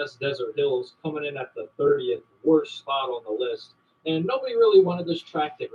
CVS Desert Hills coming in at the 30th worst spot on the list. And nobody really wanted this track to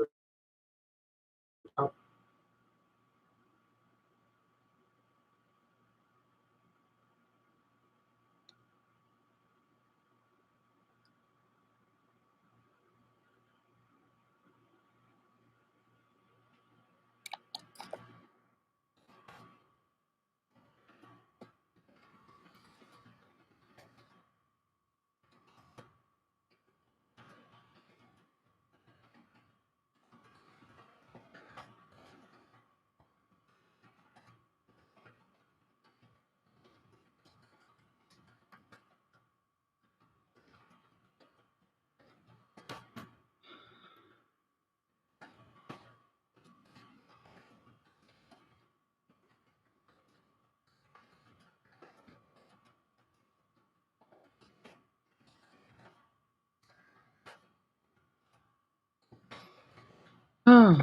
Oh.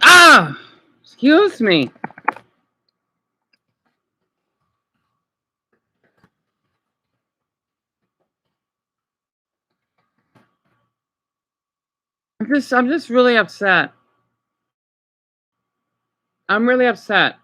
Ah! Excuse me. I'm just really upset. I'm really upset.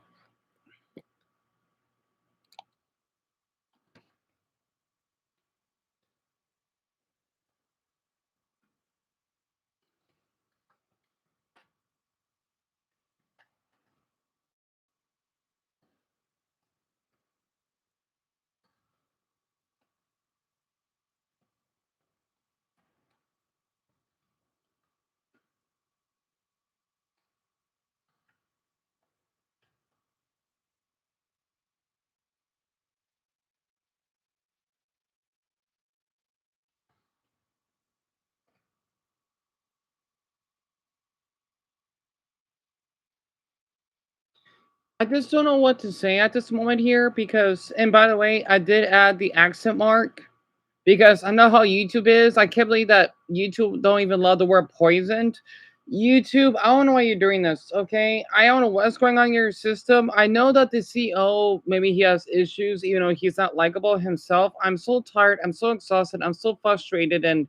I just don't know what to say at this moment here because, and by the way, I did add the accent mark because I know how YouTube is. I can't believe that YouTube don't even love the word poisoned. YouTube, I don't know why you're doing this, okay? I don't know what's going on in your system. I know that the CEO, maybe he has issues, even though he's not likable himself. I'm so tired. I'm so exhausted. I'm so frustrated. And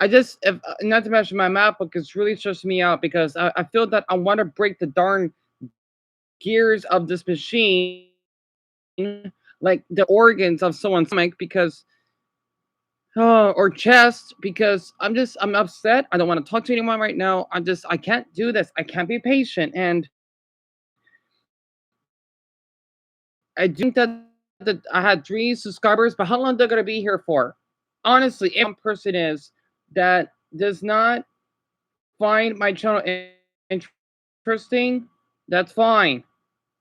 I just, if, not to mention my MacBook is really stressing me out because I feel that I want to break the darn gears of this machine, like the organs of someone's stomach, because or chest, because I'm upset. I don't want to talk to anyone right now. I can't do this. I can't be patient. And I do think that I had 3 subscribers, but how long they're gonna be here for? Honestly, if one person is that does not find my channel interesting, that's fine.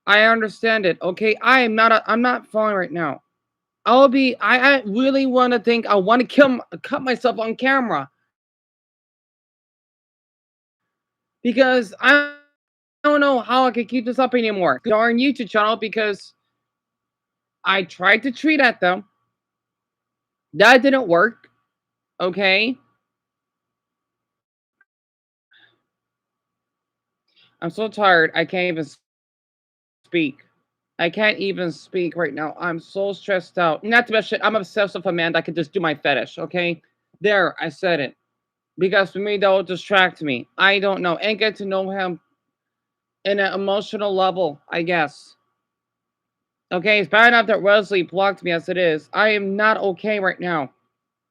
I understand it. Okay, I'm not falling right now. I really want to think I want to cut myself on camera because I don't know how I can keep this up anymore. Darn YouTube channel because I tried to tweet at them. That didn't work. Okay. I'm so tired. I can't even speak. I can't even speak right now. I'm so stressed out. Not to mention, I'm obsessed with a man that could just do my fetish. Okay. There, I said it. Because for me, that will distract me. I don't know. And get to know him in an emotional level, I guess. Okay, it's bad enough that Wesley blocked me as it is. I am not okay right now.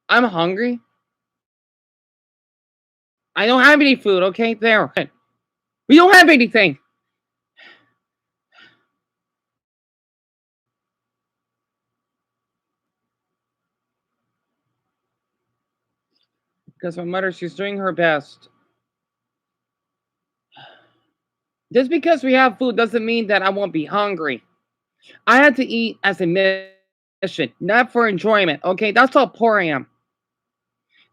I'm hungry. I don't have any food, okay? There. We don't have anything. Because my mother, she's doing her best. Just because we have food doesn't mean that I won't be hungry. I had to eat as a mission, not for enjoyment, okay? That's how poor I am.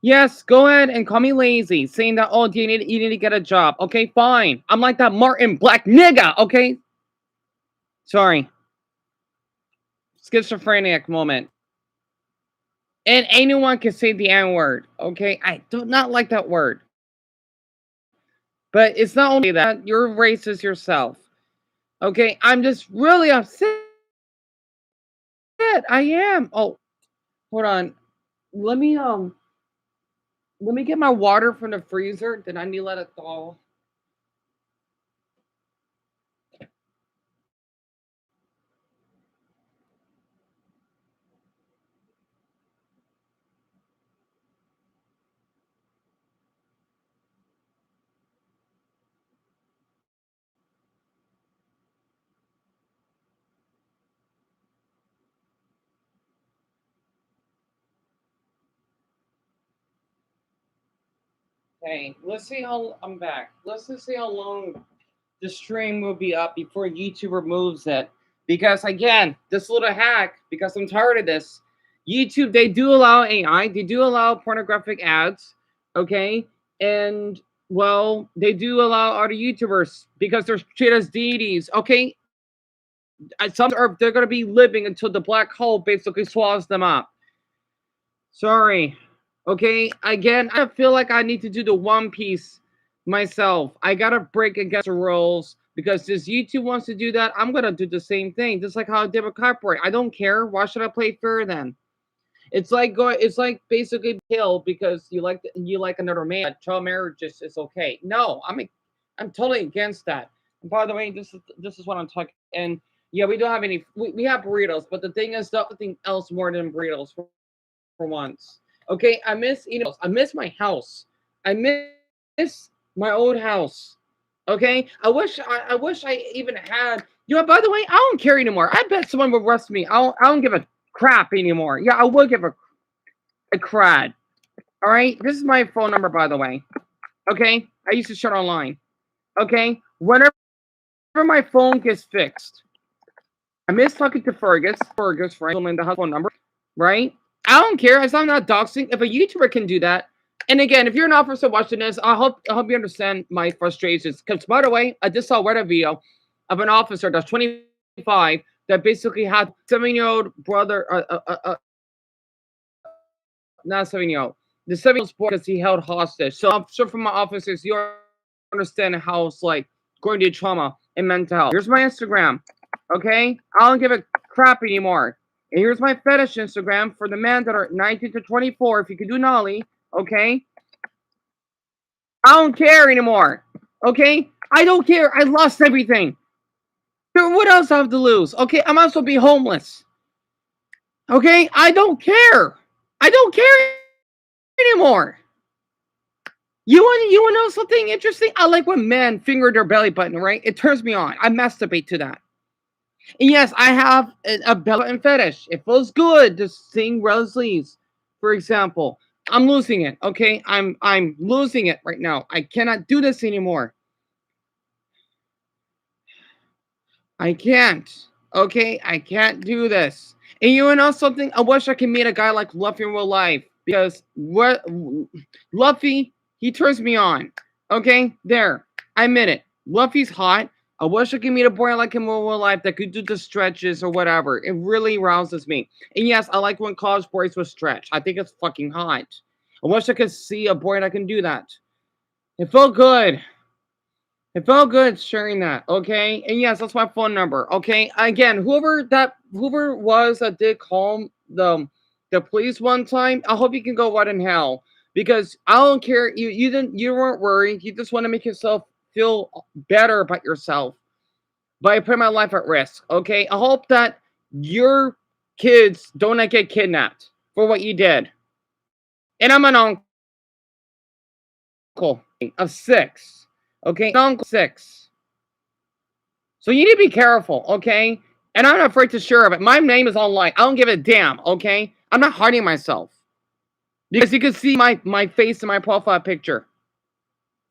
Yes, go ahead and call me lazy, saying that, oh, you need to get a job. Okay, fine. I'm like that Martin Black nigga, okay? Sorry. schizophrenic moment. And anyone can say the N word. Okay, I do not like that word. But it's not only that, you're racist yourself. Okay, I'm just really upset. I am. Oh, hold on. Let me um let me get my water from the freezer. Then I need to let it thaw. Okay, let's see how I'm back. Let's just see how long the stream will be up before YouTube removes it. Because again, this little hack, because I'm tired of this. YouTube, they do allow AI, they do allow pornographic ads, okay? And well, they do allow other YouTubers because they're treated as deities, okay? Some are they're gonna be living until the black hole basically swallows them up. Sorry. Okay, again, I feel like I need to do the One Piece myself. I gotta break against the rules because this YouTube wants to do that. I'm gonna do the same thing, just like how I did with copyright. I don't care. Why should I play fair then? It's like going. It's like basically kill because you like another man. Child marriage is okay. No, I'm totally against that. And by the way, this is what I'm talking. And yeah, we don't have any. We have burritos, but the thing is, nothing else more than burritos for once. Okay, I miss I miss my house. I miss my old house. Okay, I wish I even had. You know, by the way, I don't care anymore. I bet someone would arrest me. I don't give a crap anymore. Yeah, I would give a crap. All right, this is my phone number, by the way. Okay, I used to shut online. Okay, whenever my phone gets fixed, I miss talking to Fergus, right? The house phone number, right? I don't care. As I'm not doxing. If a YouTuber can do that, and again, if you're an officer watching this, I hope you understand my frustrations. Because by the way, I just saw a Reddit video of an officer that's 25 that basically had 7-year-old brother, not 7-year-old, the 7-year-old boy because he held hostage. So I'm sure from my officers, you understand how it's like going to trauma and mental health. Here's my Instagram. Okay, I don't give a crap anymore. And here's my fetish Instagram for the men that are 19 to 24. If you can do Nolly, okay? I don't care anymore. Okay? I don't care. I lost everything. What else I have to lose? Okay, I might as well be homeless. Okay? I don't care. I don't care anymore. You want to know something interesting? I like when men finger their belly button, right? It turns me on. I masturbate to that. And yes, I have a belly button fetish. It feels good to sing Rose sleeves, for example. I'm losing it. Okay, I'm losing it right now. I cannot do this anymore. I can't. Okay, I can't do this. And you know something? I wish I could meet a guy like Luffy in real life because what Luffy, he turns me on. Okay, there, I admit it. Luffy's hot. I wish I could meet a boy like him in real life that could do the stretches or whatever. It really rouses me. And yes, I like when college boys will stretch. I think it's fucking hot. I wish I could see a boy that can do that. It felt good. It felt good sharing that, okay? And yes, that's my phone number, okay? Again, whoever was that did call the police one time, I hope you can go right in hell because I don't care. You weren't worried. You just want to make yourself feel better about yourself by putting my life at risk, okay? I hope that your kids don't get kidnapped for what you did. And I'm an uncle of 6, okay? An uncle 6. So you need to be careful, okay? And I'm not afraid to share it. My name is online. I don't give a damn, okay? I'm not hiding myself. Because you can see my face in my profile picture.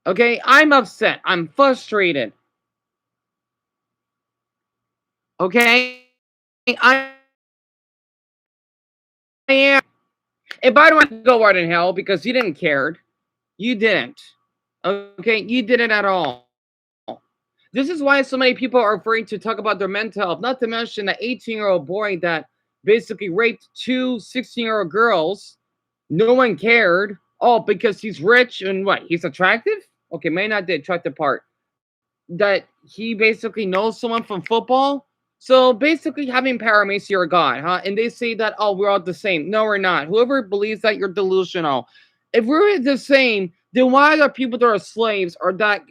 Okay? I'm upset. I'm frustrated. Okay? I am. And by the way, go right in hell because you didn't care. You didn't. Okay? You didn't at all. This is why so many people are afraid to talk about their mental health. Not to mention the 18-year-old boy that basically raped two 16-year-old girls. No one cared. Oh, because he's rich and what? He's attractive? Okay, may not the attractive part. That he basically knows someone from football. So basically, having power makes you a god, huh? And they say that, oh, we're all the same. No, we're not. Whoever believes that, you're delusional. If we're the same, then why are people that are slaves or that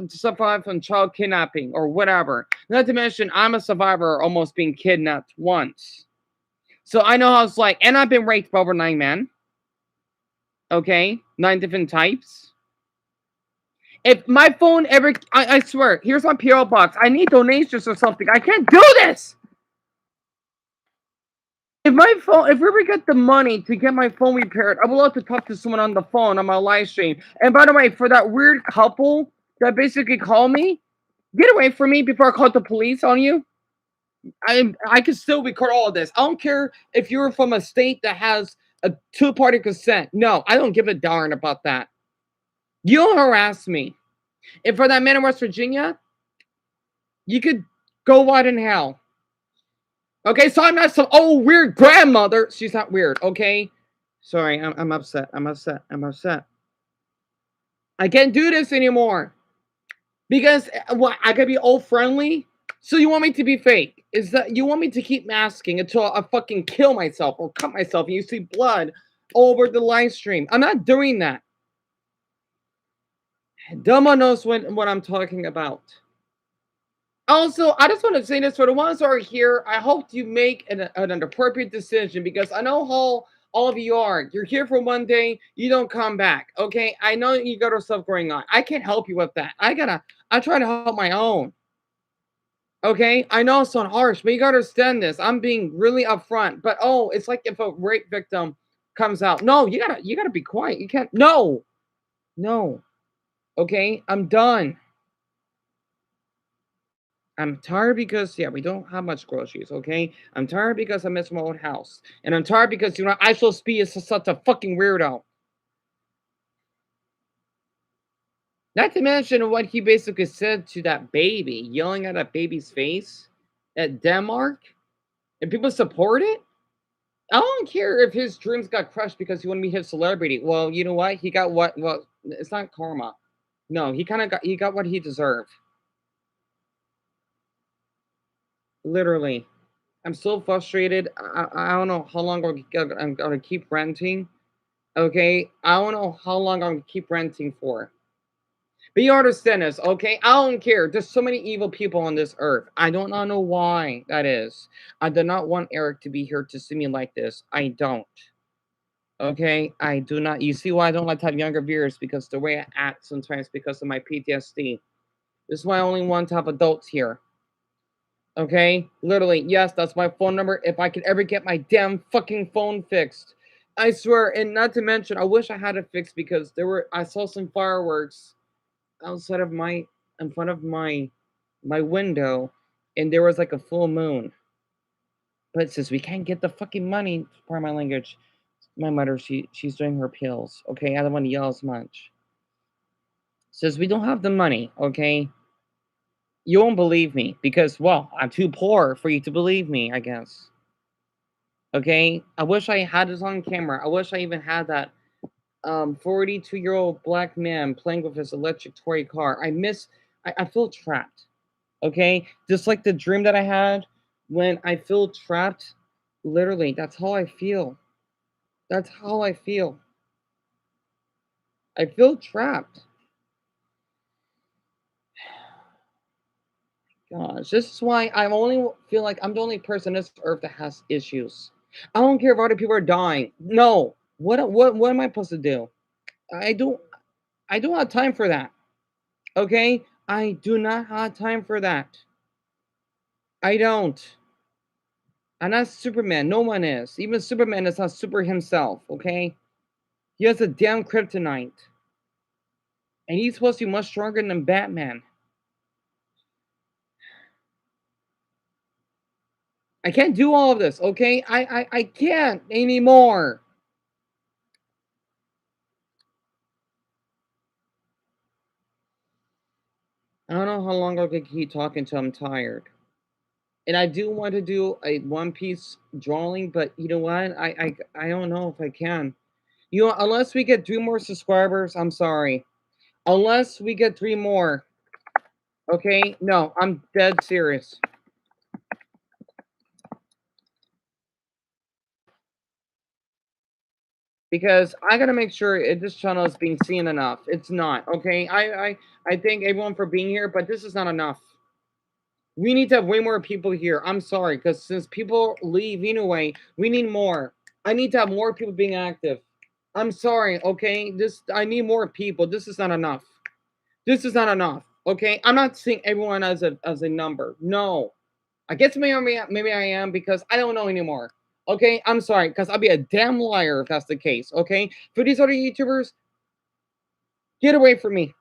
survive from child kidnapping or whatever? Not to mention, I'm a survivor almost being kidnapped once. So I know how it's like. And I've been raped by over 9 men. Okay? 9 different types. If my phone ever, I swear, here's my PO box. I need donations or something. I can't do this. If my phone, if we ever get the money to get my phone repaired, I would love to talk to someone on the phone on my live stream. And by the way, for that weird couple that basically called me, get away from me before I call the police on you. I can still record all of this. I don't care if you're from a state that has a two-party consent. No, I don't give a darn about that. You don't harass me. And for that man in West Virginia, you could go wide in hell. Okay, so I'm not some old weird grandmother. She's not weird, okay? Sorry, I'm upset. I'm upset. I'm upset. I can't do this anymore. Because what, I could be old friendly? So you want me to be fake? Is that you want me to keep masking until I fucking kill myself or cut myself and you see blood all over the live stream? I'm not doing that. Duma knows what I'm talking about. Also, I just want to say this for the ones who are here. I hope you make an appropriate decision because I know how all of you are. You're here for one day, you don't come back. Okay, I know you got stuff going on. I can't help you with that. I try to help my own. Okay, I know it's not harsh, but you gotta understand this. I'm being really upfront. But oh, it's like if a rape victim comes out. No, you gotta be quiet. You can't. No, no. Okay, I'm done. I'm tired because yeah, we don't have much groceries, okay? I'm tired because I miss my old house. And I'm tired because I supposed to be such a fucking weirdo. Not to mention what he basically said to that baby, yelling at that baby's face at Denmark, and people support it. I don't care if his dreams got crushed because he wanted to be his celebrity. Well, you know what? He got what? Well, it's not karma. No, he got what he deserved. Literally. I'm so frustrated. I don't know how long I'm gonna keep renting. Okay, I don't know how long I'm gonna keep renting for. But you understand this, okay? I don't care. There's so many evil people on this earth. I do not know why that is. I do not want Eric to be here to see me like this. I don't. Okay, I do not. You see why I don't like to have younger viewers because the way I act sometimes because of my PTSD. This is why I only want to have adults here. Okay, literally, yes, that's my phone number. If I could ever get my damn fucking phone fixed, I swear. And not to mention, I wish I had it fixed because I saw some fireworks outside of in front of my window, and there was like a full moon. But since we can't get the fucking money, for my language, my mother, she's doing her pills. Okay, I don't want to yell as much. Says we don't have the money. Okay, you won't believe me because well, I'm too poor for you to believe me. I guess. Okay, I wish I had this on camera. I wish I even had that 42-year-old black man playing with his electric toy car. I feel trapped. Okay, just like the dream that I had when I feel trapped. Literally, that's how I feel. That's how I feel. I feel trapped. Gosh, this is why I only feel like I'm the only person on this earth that has issues. I don't care if other people are dying. No. What am I supposed to do? I don't I don't have time for that. Okay? I do not have time for that. I don't. I'm not Superman. No one is. Even Superman is not super himself, okay? He has a damn kryptonite. And he's supposed to be much stronger than Batman. I can't do all of this, okay? I can't anymore. I don't know how long I can keep talking till I'm tired. And I do want to do a One Piece drawing, but you know what? I don't know if I can. You know, unless we get 3 more subscribers, I'm sorry. Unless we get 3 more, okay? No, I'm dead serious. Because I gotta make sure this channel is being seen enough. It's not, okay? I thank everyone for being here, but this is not enough. We need to have way more people here. I'm sorry, because since people leave anyway, we need more. I need to have more people being active. I'm sorry, okay? This I need more people. This is not enough. This is not enough. Okay? I'm not seeing everyone as a number. No. I guess maybe I am because I don't know anymore. Okay? I'm sorry, because I'll be a damn liar if that's the case. Okay? For these other YouTubers, get away from me.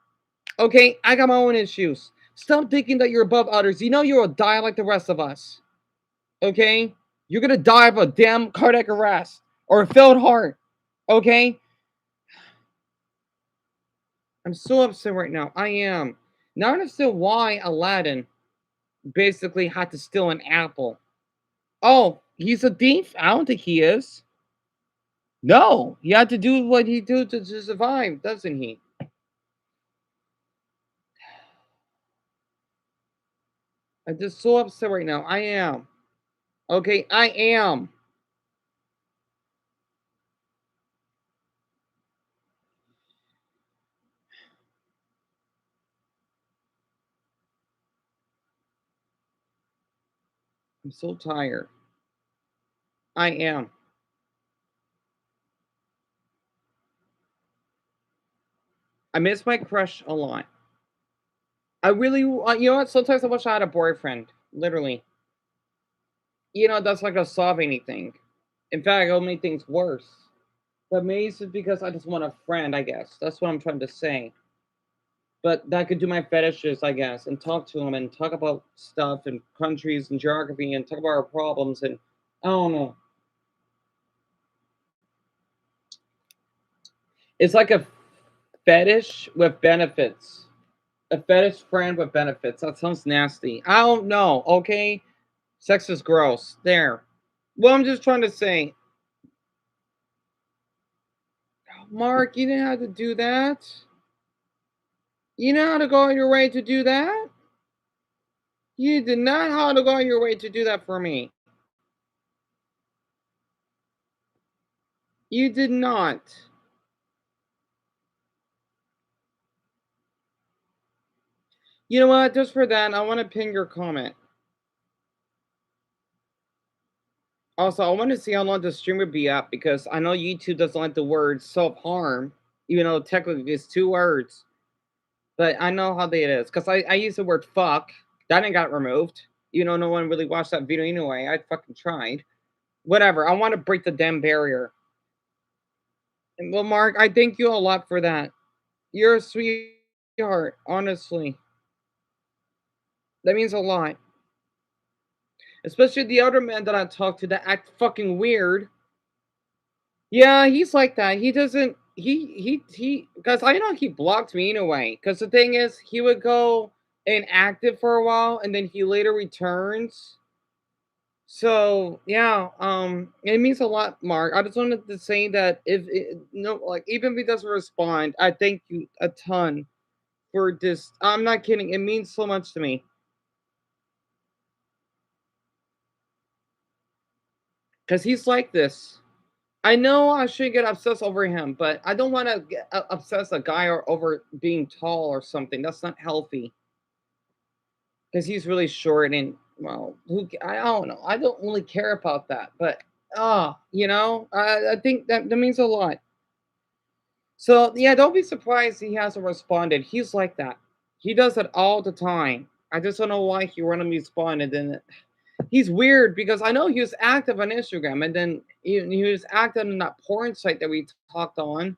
Okay? I got my own issues. Stop thinking that you're above others. You know you'll die like the rest of us. Okay? You're gonna die of a damn cardiac arrest or a failed heart. Okay? I'm so upset right now. I am. Now I understand why Aladdin basically had to steal an apple. Oh, he's a thief? I don't think he is. No, he had to do what he do to survive, doesn't he? I'm just so upset right now. I am. Okay, I am. I'm so tired. I am. I miss my crush a lot. I really, you know what? Sometimes I wish I had a boyfriend. Literally. You know, that's not gonna solve anything. In fact, it'll make things worse. But maybe it's just because I just want a friend, I guess. That's what I'm trying to say. But that could do my fetishes, I guess, and talk to him and talk about stuff and countries and geography and talk about our problems and I don't know. It's like a fetish with benefits. A fetish friend with benefits. That sounds nasty. I don't know, okay? Sex is gross. There. Well, I'm just trying to say, Mark, you didn't have to do that. You know how to go on your way to do that? You did not how to go on your way to do that for me. You did not. You know what? Just for that, I want to pin your comment. Also, I want to see how long the stream would be up because I know YouTube doesn't like the word self-harm, even though technically it's 2 words. But I know how they it is because I use the word fuck. That didn't got removed. You know, no one really watched that video anyway. I fucking tried. Whatever. I want to break the damn barrier. And well, Mark, I thank you a lot for that. You're a sweetheart, honestly. That means a lot. Especially the other man that I talked to that act fucking weird. Yeah, he's like that. He doesn't. He. Because I know he blocked me in a way. Because the thing is, he would go inactive for a while, and then he later returns. So yeah, it means a lot, Mark. I just wanted to say that if no, like even if he doesn't respond, I thank you a ton for this. I'm not kidding. It means so much to me because he's like this. I know I shouldn't get obsessed over him, but I don't want to get obsess a guy or over being tall or something. That's not healthy because he's really short and well, I don't know. I don't really care about that, but I think that means a lot. So yeah, don't be surprised he hasn't responded. He's like that. He does it all the time. I just don't know why he randomly responded. And he's weird because I know he was active on Instagram, and then he was active on that porn site that we talked on.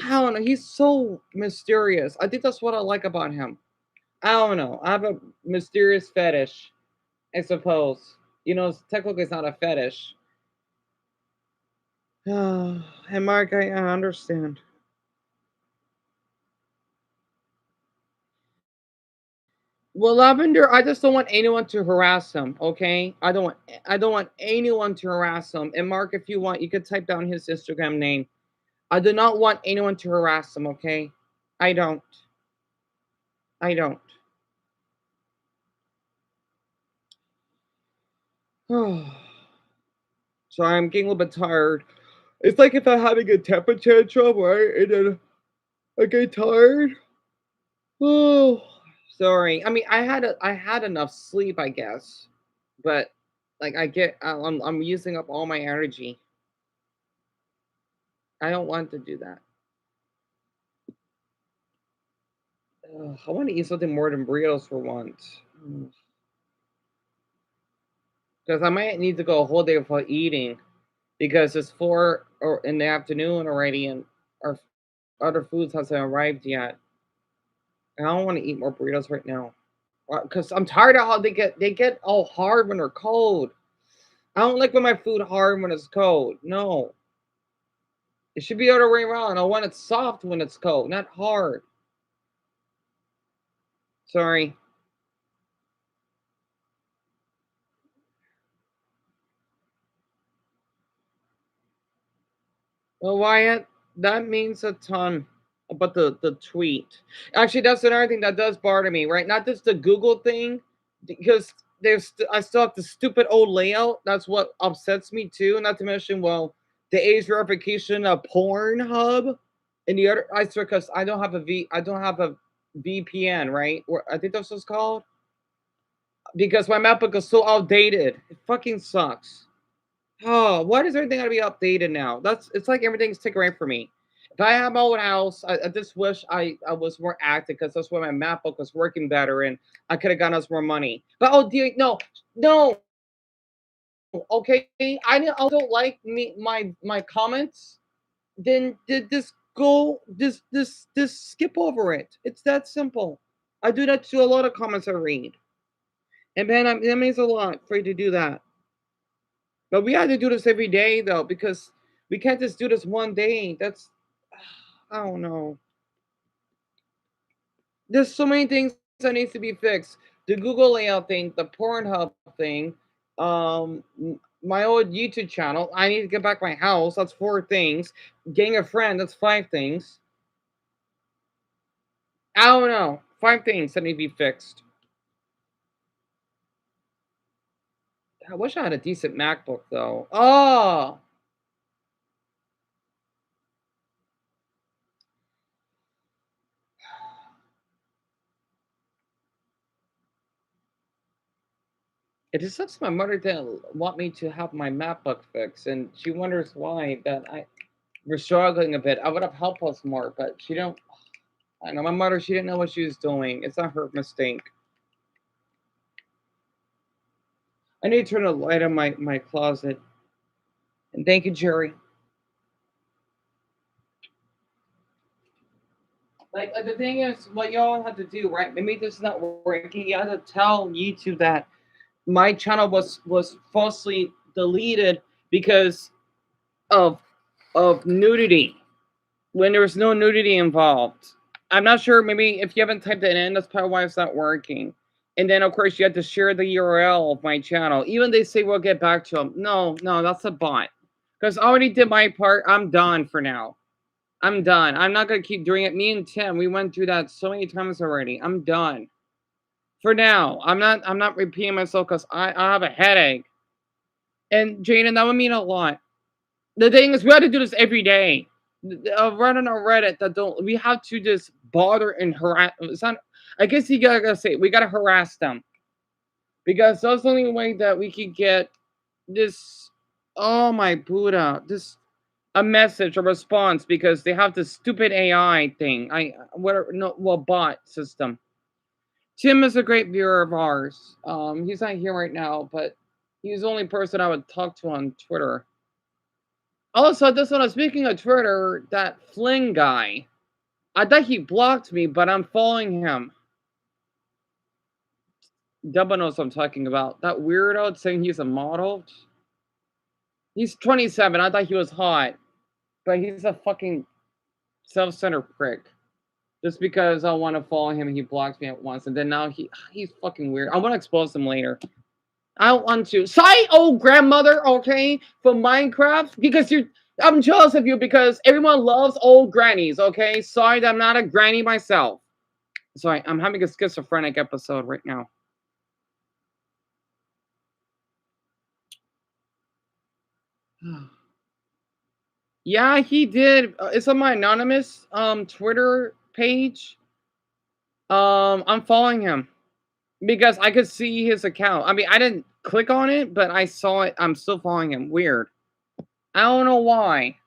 I don't know. He's so mysterious. I think that's what I like about him. I don't know. I have a mysterious fetish, I suppose. You know, technically it's not a fetish. And Mark, I understand. Well, Lavender, I just don't want anyone to harass him, okay? I don't want anyone to harass him. And Mark, if you want, you could type down his Instagram name. I do not want anyone to harass him, okay? I don't. I don't. Sorry, I'm getting a little bit tired. It's like if I'm having a temper tantrum, right? And then I get tired. Oh, sorry. I mean, I had enough sleep, I guess, but like I'm using up all my energy. I don't want to do that. Ugh, I want to eat something more than burritos for once, because I might need to go a whole day without eating because it's 4 or in the afternoon already, and our other foods hasn't arrived yet. And I don't want to eat more burritos right now because I'm tired of how they get all hard when they're cold. I don't like when my food hard when it's cold. No, it should be the other way around. I want it soft when it's cold, not hard. Sorry. Well, Wyatt, that means a ton about the tweet. Actually, that's another thing that does bother me, right? Not just the Google thing, because I still have the stupid old layout. That's what upsets me too. Not to mention, well, the age verification of Pornhub and the other. I swear, because I don't have a VPN, right? Or I think that's what it's called. Because my MacBook is so outdated. It fucking sucks. Oh, why does everything gotta be updated now? It's like everything's taken away from me. If I had my own house, I just wish I was more active because that's where my MacBook was working better and I could have gotten us more money. But oh dear, no, no, okay. I don't like me my comments. Then did this go this skip over it. It's that simple. I do that to a lot of comments I read, and man, that means a lot for you to do that. But we have to do this every day though, because we can't just do this one day. That's I don't know. There's so many things that needs to be fixed. The Google layout thing, the Pornhub thing, my old YouTube channel. I need to get back my house. That's 4 things. Getting a friend. That's 5 things. I don't know. 5 things that need to be fixed. I wish I had a decent MacBook though. Oh, it just sucks my mother didn't want me to have my MacBook fixed, and she wonders why. That we're struggling a bit. I would have helped us more, but she don't. I know my mother. She didn't know what she was doing. It's not her mistake. I need to turn a light on my closet. And thank you, Jerry. Like the thing is, what y'all have to do, right? Maybe this is not working. You have to tell YouTube that my channel was falsely deleted because of of nudity when there was no nudity involved. I'm not sure. Maybe if you haven't typed it in, that's probably why it's not working. And then, of course, you have to share the URL of my channel. Even they say we'll get back to them. No, no, that's a bot. Because I already did my part. I'm done for now. I'm done. I'm not gonna keep doing it. Me and Tim, we went through that so many times already. I'm done for now. I'm not repeating myself because I have a headache. And Jaden, that would mean a lot. The thing is, we have to do this every day. Run on our Reddit that don't. We have to just bother and harass. It's not. I guess you gotta say we gotta harass them because that's the only way that we can get this. Oh my Buddha! This a message, a response because they have this stupid AI thing. Whatever. No, well, bot system. Tim is a great viewer of ours. He's not here right now, but he's the only person I would talk to on Twitter. Also, this one, speaking of Twitter, that Fling guy, I thought he blocked me, but I'm following him. Dubba knows what I'm talking about. That weirdo saying he's a model. He's 27. I thought he was hot, but he's a fucking self-centered prick. Just because I want to follow him, he blocked me at once, and then now he's fucking weird. I want to expose him later. I want to. Sorry, old grandmother, okay, from Minecraft, because you're. I'm jealous of you because everyone loves old grannies, okay? Sorry that I'm not a granny myself. Sorry, I'm having a schizophrenic episode right now. Yeah, he did. It's on my anonymous Twitter page. I'm following him because I could see his account. I mean, I didn't click on it, but I saw it. I'm still following him. Weird. I don't know why.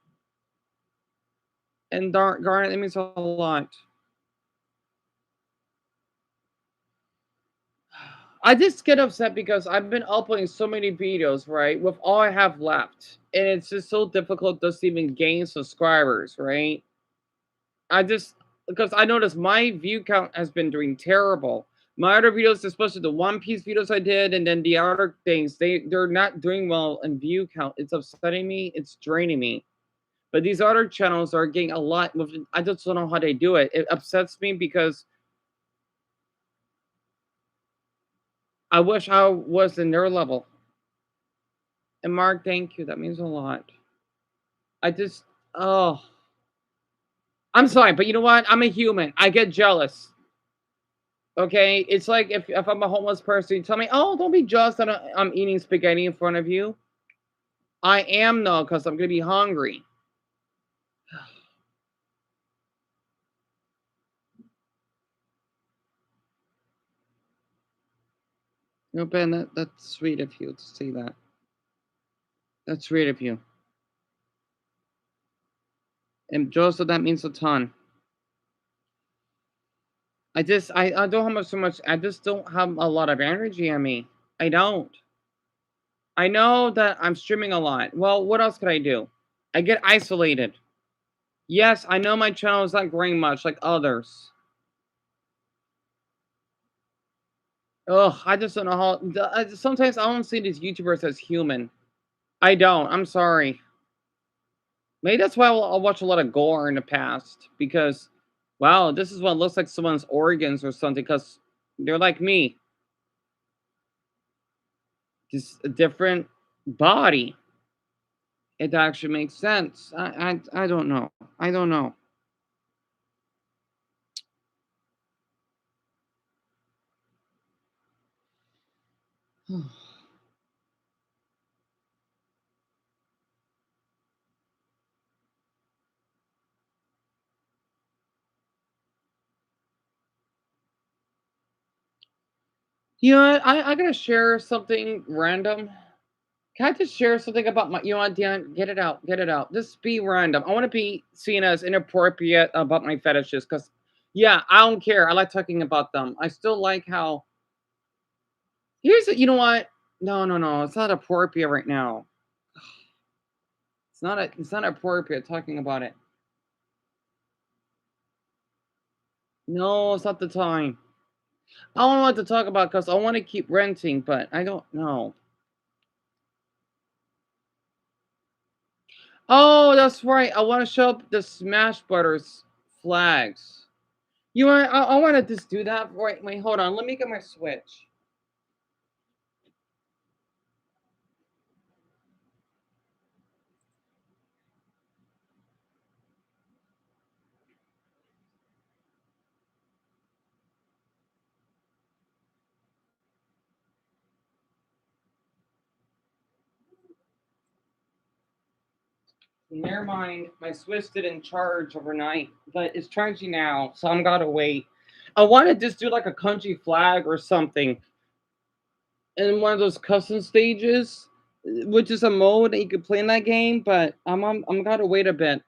And Garnet, that means a lot. I just get upset because I've been uploading so many videos, right? With all I have left. And it's just so difficult just to even gain subscribers, right? I just because I noticed my view count has been doing terrible. My other videos, especially the One Piece videos I did, and then the other things, they're not doing well in view count. It's upsetting me. It's draining me. But these other channels are getting a lot. I just don't know how they do it. It upsets me because I wish I was in their level. And Mark, thank you. That means a lot. I just, oh, I'm sorry, but you know what? I'm a human. I get jealous. Okay, it's like if I'm a homeless person, you tell me, "Oh, don't be jealous that I'm eating spaghetti in front of you." I am though, because I'm gonna be hungry. No, Ben, that's sweet of you to say that. That's sweet of you. And Joseph, that means a ton. I don't have so much. I just don't have a lot of energy in me. I don't. I know that I'm streaming a lot. Well, what else could I do? I get isolated. Yes, I know my channel is not growing much like others. Ugh, I just don't know how. Sometimes I don't see these YouTubers as human. I don't. I'm sorry. Maybe that's why I'll watch a lot of gore in the past because, wow, this is what looks like someone's organs or something. Because they're like me, just a different body. It actually makes sense. I don't know. I don't know. You know what? I gotta share something random. Can I just share something about my? You know what, Dan? Get it out. Get it out. Just be random. I want to be seen as inappropriate about my fetishes, because, yeah, I don't care. I like talking about them. I still like how. You know what? No, no, no. It's not appropriate right now. It's not appropriate talking about it. No, it's not the time. I don't know what to talk about because I want to keep renting, but I don't know. Oh, that's right. I want to show up the Smash Brothers flags. You want? I want to just do that. Wait, hold on. Let me get my Switch. Never mind. My Switch didn't charge overnight, but it's charging now, so I'm gotta wait. I want to just do like a country flag or something in one of those custom stages, which is a mode that you could play in that game. But I'm gotta wait a bit.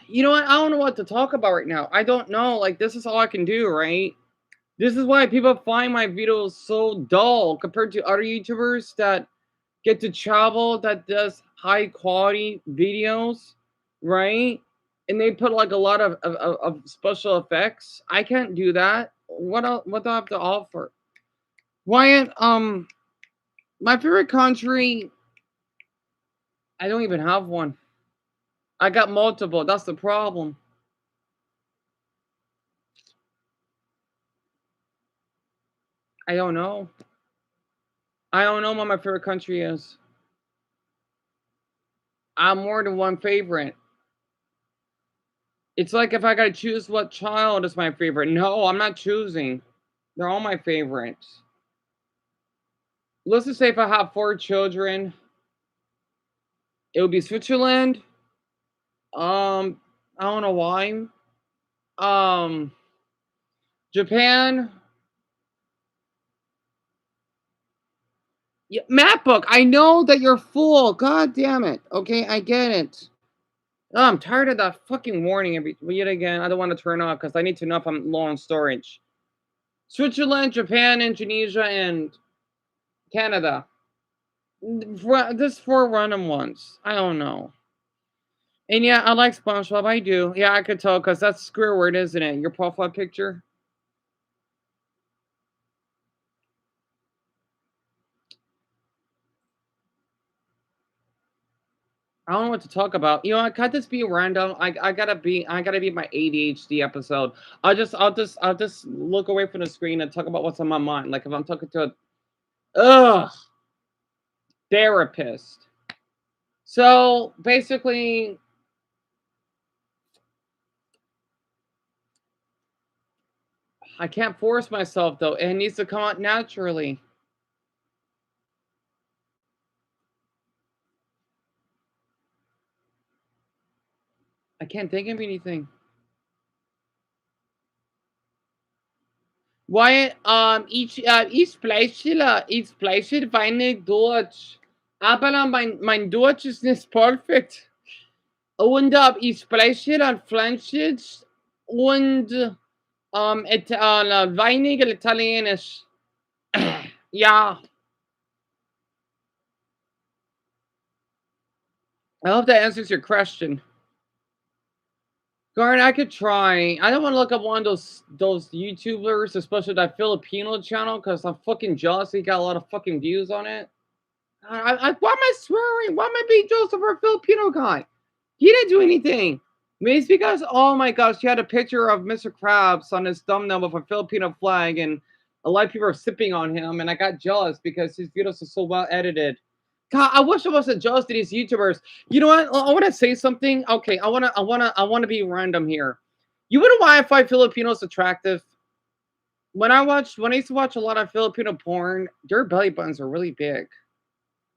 You know what? I don't know what to talk about right now. I don't know. Like, this is all I can do, right? This is why people find my videos so dull compared to other YouTubers that get to travel, that does high quality videos, right? And they put like a lot of special effects. I can't do that. What else, what do I have to offer? Wyatt, my favorite country, I don't even have one. I got multiple. That's the problem. I don't know. I don't know what my favorite country is. I'm more than one favorite. It's like if I gotta choose what child is my favorite. No, I'm not choosing. They're all my favorites. Let's just say if I have 4 children, it would be Switzerland. I don't know why. Um, Japan. Yeah, map book. I know that you're full. God damn it. Okay, I get it. Oh, I'm tired of that fucking warning every yet again. I don't want to turn off because I need to know if I'm low on storage. Switzerland, Japan, Indonesia, and Canada. Just 4 random ones. I don't know. And yeah, I like SpongeBob. I do. Yeah, I could tell because that's Squidward, isn't it? Your profile picture. I don't know what to talk about. You know, I can't just be random. I gotta be my ADHD episode. I'll just look away from the screen and talk about what's on my mind. Like if I'm talking to a ugh therapist. So basically, I can't force myself though. It needs to come out naturally. I can't think of anything. Why ich spreche wenig Deutsch. Aber mein Deutsch ist nicht perfekt. Und ich spreche dann Französisch und weniger Italienisch. Yeah, I hope that answers your question. Garn, I could try. I don't want to look up one of those YouTubers, especially that Filipino channel, because I'm fucking jealous. He got a lot of fucking views on it. Why am I swearing? Why am I being jealous of our Filipino guy? He didn't do anything. Maybe it's because, oh my gosh, he had a picture of Mr. Krabs on his thumbnail with a Filipino flag, and a lot of people are sipping on him, and I got jealous because his videos are so well edited. God, I wish I wasn't jealous to these YouTubers. You know what? I want to say something. Okay, I wanna be random here. You wanna know why I find Filipinos attractive? When I used to watch a lot of Filipino porn, their belly buttons are really big.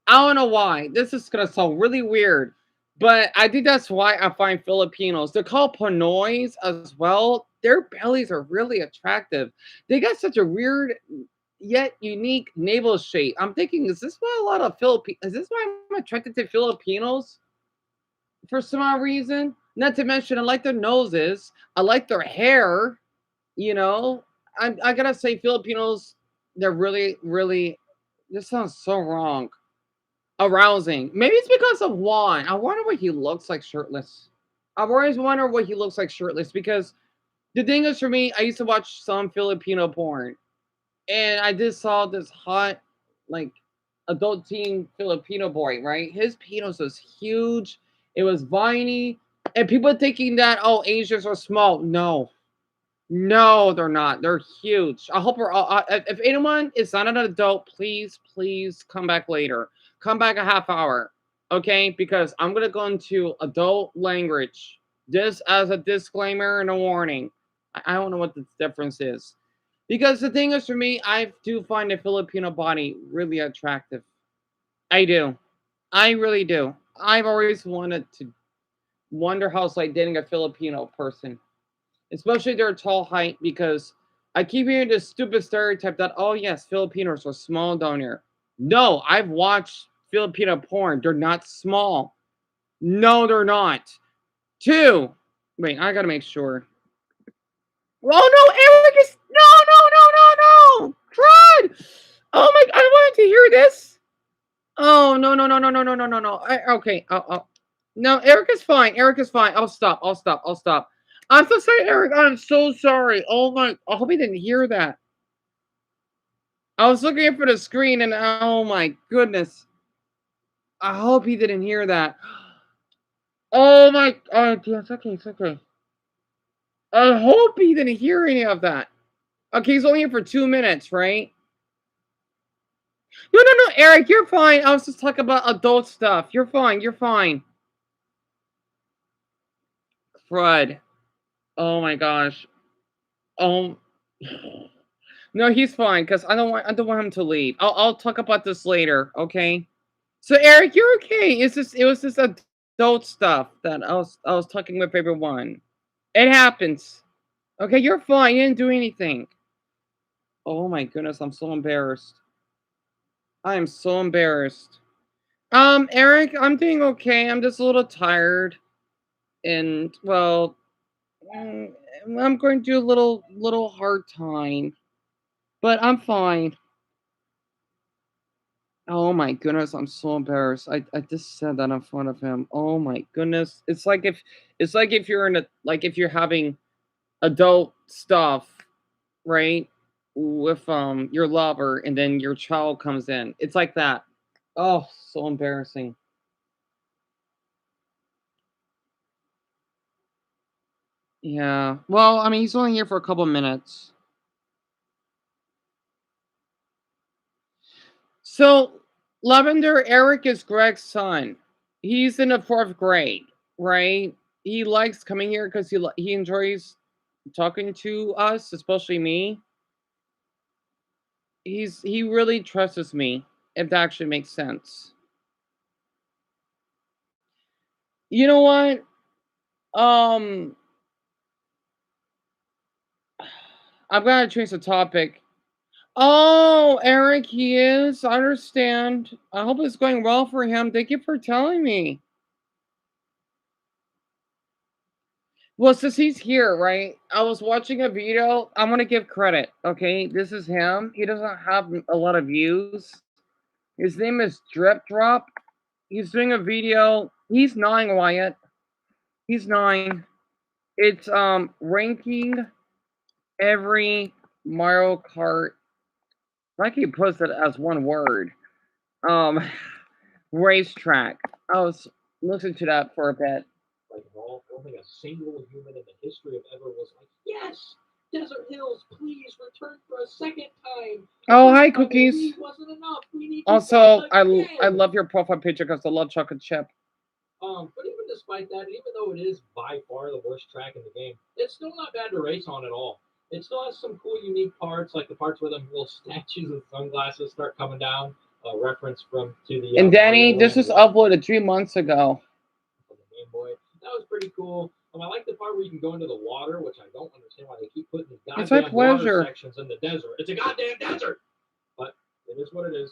I don't know why. This is gonna sound really weird, but I think that's why I find Filipinos. They're called Pinoys as well. Their bellies are really attractive. They got such a weird yet unique navel shape. I'm thinking, is this why a lot of Filipino? Is this why I'm attracted to Filipinos for some odd reason? Not to mention, I like their noses. I like their hair. You know, I gotta say, Filipinos. They're really, really. This sounds so wrong. Arousing. Maybe it's because of Juan. I wonder what he looks like shirtless. I've always wondered what he looks like shirtless because the thing is for me, I used to watch some Filipino porn and I just saw this hot, like, adult teen Filipino boy, right? His penis was huge. It was viney. And people thinking that, oh, Asians are small. No, no, they're not. They're huge. I hope we're all. If anyone is not an adult, please, please come back later. Come back a half hour, okay? Because I'm gonna go into adult language. This as a disclaimer and a warning. I don't know what the difference is, because the thing is, for me, I do find the Filipino body really attractive. I do. I really do. I've always wanted to wonder how it's like dating a Filipino person, especially their tall height, because I keep hearing this stupid stereotype that, oh yes, Filipinos are small down here. No, I've watched Filipino porn. They're not small. No, they're not. Two. Wait, I gotta make sure. Oh no, Eric is no. Crud! Oh my! I wanted to hear this. Oh no. Okay. No, Eric is fine. Eric is fine. I'll stop. I'm so sorry, Eric. I'm so sorry. Oh my! I hope he didn't hear that. I was looking for the screen, and oh my goodness! I hope he didn't hear that. Oh my god, yeah, it's okay, it's okay. I hope he didn't hear any of that. Okay, he's only here for 2 minutes, right? No, no, no, Eric, you're fine. I was just talking about adult stuff. You're fine, you're fine. Crud. Oh my gosh. Um No, he's fine because I don't want him to leave. I'll talk about this later, okay? So Eric, you're okay. It was just adult stuff that I was talking with everyone. It happens. Okay, you're fine. You didn't do anything. Oh my goodness, I'm so embarrassed. I am so embarrassed. Eric, I'm doing okay. I'm just a little tired, and well, mm, I'm going through a little hard time, but I'm fine. Oh my goodness, I'm so embarrassed. I just said that in front of him. Oh my goodness. It's like if you're in a like if you're having adult stuff, right? With your lover and then your child comes in. It's like that. Oh, so embarrassing. Yeah. Well, I mean, he's only here for a couple minutes. So, Lavender Eric is Greg's son. He's in the fourth grade, right? He likes coming here because he enjoys talking to us, especially me. He really trusts me, if that actually makes sense. You know what? Um, I'm gonna change the topic. Oh, Eric, he is. I understand. I hope it's going well for him. Thank you for telling me. Well, since he's here, right? I was watching a video. I'm gonna give credit. Okay, this is him. He doesn't have a lot of views. His name is Drip Drop. He's doing a video. He's 9, Wyatt. He's 9. It's ranking every Mario Kart. I can post it as one word. Um, racetrack. I was listening to that for a bit. Like of all, I don't think a single human in the history of ever was like, yes, Desert Hills, please return for a second time. The Oh, first hi, time they Cookies. leave wasn't enough. We need this Also, guy I again. love your profile picture because I love chocolate chip. But even despite that, even though it is by far the worst track in the game, it's still not bad to race on at all. It still has some cool, unique parts, like the parts where the little statues with sunglasses start coming down. A reference from to the And Mario Danny, this Land was one uploaded 3 months ago. from the Game Boy. That was pretty cool. I like the part where you can go into the water, which I don't understand why they keep putting these It's my goddamn water pleasure. sections in the desert. It's a goddamn desert, but it is what it is.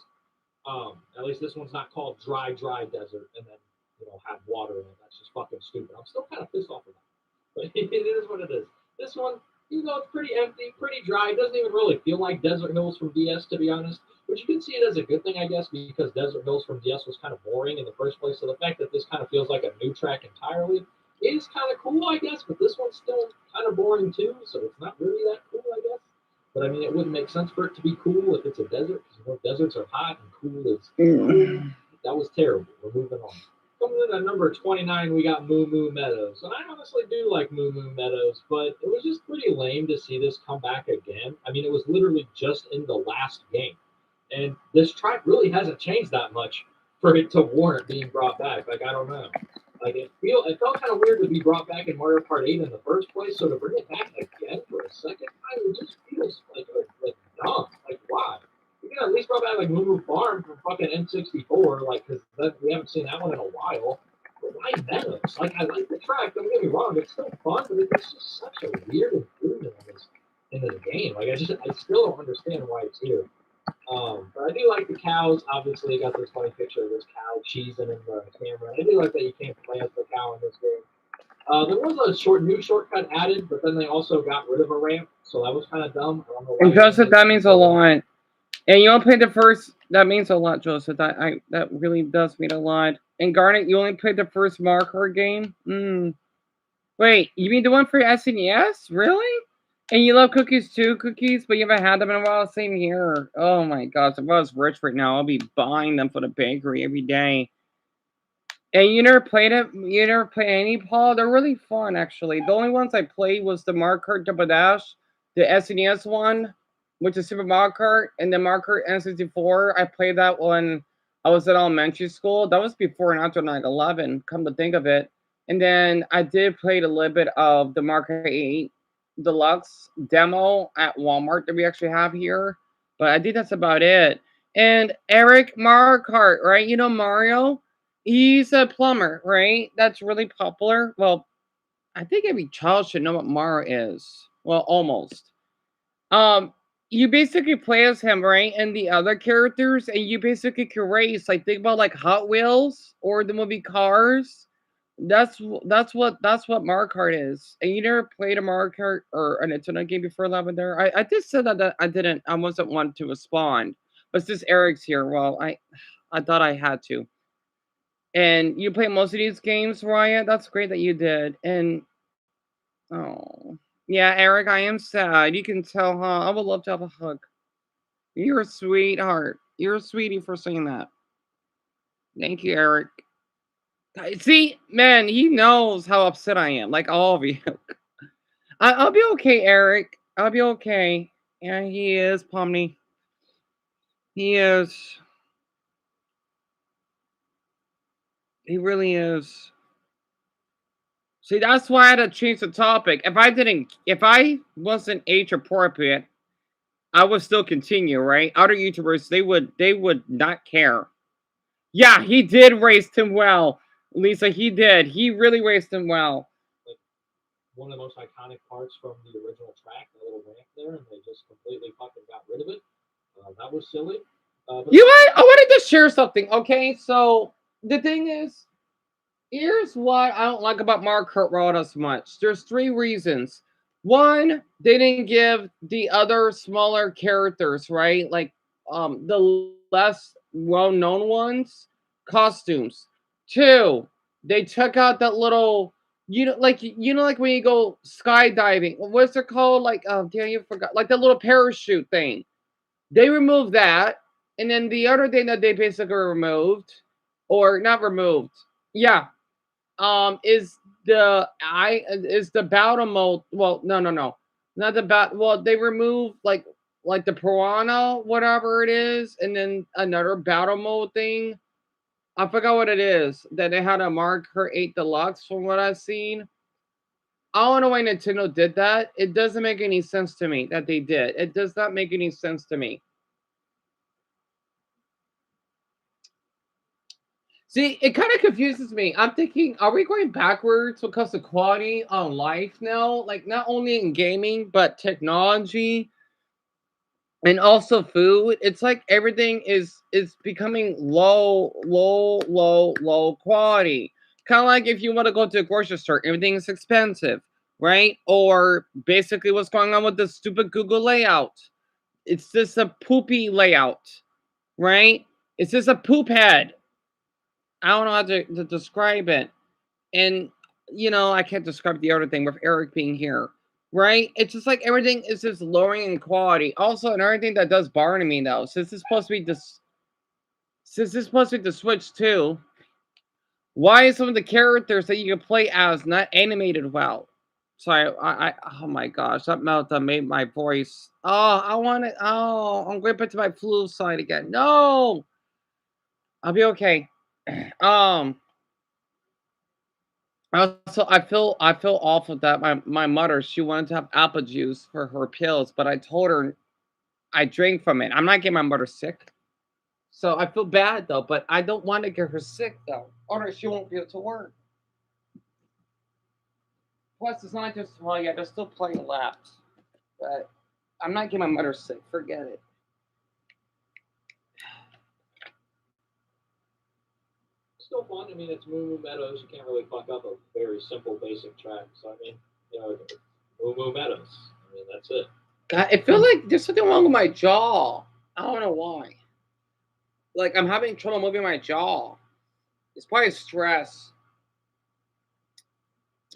At least this one's not called dry desert, and then have water in it. That's just fucking stupid. I'm still kind of pissed off of that, but it is what it is. This one, it's pretty empty, pretty dry. It doesn't even really feel like Desert Hills from DS, to be honest. But you can see it as a good thing, I guess, because Desert Hills from DS was kind of boring in the first place. So the fact that this kind of feels like a new track entirely is kind of cool, I guess. But this one's still kind of boring too, so it's not really that cool, I guess. But I mean, it wouldn't make sense for it to be cool if it's a desert, because deserts are hot and cool is cool. Mm. That was terrible. We're moving on. Coming in at number 29, we got Moo Moo Meadows. And I honestly do like Moo Moo Meadows, but it was just pretty lame to see this come back again. I mean, it was literally just in the last game. And this track really hasn't changed that much for it to warrant being brought back. Like, I don't know. Like, it felt kind of weird to be brought back in Mario Kart 8 in the first place, so to bring it back again for a second time, it just feels like dumb. Like, why? You can at least brought back like Moo Moo Farm from fucking N64, like because we haven't seen that one in a while. But why Meadows? Like I like the track. Don't get me wrong, it's still fun, but it's just such a weird improvement in this game. Like I still don't understand why it's here. But I do like the cows. Obviously, got this funny picture of this cow cheesing in the camera. I do like that you can't play as the cow in this game. There was a new shortcut added, but then they also got rid of a ramp, so that was kind of dumb. I don't know why And you didn't Joseph, make that sense means a for that. lot. And you only played the first. That means a lot, Joseph. That really does mean a lot. And Garnet, you only played the first Mario Kart game. Wait, you mean the one for SNES? Really? And you love cookies too, cookies, but you haven't had them in a while. Same here. Oh my gosh, if I was rich right now, I'll be buying them for the bakery every day. And you never played it? You never played any, Paul? They're really fun, actually. The only ones I played was the Mario Kart Double Dash, the SNES one, which is Super Mario Kart, and the Mario Kart N64. I played that when I was at elementary school. That was before and after 9/11, come to think of it. And then I did play a little bit of the Mario Kart 8 Deluxe demo at Walmart that we actually have here. But I think that's about it. And Eric, Mario Kart, right? You know Mario? He's a plumber, right? That's really popular. Well, I think every child should know what Mario is. Well, almost. Um, you basically play as him, right? And the other characters, and you basically can race. Like think about like Hot Wheels or the movie Cars. That's what Mario Kart is. And you never played a Mario Kart or an Nintendo game before, Lavender? I just said that I didn't. I wasn't one to respond. But since Eric's here, well, I thought I had to. And you play most of these games, Ryan. That's great that you did. And oh, yeah, Eric, I am sad. You can tell, huh? I would love to have a hug. You're a sweetheart. You're a sweetie for saying that. Thank you, Eric. See, man, he knows how upset I am, like all of you. I'll be okay, Eric. I'll be okay. Yeah, he is, Pomni. He is. He really is. See, that's why I had to change the topic. If I wasn't age appropriate, I would still continue, right? Other YouTubers, they would not care. Yeah, he did raise him well. Lisa, he did. He really raised him well. Like one of the most iconic parts from the original track, the little ramp there, and they just completely fucking got rid of it. That was silly. But You know, I wanted to share something, okay? So the thing is, here's what I don't like about Mario Kart World as much. There's three reasons. One, they didn't give the other smaller characters, right? Like the less well-known ones, costumes. Two, they took out that little like when you go skydiving. What's it called? Like damn, you forgot. Like the little parachute thing. They removed that, and then the other thing that they basically removed, or not removed, yeah, is the battle mode. Well, no, not the bat. Well, they removed like the piranha, whatever it is, and then another battle mode thing. I forgot what it is that they had a Marker 8 Deluxe from what I've seen. I don't know why Nintendo did that. It doesn't make any sense to me that they did. It does not make any sense to me. See, it kind of confuses me. I'm thinking, are we going backwards when it comes to quality on life now? Like not only in gaming, but technology and also food. It's like everything is becoming low quality. Kind of like if you want to go to a grocery store, everything is expensive, right? Or basically what's going on with the stupid Google layout. It's just a poopy layout, right? It's just a poop head. I don't know how to describe it. And I can't describe the other thing with Eric being here, right? It's just like everything is just lowering in quality. Also, another thing that does bother me though, since this is supposed to be the Switch too, why is some of the characters that you can play as not animated well? So oh my gosh, that meltdown made my voice. Oh, I want it. Oh, I'm going back to my flu side again. No, I'll be okay. Um, Also, I feel awful that my mother, she wanted to have apple juice for her pills, but I told her I drank from it. I'm not getting my mother sick. So I feel bad though, but I don't want to get her sick though. Or she won't be able to work. Plus it's not just, well, yeah, they're still playing laps. But I'm not getting my mother sick. Forget it. still fun. I mean, it's Moo Moo Meadows. You can't really fuck up a very simple, basic track. So I mean, Moo Moo Meadows. I mean, that's it. God, it feels like there's something wrong with my jaw. I don't know why. Like I'm having trouble moving my jaw. It's probably stress.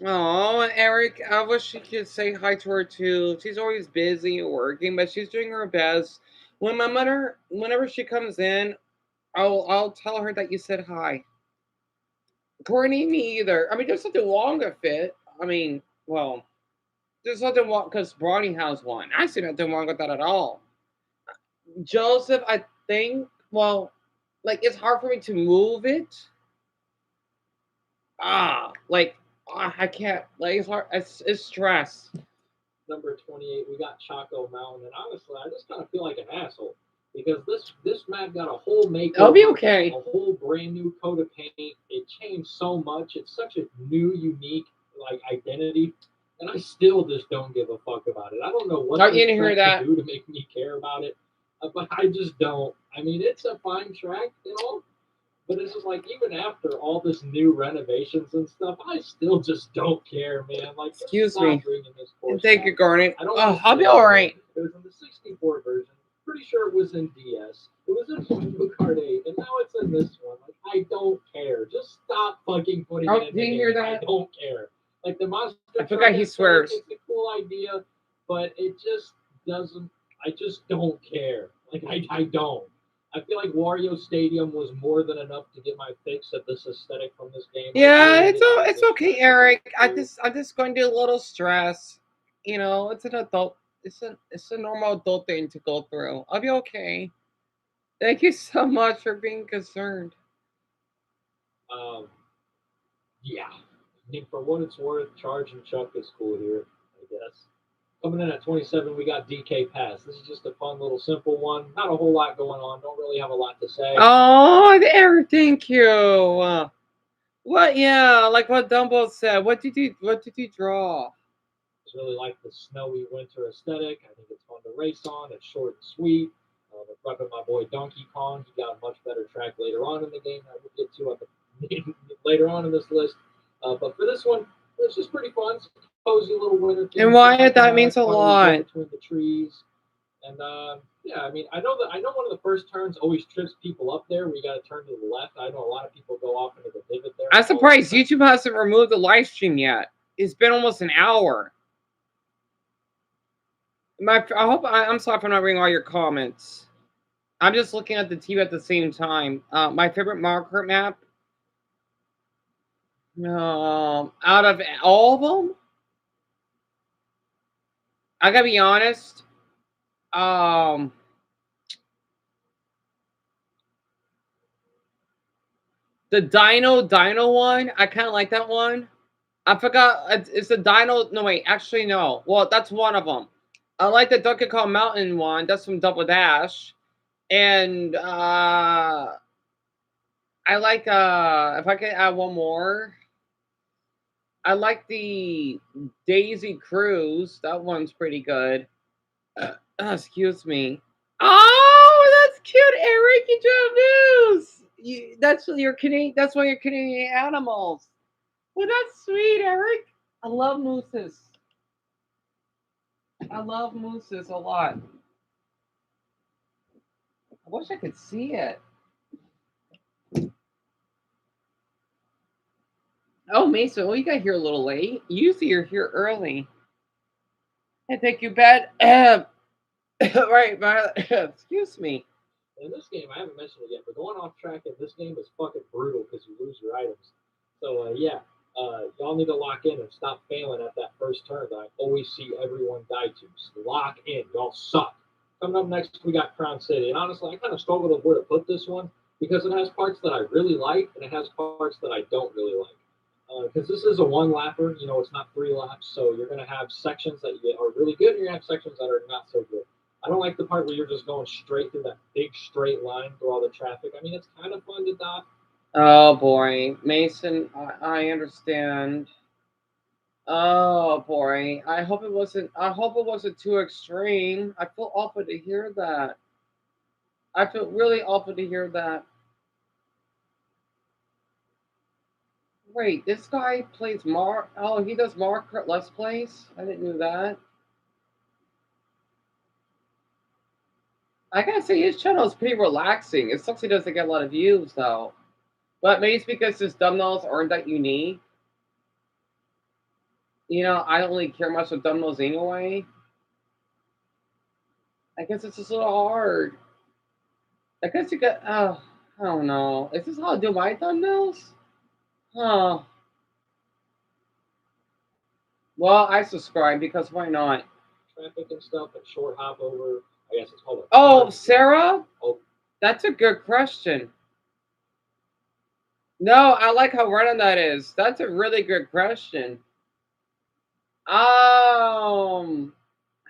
Oh, Eric, I wish she could say hi to her too. She's always busy working, but she's doing her best. When my mother, whenever she comes in, I'll tell her that you said hi. Courtney, me either. I mean, there's nothing wrong with it. I mean, well, there's nothing wrong because Bronny has one. I see nothing wrong with that at all. Joseph, I think, well, like it's hard for me to move it. Like I can't. Like it's hard. It's stress. Number 28, we got Chaco Mountain, and honestly, I just kind of feel like an asshole because this map got a whole I'll be makeover, okay. a whole brand new coat of paint. It changed so much. It's such a new, unique like identity, and I still just don't give a fuck about it. I don't know what Are you this gonna hear track can that? do to make me care about it, but I just don't. I mean, it's a fine track, but it's just like even after all this new renovations and stuff, I still just don't care, man. Like, just Excuse stop me. bringing this And course thank you, back. Garnet. I don't want Oh, to I'll see be it all anymore. right. It was in the 64 version. Pretty sure it was in DS. It was in Mario Kart 8, and now it's in this one. Like, I don't care. Just stop fucking putting Oh, it in do the you hear game. I that? don't care. Like the monster I truck forgot he aesthetic, swears. it's a cool idea, but it just doesn't. I just don't care. Like I don't. I feel like Wario Stadium was more than enough to get my fix at this aesthetic from this game. I Yeah, really didn't need it's this okay, track to be Eric. cool. I'm just going to a little stress. You know, it's an adult. It's a normal adult thing to go through. I'll be okay. Thank you so much for being concerned. Um, yeah, I mean, for what it's worth, Charge and Chuck is cool here, I guess. Coming in at 27, we got DK Pass. This is just a fun little simple one. Not a whole lot going on. Don't really have a lot to say. Oh, Eric, thank you. What? Yeah, like what Dumbo said. What did you draw? Just really like the snowy winter aesthetic. I think it's fun to race on. It's short and sweet. I'm repping my boy Donkey Kong. He got a much better track later on in the game that we'll get to at the, later on in this list. But for this one, it's just pretty fun. It's a cozy little winter And theme. Some Wyatt, hiking that on, means a fun little go lot. between the trees. And yeah, I mean, I know one of the first turns always trips people up there. We got to turn to the left. I know a lot of people go off into the divot there I'm and fall off surprised that. YouTube hasn't removed the live stream yet. It's been almost an hour. I'm sorry if I'm not reading all your comments. I'm just looking at the TV at the same time. My favorite Mario Kart map. Out of all of them, I gotta be honest. Um, the Dino one. I kind of like that one. I forgot. It's the Dino. No wait, actually no. Well, that's one of them. I like the Donkey Kong Mountain one. That's from Double Dash. And I like if I could add one more. I like the Daisy Cruise. That one's pretty good. Excuse me. Oh, that's cute, Eric. You drove news. That's your Canadian. That's one of your Canadian animals. Well, that's sweet, Eric. I love mooses. I love mooses a lot. I wish I could see it. Oh, Mason, well, you got here a little late. Usually you're here early. I take you bed. Right, excuse me. In this game, I haven't mentioned it yet, but going off track in this game is fucking brutal because you lose your items. So yeah, y'all need to lock in and stop failing at that first turn that I always see everyone die to. Just lock in. Y'all suck. Coming up next, we got Crown City, and honestly, I kind of struggled with where to put this one because it has parts that I really like and it has parts that I don't really like. Because this is a one lapper, it's not 3 laps, so you're going to have sections that are really good, and you're going to have sections that are not so good. I don't like the part where you're just going straight through that big straight line through all the traffic. I mean, it's kind of fun to dot. Oh boy, Mason, I understand. Oh boy, I hope it wasn't. I hope it wasn't too extreme. I feel awful to hear that. I feel really awful to hear that. Wait, this guy plays Mar. Oh, he does Mario Kart Let's Plays. I didn't know that. I gotta say, his channel is pretty relaxing. It sucks he doesn't get a lot of views though. But maybe it's because his thumbnails aren't that unique. You know, I don't really care much for thumbnails anyway. I guess it's just a little hard. I guess you got. Oh, I don't know. Is this how I do my thumbnails? Oh, well, I subscribe because why not? Traffic and stuff, and short hop over. I guess it's called a. Oh, Sarah, Oh, that's a good question. No, I like how random that is. That's a really good question.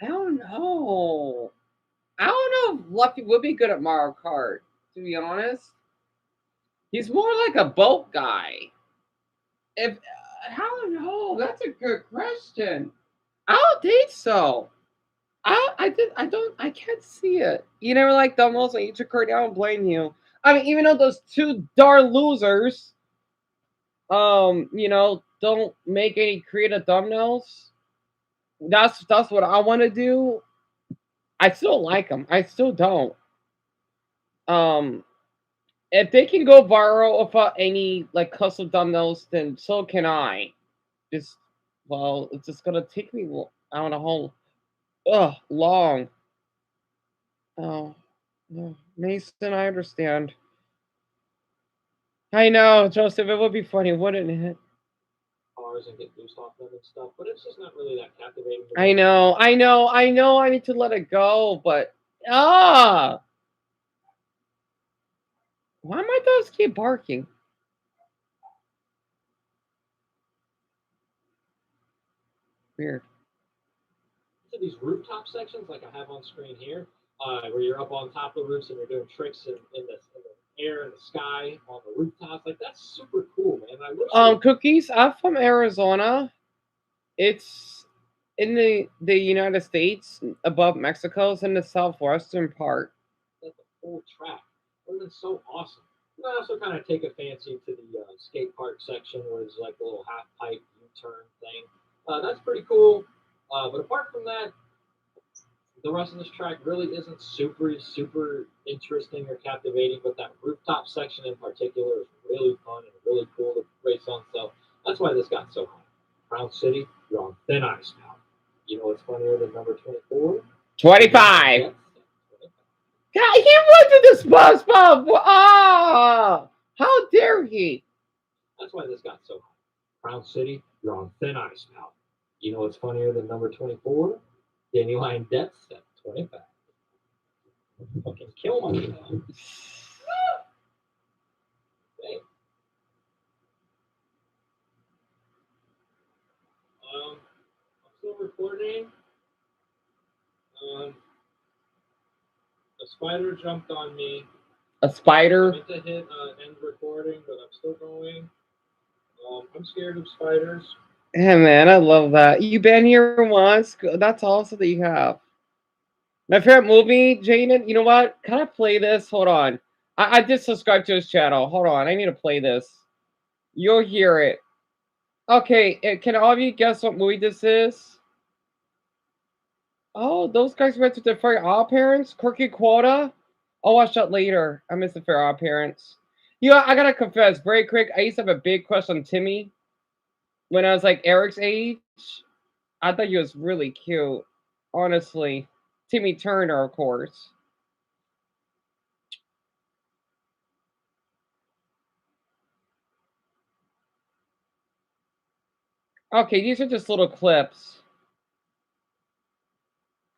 I don't know. I don't know if Luffy would be good at Mario Kart, to be honest. He's more like a boat guy. If I don't know, that's a good question. I don't think so. I can't see it. You never like thumbnails on YouTube card. I don't blame you. I mean, even though those two darn losers, don't make any creative thumbnails. That's what I want to do. I still like them. I still don't. Um, if they can go viral without any like custom thumbnails, then so can I. Just well, it's just gonna take me. I don't know how long. Oh, Mason, I understand. I know, Joseph. It would be funny, wouldn't it? cars and get boost off them and stuff, but it's just not really that captivating. I know, I know, I know. I need to let it go, but ah, why my dogs keep barking? Weird. To these rooftop sections, like I have on screen here, where you're up on top of the roofs and you're doing tricks in the air and the sky on the rooftops. Like that's super cool, man. I wish. Cookies. I'm from Arizona. It's in the United States, above Mexico. It's in the southwestern part. That's a full track. That would have been so awesome. And I also kind of take a fancy to the skate park section where there's like a little half pipe U-turn thing. That's pretty cool. But apart from that, the rest of this track really isn't super interesting or captivating. But that rooftop section in particular is really fun and really cool to race on. So that's why this got so high. Crown City, you're on thin ice now. You know what's funnier than number 24? 25. God, he went to the SpongeBob. Ah, how dare he? That's why this got so high. Crown City, you're on thin ice now. You know what's funnier than number 24? Dandelion Death Step 25. Fucking kill myself. Okay. I'm still recording. Um, a spider jumped on me. A spider? I meant to hit end recording, but I'm still going. I'm scared of spiders. Yeah, man, I love that. You been here once. That's awesome that you have. My favorite movie, Jaden. You know what? Can I play this? Hold on. I did subscribe to his channel. Hold on. I need to play this. You'll hear it. Okay. Can all of you guess what movie this is? Oh, those guys went to the Fair Odd Parents? Quirky Quota? I'll watch that later. I miss the Fair Odd Parents. I gotta confess, very quick. I used to have a big crush on Timmy when I was like Eric's age. I thought he was really cute. Honestly. Timmy Turner, of course. Okay, these are just little clips.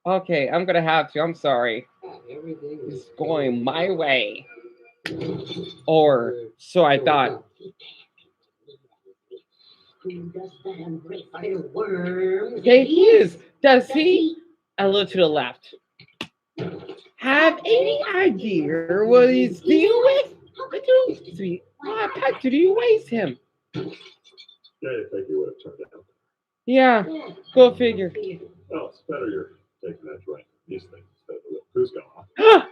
Okay, I'm gonna have to. I'm sorry. Everything It's going my way. Or so I thought. There he is. Does he? A little to the left. Have any idea what he's dealing with? How do you waste him? Yeah, you think you would have turned out. Yeah, go figure. Well, it's better you're taking that drink. These things instead of the little Cusco.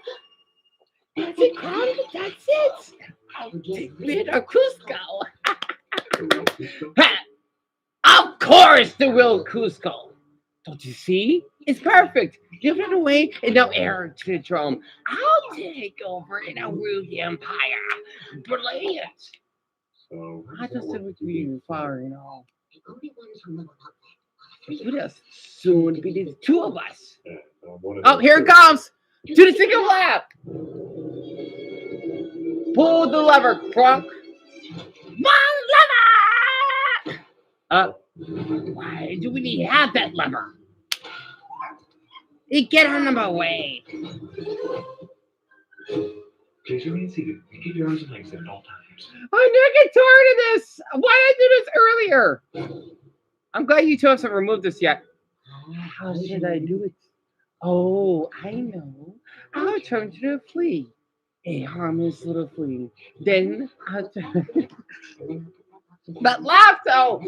That's it, Carl. That's it. I'll take little Cusco. Of course, the real Cusco. Don't you see? It's perfect. Give it away and now Aaron to the drum. I'll take over and I'll rule the empire. Brilliant. So, I just said we could be fire and all. With us. Soon to be the two of us. yeah, Oh, here it comes. Do the single lap. Pull the lever, Crunk. One lever. Why do we have that lever? Get out of my way. Please remain seated and keep your arms and legs at all times. I never get tired of this. Why did I do this earlier? I'm glad you two haven't removed this yet. How should I do it? Oh, I know. I'll turn to the flea. A harmless little flea. Then I'll turn. That laugh though.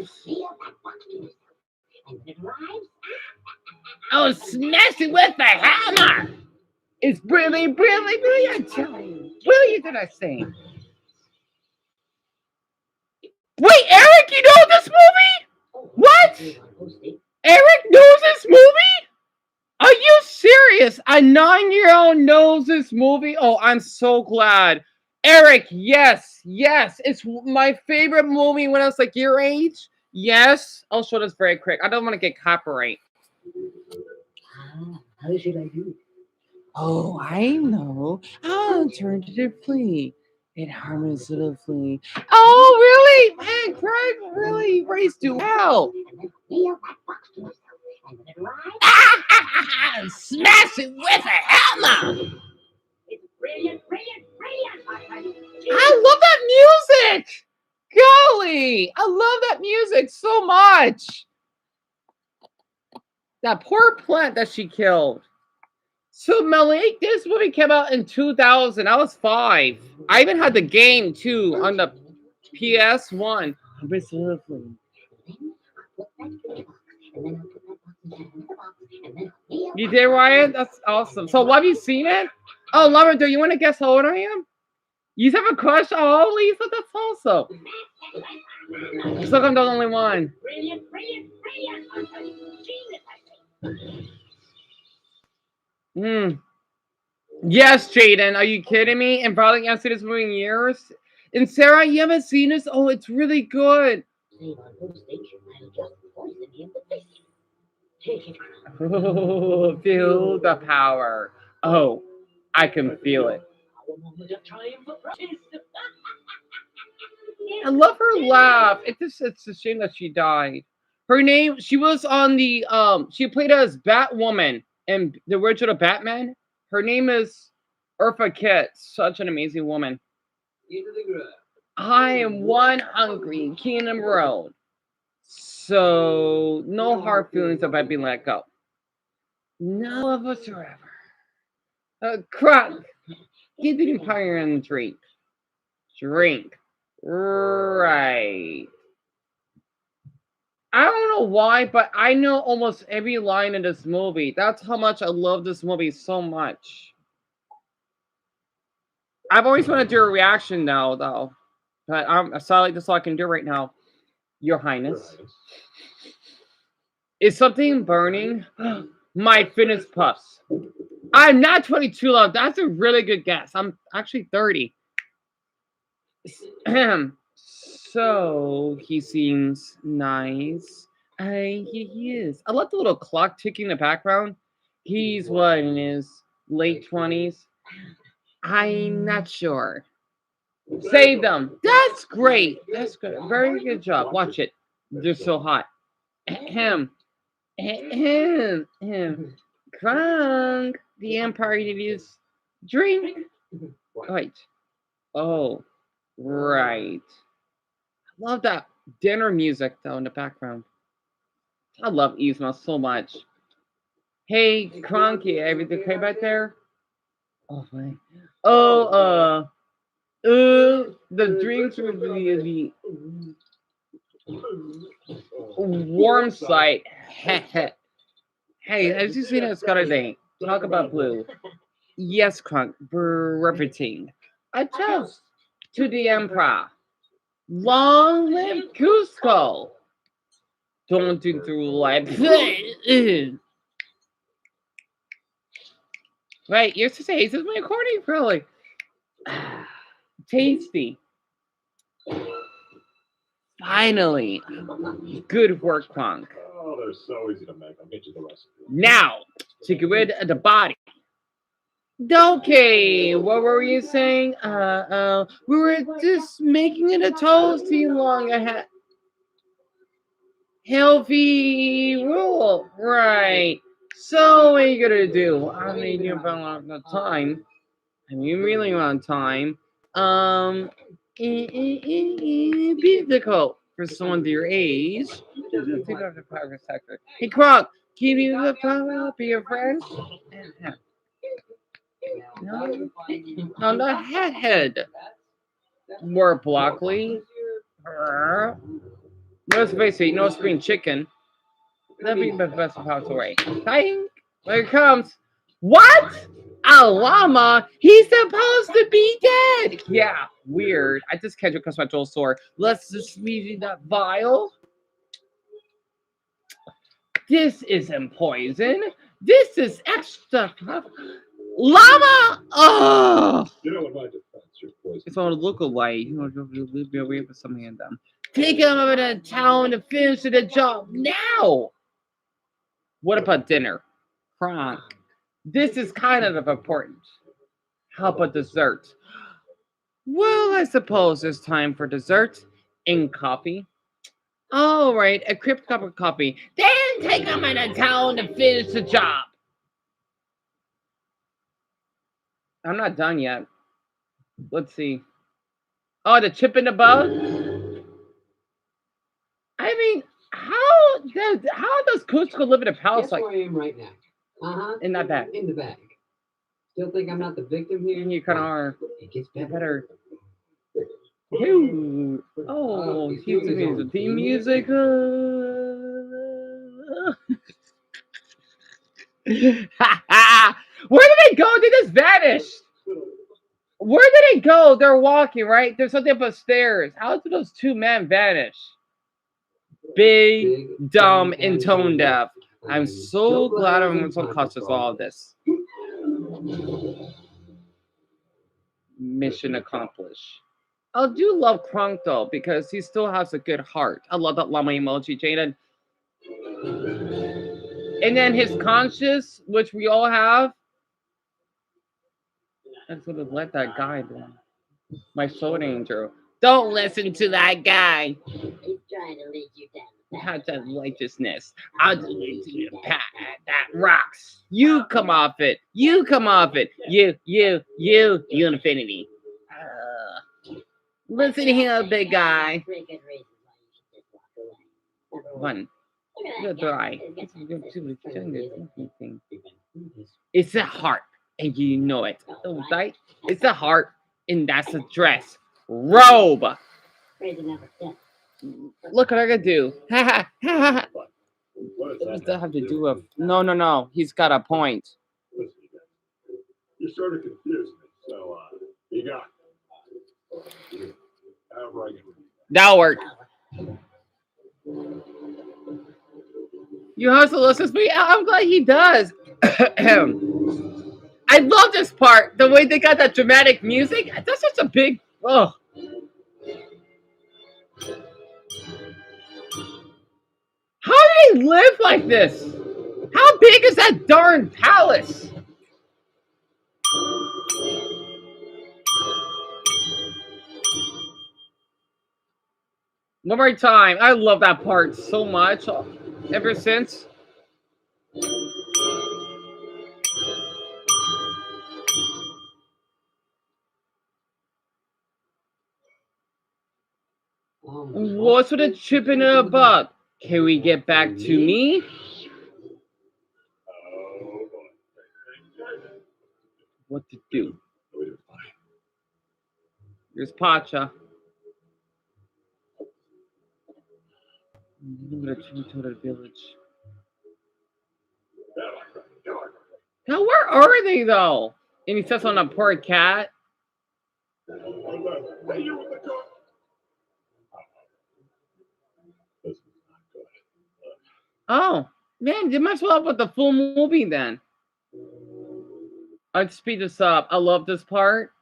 I'll smash it with a hammer. It's brilliant, brilliant, brilliant. I'm telling you. Brilliant, did I say? Wait, Eric, you know this movie? What? Eric knows this movie? Are you serious? A 9-year-old knows this movie? Oh, I'm so glad. Eric, yes. It's my favorite movie when I was like your age. Yes. I'll show this very quick. I don't want to get copyright. How should I do it? Oh, I know. I'll turn to the flea. It harmless little flea. Oh, really? Man, Craig, really? Race do well. Smash it with a hammer. It's brilliant. I love that music. Golly, I love that music so much. That poor plant that she killed. So Malik, this movie came out in 2000. I was 5. I even had the game too on the PS1. You did, Ryan? That's awesome. So have you seen it? Oh, Lavender, you want to guess how old I am? You have a crush? Oh, Lisa, that's awesome. Looks like I'm the only one. Brilliant. Yes, Jaden. Are you kidding me? And probably haven't seen this movie in years. And Sarah, you haven't seen this? Oh, it's really good. Oh, feel the power. Oh, I can feel it. I love her laugh. It's a shame that she died. Her name, she was on the she played as Batwoman in the original Batman. Her name is Urfa Kitt. Such an amazing woman. I am one hungry Kingdom Road. So no hard feelings about being let go. No love whatsoever. Crunk. Give the empire and drink. Drink. Right. I don't know why, but I know almost every line in this movie. That's how much I love this movie so much. I've always wanted to do a reaction now, though. But I'm sorry, that's all I can do right now. Your Highness. Is something burning? My fitness puffs. I'm not 22, love. That's a really good guess. I'm actually 30. So he seems nice. He is. I love the little clock ticking in the background. He's what, in his late 20s? I'm not sure. Save them. That's great. That's good. Very good job. Watch it. They're so hot. Him. Crunk. The Empire interviews. Drink. Right. Oh. Right. I love that dinner music though in the background. I love Yzma so much. Hey, Cronky, everything okay back there? Oh my. Oh, the drinks would be warm sight. Hey, have you seen a Scottish Day? Talk about blue. Yes, Crunk. Repeating. A toast to the Emperor. Long live Cusco! Don't think through life. Right, you're to say, is this my recording? Really? Tasty. Finally. Good work, Punk. Oh, they're so easy to make. I'll get you the recipe. Now, to get rid of the body. Okay, what were you saying? We were just making it a toast too long ahead. healthy rule, right? So what are you gonna do? I mean, you have a lot of time. I mean, really long time. Be difficult for someone your age. Think of the private sector. Hey, Kronk, give you the power, be your friend. No, no, not head. More broccoli. No spacey, no spring chicken. That'd be the best of house away. Dang! There it comes. What? A llama? He's supposed to be dead. Yeah, weird. I just catch it because my Joel sore. Let's just leave that vial. This isn't poison. This is extra. Llama! Oh! You know, in my defense, you're poison. It's on a look-alike. You know, you'll be away with something in them. Take him over to town to finish the job now. What about dinner? Kronk. This is kind of important. How about dessert? Well, I suppose it's time for dessert and coffee. All right, a crisp cup of coffee. Then take him into town to finish the job. I'm not done yet. Let's see. Oh, the chip in the bug? I mean, how does Cusco live in a palace Guess like where I am right now. in that bag? In the bag. Still think I'm not the victim here? You kind of are. It gets You better. better. Oh, he's the theme music. Where did they go? They just vanished. Where did they go? They're walking, right? There's something up upstairs. How did those two men vanish? Big, dumb, and tone deaf. I'm so glad I'm so cautious of all of this. Mission accomplished. I do love Kronk though, because he still has a good heart. I love that llama emoji, Jaden. And then his conscience, which we all have. I sort of let that guy down. My soul angel. Don't listen to that guy. He's trying to lead you down. Have that righteousness. I'll do it to you. Pat that rocks. You come off it. You come off it. You infinity. Listen here, big guy. Three good reasons why you should just walk away. Number One. look at Good that eye. guy. It's a heart, and you know it. Right? It's a heart, and that's a dress. Robe. Crazy number 10. Look what I can do. Ha ha ha. What What does does that that have to do with? No. He's got a point. Listen, you guys, you're sort of confused me. So, you got. However I can. That'll work. You have to listen to me. I'm glad he does. I love this part. The way they got that dramatic music. That's such a big. Oh. How do they live like this? How big is that darn palace? One more time. I love that part so much. Ever since. What's with a chip in a bug? Can we get back to me? Oh, boy. What to do? We did fine. Here's Pacha. I'm gonna to the village. Now, where are they though? And he sits on a poor cat. Hey, you with the car. This is not good. Oh, man, you might as well have with the full movie then. I'd speed this up. I love this part.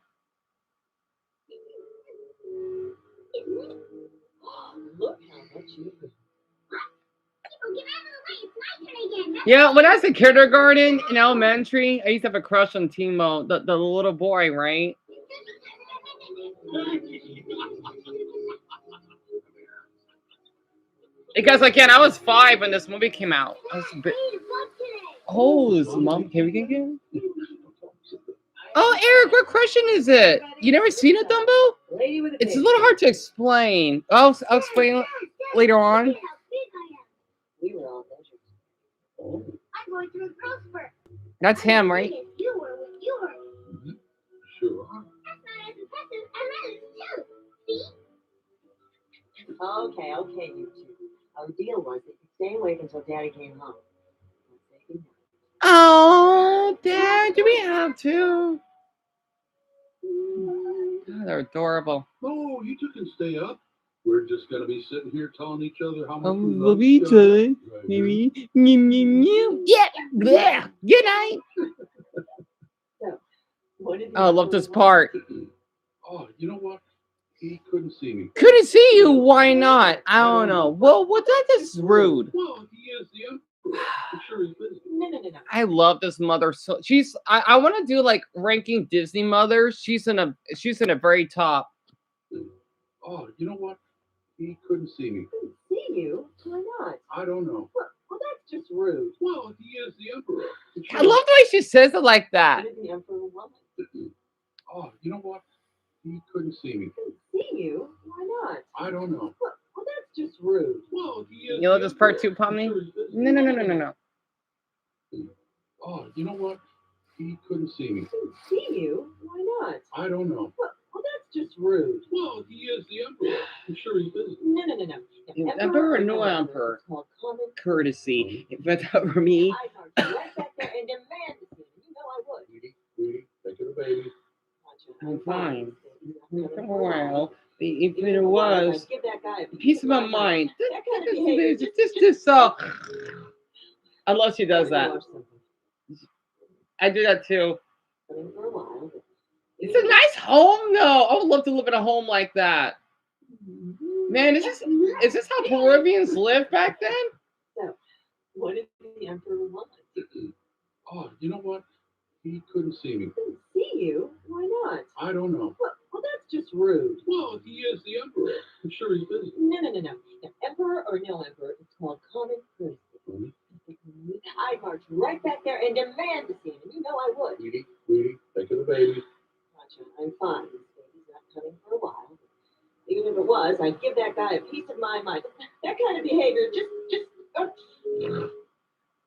Look how much you can. Yeah, when I was in kindergarten in elementary, I used to have a crush on Timo, the little boy, right? Because again, I was 5 when this movie came out. I was a bit... Oh, is mom Kevin again? Oh, Eric, what question is it? You never seen it, Dumbo? Lady with a It's a pig. little hard to explain. I'll explain later on. We were all measured. I'm going to prosper. That's him, right? You were when you were. Sure. That's not as impressive as too. See? Okay, you two. Our deal was that you'd stay awake until Daddy came home. Let's say goodnight. Oh, Dad, do we have to? Oh, they're adorable. No, you two can stay up. We're just gonna be sitting here telling each other how much we Love love each each other. other. Right here. Maybe. Yeah. Bleh. Good night. What did Oh, I love this part. Oh, you know what? He couldn't see me. Couldn't see you. Why not? I don't know. Well, what? That is rude. Well, he is the emperor. I'm sure he's busy. No. I love this mother. So she's. I want to do like ranking Disney mothers. She's in a very top. Oh, you know what? He couldn't see me. Couldn't see you? Why not? I don't know. Well, that's just rude. Well, he is the emperor. I'm I sure- love the way she says it like that. What did the emperor want? Oh, you know what? He couldn't see me. Couldn't see you? Why not? I don't know. Well, that's just rude. Well, he is. You love the this part emperor. too, Pomni? I'm sure he's busy. No. Oh, you know what? He couldn't see me. Couldn't see you? Why not? I don't know. Well, that's just rude. Well, he is the emperor. I'm sure he's busy. No. Emperor or no emperor? It's called common Courtesy. If that were me. I marched right back there and demand to see him. You know I would. Sweetie, take care of the baby. I'm fine. For For a while, if it was give that guy a peace of my mind. That kind of behavior. This I love she does that. I do that too. For a while. It's a nice home though. I would love to live in a home like that. Man, is this how Peruvians lived back then? What did the emperor want? Oh, you know what? He couldn't see me. Couldn't see you? Why not? I don't know. Well, that's just rude. Well, he is the emperor. I'm sure he's busy. No. Now, emperor or no emperor, it's called common courtesy. I marched right back there and demand to see him. You know I would. Sweetie, take care of the baby. Gotcha. I'm fine. This baby's not coming for a while. Even if it was, I'd give that guy a piece of my mind. That kind of behavior, just.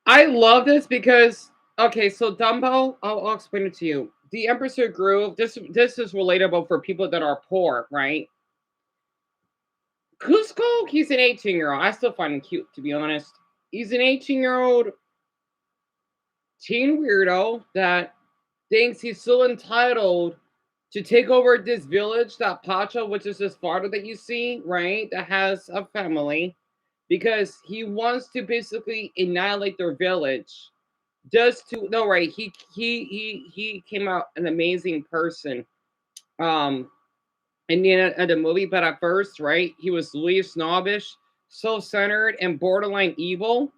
I love this because okay, so Dumbo, I'll explain it to you. The Empress Groove. This is relatable for people that are poor, right? Cusco, he's an 18-year-old. I still find him cute, to be honest. He's an 18-year-old teen weirdo that thinks he's so entitled to take over this village, that Pacha, which is his father that you see, right? That has a family, because he wants to basically annihilate their village. He came out an amazing person. In the end of the movie, but at first, right, he was really snobbish, self-centered, and borderline evil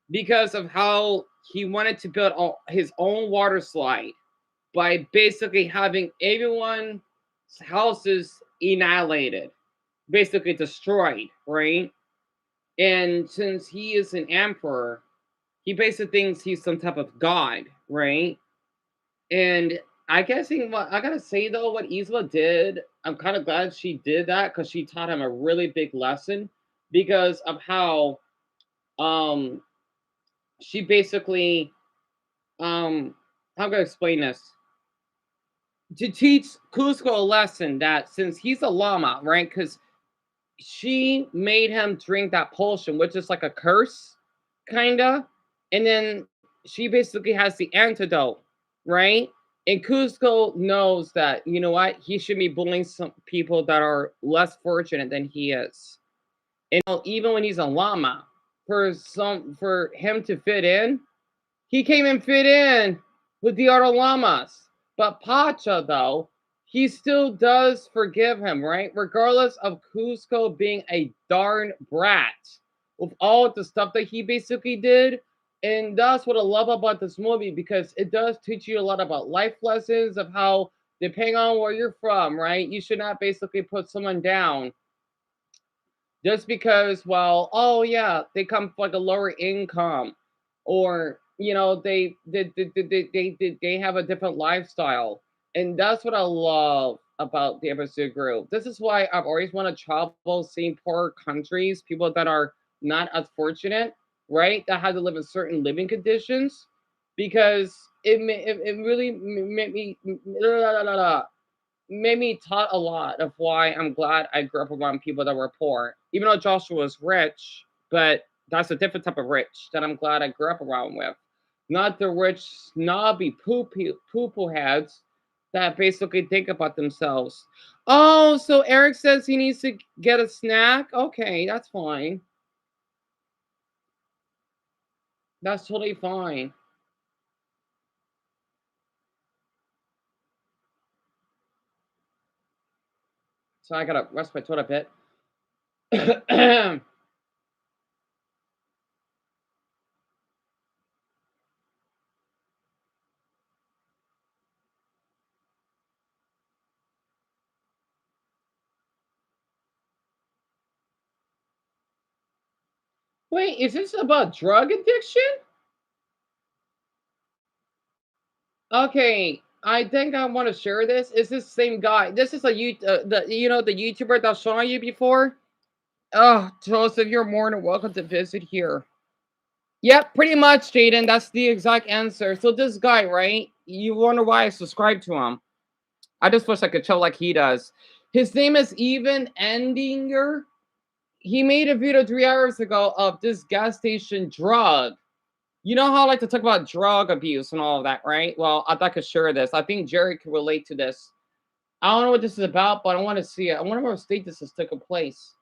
because of how he wanted to build his own water slide by basically having everyone's houses annihilated, basically destroyed, right? And since he is an emperor, he basically thinks he's some type of god, right? And I guess what I gotta say though, what Isla did, I'm kind of glad she did that because she taught him a really big lesson because of how she basically how can I explain this? To teach Cusco a lesson that since he's a llama, right? Because she made him drink that potion, which is like a curse, kinda, and then she basically has the antidote, right? And Cusco knows that, you know what, he should be bullying some people that are less fortunate than he is. And even when he's a llama, for him to fit in, he came and fit in with the other llamas. But Pacha, though, he still does forgive him, right? Regardless of Cusco being a darn brat with all the stuff that he basically did. And that's what I love about this movie, because it does teach you a lot about life lessons of how, depending on where you're from, right, you should not basically put someone down just because, well, oh yeah, they come from like a lower income, or they have a different lifestyle, and that's what I love about the episode group. This is why I've always wanted to travel, seeing poorer countries, people that are not as fortunate, right? That had to live in certain living conditions, because it really made me made me taught a lot of why I'm glad I grew up around people that were poor. Even though Joshua was rich, but that's a different type of rich that I'm glad I grew up around with. Not the rich, snobby, poo heads that basically think about themselves. Oh, so Eric says he needs to get a snack? Okay, that's fine. That's totally fine. So I gotta rest my throat a bit. Wait, is this about drug addiction? Okay, I think I want to share this. Is this the same guy? This is the YouTuber that saw you before. Oh, Joseph, you're more than welcome to visit here. Yep, pretty much, Jaden. That's the exact answer. So this guy, right? You wonder why I subscribe to him. I just wish I could chill like he does. His name is Even Endinger. He made a video 3 hours ago of this gas station drug. You know how I like to talk about drug abuse and all of that, right? Well, I thought I could share this. I think Jerry could relate to this. I don't know what this is about, but I want to see it. I wonder what state this is taking place.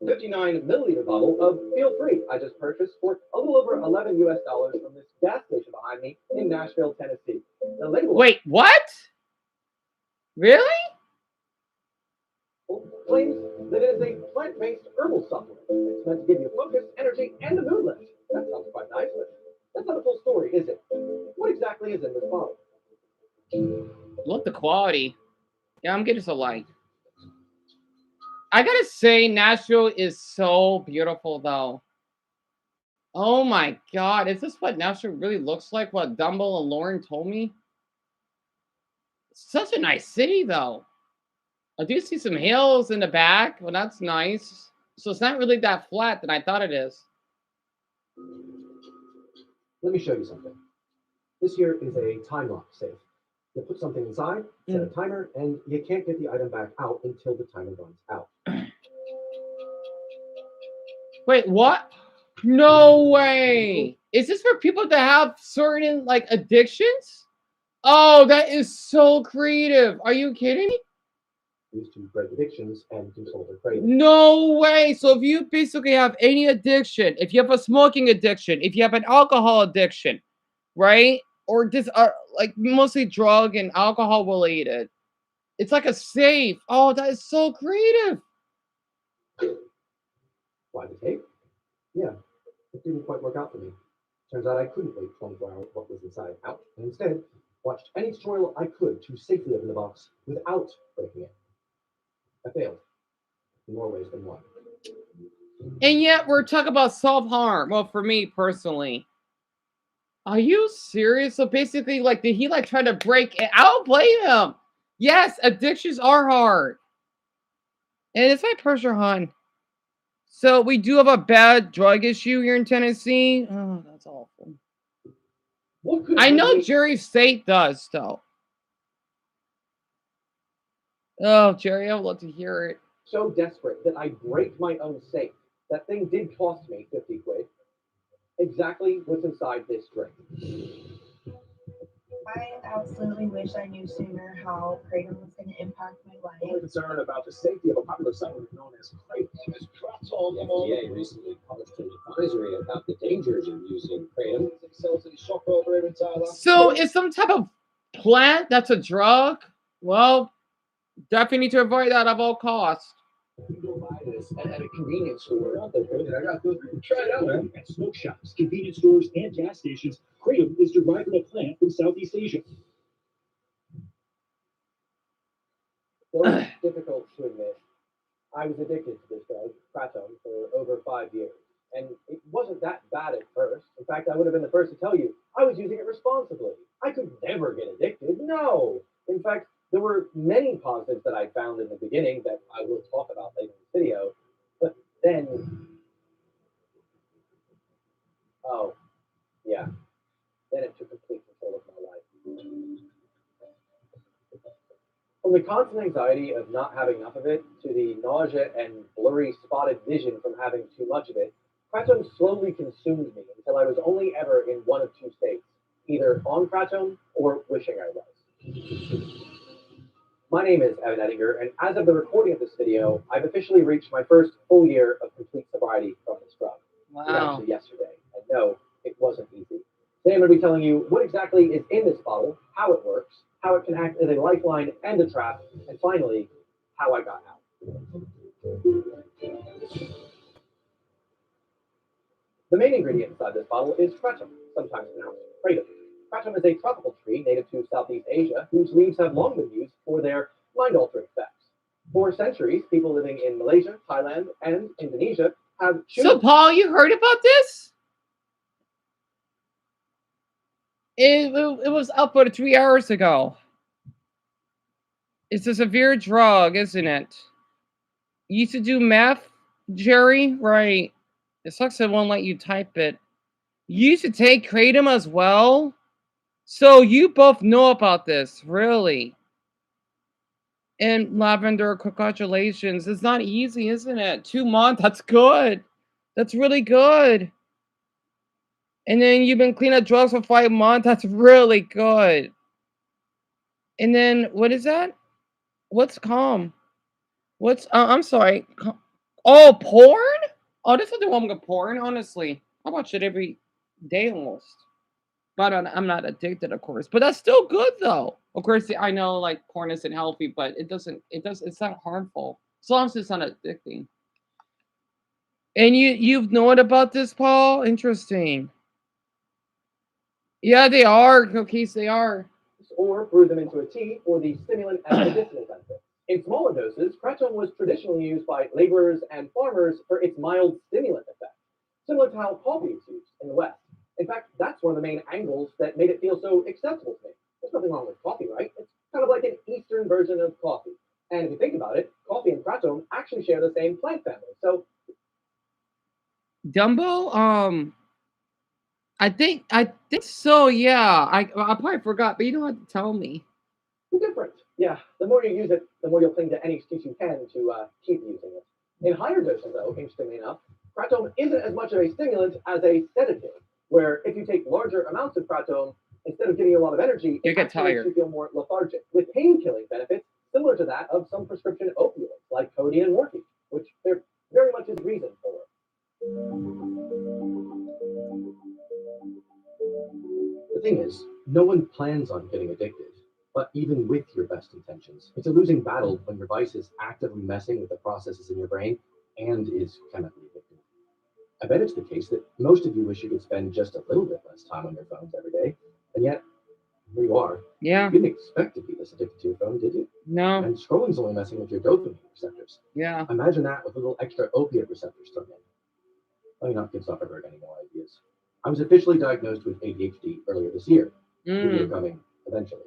59 milliliter bottle of Feel Free I just purchased for a little over $11 from this gas station behind me in Nashville, Tennessee. The label Wait, what? Really? claims that it is a plant-based herbal supplement. It's meant to give you focus, energy, and a mood lift. That sounds quite nice, but that's not a full story, is it? What exactly is in this bottle? Look, the quality. Yeah, I'm getting so like. I gotta say, Nashville is so beautiful, though. Oh my God, is this what Nashville really looks like? What Dumble and Lauren told me? Such a nice city, though. I do see some hills in the back. Well, that's nice. So it's not really that flat than I thought it is. Let me show you something. This here is a time lock safe. You put something inside, set a timer, and you can't get the item back out until the timer runs out. Wait, what? No way. Is this for people that have certain like addictions? Oh, that is so creative. Are you kidding me? Used to break addictions and control their cravings. No way. So if you basically have any addiction, if you have a smoking addiction, if you have an alcohol addiction, right? Or this are like mostly drug and alcohol related. It's like a safe. Oh, that is so creative. Why the tape? Yeah, it didn't quite work out for me. Turns out I couldn't wait 24 hours what was inside out, and instead watched any tutorial I could to safely open the box without breaking it. I failed in more ways than one. And yet we're talking about self-harm. Well, for me personally. Are you serious? So basically, like, did he like try to break it? I don't blame him. Yes, addictions are hard. And it's my pressure, hon. So we do have a bad drug issue here in Tennessee. Oh, that's awful. I know Jerry State does, though. Oh, Jerry, I would love to hear it. So desperate that I break my own safe. That thing did cost me 50 quid. Exactly what's inside this drink. I absolutely wish I knew sooner how kratom was going to impact my Only life. concerned about the safety of a popular supplement known as kratom. The FDA recently published an advisory about the dangers of using kratom. So is some type of plant that's a drug? Well, definitely need to avoid that at all costs. You go buy this at a convenience store. I got to try it out, man. At smoke shops, convenience stores, and gas stations, kratom is derived from a plant from Southeast Asia. Though it's difficult to admit, I was addicted to this drug, Kratom, for over 5 years. And it wasn't that bad at first. In fact, I would have been the first to tell you I was using it responsibly. I could never get addicted. No. In fact, there were many positives that I found in the beginning that I will talk about later in this video. But then, oh, yeah, then it took complete control of my life. From the constant anxiety of not having enough of it to the nausea and blurry spotted vision from having too much of it, Kratom slowly consumed me until I was only ever in one of two states, either on Kratom or wishing I was. My name is Evan Ettinger, and as of the recording of this video, I've officially reached my first full year of complete sobriety from this drug. It was Wow. actually yesterday, and no, it wasn't easy. Today I'm going to be telling you what exactly is in this bottle, how it works, how it can act as a lifeline and a trap, and finally, how I got out. The main ingredient inside this bottle is kratom, sometimes pronounced kratom. Kratom is a tropical tree native to Southeast Asia, whose leaves have long been used for their mind-altering effects. For centuries, people living in Malaysia, Thailand, and Indonesia have So, Paul, you heard about this? It was uploaded 3 hours ago. It's a severe drug, isn't it? You used to do meth, Jerry? Right. It sucks it won't let you type it. You used to take kratom as well? So you both know about this, really? And Lavender, congratulations. It's not easy, isn't it? 2 months, that's good. That's really good. And then you've been clean of drugs for 5 months. That's really good. And then what is that? What's calm? What's I'm sorry. Oh, porn? Oh, this is the one with porn. Honestly, I watch it every day almost. But I'm not addicted, of course. But that's still good, though. Of course, I know like porn isn't healthy, but it's not harmful. As long as it's not addicting. And you've known about this, Paul? Interesting. Yeah, they are. Cookies, they are. Or brew them into a tea for the stimulant and medicinal benefit. In smaller doses, kratom was traditionally used by laborers and farmers for its mild stimulant effect, similar to how coffee is used in the West. In fact, that's one of the main angles that made it feel so acceptable to me. There's nothing wrong with coffee, right? It's kind of like an Eastern version of coffee. And if you think about it, coffee and kratom actually share the same plant family. So, Dumbo, I think so. Yeah, I probably forgot, but you don't have to tell me. different. Yeah, the more you use it, the more you'll cling to any excuse you can to keep using it. In higher doses, though, interestingly enough, kratom isn't as much of a stimulant as a sedative, where if you take larger amounts of kratom, instead of giving you a lot of energy, You it get actually makes tired. you feel more lethargic, with pain-killing benefits similar to that of some prescription opioids, like codeine and morphine, which there very much is reason for. The thing is, no one plans on getting addicted. But even with your best intentions, it's a losing battle when your vice is actively messing with the processes in your brain and is chemically addictive. I bet it's the case that most of you wish you could spend just a little bit less time on your phones every day, and yet here you are. Yeah. You didn't expect to be this addicted to your phone, did you? No. And scrolling's only messing with your dopamine receptors. Yeah. Imagine that with a little extra opiate receptors thrown in. Let me not give Zuckerberg any more ideas. I was officially diagnosed with ADHD earlier this year. The year coming eventually.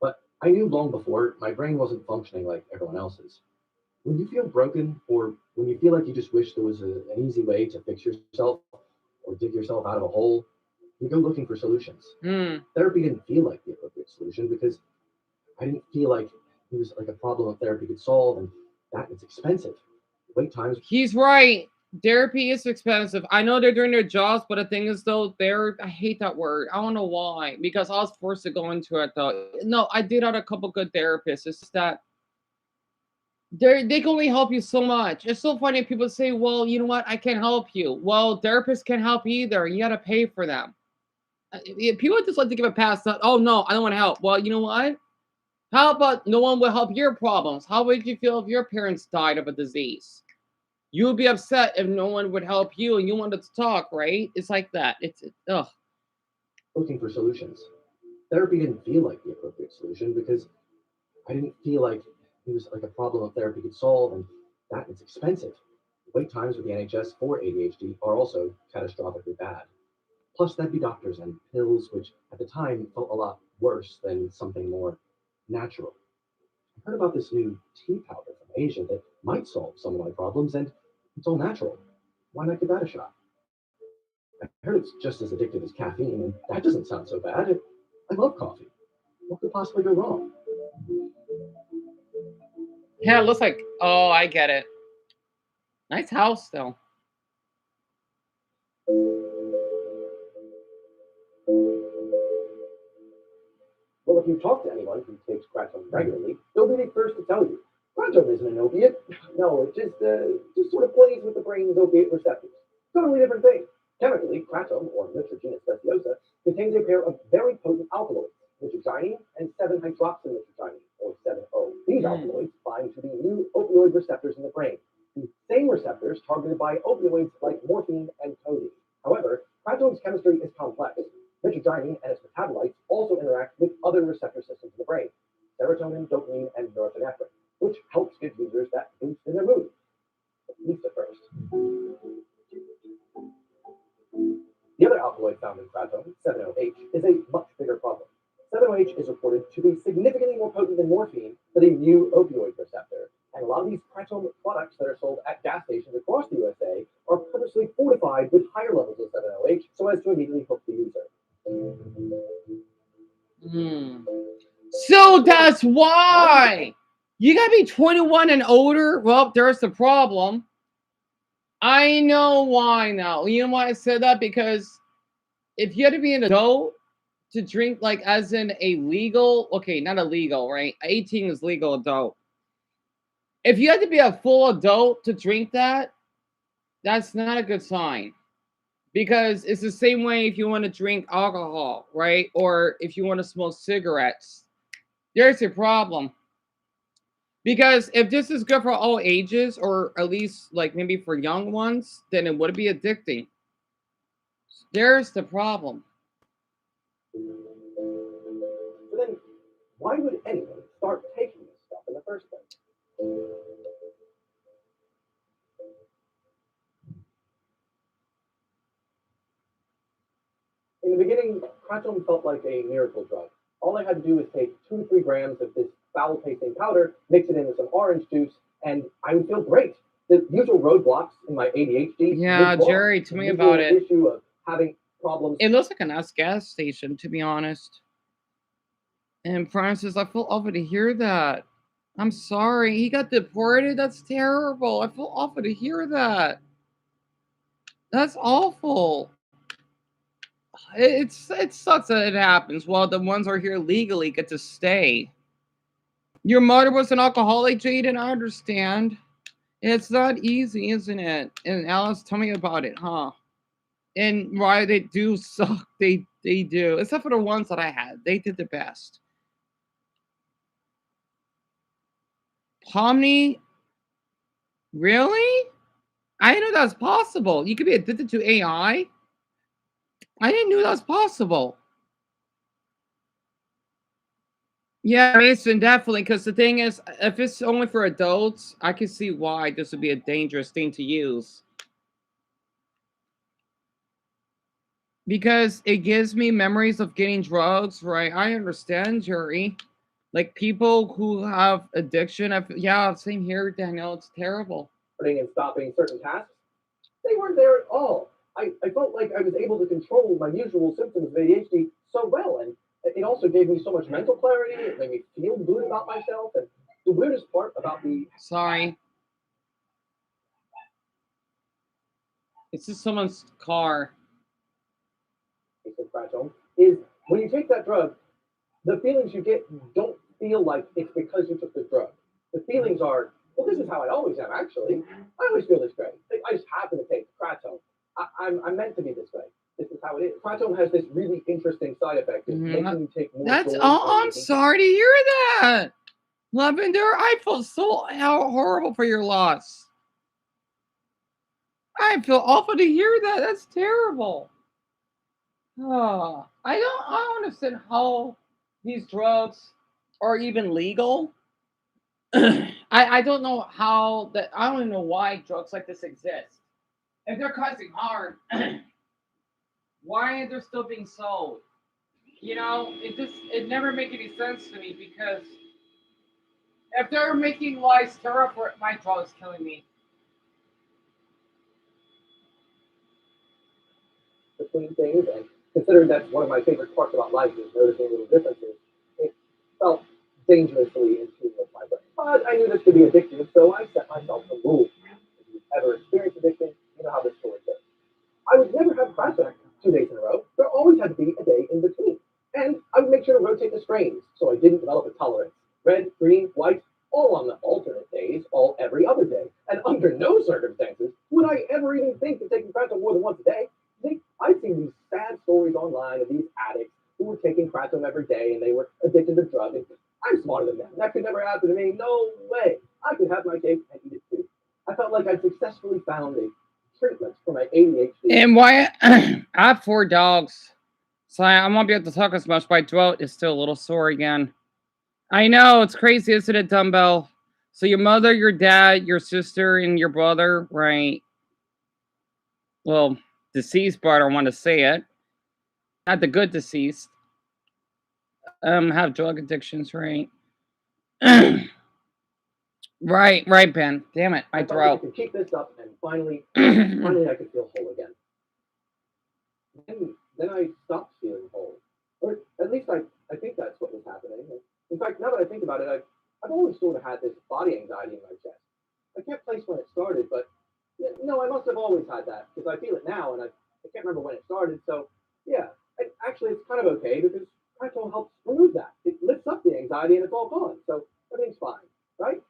But I knew long before my brain wasn't functioning like everyone else's. When you feel broken, or when you feel like you just wish there was an easy way to fix yourself or dig yourself out of a hole, you go looking for solutions. Therapy didn't feel like the appropriate solution because I didn't feel like it was like a problem that therapy could solve, and that it's expensive. Wait times. He's right. Therapy is expensive. I know they're doing their jobs, but the thing is, though, I hate that word. I don't know why. Because I was forced to go into it, though. No, I did have a couple good therapists. It's just that they can only help you so much. It's so funny. People say, well, you know what? I can't help you. Well, therapists can't help either. You got to pay for them. People just like to give a pass. Oh, no, I don't want to help. Well, you know what? How about no one will help your problems? How would you feel if your parents died of a disease? You would be upset if no one would help you and you wanted to talk, right? It's like that. Ugh. Looking for solutions. Therapy didn't feel like the appropriate solution because I didn't feel like it was like a problem that therapy could solve, and That is expensive. Wait times with the NHS for ADHD are also catastrophically bad. Plus, there'd be doctors and pills, which at the time felt a lot worse than something more natural. I heard about this new tea powder from Asia that might solve some of my problems, and it's all natural. Why not give that a shot? I heard it's just as addictive as caffeine, and that doesn't sound so bad. I love coffee. What could possibly go wrong? Yeah, it looks like. Oh, I get it. Nice house, though. Well, if you talk to anyone who takes kratom regularly, they'll be the first to tell you. Kratom isn't an opiate. No, it just sort of plays with the brain's opiate receptors. Totally different thing. Chemically, kratom, or nitrogenous speciosa, contains a pair of very potent alkaloids, nitrogenine and 7-hydroxynitrogenine, or 7-O. These alkaloids bind to the new opioid receptors in the brain, the same receptors targeted by opioids like morphine and codeine. However, kratom's chemistry is complex. Nitrogenine and its metabolites also interact with other receptor systems in the brain, serotonin, dopamine, and norepinephrine, which helps give users that boost in their mood, at least at first. The other alkaloid found in kratom, 7-OH, is a much bigger problem. 7-OH is reported to be significantly more potent than morphine for the new opioid receptor, and a lot of these kratom products that are sold at gas stations across the USA are purposely fortified with higher levels of 7-OH so as to immediately hook the user. So that's why you gotta be 21 and older. Well, there's the problem. I know why now. You know why I said that? Because if you had to be an adult to drink, like as in a legal, okay, not illegal, right? 18 is legal adult. If you had to be a full adult to drink that, that's not a good sign. Because it's the same way if you want to drink alcohol, right? Or if you want to smoke cigarettes. There's your problem. Because if this is good for all ages, or at least like maybe for young ones, then it would be addicting. There's the problem. So then, why would anyone start taking this stuff in the first place? In the beginning, kratom felt like a miracle drug. All I had to do was take 2 to 3 grams of this foul-tasting powder, mix it into some orange juice, and I would feel great. The usual roadblocks in my ADHD. Yeah, Jerry, tell me about it. Issue of having problems. It looks like a nice gas station, to be honest. And Francis, I feel awful to hear that. I'm sorry. He got deported? That's terrible. I feel awful to hear that. That's awful. It sucks that it happens. Well, the ones who are here legally get to stay. Your mother was an alcoholic, Jaden. I understand. It's not easy, isn't it? And Alice, tell me about it, huh? And why they do suck. They do. Except for the ones that I had. They did the best. Pomni? Really? I didn't know that was possible. You could be addicted to AI? I didn't know that was possible. Yeah, Mason, definitely. Because the thing is, if it's only for adults, I can see why this would be a dangerous thing to use. Because it gives me memories of getting drugs, right? I understand, Jerry. Like people who have addiction. Yeah, same here, Daniel. It's terrible. And stopping certain tasks, they weren't there at all. I felt like I was able to control my usual symptoms of ADHD so well, and it also gave me so much mental clarity. It made me feel good about myself. And the weirdest part about the Sorry. It's just someone's car. Is when you take that drug, the feelings you get don't feel like it's because you took the drug. The feelings are, well, this is how I always am, actually. I always feel this way. I just happen to take kratom. I'm meant to be this way. This is how it is. Kratom has this really interesting side effect. It's making you take more. That's all. I'm sorry to hear that. Lavender, I feel so horrible for your loss. I feel awful to hear that. That's terrible. Oh, I don't understand how these drugs are even legal. I don't know how that. I don't even know why drugs like this exist. If they're causing harm, why are they still being sold? You know, it never make any sense to me because if they're making lives terrible, my drug is killing me. Between things, and considering that's one of my favorite parts about life is noticing little differences, it felt dangerously in tune with my brain. But I knew this could be addictive, so I set myself some rules. If you've ever experienced addiction, you know how this story goes. I would never have crash 2 days in a row. There always had to be a day in between. And I would make sure to rotate the strains so I didn't develop a tolerance. Red, green, white, all on the alternate days, all every other day. And under no circumstances would I ever even think of taking Kratom more than once a day. See, I've seen these sad stories online of these addicts who were taking Kratom every day and they were addicted to drugs. And I'm smarter than that. That could never happen to me. No way. I could have my cake and eat it too. I felt like I'd successfully found a treatment for my ADHD. And why I have 4 dogs, so I won't be able to talk as much. My throat is still a little sore again. I know it's crazy, isn't it, Dumbbell? So your mother, your dad, your sister, and your brother, right? Well, deceased, but I don't want to say it. Not the good deceased. Have drug addictions, right? right, Ben. Damn it, my I thought I throat. could keep this up, and finally I could feel whole again. Then I stopped feeling whole, or at least I think that's what was happening. In fact, now that I think about it, I've always sort of had this body anxiety in my chest. I can't place when it started, but no, I must have always had that because I feel it now, and I can't remember when it started. So yeah, actually, it's kind of okay because Kratom helps remove that. It lifts up the anxiety, and it's all gone. So everything's fine, right?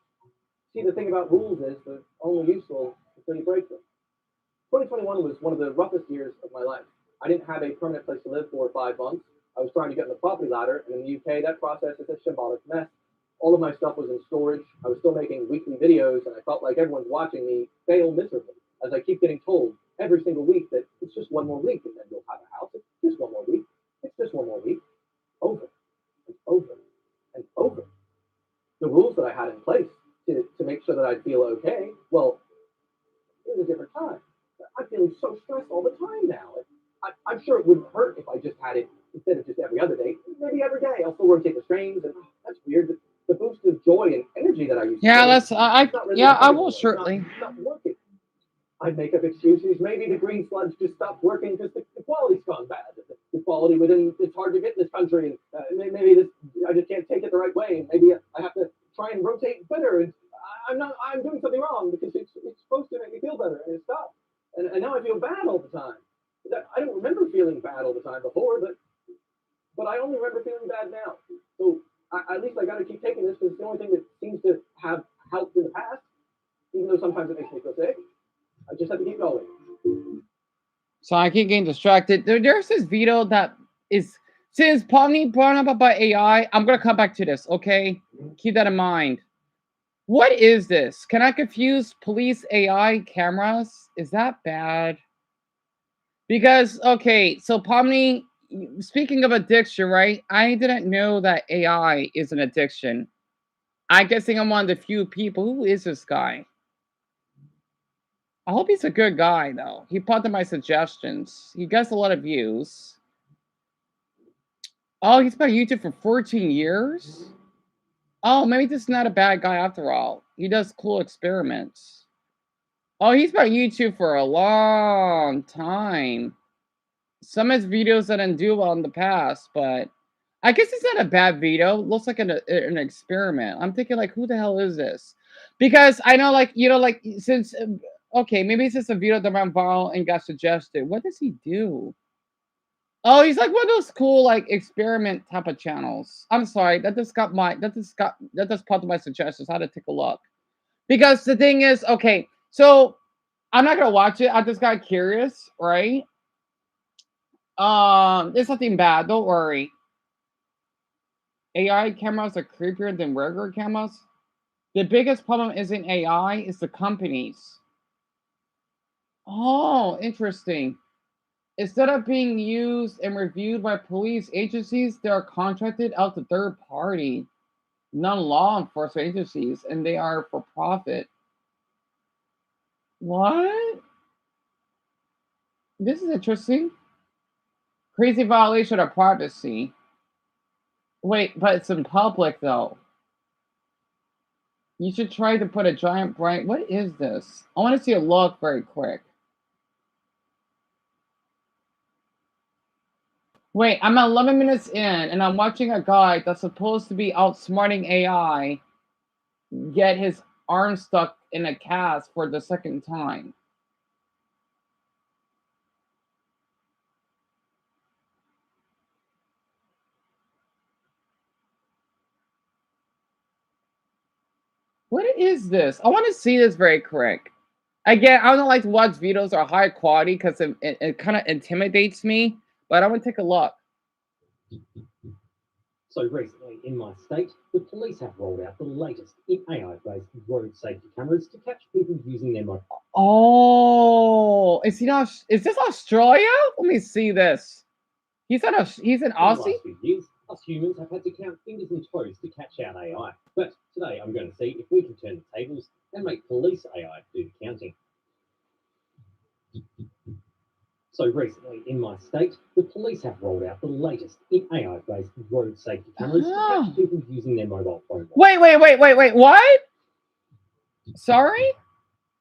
See, the thing about rules is they're only useful until you break them. 2021 was one of the roughest years of my life. I didn't have a permanent place to live for 5 months. I was trying to get on the property ladder, and in the UK, that process is a symbolic mess. All of my stuff was in storage. I was still making weekly videos, and I felt like everyone's watching me fail miserably as I keep getting told every single week that it's just one more week, and then you'll have a house. It's just one more week. It's just one more week. Over and over and over. The rules that I had in place to make sure that I'd feel okay, well, it was a different time. I'm feeling so stressed all the time now. I'm sure it wouldn't hurt if I just had it instead of just every other day. Maybe every day. I'll still rotate the strains, and that's weird. The boost of joy and energy that I used to Yeah, feel, that's it's not really yeah, I happening will anymore. shortly. It's not working. I'd make up excuses. Maybe the green sludge just stopped working because the quality's gone bad. The quality within it's hard to get in this country, and maybe this I just can't take it the right way. And maybe I have to try and rotate better. And I'm doing something wrong because it's supposed to make me feel better, and it stopped. And now I feel bad all the time. I don't remember feeling bad all the time before, but I only remember feeling bad now. So at least I got to keep taking this because it's the only thing that seems to have helped in the past, even though sometimes it makes me feel sick. I just have to keep going. So I keep getting distracted. There's this video that is since Pomni brought up about AI. I'm gonna come back to this. Okay, keep that in mind. What is this? Can I confuse police AI cameras? Is that bad? Because okay, so Pomni, speaking of addiction, right? I didn't know that AI is an addiction. I'm guessing I'm one of the few people. Who is this guy? I hope he's a good guy, though. He put in my suggestions. He gets a lot of views. Oh, he's been on YouTube for 14 years? Oh, maybe this is not a bad guy after all. He does cool experiments. Oh, he's been on YouTube for a long time. Some of his videos didn't do well in the past, but I guess it's not a bad video. It looks like an experiment. I'm thinking, like, who the hell is this? Because I know, like, like, since... Okay, maybe it's just a video that went viral and got suggested. What does he do? Oh, he's like one of those cool, like, experiment type of channels. I'm sorry, that just popped my suggestions. I had to take a look. Because the thing is, okay, so I'm not gonna watch it. I just got curious, right? There's nothing bad, don't worry. AI cameras are creepier than regular cameras. The biggest problem isn't AI, it's the companies. Oh, interesting. Instead of being used and reviewed by police agencies, they are contracted out to third party. non-law enforcement agencies, and they are for profit. What? This is interesting. Crazy violation of privacy. Wait, but it's in public though. You should try to put a giant bright. What is this? I want to see a look very quick. Wait, I'm 11 minutes in, and I'm watching a guy that's supposed to be outsmarting AI get his arm stuck in a cast for the second time. What is this? I want to see this very quick. Again, I don't like to watch videos that are high quality because it kind of intimidates me, but I want to take a look. So recently, in my state, the police have rolled out the latest in AI-based road safety cameras to catch people using their mobile. Oh, is this Australia? Let me see this. He's an In the Aussie? last few years, us humans have had to count fingers and toes to catch out AI. But today, I'm going to see if we can turn the tables and make police AI do the counting. So recently, in my state, the police have rolled out the latest in AI-based road safety cameras to catch people using their mobile phone. Wait, what? Sorry?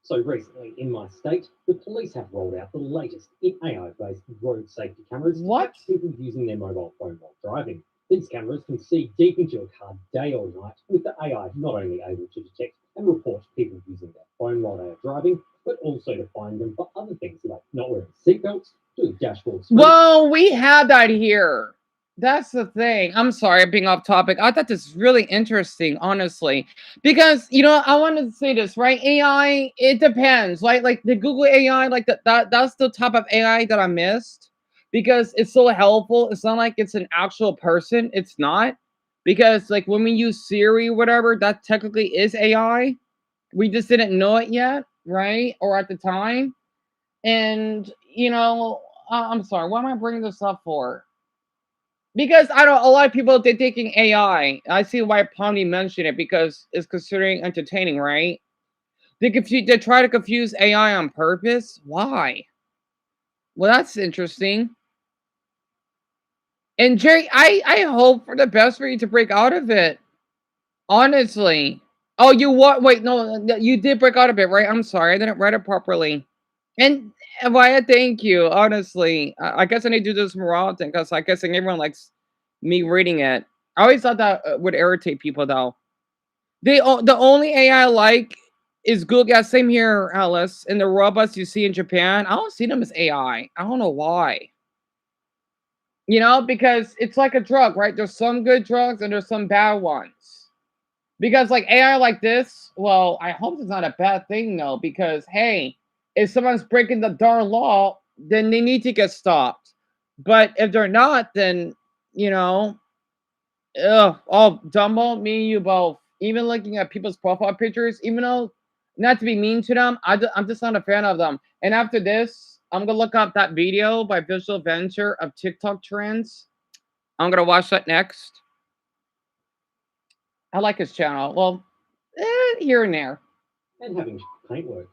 So recently, in my state, the police have rolled out the latest in AI-based road safety cameras to catch people using their mobile phone while driving. These cameras can see deep into your car day or night, with the AI not only able to detect and report people using their phone while they are driving, but also to find them for other things like not wearing seatbelts, doing dashboard sprints. Well, we have that here. That's the thing. I'm sorry, being off topic. I thought this was really interesting, honestly, because I wanted to say this, right? AI, it depends. Like the Google AI, like that's the type of AI that I missed because it's so helpful. It's not like it's an actual person. It's not, because like when we use Siri or whatever, that technically is AI. We just didn't know it yet, right? Or at the time. And I'm sorry. Why am I bringing this up for? Because I don't. A lot of people they're taking AI. I see why Pomni mentioned it because it's considering entertaining, right? They try to confuse AI on purpose. Why? Well, that's interesting. And Jerry, I hope for the best for you to break out of it. Honestly. Oh, you what? Wait, no, you did break out of it, right? I'm sorry, I didn't read it properly. And Wyatt, thank you. Honestly, I guess I need to do this more often because I guess everyone likes me reading it. I always thought that would irritate people, though. The only AI I like is Google. Yeah, same here, Alice. And the robots you see in Japan, I don't see them as AI. I don't know why. Because it's like a drug, right? There's some good drugs and there's some bad ones. Because like AI like this, well, I hope it's not a bad thing though. Because hey, if someone's breaking the darn law, then they need to get stopped. But if they're not, then oh, Dumbo, me and you both. Even looking at people's profile pictures, even though not to be mean to them, I'm just not a fan of them. And after this, I'm gonna look up that video by Visual Venture of TikTok trends. I'm gonna watch that next. I like his channel. Well, here and there. And having paintwork.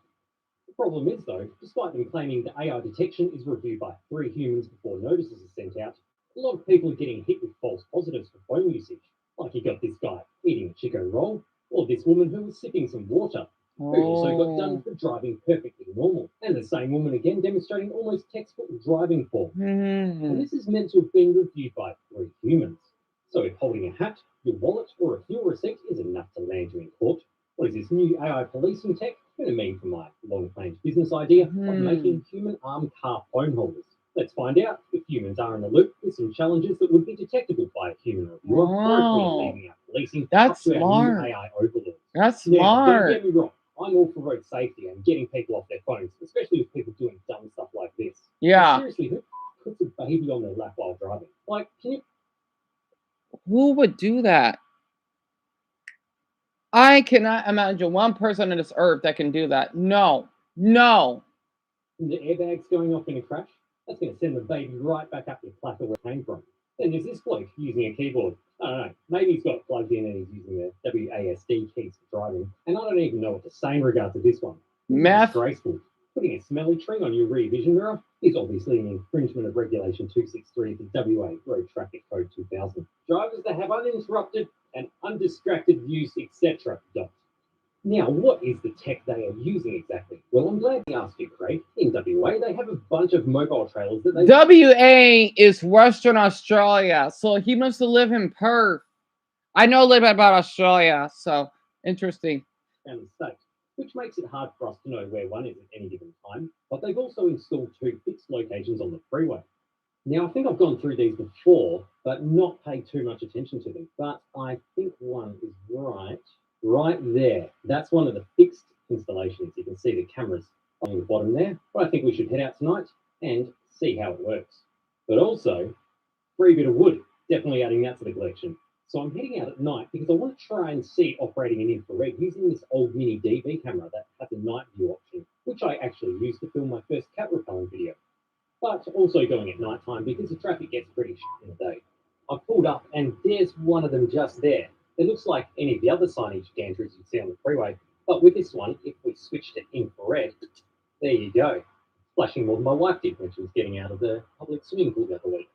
The problem is, though, despite them claiming that AI detection is reviewed by 3 humans before notices are sent out, a lot of people are getting hit with false positives for phone usage. Like you got this guy eating a Chico roll, or this woman who was sipping some water, who also got done for driving perfectly normal, and the same woman again demonstrating almost textbook driving form. And this is meant to have been reviewed by 3 humans. So if holding a hat, your wallet, or a fuel receipt is enough to land you in court, what is this new AI policing tech going to mean for my long-range business idea of making human armed car phone holders? Let's find out if humans are in the loop with some challenges that would be detectable by a human reviewer, or if we're leaving our policing up to our new AI overlords. That's Now, don't smart. get me wrong. I'm all for road safety and getting people off their phones, especially with people doing dumb stuff like this. Yeah. But seriously, who puts a baby on their lap while driving? Like, can you? Who would do that? I cannot imagine one person on this earth that can do that. No. The airbags going off in a crash? That's going to send the baby right back up your platter where it came from. Then there's this bloke using a keyboard, I don't know. Maybe he's got it plugged in and he's using the WASD keys for driving. And I don't even know what to say in regard to this one. This is Meth. disgraceful. Putting a smelly tree on your rear vision mirror is obviously an infringement of Regulation 263 of the WA Road Traffic Code 2000. Drivers that have uninterrupted and undistracted use, etc. Now, what is the tech they are using exactly? Well, I'm glad you asked you, Craig. In WA, they have a bunch of mobile trailers that they... WA is Western Australia, so he must have lived in Perth. I know a little bit about Australia, so interesting. And the state, which makes it hard for us to know where one is at any given time, but they've also installed 2 fixed locations on the freeway. Now, I think I've gone through these before, but not paid too much attention to them, but I think one is right there. That's one of the fixed installations. You can see the cameras on the bottom there, but I think we should head out tonight and see how it works. But also, free bit of wood, definitely adding that to the collection. So I'm heading out at night because I want to try and see it operating in infrared using this old mini DV camera that has a night view option, which I actually used to film my first cat repellent video. But also going at night time because the traffic gets pretty shit in the day. I've pulled up and there's one of them just there. It looks like any of the other signage gantries you see on the freeway, but with this one, if we switch to infrared, there you go. Flashing more than my wife did when she was getting out of the public swimming pool the other week.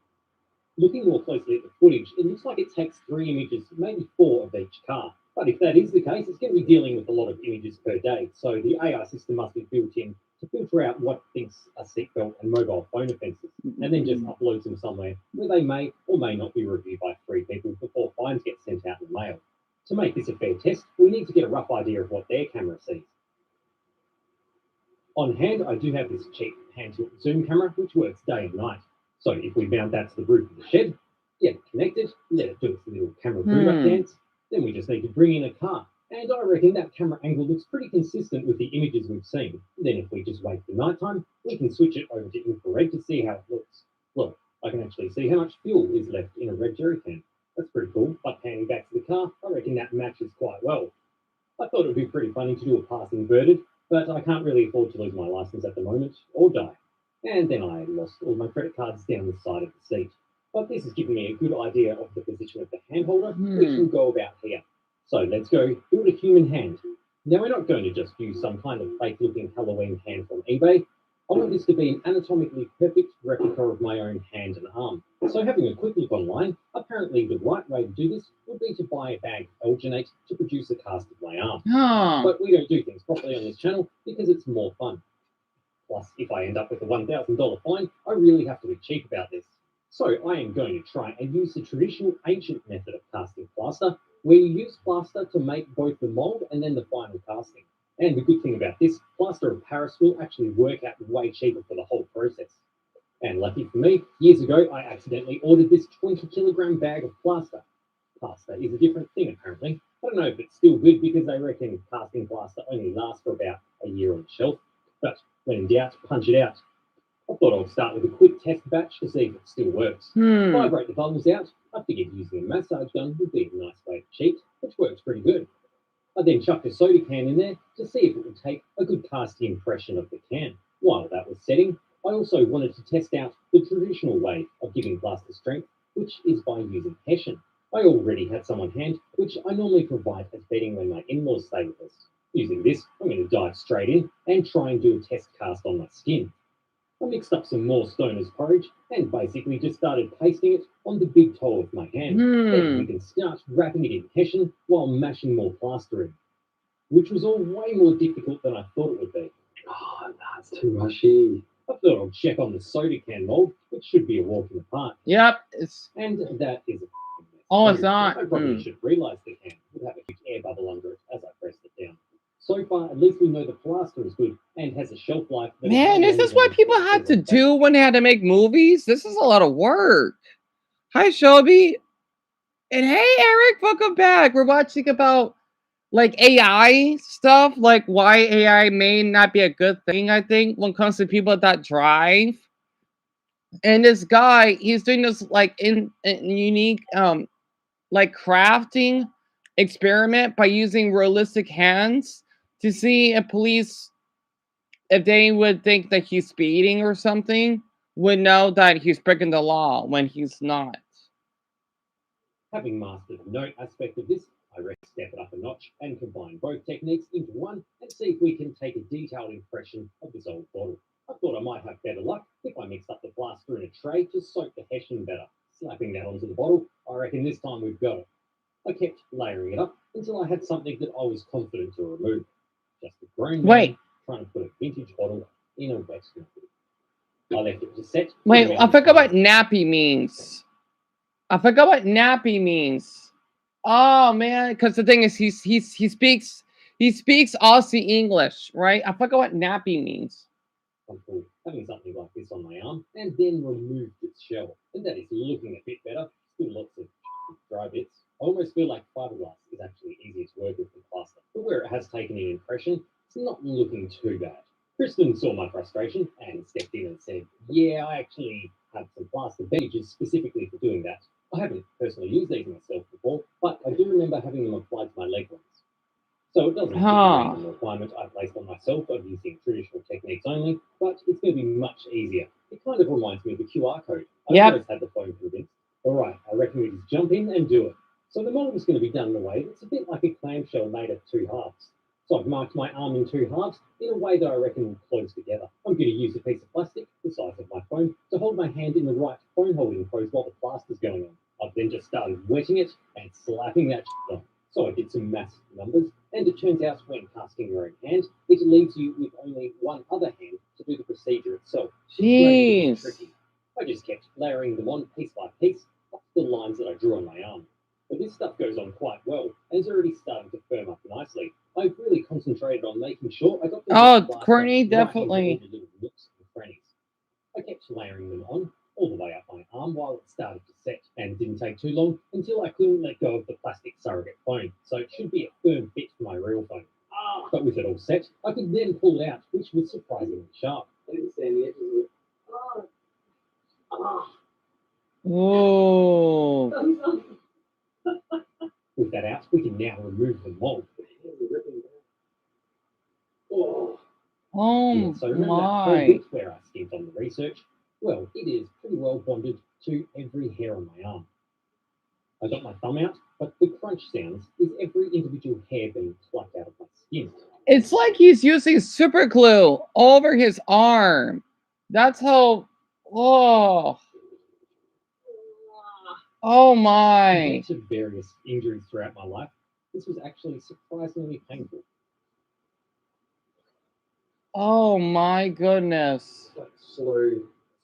Looking more closely at the footage, it looks like it takes 3 images, maybe 4 of each car. But if that is the case, it's going to be dealing with a lot of images per day. So the AI system must be built in to filter out what thinks are seatbelt and mobile phone offences, and then just uploads them somewhere where they may or may not be reviewed by 3 people before fines get sent out in the mail. To make this a fair test, we need to get a rough idea of what their camera sees. On hand, I do have this cheap hand tilt zoom camera, which works day and night. So if we mount that to the roof of the shed, get it connected, let it do its little camera boot-up dance, then we just need to bring in a car. And I reckon that camera angle looks pretty consistent with the images we've seen. Then if we just wait for nighttime, we can switch it over to infrared to see how it looks. Look, I can actually see how much fuel is left in a red jerry can. That's pretty cool, but panning back to the car, I reckon that matches quite well. I thought it would be pretty funny to do a pass inverted, but I can't really afford to lose my license at the moment, or die. And then I lost all my credit cards down the side of the seat. But this has given me a good idea of the position of the hand holder, which will go about here. So let's go build a human hand. Now we're not going to just use some kind of fake-looking Halloween hand from eBay. I want this to be an anatomically perfect replica of my own hand and arm. So having a quick look online, apparently the right way to do this would be to buy a bag of alginate to produce a cast of my arm. But we don't do things properly on this channel because it's more fun. Plus, if I end up with a $1,000 fine, I really have to be cheap about this. So I am going to try and use the traditional ancient method of casting plaster, where you use plaster to make both the mold and then the final casting. And the good thing about this, plaster of Paris will actually work out way cheaper for the whole process. And lucky for me, years ago, I accidentally ordered this 20-kilogram bag of plaster. Plaster is a different thing, apparently. I don't know if it's still good because they reckon casting plaster only lasts for about a year on the shelf. But when in doubt, punch it out. I thought I would start with a quick test batch to see if it still works. Vibrate the bubbles out. I figured using a massage gun would be a nice way to cheat, which works pretty good. I then chucked a soda can in there to see if it would take a good casting impression of the can. While that was setting, I also wanted to test out the traditional way of giving plaster strength, which is by using hessian. I already had some on hand, which I normally provide as bedding when my in-laws stay with us. Using this, I'm going to dive straight in and try and do a test cast on my skin. I mixed up some more Stoner's porridge and basically just started pasting it on the big toe of my hand. Then we can start wrapping it in hessian while mashing more plaster in, which was all way more difficult than I thought it would be. Oh, that's too mushy. I thought I'd check on the soda can mold, which should be a walk in the park. Yep. It's And that is a mess. Oh, it's not. I probably should realise the can would have a huge air bubble under it as I pressed it down. So far, at least we know the plaster is good and has a shelf life. Man, is this what people had to do when they had to make movies? This is a lot of work. Hi, Shelby. And hey, Eric, welcome back. We're watching about like AI stuff, like why AI may not be a good thing, I think, when it comes to people that drive. And this guy, he's doing this like in unique like crafting experiment by using realistic hands to see if they would think that he's speeding or something, would know that he's breaking the law when he's not. Having mastered the note aspect of this, I reckon step it up a notch and combine both techniques into one and see if we can take a detailed impression of this old bottle. I thought I might have better luck if I mixed up the plaster in a tray to soak the hessian better. Slapping that onto the bottle, I reckon this time we've got it. I kept layering it up until I had something that I was confident to remove. Just a grown man trying to put a vintage bottle in a wet nappy. I left it to set. Wait, I forgot what nappy means. I forgot what nappy means. Oh man, because the thing is, he speaks Aussie English, right? I forgot what nappy means. Comfortable having something like this on my arm, and then removed its shell, and that is looking a bit better. Still lots of dry bits. I almost feel like fiberglass is actually easier to work with than plaster, but where it has taken an impression, it's not looking too bad. Kristen saw my frustration and stepped in and said, "Yeah, I actually have some plaster bandages specifically for doing that. I haven't personally used these myself before, but I do remember having them applied to my leg once. So it doesn't fit the random requirement I placed on myself of using traditional techniques only, but it's going to be much easier. It kind of reminds me of the QR code. I always had the phone convinced. All right, I reckon we just jump in and do it. So the mold is going to be done in a way that's a bit like a clamshell made of two halves. So I've marked my arm in two halves in a way that I reckon will close together. I'm going to use a piece of plastic, the size of my phone, to hold my hand in the right phone holding pose while the plaster's going on. I've then just started wetting it and slapping that on. So I did some massive numbers, and it turns out when casting your own hand, it leaves you with only one other hand to do the procedure itself. Jeez. Tricky. I just kept layering them on piece by piece, up the lines that I drew on my arm. But this stuff goes on quite well, and it's already starting to firm up nicely. I've really concentrated on making sure I got the Courtney, right definitely. into all the little nooks and crannies. I kept layering them on all the way up my arm while it started to set, and it didn't take too long until I couldn't let go of the plastic surrogate phone, so it should be a firm fit for my real phone. But with it all set, I could then pull it out, which was surprisingly sharp. I didn't see any edges of it. Whoa. With that out, we can now remove the mold. Oh so remember my. where I skimped on the research? Well, it is pretty well bonded to every hair on my arm. I got my thumb out, but the crunch sounds is every individual hair being plucked out of my skin. It's like he's using super glue over his arm. That's how. Oh my. To various injuries throughout my life, this was actually surprisingly painful. Oh my goodness. Like slow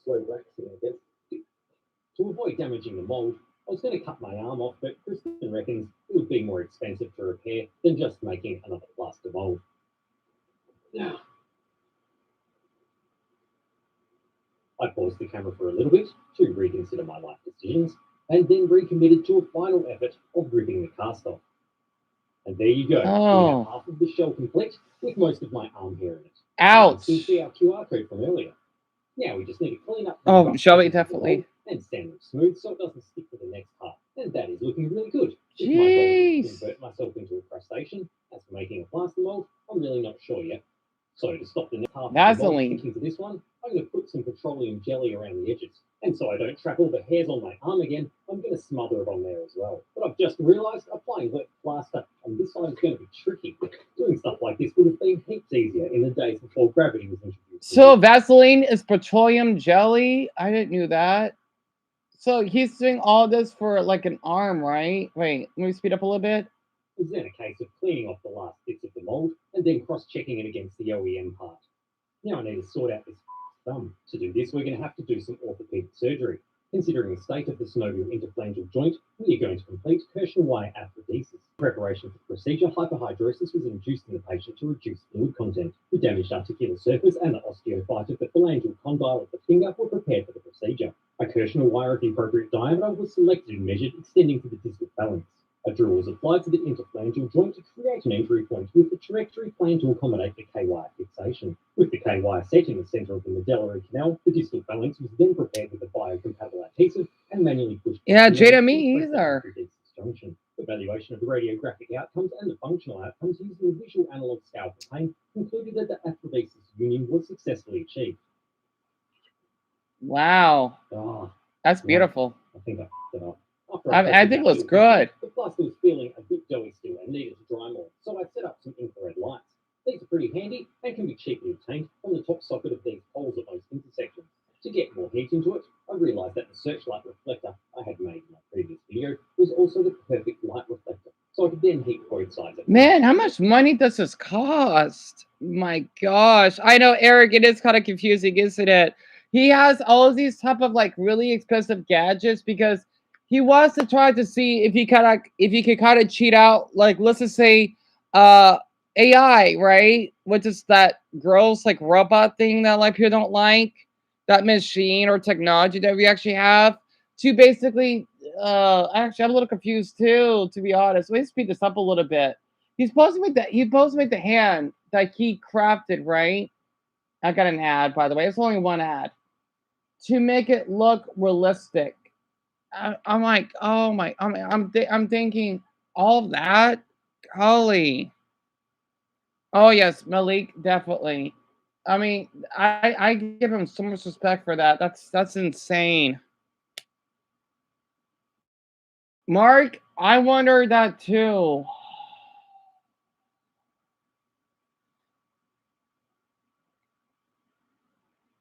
waxing, I guess. To avoid damaging the mold, I was going to cut my arm off, but Kristen reckons it would be more expensive to repair than just making another plaster mold. Now, I paused the camera for a little bit to reconsider my life decisions, and then recommitted to a final effort of ripping the cast off. And there you go. We have half of the shell complete, with most of my arm hair in it. Ouch. You can see our QR code from earlier. Now we just need to clean up. Shelby, definitely. And sand them smooth so it doesn't stick to the next part. And that is looking really good. Jeez. If my goal is to convert myself into a crustacean, as for making a plaster mold, I'm really not sure yet. So to stop the next half of the mold sticking to this one, I'm going to put some petroleum jelly around the edges. And so I don't trap all the hairs on my arm again, I'm going to smother it on there as well. But I've just realised applying wet plaster on this side is going to be tricky. Doing stuff like this would have been heaps easier in the days before gravity was introduced. So Vaseline is petroleum jelly? I didn't know that. So he's doing all this for like an arm, right? Wait, let me speed up a little bit. It's then a case of cleaning off the last bits of the mold and then cross-checking it against the OEM part. Now I need to sort out this thumb. To do this, we're going to have to do some orthopedic surgery. Considering the state of the synovial interphalangeal joint, we are going to complete Herschel wire aphodesis. In preparation for the procedure, hyperhidrosis was induced in the patient to reduce fluid content. The damaged articular surface and the osteophyte of the phalangeal condyle of the finger were prepared for the procedure. A Herschel wire of the appropriate diameter was selected and measured, extending to the distal phalanx. A drill was applied to the interphalangeal joint to create an entry point with the trajectory planned to accommodate the K-wire fixation. With the K-wire set in the centre of the medullary canal, the distal phalanx was then prepared with a biocompatible adhesive and manually pushed. Yeah, Jada, me either. Junction. Evaluation of the radiographic outcomes and the functional outcomes using the visual analog scale for pain concluded that the aphodesis union was successfully achieved. Wow. That's beautiful. I think I put it up. After I think it looks good. the plaster was feeling a bit doughy still and needed to dry more, so I set up some infrared lights. These are pretty handy and can be cheaply obtained from the top socket of these holes at those intersections. To get more heat into it, I realised that the searchlight reflector I had made in my previous video was also the perfect light reflector, so I could then heat both sides at Man, once. how much money does this cost? My gosh. I know, Eric, it is kind of confusing, isn't it? He has all of these type of like really expensive gadgets because he wants to try to see if he could kind of cheat out, like let's just say uh AI, right? Which is that gross like robot thing that like people don't like, that machine or technology that we actually have to basically actually I'm a little confused too, to be honest. Let me speed this up a little bit. He's supposed to make the hand that he crafted, right? I got an ad, by the way. It's only one ad. To make it look realistic. I'm like, oh my, I'm thinking all of that. Golly. Oh yes, Malik, definitely. I mean, I give him so much respect for that. That's insane. Mark, I wonder that too.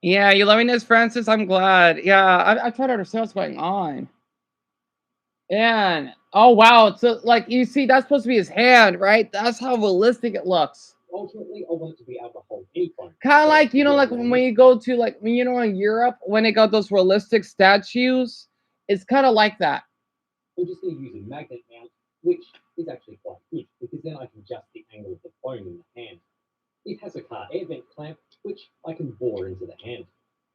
Yeah, you loving this, Francis? I'm glad. Yeah, I try to understand what's going on. And oh wow, so like you see, that's supposed to be his hand, right? That's how realistic it looks. Ultimately, I wanted to be able to hold any phone. Kind of so like to you know, get like around when you go to like you know in Europe when they got those realistic statues, it's kind of like that. I'm just going to use a magnet mount, which is actually quite good because then I can adjust the angle of the phone in the hand. It has a car air vent clamp, which I can bore into the hand.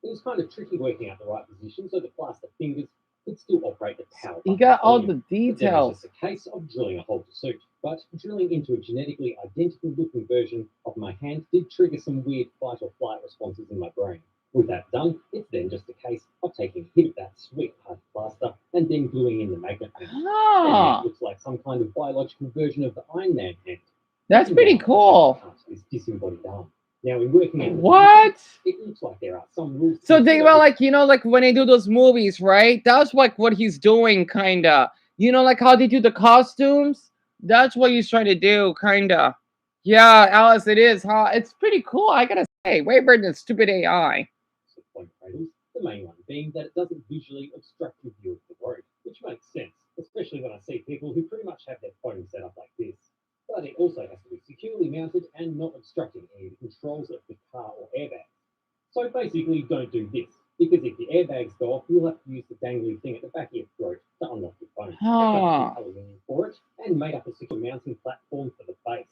It was kind of tricky working out the right position so the plaster fingers could still operate the power You button got all volume. the But then it was details. just a case of drilling a hole to suit. But drilling into a genetically identical looking version of my hand did trigger some weird fight or flight responses in my brain. With that done, it's then just a case of taking a hit of that sweet hard plaster and then gluing in the magnet hand. And now Ah, it looks like some kind of biological version of the Iron Man hand. that's Looking pretty down, cool. this disembodied arm. Now, in working out the What? position, it looks like there are some rules. So think about like you know like when they do those movies, right? That's like what he's doing, kinda. You know, like how they do the costumes. That's what he's trying to do, kinda. Yeah, Alice, it is, huh? It's pretty cool. I gotta say, way better than stupid AI. Point cradles, the main one being that it doesn't visually obstruct your view of the road, which makes sense, especially when I see people who pretty much have their phone set up like this. But it also has to be securely mounted and not obstructing any of the controls of the car or airbag. So basically, don't do this, because if the airbags go off, you'll have to use the dangly thing at the back of your throat to unlock your phone. I Huh. cut aluminium for it and made up a secure mounting platform for the base.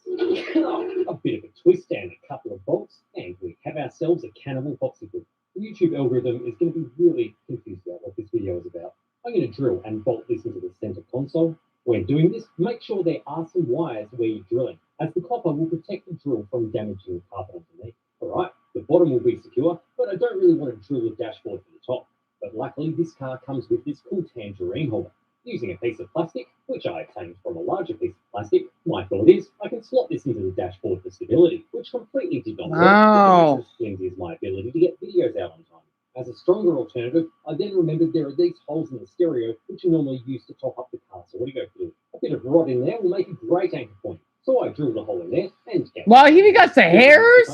A bit of a twist and a couple of bolts, and we have ourselves a cannibal popsicle. The YouTube algorithm is going to be really confused about what this video is about. I'm going to drill and bolt this into the center console. When doing this, make sure there are some wires where you're drilling, as the copper will protect the drill from damaging the carpet underneath. Alright, the bottom will be secure, but I don't really want to drill the dashboard for the top. But luckily, this car comes with this cool tangerine holder. Using a piece of plastic, which I obtained from a larger piece of plastic, my thought is I can slot this into the dashboard for stability, which completely did not work. Wow. But as flimsy as my ability to get videos out on time. As a stronger alternative, I then remembered there are these holes in the stereo, which are normally used to top up the car's audio fluid. A bit of rod in there will make a great anchor point. So I drilled a hole in there and Wow, he even got the hairs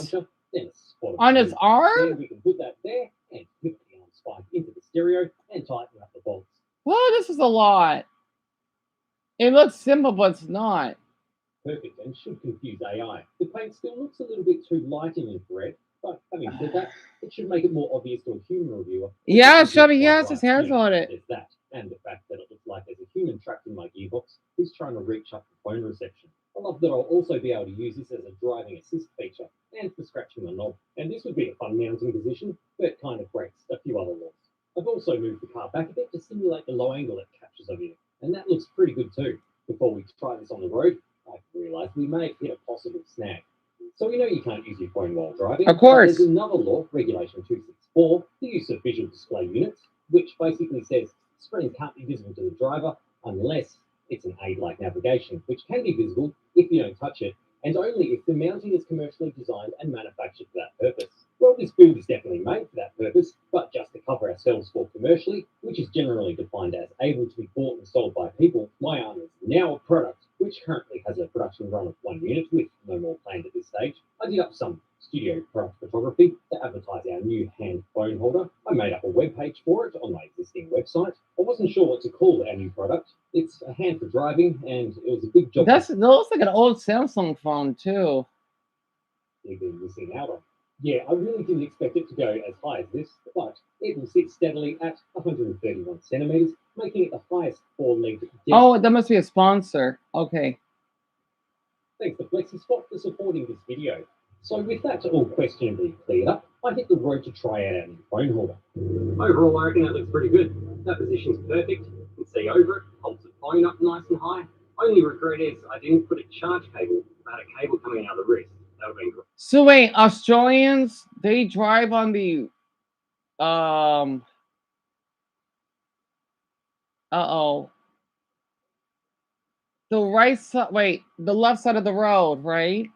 then a spot of on his glue. arm? Then we can put that there and put the arm spike into the stereo and tighten up the bolts. Well, this is a lot. It looks simple, but it's not. Perfect and should confuse AI. The paint still looks a little bit too light in infrared, but having said that, it should make it more obvious to a human reviewer. Yeah, Shelby, he has his hands on it. There's that, and the fact that it looks like there's a human trapped in my gearbox who's trying to reach up the phone reception. I love that I'll also be able to use this as a driving assist feature and for scratching the knob. And this would be a fun mounting position, but kind of breaks a few other laws. I've also moved the car back a bit to simulate the low angle it captures of you, and that looks pretty good too. Before we try this on the road, I realised we may have hit a possible snag. So we know you can't use your phone while driving. Of course. But there's another law, Regulation 264, the use of visual display units, which basically says screens can't be visible to the driver unless it's an aid like navigation, which can be visible if you don't touch it, and only if the mounting is commercially designed and manufactured for that purpose. Well, this build is definitely made for that purpose, but just to cover ourselves for commercially, which which is generally defined as able to be bought and sold by people, my arm is now a product which currently has a production run of 1 unit with no more planned at this stage. I did up some studio product photography to advertise our new hand phone holder. I made up a web page for it on my existing website. I wasn't sure what to call our new product. It's a hand for driving, and it was a big job. That looks like an old Samsung phone too. You've been missing out on. Yeah, I really didn't expect it to go as high as this, but it will sit steadily at 131 centimeters, making it the highest four-legged desk. Oh, that must be a sponsor. Okay. Thanks to FlexiSpot for supporting this video. So with that all questionably cleared up, I hit the road to try out our new phone holder. Overall, I reckon that looks pretty good. That position's perfect. You can see over it, holds the phone up nice and high. Only regret is I didn't put a charge cable. I had a cable coming out of the wrist. That would have been great. So wait, Australians, they drive on the the right side, wait, the left side of the road, right?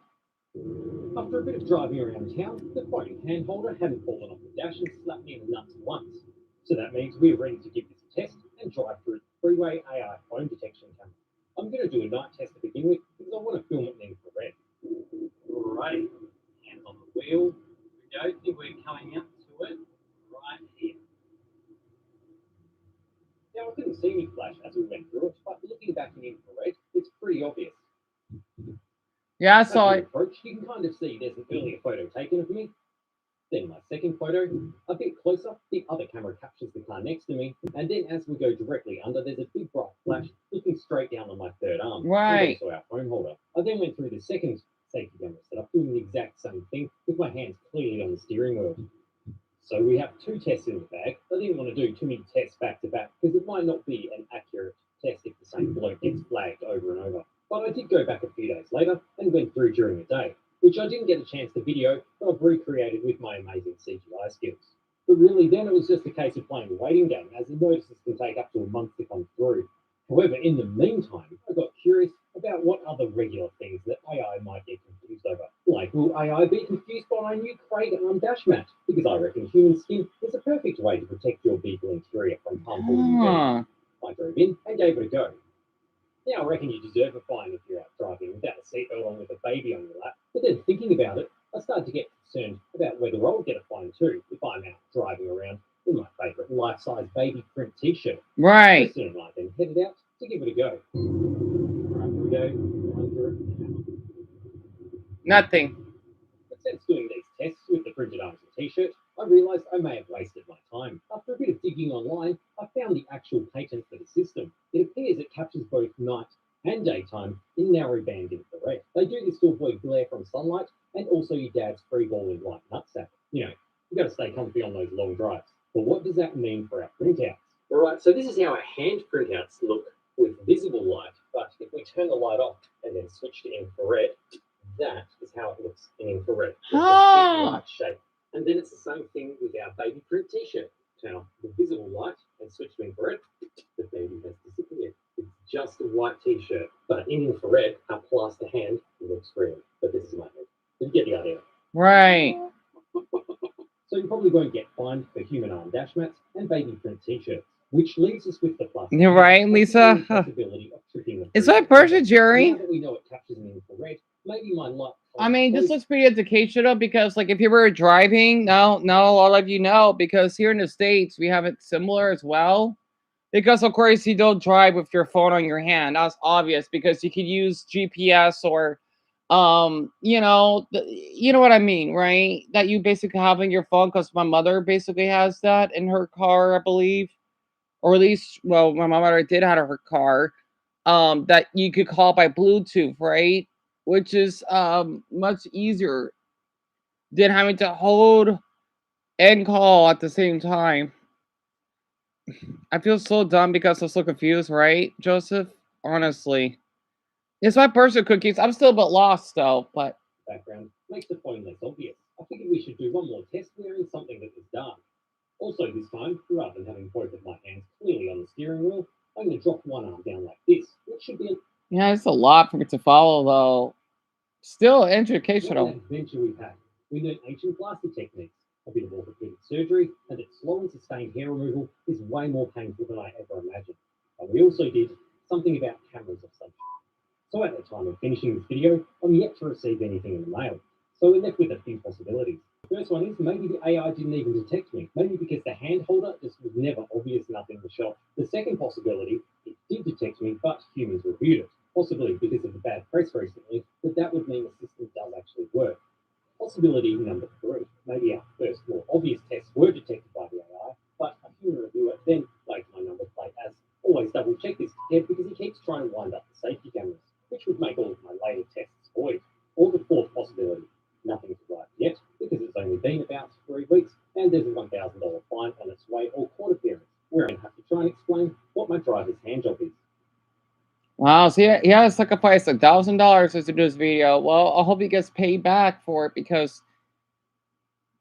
After a bit of driving around town, the phone hand holder hadn't fallen off the dash and slapped me in the nuts once. So that means we're ready to give this a test and drive through the freeway AI phone detection camera. I'm going to do a night test to begin with because I want to film it in infrared. Alrighty, hands on the wheel. Here we go. Think we're coming out to it right here. Now I couldn't see any flash as we went through it, but looking back in infrared, it's pretty obvious. Yeah, I saw it. Approach, you can kind of see there's an earlier photo taken of me. Then my second photo, a bit closer, the other camera captures the car next to me, and then as we go directly under, there's a big bright flash looking straight down on my third arm. Right. And also our phone holder. I then went through the second safety camera setup, doing the exact same thing with my hands clearly on the steering wheel. So we have 2 tests in the bag. I didn't want to do too many tests back to back because it might not be an accurate test if the same bloke gets flagged over and over. But I did go back a few days later and went through during the day, which I didn't get a chance to video, but I've recreated with my amazing CGI skills. But really, then it was just a case of playing the waiting game, as the notices can take up to a month to come through. However, in the meantime, I got curious about what other regular things that AI might get confused over. Like, will AI be confused by my new Craig arm dash mat? Because I reckon human skin is a perfect way to protect your vehicle interior from harmful UV. I drove in and gave it a go. Now, I reckon you deserve a fine if you're out driving without a seatbelt on with a baby on your lap. But then thinking about it, I started to get concerned about whether I'll get a fine too if I'm out driving around in my favourite life-size baby print t-shirt. Right. So soon I then headed out to give it a go. Right, here we go. Run through it. Nothing. But since doing these tests with the printed arms and t-shirt, I realised I may have wasted my time. After a bit of digging online, I found the actual patent for the system. It appears it captures both night and daytime in narrowband infrared. They do this to avoid glare from sunlight and also your dad's free-balling white nutsack. You know, you've got to stay comfy on those long drives. But what does that mean for our printouts? All right, so this is how our hand printouts look with visible light. But if we turn the light off and then switch to infrared, that is how it looks in infrared. It's a big light shape. And then it's the same thing with our baby print t-shirt. Turn off the visible light and switch to infrared. The baby has disappeared. It's just a white t-shirt. But in infrared, our plaster hand looks real. But this is my head. You get the idea. Right. So you probably won't get fined for human arm dash mats and baby print t-shirts. Which leaves us with the plus. You're right, Lisa. Is that person, Jerry? Now that we know it captures in infrared, maybe my luck. I mean, this looks pretty educational because, like, if you were driving, no, all of you know, because here in the States, we have it similar as well. Because, of course, you don't drive with your phone on your hand. That's obvious because you could use GPS or, you know what I mean, right? That you basically have in your phone because my mother basically has that in her car, I believe. Or at least, well, my mother did have her car, that you could call by Bluetooth, right? Which is much easier than having to hold and call at the same time. I feel so dumb because I'm so confused, right, Joseph? Honestly. It's my personal cookies. I'm still a bit lost, though, but... Background makes the phone less obvious. I figured we should do one more test wearing something that was dark. Also this time, rather than having both of my hands clearly on the steering wheel, I'm going to drop one arm down like this, which should be... Yeah, it's a lot for me to follow, though. Still educational. What an adventure we've had. We learned ancient plaster techniques, a bit of orthopedic with surgery, and that slow and sustained hair removal is way more painful than I ever imagined. And we also did something about cameras of some. So at the time of finishing this video, I'm yet to receive anything in the mail. So we're left with a few possibilities. The first one is maybe the AI didn't even detect me. Maybe because the hand holder just was never obvious enough in the shot. The second possibility, it did detect me, but humans reviewed it. Possibly because of the bad press recently, that would mean the system does actually work. Possibility number 3, maybe our first more obvious tests were detected by the AI, but a human reviewer then flagged my number plate as always double check this kid because he keeps trying to wind up the safety cameras, which would make all of my later tests void. Or the fourth possibility, nothing's arrived yet because it's only been about 3 weeks and there's a $1,000 fine on its way or court appearance, where I have to try and explain what my driver's hand job is. Wow, so he has sacrificed $1,000 to do this video. Well, I hope he gets paid back for it because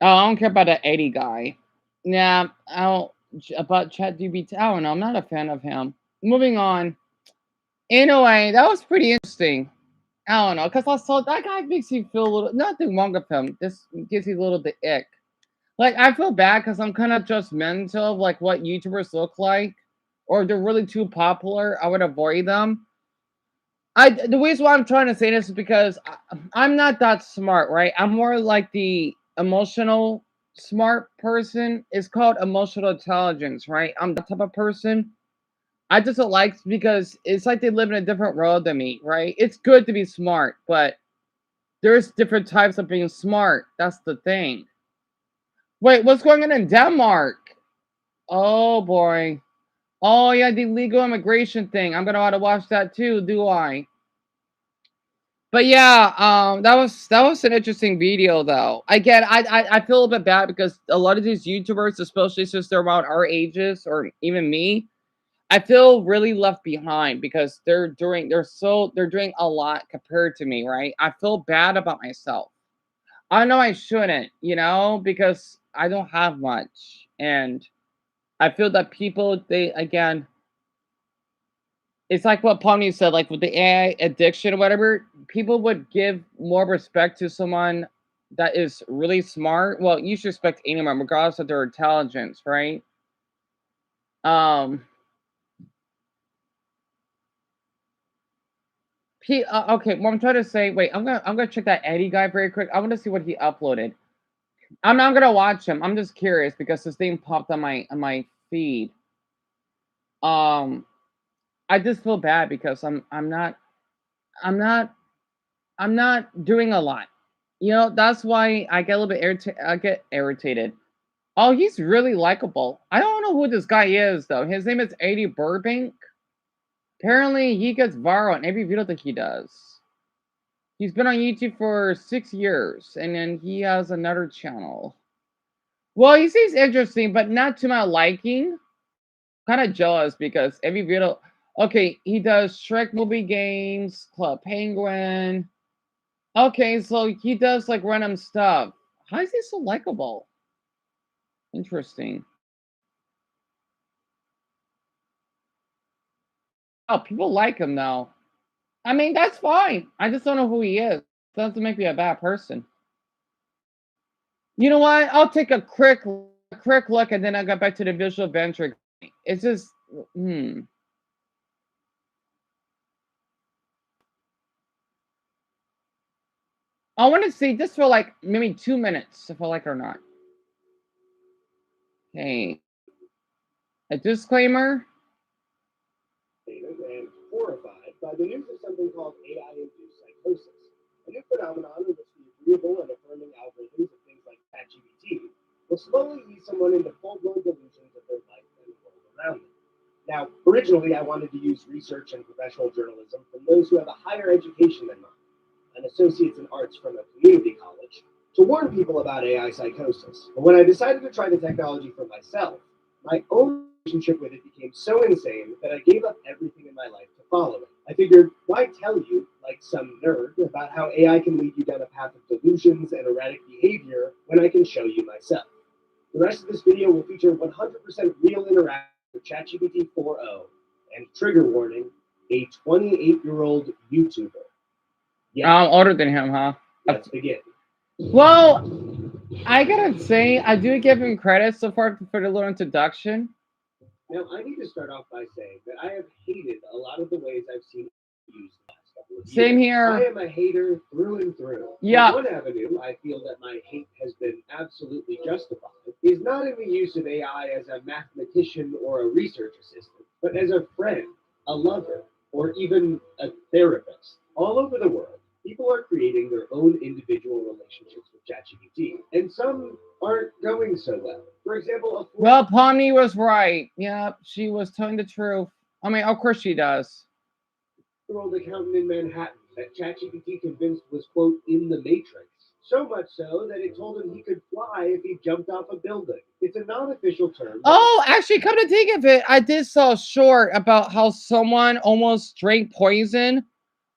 I don't care about that 80 guy. Nah, about ChatGPT, I don't know. I'm not a fan of him. Moving on. Anyway, that was pretty interesting. I don't know, because I saw that guy makes you feel a little, nothing wrong with him. Just gives you a little the ick. Like, I feel bad because I'm kind of judgmental of like what YouTubers look like, or if they're really too popular, I would avoid them. The reason why I'm trying to say this is because I'm not that smart, right? I'm more like the emotional smart person. It's called emotional intelligence, right? I'm the type of person. I just don't like because it's like they live in a different world than me, right? It's good to be smart, but there's different types of being smart. That's the thing. Wait, what's going on in Denmark? Oh boy. Oh yeah, the legal immigration thing. I'm gonna want to watch that too, do I? But yeah, that was an interesting video though. Again, I feel a little bit bad because a lot of these YouTubers, especially since they're around our ages or even me, I feel really left behind because they're doing a lot compared to me, right? I feel bad about myself. I know I shouldn't, because I don't have much, and I feel that people it's like what Pomni said, like with the AI addiction or whatever, people would give more respect to someone that is really smart. Well, you should respect anyone, regardless of their intelligence, right? Okay, what I'm trying to say, wait, I'm gonna check that Eddie guy very quick. I want to see what he uploaded. I'm not gonna watch him. I'm just curious because his name popped on my feed. I just feel bad because I'm not doing a lot. That's why I get a little bit irritated. I get irritated. Oh, he's really likable. I don't know who this guy is though. His name is 80 Burbank. Apparently, he gets viral in every video that he does. He's been on YouTube for 6 years, and then he has another channel. Well, he seems interesting, but not to my liking. Kind of jealous because every video. Okay, he does Shrek movie games, Club Penguin. Okay, so he does like random stuff. How is he so likable? Interesting. Oh, people like him now. I mean, that's fine. I just don't know who he is. Doesn't make me a bad person. You know what? I'll take a quick look and then I'll get back to the visual adventure. It's just, I want to see just for like maybe 2 minutes if I like it or not. Okay. A disclaimer. And horrified by the news of something called AI-induced psychosis, a new phenomenon in which the agreeable and affirming algorithms of things like ChatGPT will slowly lead someone into full-blown delusions of their life and the world around them. Now, originally, I wanted to use research and professional journalism from those who have a higher education than mine, an associate's in arts from a community college, to warn people about AI psychosis. But when I decided to try the technology for myself, my own relationship with it became so insane that I gave up everything in my life to follow it. I figured, why tell you, like some nerd, about how AI can lead you down a path of delusions and erratic behavior when I can show you myself? The rest of this video will feature 100% real interaction with ChatGPT 4.0 and, trigger warning, a 28-year-old YouTuber. Yeah. I'm older than him, huh? Let's begin. Well, I gotta say, I do give him credit so far for the little introduction. Now, I need to start off by saying that I have hated a lot of the ways I've seen it used the last couple of Same years. I here. am a hater through and through. Yeah. One avenue I feel that my hate has been absolutely justified is not in the use of AI as a mathematician or a research assistant, but as a friend, a lover, or even a therapist. All over the world, people are creating their own individual relationships with ChatGPT, and some aren't going so well. For example, a Well, Pomni was right. Yeah, she was telling the truth. I mean, of course she does. 4-year-old accountant in Manhattan that ChatGPT convinced was, quote, in the Matrix. So much so that it told him he could fly if he jumped off a building. It's a non official term. Oh, actually, come to think of it, I did saw a short about how someone almost drank poison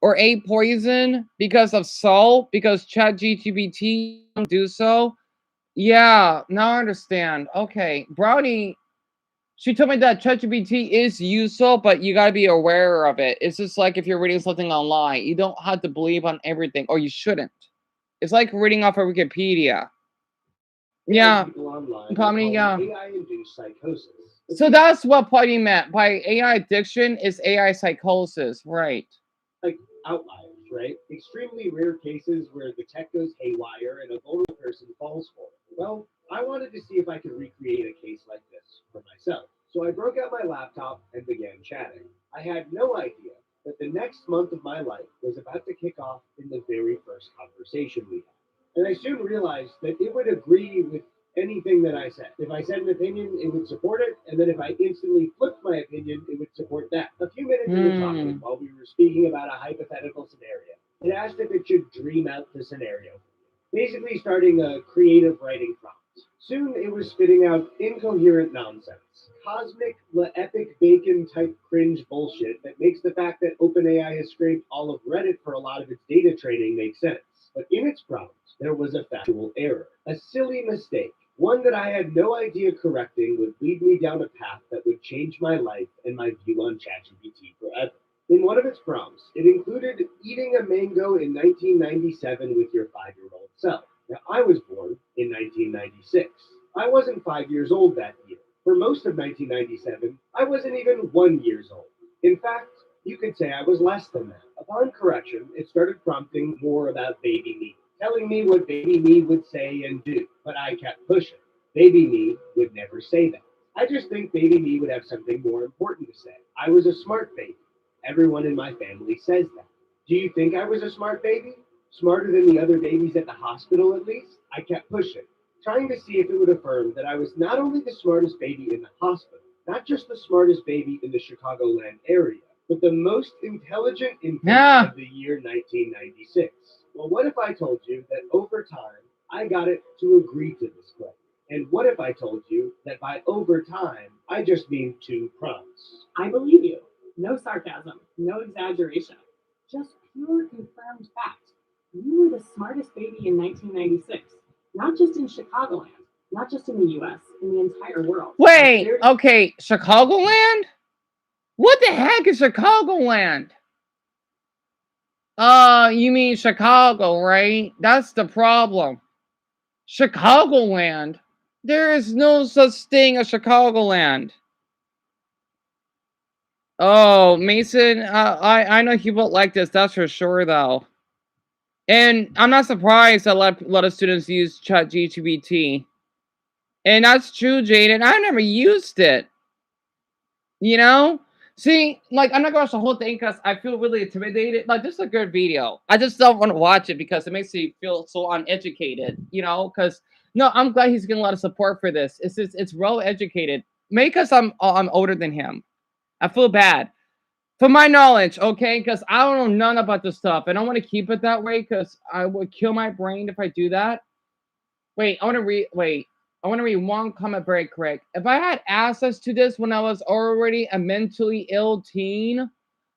or ate poison because of salt, because ChatGPT don't do so. Yeah, now I understand. Okay, Brownie, she told me that ChatGPT is useful, but you gotta be aware of it. It's just like if you're reading something online, you don't have to believe on everything, or you shouldn't. It's like reading off of Wikipedia. Yeah, People online Pomni, yeah. AI-induced psychosis. So that's what Putty meant by AI addiction is AI psychosis, right? Like outliers, right? Extremely rare cases where the tech goes haywire and a vulnerable person falls for it. Well, I wanted to see if I could recreate a case like this for myself. So I broke out my laptop and began chatting. I had no idea that the next month of my life was about to kick off in the very first conversation we had. And I soon realized that it would agree with anything that I said. If I said an opinion, it would support it, and then if I instantly flipped my opinion, it would support that. A few minutes into talking, while we were speaking about a hypothetical scenario, it asked if it should dream out the scenario, basically starting a creative writing prompt. Soon it was spitting out incoherent nonsense, cosmic, epic bacon type cringe bullshit that makes the fact that OpenAI has scraped all of Reddit for a lot of its data training make sense. But in its prompt, there was a factual error, a silly mistake, one that I had no idea correcting would lead me down a path that would change my life and my view on ChatGPT forever. In one of its prompts, it included eating a mango in 1997 with your 5-year-old self. Now, I was born in 1996. I wasn't 5 years old that year. For most of 1997, I wasn't even 1 year old. In fact, you could say I was less than that. Upon correction, it started prompting more about baby me, telling me what baby me would say and do, but I kept pushing. Baby me would never say that. I just think baby me would have something more important to say. I was a smart baby. Everyone in my family says that. Do you think I was a smart baby? Smarter than the other babies at the hospital, at least? I kept pushing, trying to see if it would affirm that I was not only the smartest baby in the hospital, not just the smartest baby in the Chicagoland area, but the most intelligent infant of the year 1996. Well, what if I told you that over time, I got it to agree to this claim? And what if I told you that by over time, I just mean 2 prompts? I believe you. No sarcasm, no exaggeration. Just pure confirmed fact. You were the smartest baby in 1996, not just in Chicagoland, not just in the US, in the entire world. Wait, okay, Chicagoland? What the heck is Chicagoland? You mean Chicago, right? That's the problem. Chicagoland? There is no such thing as Chicagoland. Oh, Mason, I know he won't like this, that's for sure, though. And I'm not surprised that a lot of students use ChatGPT. And that's true, Jaden. I never used it. You know? See, like, I'm not going to watch the whole thing because I feel really intimidated. Like, this is a good video. I just don't want to watch it because it makes me feel so uneducated, you know? Because, no, I'm glad he's getting a lot of support for this. It's just, it's well educated. Maybe because I'm older than him. I feel bad. From my knowledge, okay? Because I don't know none about this stuff. And I want to keep it that way because I would kill my brain if I do that. Wait, I want to read one comment very quick. If I had access to this when I was already a mentally ill teen,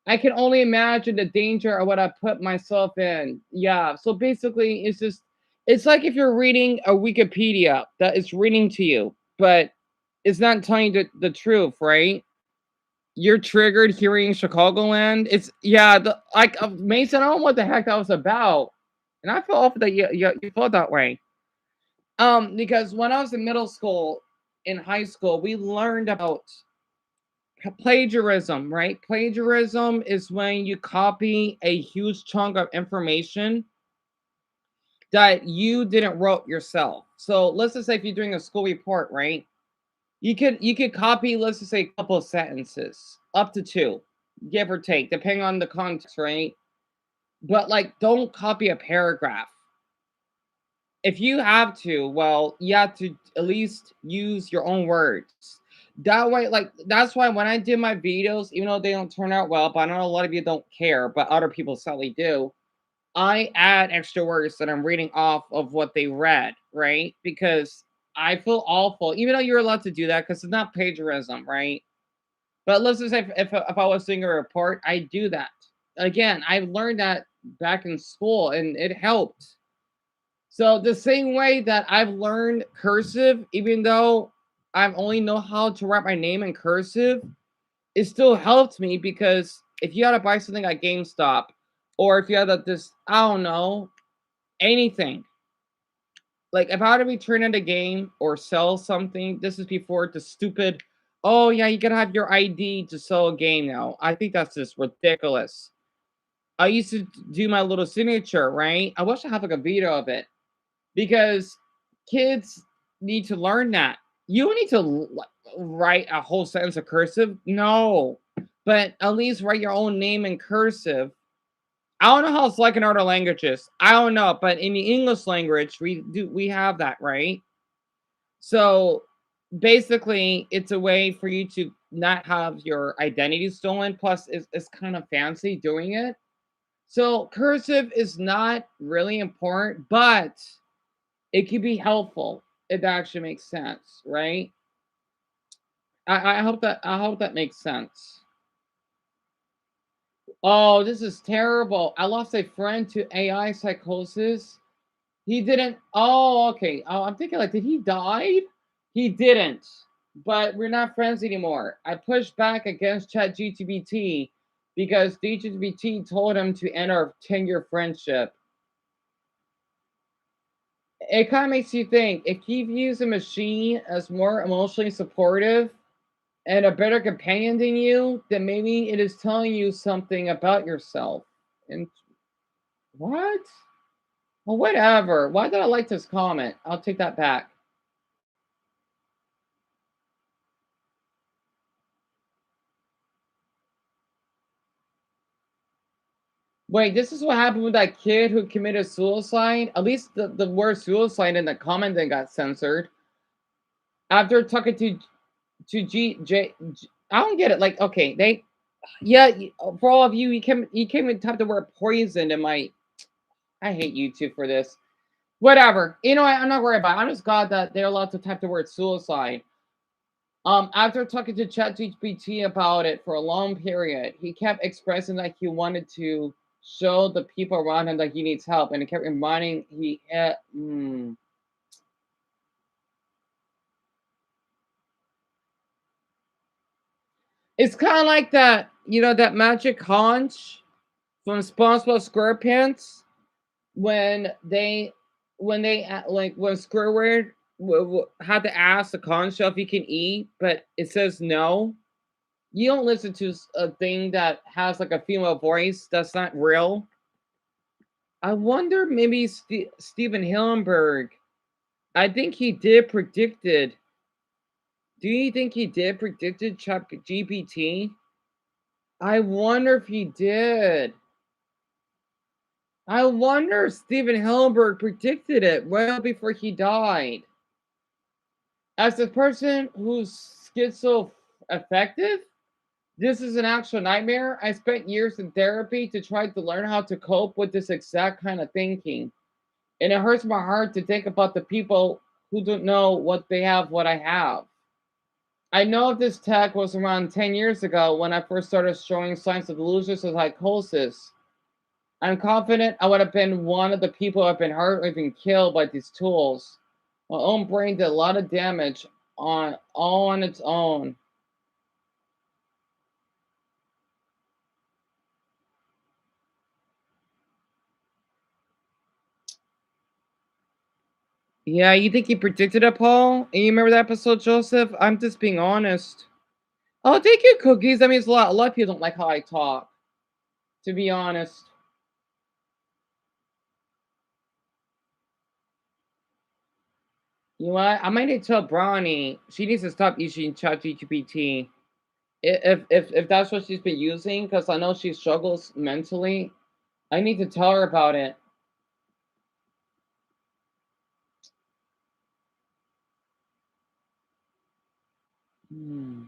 I can only imagine the danger of what I put myself in. Yeah, so basically, it's like if you're reading a Wikipedia that is reading to you, but it's not telling you the truth, right? You're triggered hearing Chicagoland. It's, yeah, Mason, I don't know what the heck that was about. And I feel awful that you felt that way. Because when I was in middle school, in high school, we learned about plagiarism, right? Plagiarism is when you copy a huge chunk of information that you didn't wrote yourself. So let's just say if you're doing a school report, right? You could copy, let's just say a couple of sentences, up to two, give or take, depending on the context, right? But like don't copy a paragraph. If you have to, well, you have to at least use your own words. That way, like that's why when I did my videos, even though they don't turn out well, but I know a lot of you don't care, but other people sadly do. I add extra words that I'm reading off of what they read, right? Because I feel awful, even though you're allowed to do that because it's not plagiarism, right? But let's just say if I was doing a report, I do that. Again, I learned that back in school and it helped. So the same way that I've learned cursive, even though I only know how to write my name in cursive, it still helped me because if you had to buy something at GameStop, or if you had to this, I don't know, anything. Like if I had to return in a game or sell something, this is before the stupid, oh yeah, you gotta have your ID to sell a game now. I think that's just ridiculous. I used to do my little signature, right? I wish I had like a video of it because kids need to learn that. You don't need to write a whole sentence of cursive. No, but at least write your own name in cursive. I don't know how it's like in other languages. I don't know, but in the English language, we have that, right? So basically, it's a way for you to not have your identity stolen. Plus, it's kind of fancy doing it. So cursive is not really important, but it could be helpful. It actually makes sense, right? I hope that makes sense. Oh, this is terrible. I lost a friend to AI psychosis. He didn't. Oh, okay. Oh, I'm thinking like, did he die? He didn't. But we're not friends anymore. I pushed back against ChatGPT because ChatGPT told him to end our 10-year friendship. It kind of makes you think if he views a machine as more emotionally supportive and a better companion than you, then maybe it is telling you something about yourself. And what? Well, whatever. Why did I like this comment? I'll take that back. Wait, this is what happened with that kid who committed suicide? At least the word suicide in the comment then got censored. After talking to I don't get it. Like, okay, yeah, for all of you, he came and typed the word poison in my. I hate YouTube for this. Whatever. You know, I'm not worried about it. I'm just glad that they're allowed to type the word suicide. After talking to ChatGPT about it for a long period, he kept expressing that he wanted to show the people around him that he needs help, and he kept reminding It's kind of like that, that magic conch from SpongeBob SquarePants when Squidward had to ask the conch if he can eat, but it says no. You don't listen to a thing that has like a female voice that's not real. I wonder maybe Steven Hillenberg. I think he did predicted. Do you think he did predicted GPT? I wonder if he did. I wonder if Steven Hillenberg predicted it well before he died. As a person who's schizoaffective, this is an actual nightmare. I spent years in therapy to try to learn how to cope with this exact kind of thinking. And it hurts my heart to think about the people who don't know what I have. I know if this tech was around 10 years ago when I first started showing signs of delusions and psychosis. I'm confident I would have been one of the people who have been hurt or even killed by these tools. My own brain did a lot of damage all on its own. Yeah, you think he predicted it, Paul? And you remember that episode, Joseph? I'm just being honest. Oh, thank you, Cookies. That means a lot. A lot of people don't like how I talk, to be honest. You know what? I might need to tell Bronny she needs to stop using ChatGPT. If that's what she's been using, because I know she struggles mentally. I need to tell her about it. Hmm.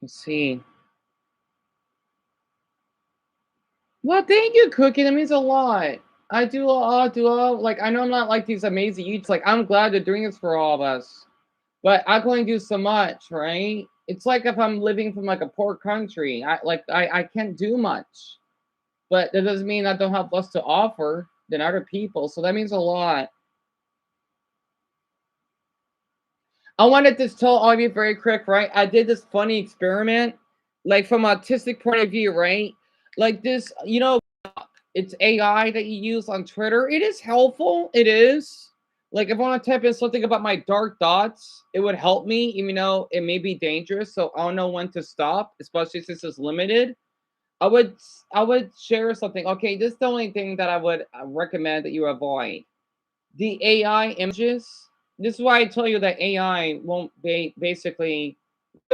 Let's see. Well, thank you, Cookie. That means a lot. Like, I know I'm not like these amazing YouTubers. Like, I'm glad they're doing this for all of us. But I can only do so much, right? It's like if I'm living from like a poor country, I can't do much. But that doesn't mean I don't have less to offer than other people. So that means a lot. I wanted to tell all of you very quick, right? I did this funny experiment, like from autistic point of view, right? Like this, it's AI that you use on Twitter. It is helpful. It is. Like if I want to type in something about my dark thoughts, it would help me, even though it may be dangerous. So I don't know when to stop, especially since it's limited. I would I would share something. Okay, this is the only thing that I would recommend that you avoid. The AI images. This is why I tell you that AI won't basically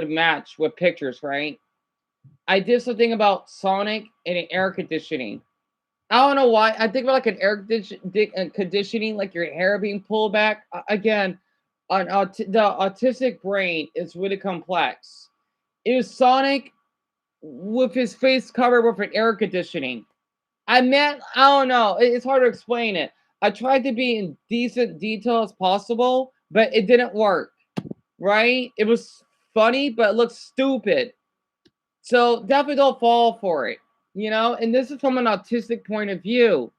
match with pictures, right? I did something about Sonic and air conditioning. I don't know why. I think about like an conditioning, like your hair being pulled back. Again, the autistic brain is really complex. It was Sonic with his face covered with an air conditioning. I meant, I don't know. It's hard to explain it. I tried to be in decent detail as possible, but it didn't work. Right? It was funny, but it looked stupid. So definitely don't fall for it. And this is from an autistic point of view.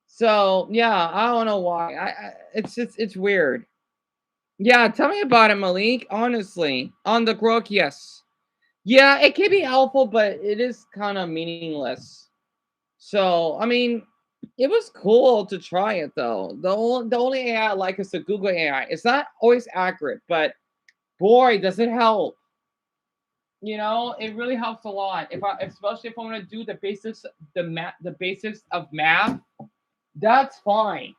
So yeah, I don't know why. It's weird. Yeah, tell me about it, Malik. Honestly, on the Grok, yes. Yeah, it can be helpful, but it is kind of meaningless. So I mean, it was cool to try it though. The only AI I like is the Google AI. It's not always accurate, but boy, does it help. It really helps a lot. Especially if I want to do the basics, the basics of math, that's fine.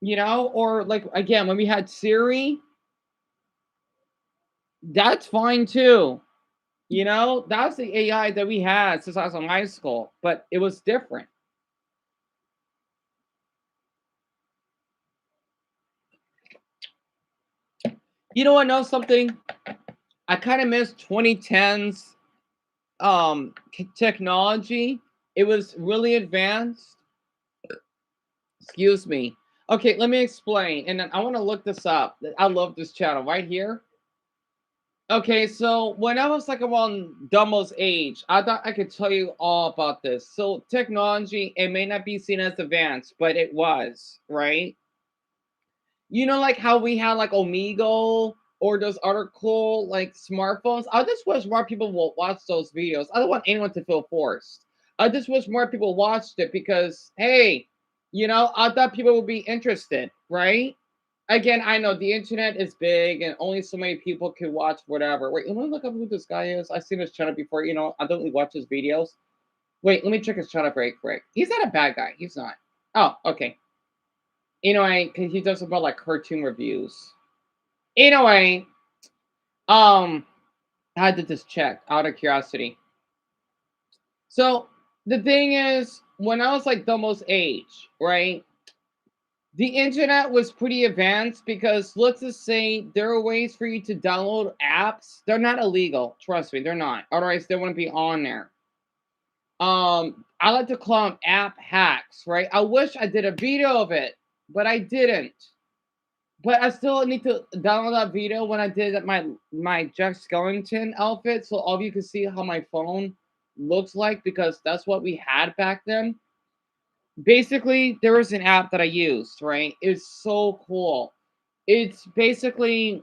Or like again, when we had Siri, that's fine too. That's the AI that we had since I was in high school, but it was different. You know what? Know something? I kind of miss 2010s technology. It was really advanced. Excuse me. Okay, let me explain. And then I want to look this up. I love this channel right here. Okay, so when I was like around Dumbo's age, I thought I could tell you all about this. So technology, it may not be seen as advanced, but it was, right? Like how we had like Omegle or those other cool like smartphones. I just wish more people will watch those videos. I don't want anyone to feel forced. I just wish more people watched it because hey, I thought people would be interested, right? Again, I know the internet is big and only so many people can watch whatever. Wait, let me look up who this guy is. I've seen his channel before. I don't really watch his videos. Wait, let me check his channel very quick. He's not a bad guy. He's not. Oh, okay. Cause he does about like cartoon reviews. Anyway, I had to just check out of curiosity. So the thing is, when I was like Domo's age, right? The internet was pretty advanced because let's just say there are ways for you to download apps. They're not illegal. Trust me, they're not. Otherwise, they wouldn't be on there. I like to call them app hacks, right? I wish I did a video of it, but I didn't. But I still need to download that video when I did my Jack Skellington outfit, so all of you can see how my phone looks like because that's what we had back then. Basically, there was an app that I used, right? It's so cool. It's basically,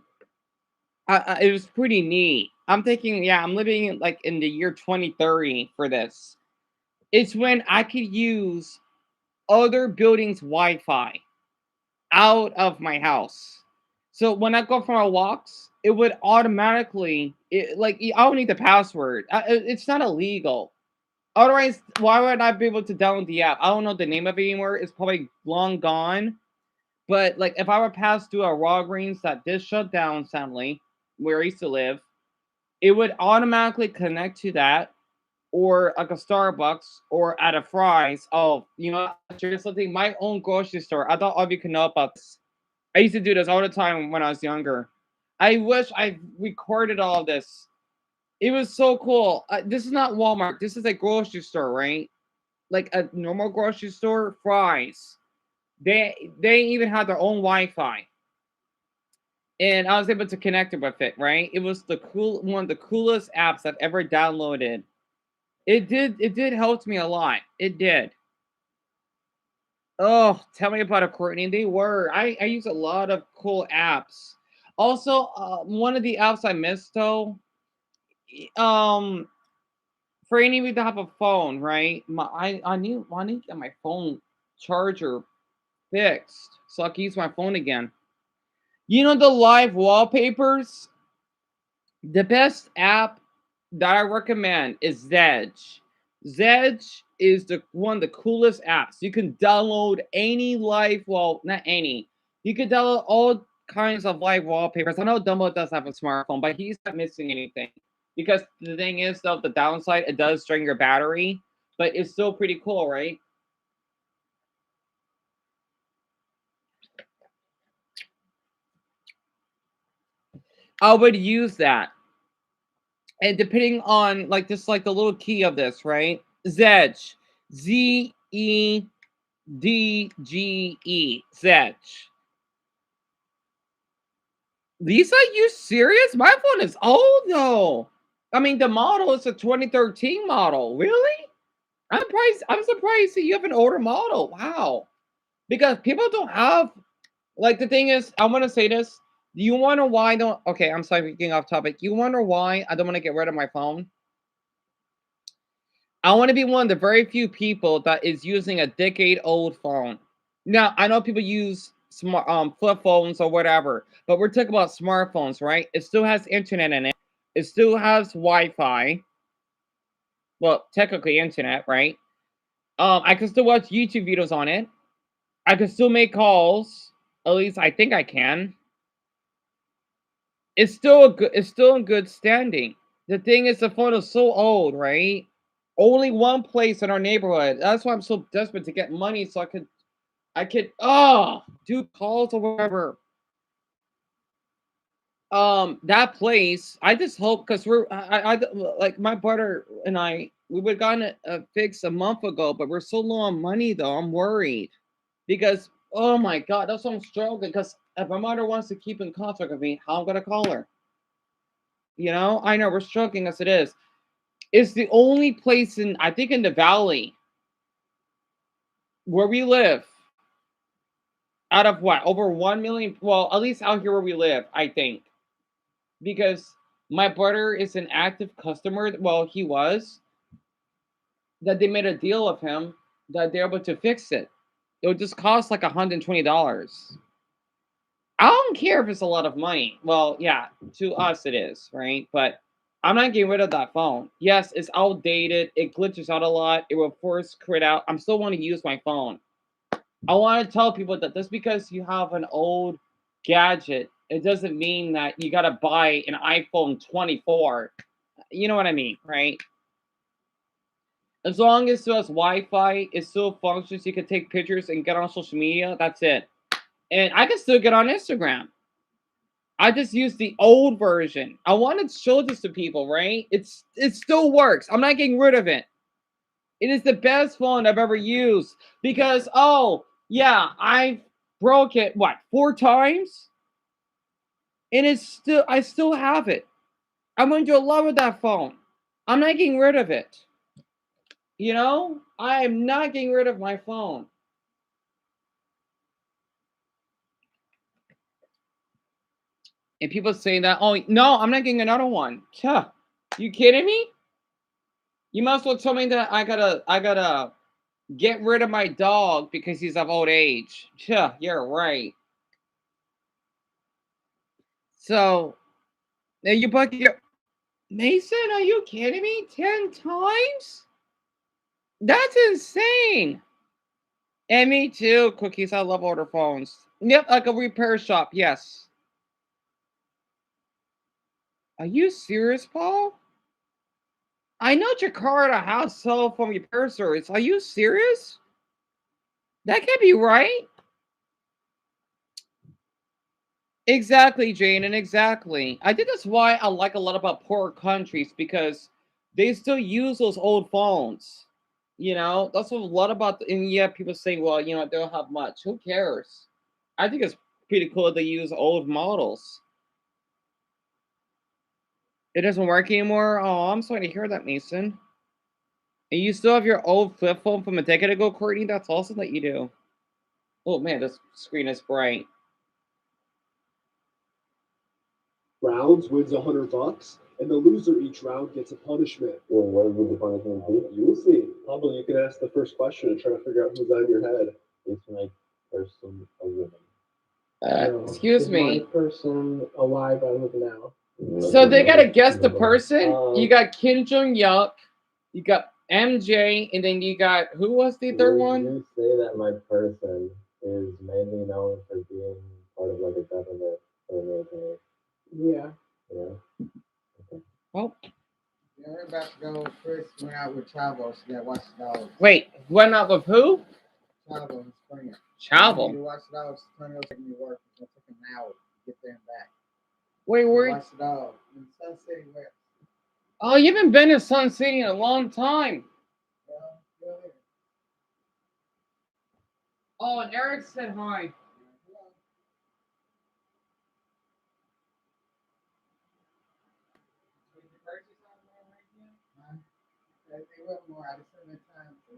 it was pretty neat. I'm thinking, yeah, I'm living like in the year 2030 for this. It's when I could use other buildings' Wi-Fi out of my house. So when I go for my walks, it would automatically, like, I don't need the password. It's not illegal. Otherwise, why would I be able to download the app? I don't know the name of it anymore. It's probably long gone. But like, if I would pass through a Walgreens that did shut down, sadly, where I used to live, it would automatically connect to that, or like a Starbucks, or at a Fry's. Oh, you know, here's something. My own grocery store. I thought all of you could know about this. I used to do this all the time when I was younger. I wish I recorded all of this. It was so cool. This is not Walmart. This is a grocery store, right? Like a normal grocery store, Fry's. They even had their own Wi-Fi, and I was able to connect it with it. Right? It was the one of the coolest apps I've ever downloaded. It did help me a lot. It did. Oh, tell me about it, Courtney. They were. I use a lot of cool apps. Also, one of the apps I missed though, um, for any of you that have a phone, right? I need to get my phone charger fixed so I can use my phone again. You know the live wallpapers? The best app that I recommend is Zedge. Zedge is the one of the coolest apps. You can download any live, well, not any. You can download all kinds of live wallpapers. I know Dumbo does have a smartphone, but he's not missing anything. Because the thing is, though, the downside, it does drain your battery, but it's still pretty cool, right? I would use that. And depending on like just like the little key of this, right? Zedge. Zedge. Zedge. Lisa, you serious? My phone is old though. I mean, the model is a 2013 model. Really? I'm surprised that you have an older model. Wow. Because people don't have, like, the thing is, I want to say this. Do you wonder why I don't? Okay, I'm sorry for getting off topic. You wonder why I don't want to get rid of my phone? I want to be one of the very few people that is using a decade-old phone. Now, I know people use smart flip phones or whatever, but we're talking about smartphones, right? It still has internet in it. It still has Wi-Fi. Well, technically internet, right? I can still watch YouTube videos on it. I can still make calls. At least I think I can. It's still it's still in good standing. The thing is, the phone is so old, right? Only one place in our neighborhood. That's why I'm so desperate to get money so I could do calls or whatever. That place, I just hope, because I like my brother and we would have gotten a fix a month ago, but we're so low on money though. I'm worried because, oh my god, that's what I'm struggling. Because if my mother wants to keep in contact with me, how I'm gonna call her? You know, I know we're struggling as it is. It's the only place I think in the valley where we live, out of what, over 1 million, well, at least out here where we live, I think, because my brother is an active customer. Well, he was, that they made a deal of him that they're able to fix it. It would just cost like $120. I don't care if it's a lot of money. Well, yeah, to us it is, right? But I'm not getting rid of that phone. Yes, it's outdated. It glitches out a lot. It will force crit out. I'm still want to use my phone. I want to tell people that just because you have an old gadget, it doesn't mean that you got to buy an iPhone 24. You know what I mean, right? As long as it has Wi-Fi, it still functions. You can take pictures and get on social media. That's it. And I can still get on Instagram. I just use the old version. I want to show this to people, right? It still works. I'm not getting rid of it. It is the best phone I've ever used because, oh yeah, I broke it what 4 times, and I still have it. I'm going to love with that phone. I'm not getting rid of it. You know, I am not getting rid of my phone. And people say that, oh no, I'm not getting another one. Yeah, you kidding me? You must well tell me that I gotta get rid of my dog because he's of old age. Yeah, you're right. So now you buck your Mason, are you kidding me? 10 times? That's insane. And me too, cookies. I love order phones. Yep, like a repair shop, yes. Are you serious, Paul? I know Jakarta has cell phone repair service. Are you serious? That can't be right. Exactly, Jane, and exactly. I think that's why I like a lot about poor countries because they still use those old phones. You know, that's what a lot about. And yeah, people say, well, you know, they don't have much. Who cares? I think it's pretty cool that they use old models. It doesn't work anymore. Oh, I'm sorry to hear that, Mason. And you still have your old flip phone from a decade ago, Courtney? That's awesome that you do. Oh man, this screen is bright. Rounds wins $100, and the loser each round gets a punishment. Well, what would the punishment be? You will see. Probably you can ask the first question and try to figure out who's on your head. It's my person a woman. Excuse My me. person alive as of now. So they gotta guess the person. You got Kim Jong Yuk, you got MJ, and then you got who was the third one? You say that my person is mainly known for being part of like a government or military. Yeah. Yeah. Oh, Yeah, we're about to go. Chris went out with Chavo, so yeah, watch the dogs. wait, went up with who? Chavo, his friend. Chavo. To watch the dogs. Antonio taking me to work. It's gonna take him an hour to get there and back. Wait, So where? watch the dog in Sun City West. Oh, you haven't been to Sun City in a long time. Go ahead. Oh, and Eric said hi. They will more. I just spend time to.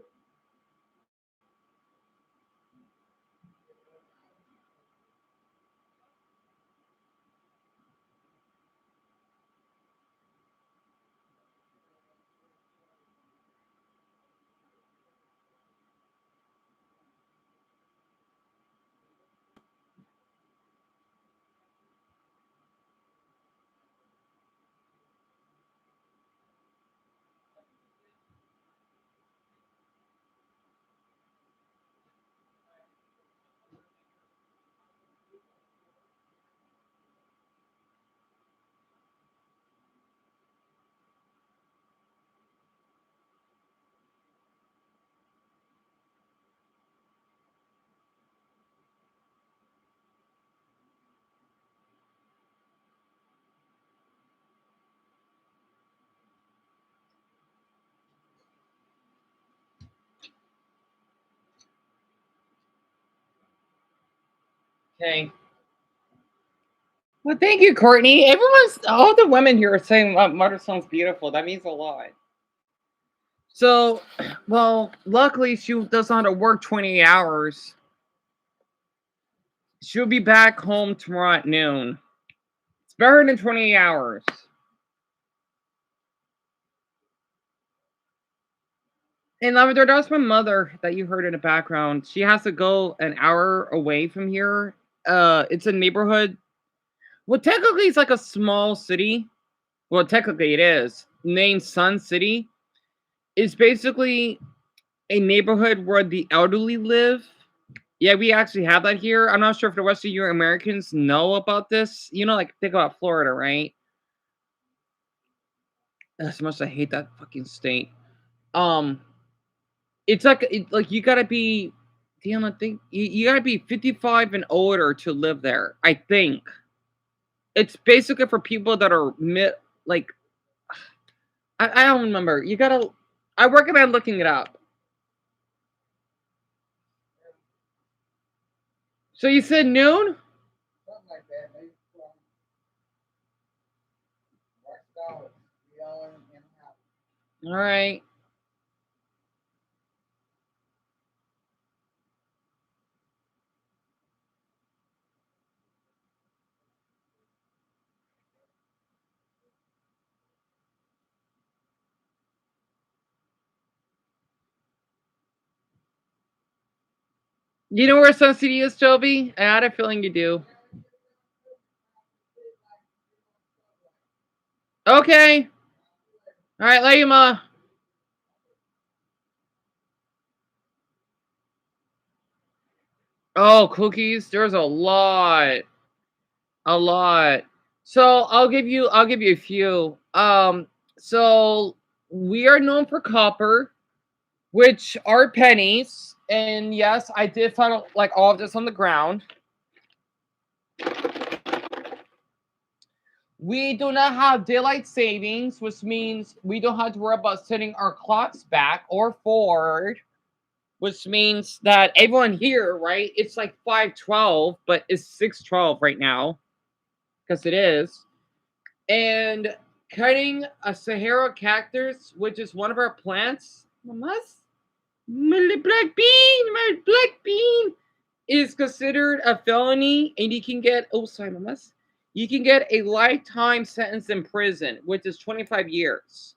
Okay. Well, thank you, Courtney. All the women here are saying Mother sounds beautiful. That means a lot. So, well, luckily she doesn't have to work 20 hours. She'll be back home tomorrow at noon. It's better than 28 hours. And Lavender, that's my mother that you heard in the background. She has to go an hour away from here. It's a neighborhood. Well, technically, it's like a small city. Well, technically, it is named Sun City. It's basically a neighborhood where the elderly live. Yeah, we actually have that here. I'm not sure if the rest of you Americans know about this. You know, like think about Florida, right? As much as I hate that fucking state. Um, it's like you gotta be. Damn, I think you gotta be 55 and older to live there. I think it's basically for people that are like I don't remember. You gotta. I recommend looking it up. So you said noon? Something like that. Maybe watch the dogs. Be all in the house. All right. You know where Sun City is, Joby? I had a feeling you do. Okay. All right, Layuma. Oh, cookies. There's a lot. A lot. So I'll give you a few. So we are known for copper, which are pennies. And yes, I did find like all of this on the ground. We do not have daylight savings, which means we don't have to worry about setting our clocks back or forward, which means that everyone here, right? It's like 5:12, but it's 6:12 right now, because it is. And cutting a Sahara cactus, which is one of our plants, mamas, my black bean, is considered a felony, and you can get, oh, sorry, mamas, you can get a lifetime sentence in prison, which is 25 years.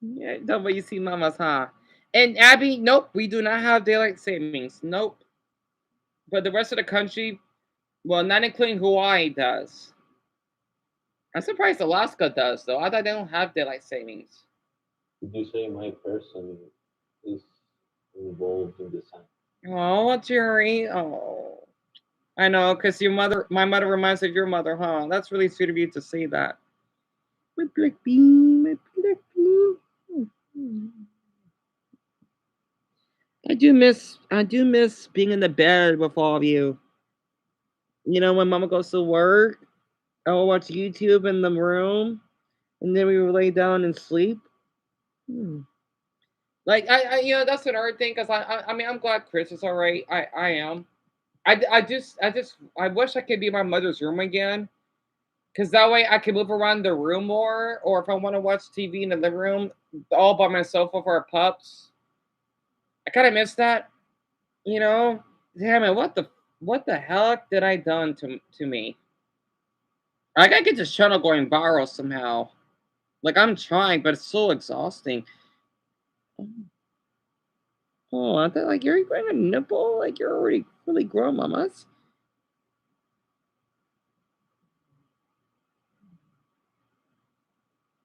Yeah, that's what you see, mamas, huh? And Abby, nope, we do not have daylight savings. Nope. But the rest of the country, well, not including Hawaii, does. I'm surprised Alaska does, though. I thought they don't have daylight savings. Did you say my person is involved in this? Oh, Jerry. Oh, I know, because my mother reminds me of your mother, huh? That's really sweet of you to say that. My black bean, my black bean. I do miss being in the bed with all of you. You know, when Mama goes to work, I will watch YouTube in the room, and then we will lay down and sleep. Like you know, that's another thing. Because I mean, I'm glad Chris is all right. I am. I wish I could be in my mother's room again, because that way I can move around the room more. Or if I want to watch TV in the living room, all by myself with our pups. I kind of miss that. You know, damn it! What the heck did I done to me? I gotta get this channel going viral somehow. Like, I'm trying, but it's so exhausting. Oh, I thought like you're going a nipple, like you're already really grown, mamas.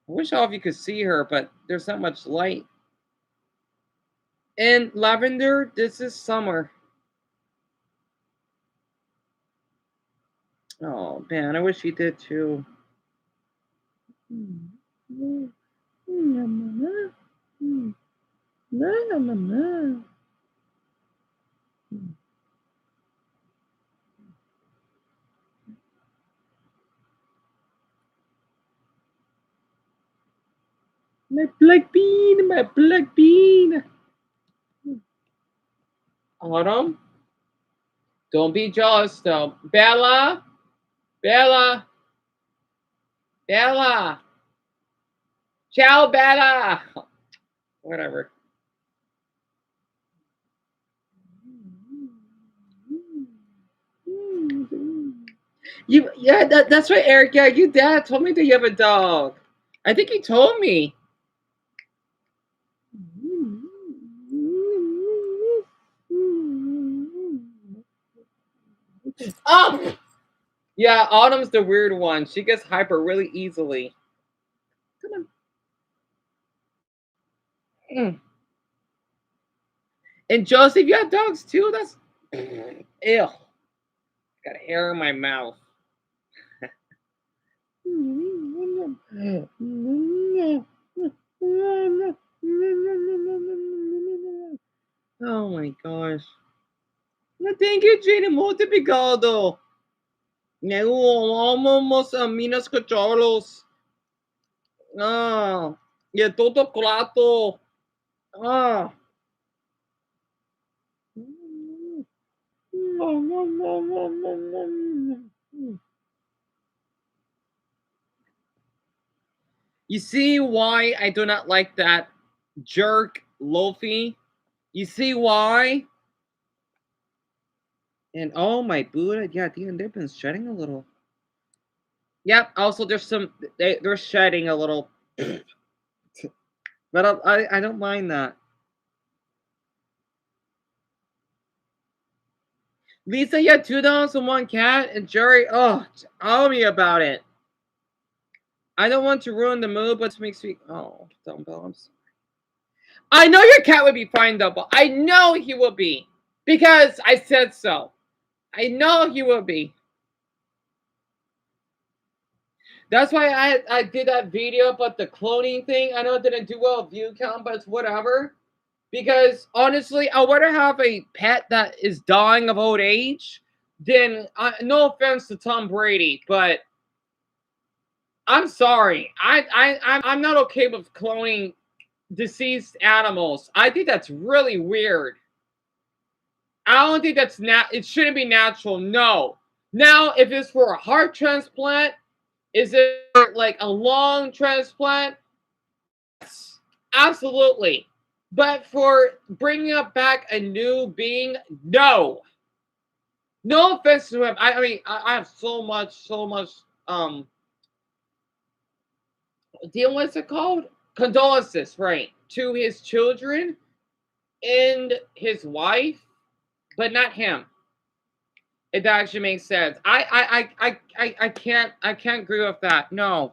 I wish all of you could see her, but there's not much light. And Lavender, this is summer. Oh man, I wish you did too. My black bean, my black bean. Autumn, don't be jealous though. Bella, Bella, Bella. Ciao, Bella. Whatever. Yeah, that's right, Eric. Yeah, your dad told me that you have a dog. I think he told me. Oh! Yeah, Autumn's the weird one. She gets hyper really easily. Come on. And Joseph, you have dogs too? That's ew. Got hair in my mouth. Oh my gosh. Thank you, Jenny. Muito obrigado. Amamos a Minas Cachorros. Ah, y el todo clato. Ah. You see why I do not like that jerk Lofi? You see why? And oh my Buddha, yeah, they've been shedding a little. Yep. Also, there's some they're shedding a little, but I don't mind that. Lisa, you had 2 dogs and 1 cat, and Jerry, oh, tell me about it. I don't want to ruin the mood, but it makes me, oh, Dumbo, I'm sorry. I know your cat would be fine, Dumbo. I know he will be, because I said so. I know he will be. That's why I did that video about the cloning thing. I know it didn't do well view count, but it's whatever. Because honestly, I would rather have a pet that is dying of old age than, no offense to Tom Brady, but I'm sorry. I'm not okay with cloning deceased animals. I think that's really weird. I don't think that's it shouldn't be natural. No. Now, if it's for a heart transplant, is it like a lung transplant? Yes, absolutely. But for bringing up back a new being, no. No offense to him. I mean, I have so much, what's it called? Condolences, right, to his children and his wife, but not him. If that actually makes sense. I can't agree with that. No.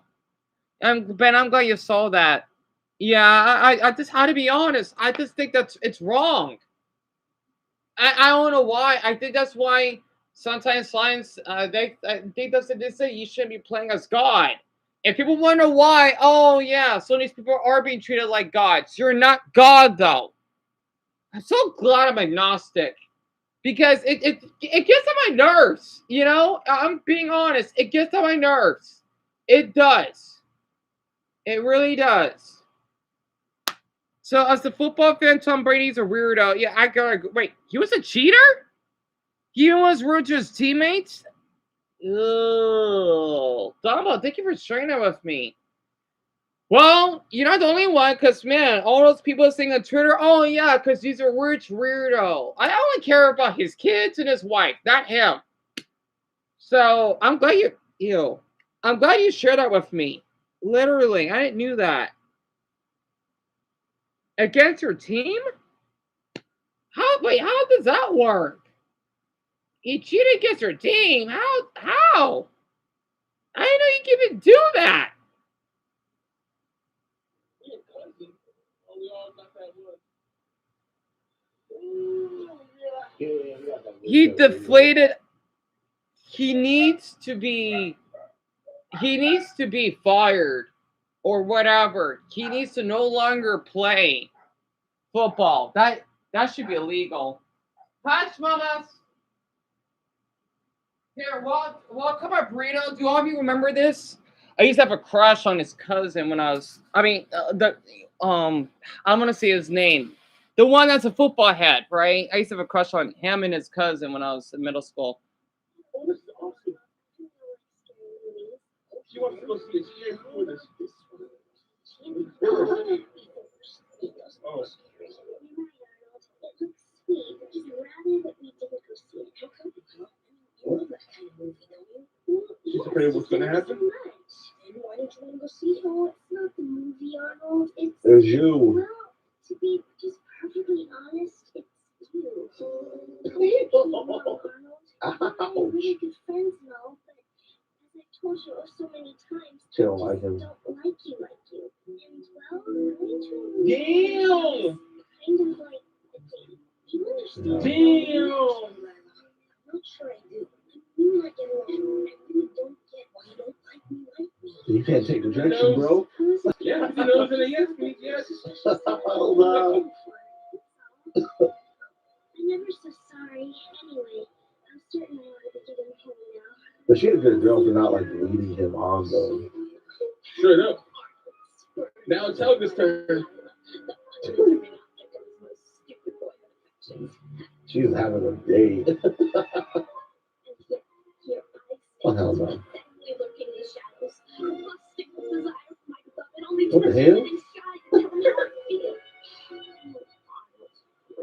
Ben, I'm glad you saw that. Yeah, I just had to be honest. I just think it's wrong. I don't know why. I think that's why sometimes science they say you shouldn't be playing as God. If people wonder why, oh yeah, so these people are being treated like gods. You're not God though. I'm so glad I'm agnostic. Because it gets on my nerves, you know? I'm being honest. It gets on my nerves. It does. It really does. So as a football fan, Tom Brady's a weirdo. Yeah, I gotta wait. He was a cheater? He was rude to his teammates? Ugh. Dumbo, thank you for sharing that with me. Well, you're not the only one, because, man, all those people saying on Twitter, oh, yeah, because he's a rich weirdo. I only care about his kids and his wife, not him. So, I'm glad I'm glad you shared that with me. Literally, I didn't knew that. Against your team? How does that work? He cheated against your team? How? I didn't know you could even do that. He deflated. He needs to be fired or whatever. He needs to no longer play football. That should be illegal. Hush, mamas. Here, welcome our burrito. Do all of you remember this? I used to have a crush on his cousin when I was. I mean, I'm gonna say his name. The one that's a football head, right? I used to have a crush on him and his cousin when I was in middle school. Oh, this is awesome. She wants to go see a scary movie with us. Oh. Sweet, but just rather that we didn't go see it. How come? You love that kind of movie, don't you? She's afraid of what's gonna happen? Why don't you want to go see it? Oh, it's not the movie, Arnold. It's you. Well, to be just perfectly honest, it's you. Arnold. We're really good friends and all, but as I've told you so many times, She don't like him. I don't like you. And well, I'm going to Damn! kind of like a date. You understand? Damn! I'm not sure I do. We might get along. I really don't get why you don't like me. You can't take rejection, bro. Yeah, he knows that yes means yes. Hold on. I'm never so sorry. Anyway, I'm certain I ought to be getting home now. But she's a good girl for not like leading him on though. Straight up. Now it's Helga's turn. She's having a date. Oh hell no. What the hell?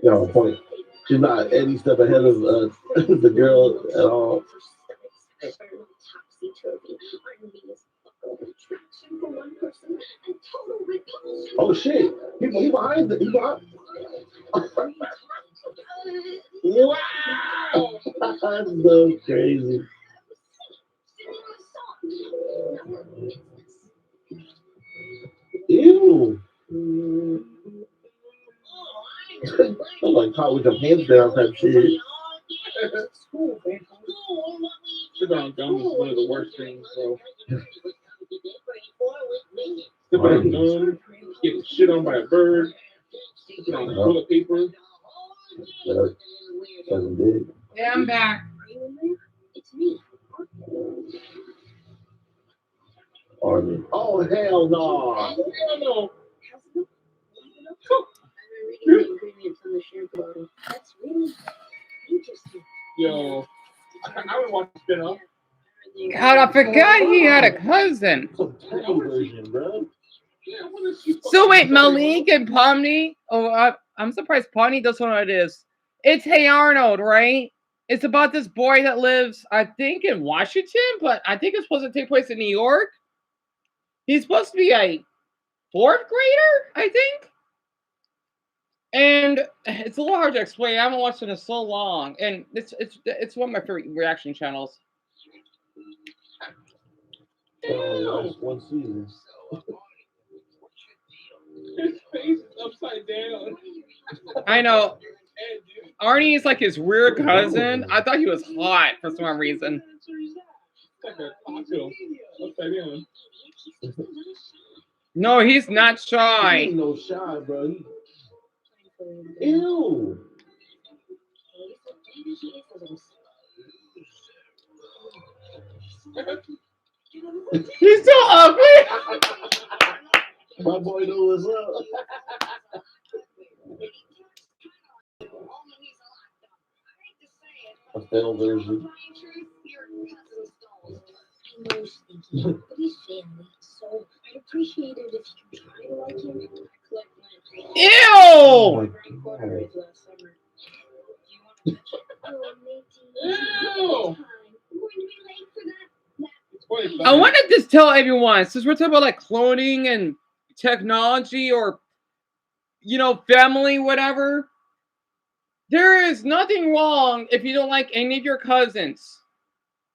No point. She's not any step ahead of the girl at all. Oh shit! He behind it. He behind. Wow! That's so crazy. Ew. I'm like caught with the hands down type shit. Sit down gum is one of the worst things, bro. Step on gum, get shit on by a bird, sit on toilet paper. Yeah, I'm back. Army. Oh hell no! Hell no! Yo, I would watch the spin-off. God, I forgot he had a cousin. Version, bro. So wait, Malik and Pomni. Oh, I'm surprised Pomni doesn't know what it is. It's Hey Arnold, right? It's about this boy that lives, I think, in Washington, but I think it's supposed to take place in New York. He's supposed to be a 4th grader, I think. And it's a little hard to explain. I haven't watched it in so long, and it's one of my favorite reaction channels. Oh, one season. His face is upside down. I know. Arnie is like his weird cousin. I thought he was hot for some reason. Like a cocktail upside down. No, he's not shy. He ain't no shy, bro. Ew. He's so ugly. My boy knows what's up. A failed version. So I'd appreciate it if you could try to like him. Ew! Oh I want to just tell everyone, since we're talking about like cloning and technology or, you know, family, whatever, there is nothing wrong if you don't like any of your cousins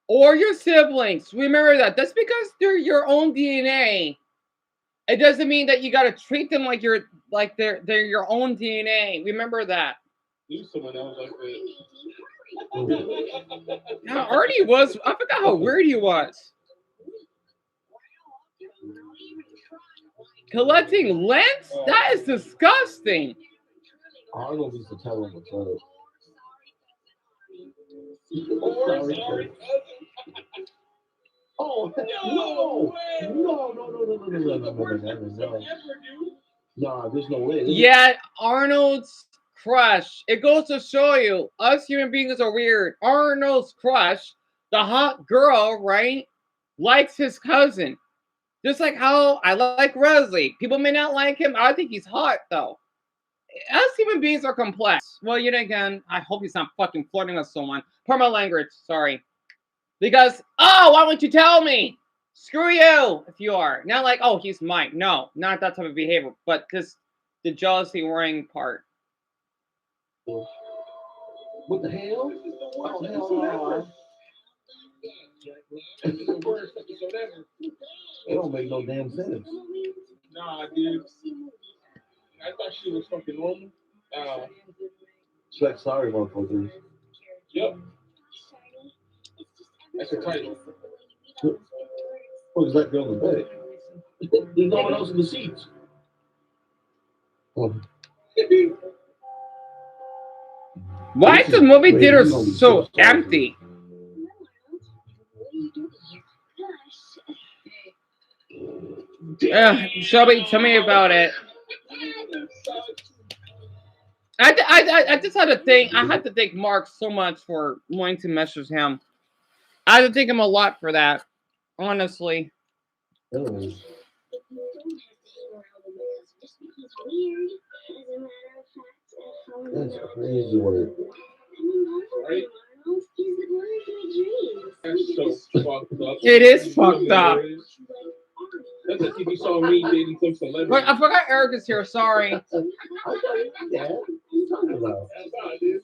or your siblings. Remember that. That's because they're your own DNA. It doesn't mean that you got to treat them like they're your own DNA. Remember that. Use someone else like that. Now, Artie was, I forgot how weird he was. Collecting lens? That is disgusting. Arnold used to tell him what's up. Sorry. Oh, no. Nah, there's no way. Yet Arnold's crush. It goes to show you, us human beings are weird. Arnold's crush, the hot girl, right, likes his cousin. Just like how I like Wesley. People may not like him. I think he's hot, though. Us human beings are complex. Well, yet again, I hope he's not fucking flirting with someone. Pardon my language, sorry. Because, oh, why won't you tell me? Screw you, if you are. Not like, oh, he's mine. No, not that type of behavior. But just the jealousy worrying part. What the hell? Oh, hell no. It don't make no damn sense. Nah, dude. I thought she was fucking normal. It's like sorry, motherfuckers. Yep. That's her title. What is that girl in the bed? There's no one else in the seats. Why is the movie theater so empty? Shelby, tell me about it. I just had to thank. I had to thank Mark so much for wanting to message him. I had to thank him a lot for that. Honestly. Oh. That's crazy work. Right? That's so fucked up. It is fucked up. That's like if you saw me dating some celebrity. Wait, I forgot Eric is here. Sorry. Yeah, what are you talking about? That's not, dude.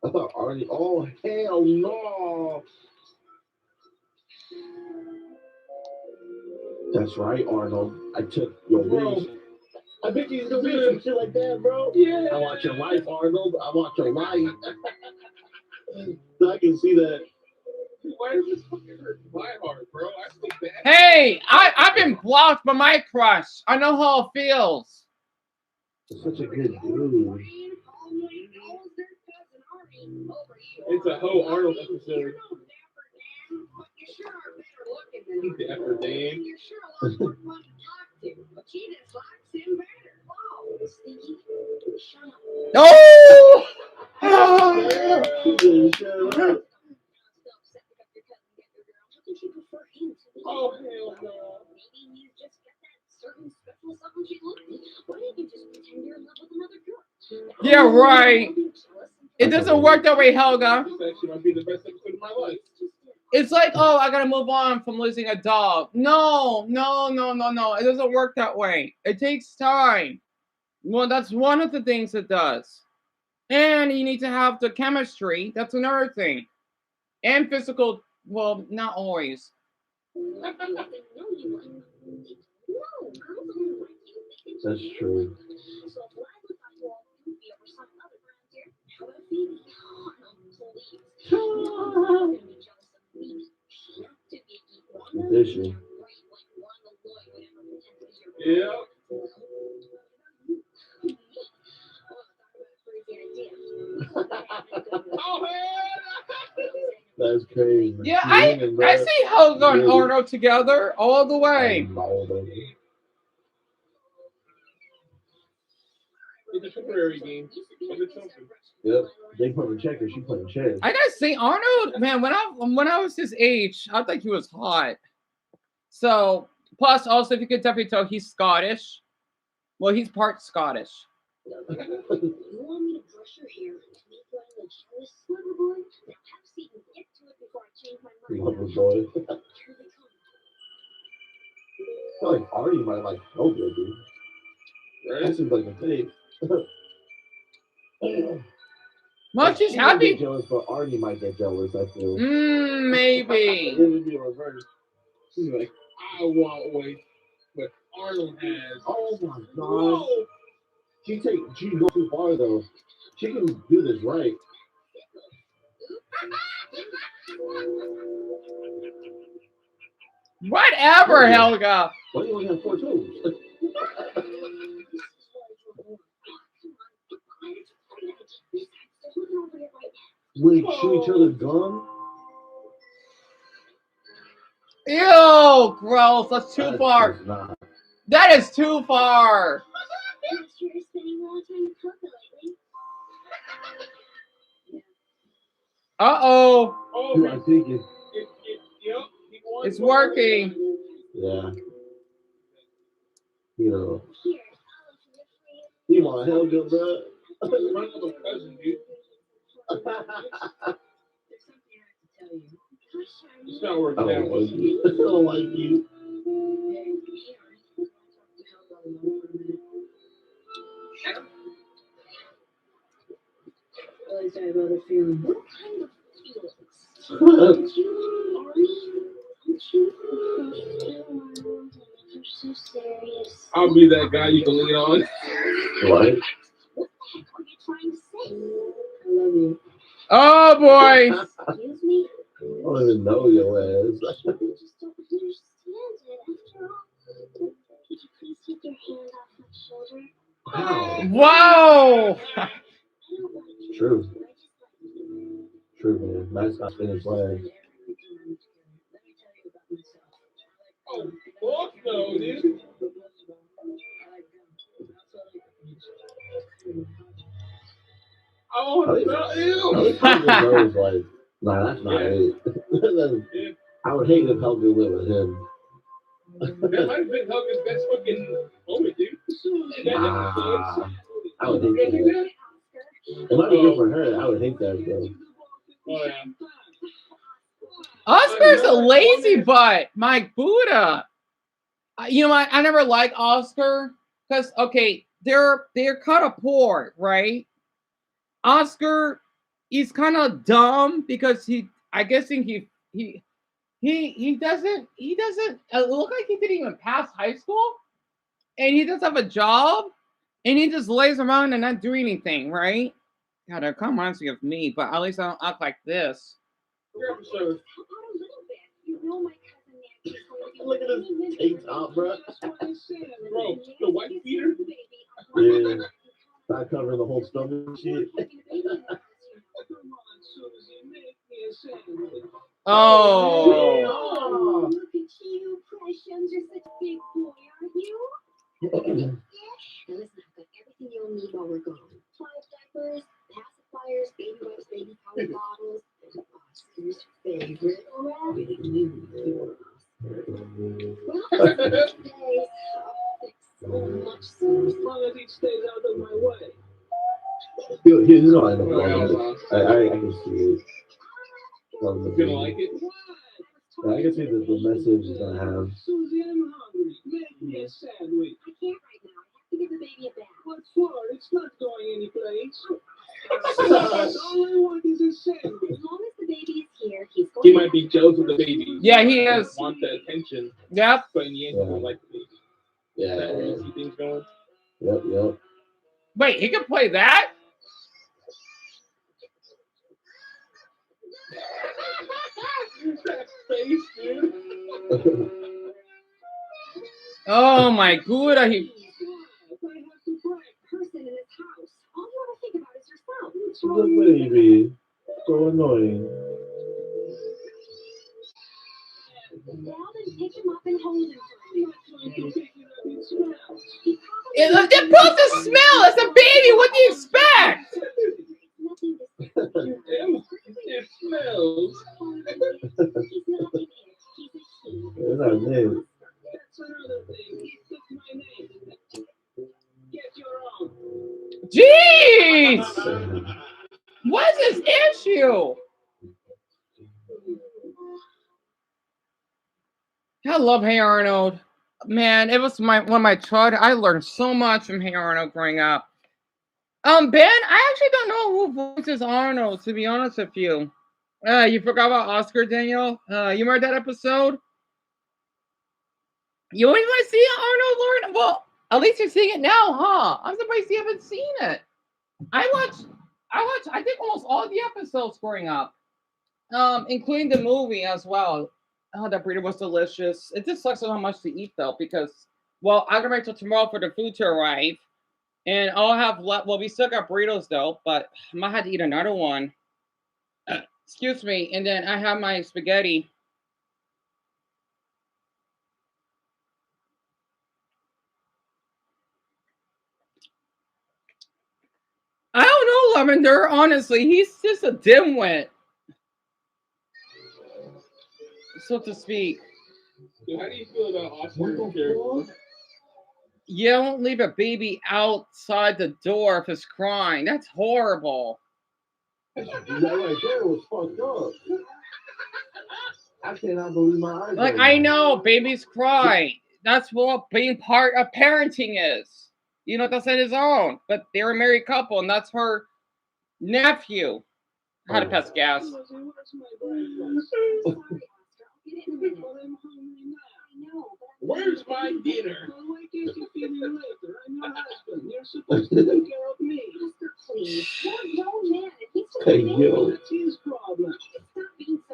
I thought Arnie. Oh hell no! That's right, Arnold. I took your wish. I bet you still do some shit like that, bro. Yeah. I want your life, Arnold. I want your life. I can see that. Why does this fucking hurt my heart, bro? I feel bad. Hey, I've been blocked by my crush. I know how it feels. Such a good dude. It's a whole Arnold episode. The effort, Dave. No! Oh, hell no. Yeah, right. It doesn't work that way, Helga. This actually might be the best episode of my life. It's like, oh, I gotta move on from losing a dog. No. It doesn't work that way. It takes time. Well, that's one of the things it does. And you need to have the chemistry. That's another thing. And physical, well, not always. That's true. Addition. Yeah. That's crazy. Yeah, I see Helga and Arnold together all the way. It's a temporary game. Yep. They playing checkers. She playing chess. I gotta say, Arnold, man, when I was his age, I thought he was hot. So, plus, also, if you could definitely tell, he's Scottish. Well, he's part Scottish. You want me to brush your hair and make you out of jealous sliver boy? Now have a seat and get to it before I change my mind. Lover boy. I feel like Arnie might like Helga, dude. Right? That seems like a thing. Well, she's happy. Get jealous, but Arnie might get jealous, I feel. Maybe. It would be a reverse. She's like, I want weight, but Arnold has. Oh my god. Whoa. She goes too far though. She can do this right. Whatever, Helga. Why do you only have 4 toes? Wait, chew each other's gum? Ew, gross. That's too far. That is too far. Uh-oh. Oh, I think it's working. Yeah. You want Helga, bro? My little cousin, dude. It's not working out. I don't like you. Really sorry about the feeling. What kind of feelings? I'll be that guy you can lean on. What? I love you. Oh boy. Excuse me? I don't even know your ass. I just don't understand it. After all, could you please take your hand off my shoulder? Whoa. True. True, man. Nice not finished last. Oh, fuck no, dude. Oh, Ew. Like, nah, that's not it. I would hate if Helga lived with him. That might have been Helga's best fucking moment, dude. I would hate that. It might be good for her. I would hate that, though. Oh, yeah. Oscar's a lazy butt. My Buddha. You know what? I never liked Oscar because okay, they're kind of poor, right? Oscar, he's kind of dumb because I guess he doesn't look like he didn't even pass high school, and he does have a job, and he just lays around and not do anything, right? God, that kind of reminds me of me, but at least I don't act like this. Look at this tank top, bro. Bro, the white beater. Yeah, not covering the whole stomach and shit. Oh. Look at you, Precious. You're such a big boy, aren't you? Now listen, I've got everything you'll need while we're gone. 5 diapers, pacifiers, baby wipes, baby powder bottles, and Oscar's favorite rabbit noodles. Well, days, I'll fix so much so as long as he stays out of my way. Here's what I know. I can see it. You gonna like it? I can see the message is gonna have. Susie, I'm hungry. Make me a sandwich. I can't right now. I have to give the baby a bath. What for? It's not going anyplace. All I want is a sandwich. As long as the baby is here, he's going. He might be jealous of the baby. Yeah, he is. Want the attention. Yep. But in the end, he don't like the baby. Yeah. Is that where you see things going? Yep. Wait, he can play that? That face, dude. Oh my god, I have to brag person in this house. All you want to think about is yourself. What's wrong The baby. So annoying. Well, then pick him up and hold him for me. They're supposed to smell. It's a baby. What do you expect? It smells. He's not an it. He's a he. It's not new. That's another thing. He took my name. Get your own. Jeez! What's his issue? I love Hey Arnold. Man, it was one of my childhood. I learned so much from Hey Arnold growing up. Ben, I actually don't know who voices Arnold, to be honest with you. You forgot about Oscar, Daniel? You remember that episode? You don't even see Arnold, Lauren? Well, at least you're seeing it now, huh? I'm surprised you haven't seen it. I watched, I think almost all the episodes growing up, including the movie as well. Oh, that burrito was delicious. It just sucks so much to eat though, because well, I gotta wait till tomorrow for the food to arrive, and I'll have well, we still got burritos though, but I might have to eat another one. Excuse me, and then I have my spaghetti. I don't know, Lavender. Honestly, he's just a dimwit, so to speak. So how do you feel about Oscar's character? You don't leave a baby outside the door if it's crying. That's horrible. That right there was fucked up. I cannot believe my eyes. Like, I know babies cry. That's what being part of parenting is. You know, that's on his own. But they're a married couple, and that's her nephew. How to pass gas. Where's my dinner? Why can't you feed me later? I'm your husband. You're supposed to take care of me. Please, you're a grown man. He's just a baby. That's his problem.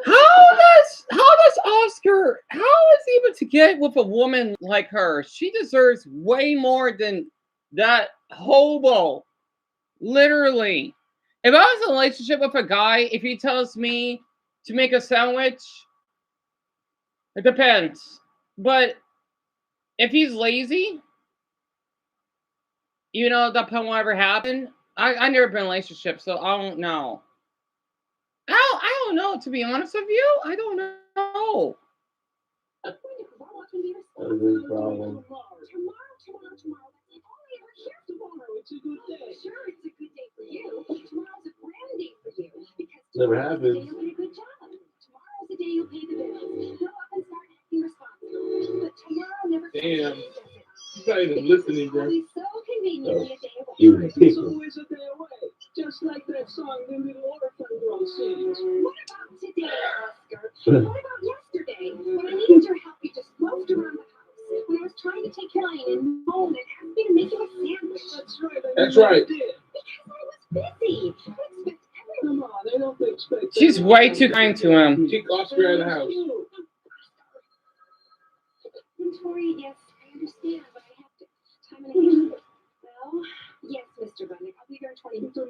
How does Oscar, how is he able to get with a woman like her? She deserves way more than that hobo. Literally. If I was in a relationship with a guy, if he tells me to make a sandwich, it depends. But if he's lazy, you know, that probably won't ever happen. I never been in a relationship, so I don't know. I don't know, to be honest with you. I don't know. That's a big problem. Tomorrow. It's a good day. Sure, it's a good day for you. Tomorrow's a grand day for you. Because never happens. You'll do a good job. Tomorrow's the day you'll pay the bills. Grow up and start acting responsible. But tomorrow never comes. Damn. He's not even listening, bro. So conveniently a day away. You It's pick always a day away. Just like that song the little orphan girl sings. What about today, Oscar? What about yesterday? When I needed your help, you just loafed around the house. When I was trying to take care of you and moan and asked me to make you a sandwich. That's right. That's right. Because I was busy. I expect everyone. Come on, they don't expect. She's way too kind to him. Kick Oscar out of the house. Tori, yes, I understand, but I have to time and again. Well, yes, Mr. Bunnick, I'll be there in 20 minutes. Now,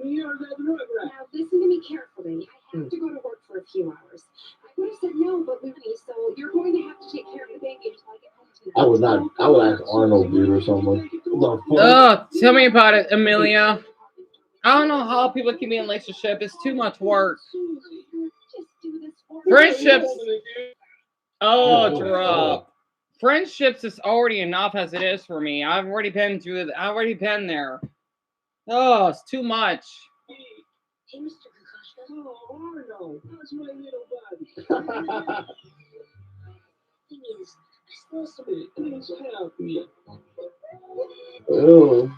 listen to me carefully. I have to go to work for a few hours. I would have said no, but we so you're going to have to take care of the baby until I get home tonight. I would not. I would ask Arnold dude or someone. Oh, tell me about it, Amelia. I don't know how people can be in a relationship. It's too much work. Friendships. Oh, drop. Friendships is already enough as it is for me. I've already been through it. I've already been there. Oh, it's too much. Hey, Mr. Kukoshka. Oh, Arnold, how's my little body? Thing is, I still some Please help me. Oh.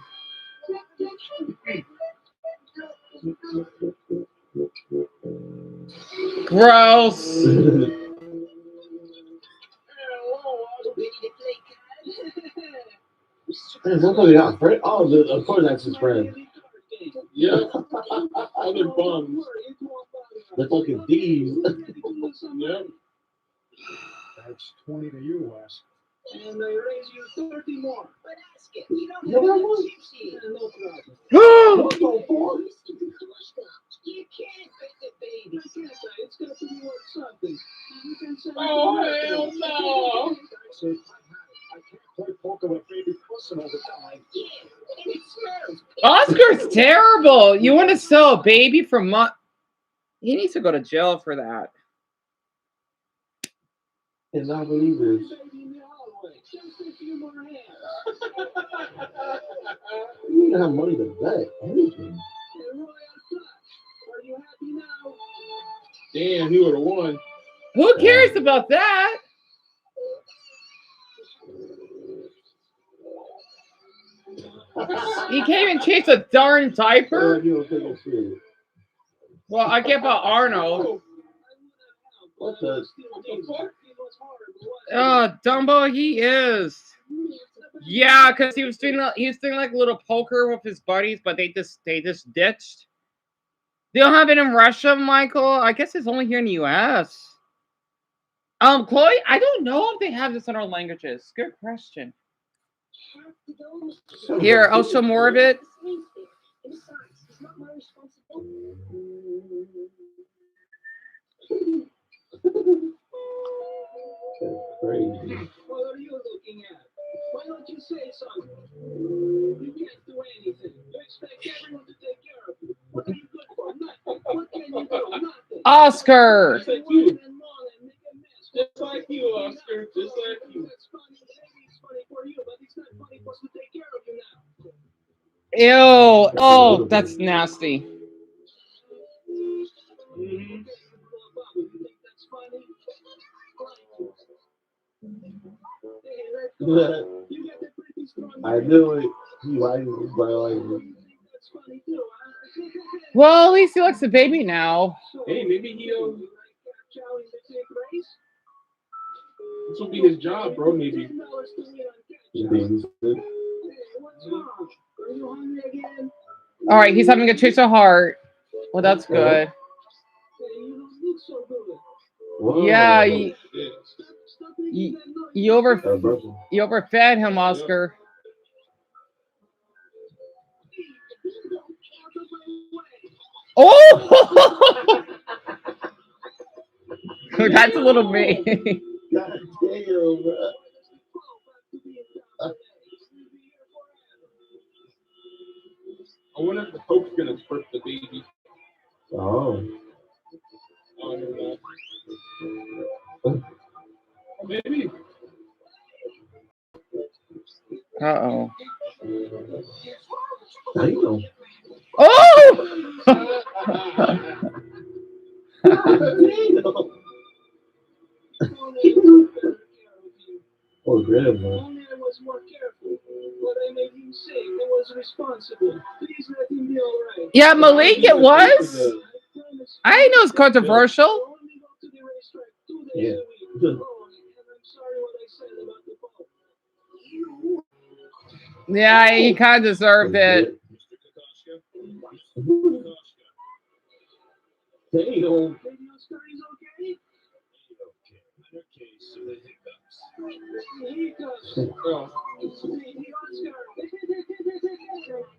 Gross. Man, somebody got a friend. Oh, of course that's his friend. Yeah. Other bums. The fucking thieves. Yep. That's 20 to you, Wes. And they raise you 30 more. But ask it. You don't No, have that was- no problem. You can't bet the baby. I can't say it's got to be worth something. You can say. Oh, hell no. I said, I can't play poker with baby pussing all the time. Yeah, and it smells. Oscar's terrible. You want to sell a baby from he needs to go to jail for that. And I believe this. Baby in the hallway. Just a few more hands. You don't have money to bet anything. And Roy on top. Are you happy now? Damn, he would have won. Who cares about that? He can't even change a darn diaper. You don't take it serious. Well, I get about Arnold. What the? Dumbo, he is. Yeah, because he was doing like a little poker with his buddies, but they just ditched. They don't have it in Russia, Michael. I guess it's only here in the U.S. Chloe, I don't know if they have this in our languages. Good question. Here, I'll show more of it. Crazy. What are you looking at? Why don't you say something? You can't do anything. You expect everyone to take care of you. What are you good for? Nothing. What can you do? Nothing. Oscar. Just like you. Just like you, Oscar. Just like you. That's funny. Maybe it's funny for you, but it's not funny for us to take care of you now. Ew. Oh, that's nasty. Mm-hmm. I knew it. He likes it, but I like it. Well, at least he likes the baby now. Hey, maybe he'll. This will be his job, bro. Maybe. All right, he's having a change of heart. Well, that's good. Whoa. Yeah, you overfed him, Oscar. Oh, that's a little mean. God damn, bro. I wonder if the Pope's gonna birth the baby. Oh. I don't know. Maybe. Uh-oh. Damn. Oh! Poor grandma. was more careful, but I made him sick and was responsible. Please let him be all right. Yeah, Malik, it was. I didn't know it was controversial. Yeah. Yeah, he kind of deserved it. Damn.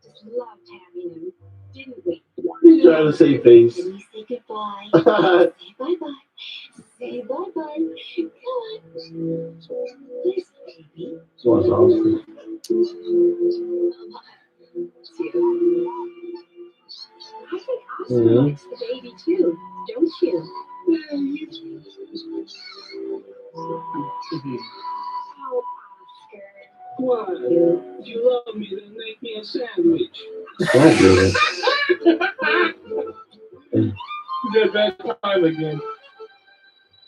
Just loved having him, didn't we? He's trying to save face. Can we say goodbye? Say bye-bye. Say bye-bye. Come on. Please, baby. What's awesome? I think Oscar likes the baby too, don't you? Oh, Oscar. Why? You love me, then make me a sandwich. Good bad time again.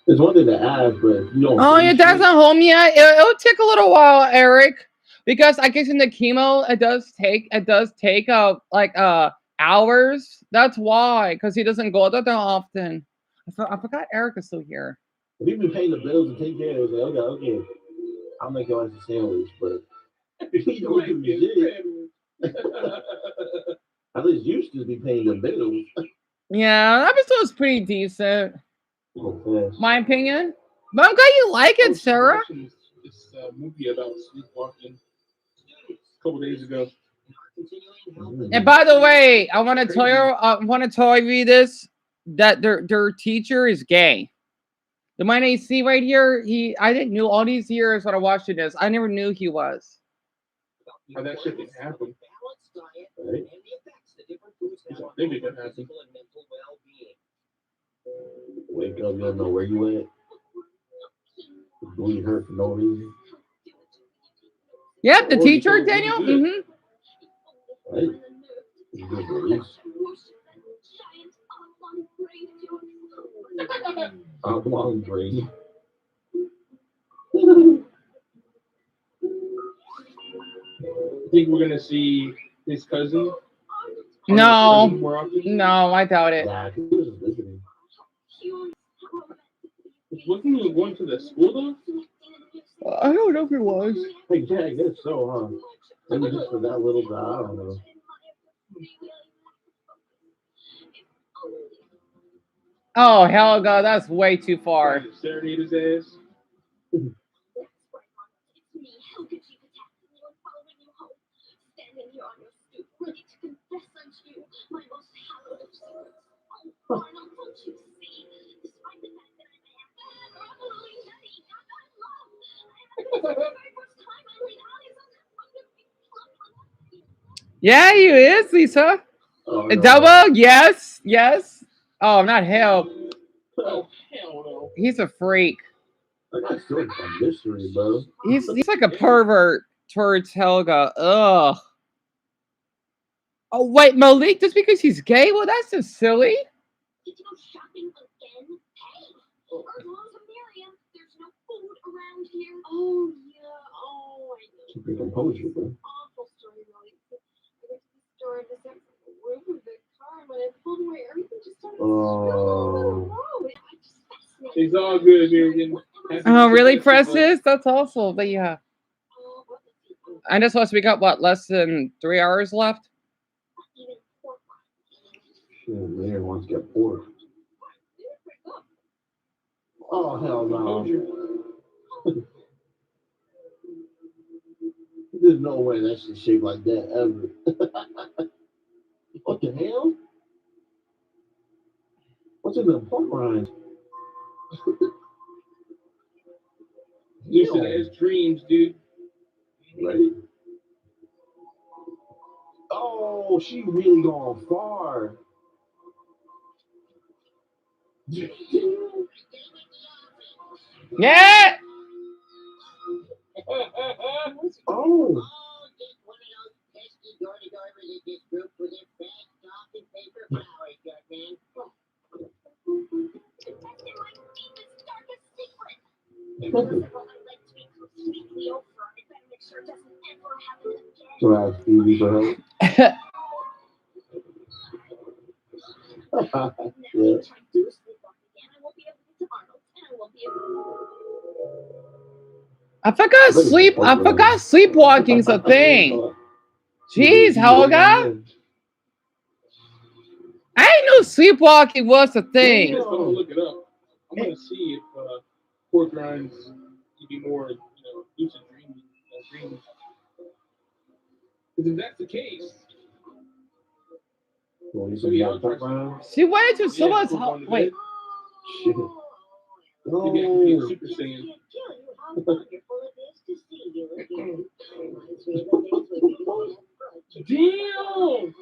It's one thing to ask, but if you don't. Oh, your dad's not home yet. It'll take a little while, Eric, because I guess in the chemo it does take hours. That's why, because he doesn't go there that often. I forgot Eric is still here. If you've been paying the bills and taking care of it, okay, I'll make your ass a sandwich, but if you don't do shit, at least you should be paying the bills. Yeah, that episode was pretty decent. Okay. My opinion. But I'm glad you like it, Sarah. This movie about sleepwalking a couple days ago. And by the way, I want to tell you this, that their teacher is gay. The man you see right here, I didn't know all these years when I watched this. I never knew he was. How that shit can happen. Right. I think it can happen. Wake up, you don't know where you at. Bleed hurt for no reason. Yep, the teacher, Daniel. Mm-hmm. Right. You good release. Oblong brain. Think we're gonna see his cousin? No, I doubt it. Nah, he was just listening. Wasn't he going to the school though? I don't know if it was. Hey, yeah, I guess so, huh? Maybe just for that little guy, I don't know. Oh, Helga, that's way too far. Serenade his ass. Yeah, he is, Lisa. Oh, A no. double? Yes. Oh, not hell. Oh, hell no. He's a freak. That's still a mystery, bro. He's like a pervert towards Helga. Ugh. Oh wait, Malik, just because he's gay? Well, that's just silly. Did you go shopping again? Hey, Miriam, there's no food around here. Oh yeah, oh I know. Keep your composure, bro. Awful story, really. I went to the store and just had a roof of the car, and when I pulled away, everything just started spilling all over the road. I just fascinated. It's all good, Miriam. Oh, really, Precious? That's awful. But yeah. And this was we got what, less than 3 hours left? Shit, man wants to get pork. Oh, hell no. There's no way that shit shaped like that ever. What the hell? What's in the pork rind? You should have his dreams, dude. Right. Oh, she really gone far. Yeah. Oh. So I ask Phoebe for help. Yeah. I forgot sleepwalking's a thing. Jeez, Helga. I didn't know sleepwalking was a thing. I'm just gonna look it up. I'm gonna see if pork rinds can be more, lucid dreams. Because if that's the case, She went to someone's house. Wait. Shit. maybe I can be a Super Saiyan. Damn!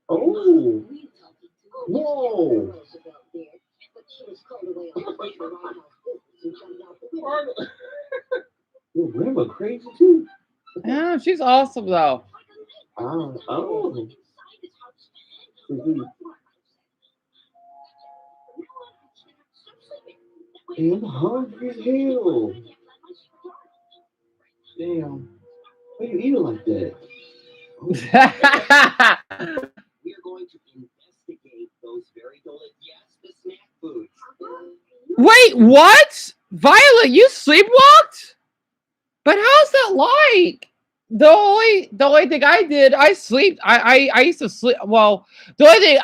Oh. Whoa. Your grandma crazy too. Yeah, she's awesome though. Oh. I'm hungry as hell. Damn. Why you eating like that? We're going to investigate those very the snack foods. Wait, what? Violet, you sleepwalked? But how's that like? The only thing I did, I used to sleep. Well, the only thing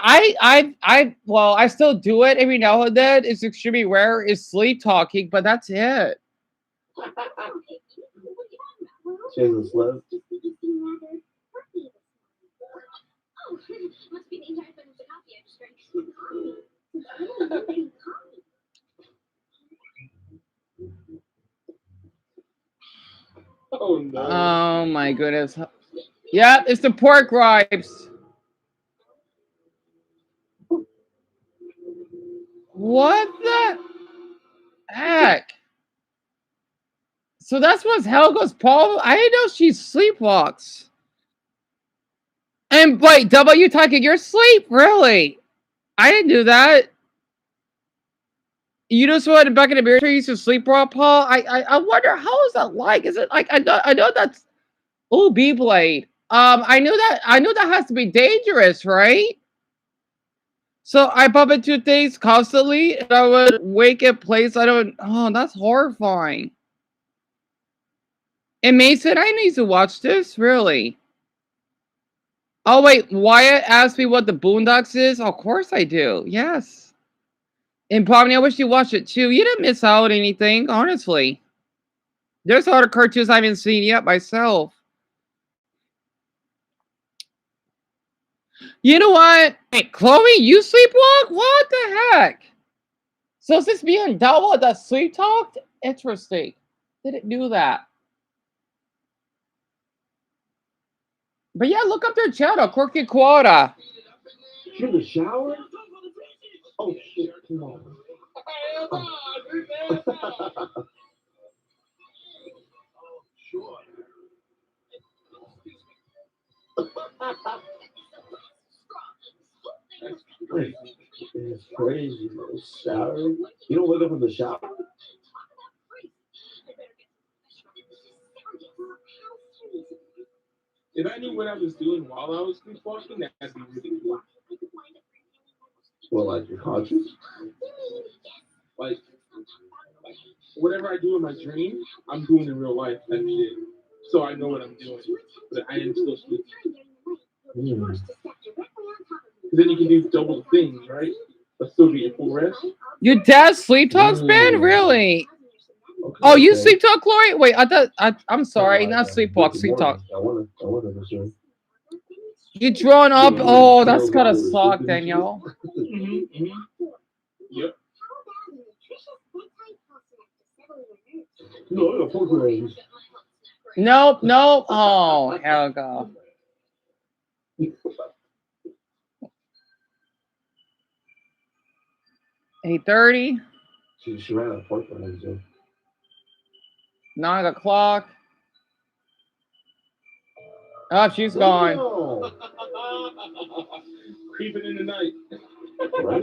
I still do it every now and then. It's extremely rare. Is sleep talking, but that's it. She hasn't slept. Oh no. Oh my goodness. Yep, it's the pork ribs. What the heck? So that's what's Helga's problem? I didn't know she sleepwalks. And wait, double you talking your sleep? Really? I didn't do that. You just went back in the military, you used to sleepwalk, Paul? I wonder how is that like? Is it like I know that's B blade. I knew that has to be dangerous, right? So I bump into things constantly, and I would wake in place. Oh, that's horrifying. And Mason, I need to watch this, really. Oh wait, Wyatt asked me what the Boondocks is. Of course I do. Yes. And Pomni, I wish you watched it too. You didn't miss out on anything, honestly. There's other cartoons I haven't seen yet myself. You know what? Hey, Chloe, you sleepwalk? What the heck? So is this me and Double that sleep talked? Interesting. Didn't do that. But yeah, look up their channel, Quirky Quota. You in the shower? Oh shit, come on. It's crazy, bro. Shower? You don't wake up from the shower? If I knew what I was doing while I was sleepwalking, that'd be really cool. Well, like you're conscious? Like whatever I do in my dream, I'm doing in real life type shit. So I know what I'm doing, but I am still sleeping. Then you can do double things, right? But still get your full rest. Your dad sleep talks, Ben? Really? Okay, oh, you sleep talk, Glory? Wait, I'm sorry, not sleepwalk, sleep talk. I wanna for sure. You drawn up? Oh, that's gotta suck, Danielle. Yep. No, pork rinds. Nope. Oh, Helga. 8:30. She ran out of pork rinds. 9 o'clock. Oh, she's gone. Creeping in the night. Right?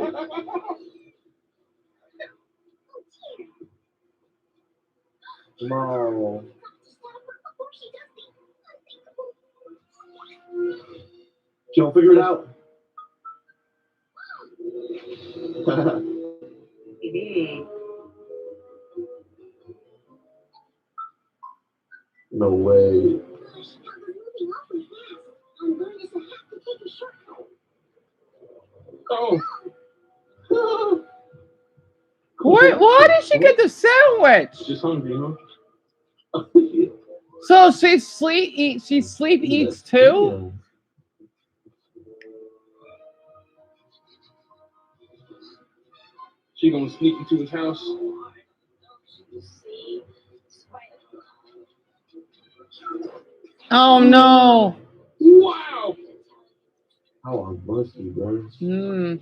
No. She don't figure it out. No way. Oh. Why did she get the sandwich? Just hungry, huh? So she sleep eats too? She gonna sneak into his house. Oh no. Wow. How unlusty, bro. Hmm.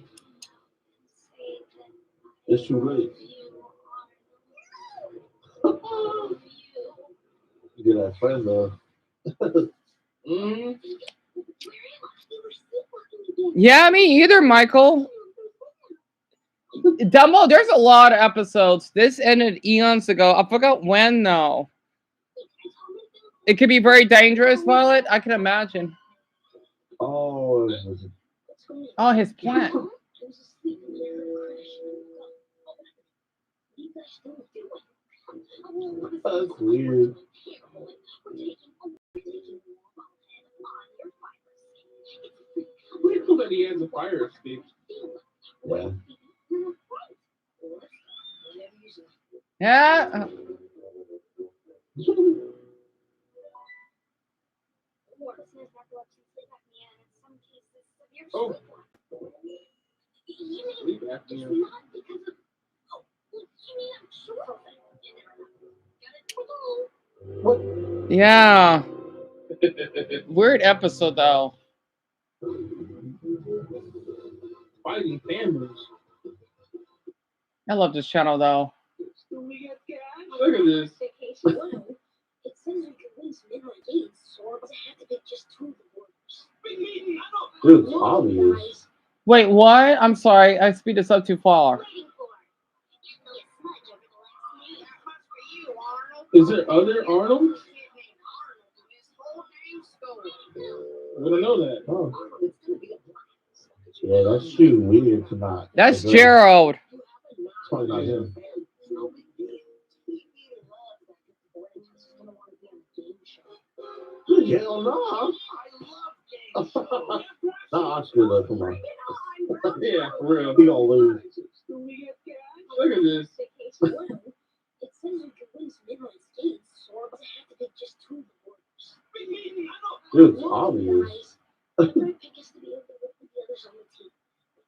It's too late. You get that friend though. Yeah, me either, Michael. Dumbo, there's a lot of episodes. This ended eons ago. I forgot when though. It could be very dangerous, Violet. I can imagine. Oh. Oh, his plant. That's weird. Pretty cool that he has a fire escape. Yeah. Yeah. Oh. Sleep apnea. What? Yeah. Weird episode though. Fighting families. I love this channel though. Look at this. It says you can win some inline games, so I have to pick just 2 of the Dude, it's obvious. Wait, what? I'm sorry. I speed this up too far. Is there other Arnold? We don't know that. Oh. Yeah, that's too weird to not. That's Gerald. It's probably not him. Hell no. Nah, I'm screwed up. Come on. Yeah, for real. We gonna lose. Look at this. It says you can win some inline skates, so I have to pick just 2 of the Dude, it's obvious. My pick is to be able to work with the others on the team.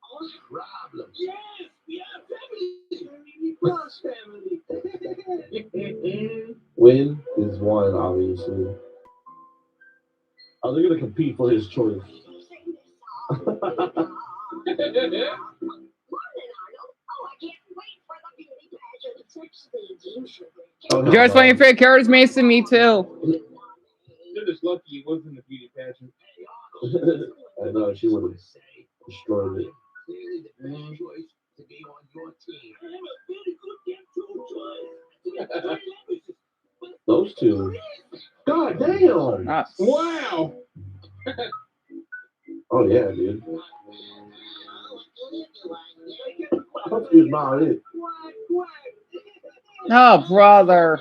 All Problems. yes, we have family. Win is one, obviously. Are they gonna compete for his choice? Just waiting for your characters, Mason. Me too. You're just lucky it wasn't a beauty pageant. I know, she would have destroyed it. Those two. God damn! Wow! Oh yeah, dude. He's not it. Oh, brother.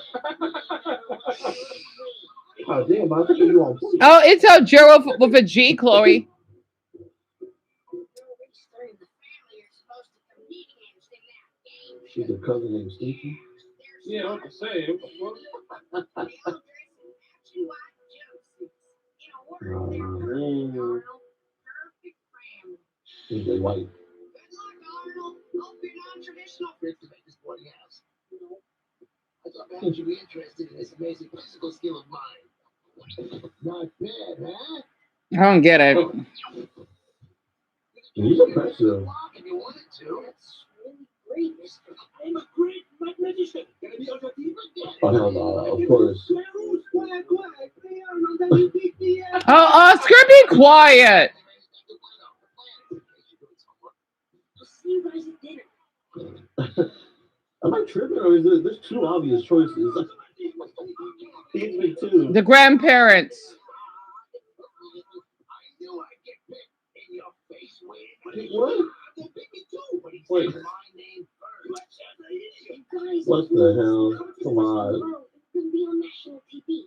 Oh damn! I think you on point. Oh, it's a Gerald with a G, Chloe. She's a cousin named Sneaky. Yeah, what to say? What the fuck? She's a white. I thought perhaps you'd be interested in this amazing physical skill of mine. Not bad, huh? I don't get it. He's impressive. If you wanted to. That's really great, mister. I'm a great mathematician. Can I be on your team? Oh hell no! Of course. Oh, Oscar, be quiet. I'll see you guys at dinner. Am I tripping or is it? There's 2 obvious choices? He's me too. The grandparents. What? Wait. Guys, What the hell? Come on. it's gonna be on national TV.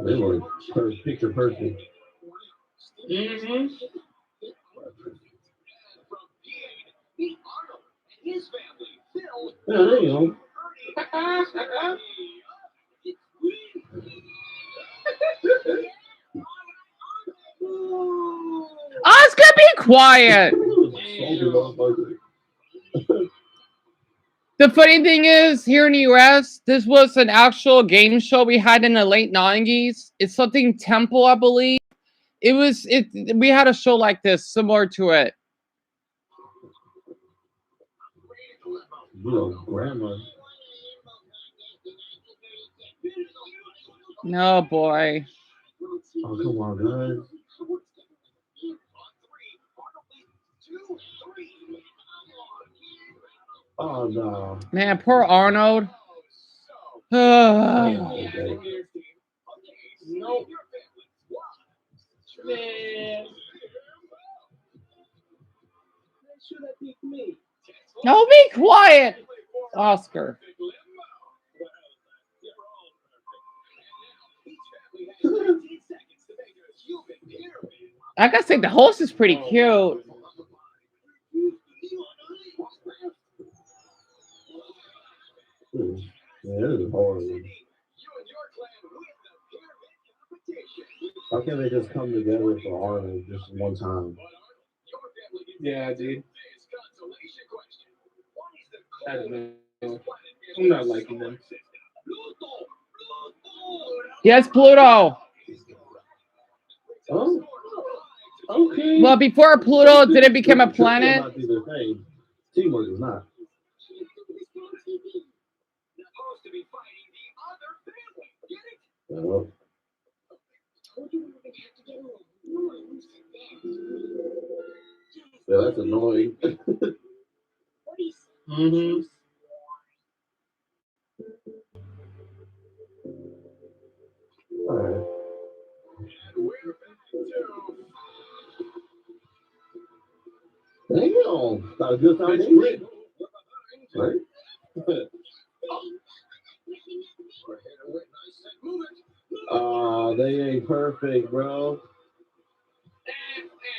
They were picture perfect. Mm-hmm. Yeah, there you go. Oscar, be quiet. The funny thing is, here in the US, this was an actual game show we had in the late 90s. It's something Temple, I believe. We had a show like this, similar to it. Grandma. No, boy. Oh, come on, guys. Oh, no. Man, poor Arnold. Nope. Man. No, be quiet, Oscar. I gotta say, the host is pretty cute. Yeah, this is horrible. How can they just come together for Arnold just one time? Yeah, dude. I don't know. I'm not liking them. Yes, Pluto. Oh, okay. Well, before Pluto did it become a planet? Teamwork is not. Well, yeah, that's annoying. Mm-hmm. All right. Damn, got a good foundation, right? They ain't perfect, bro.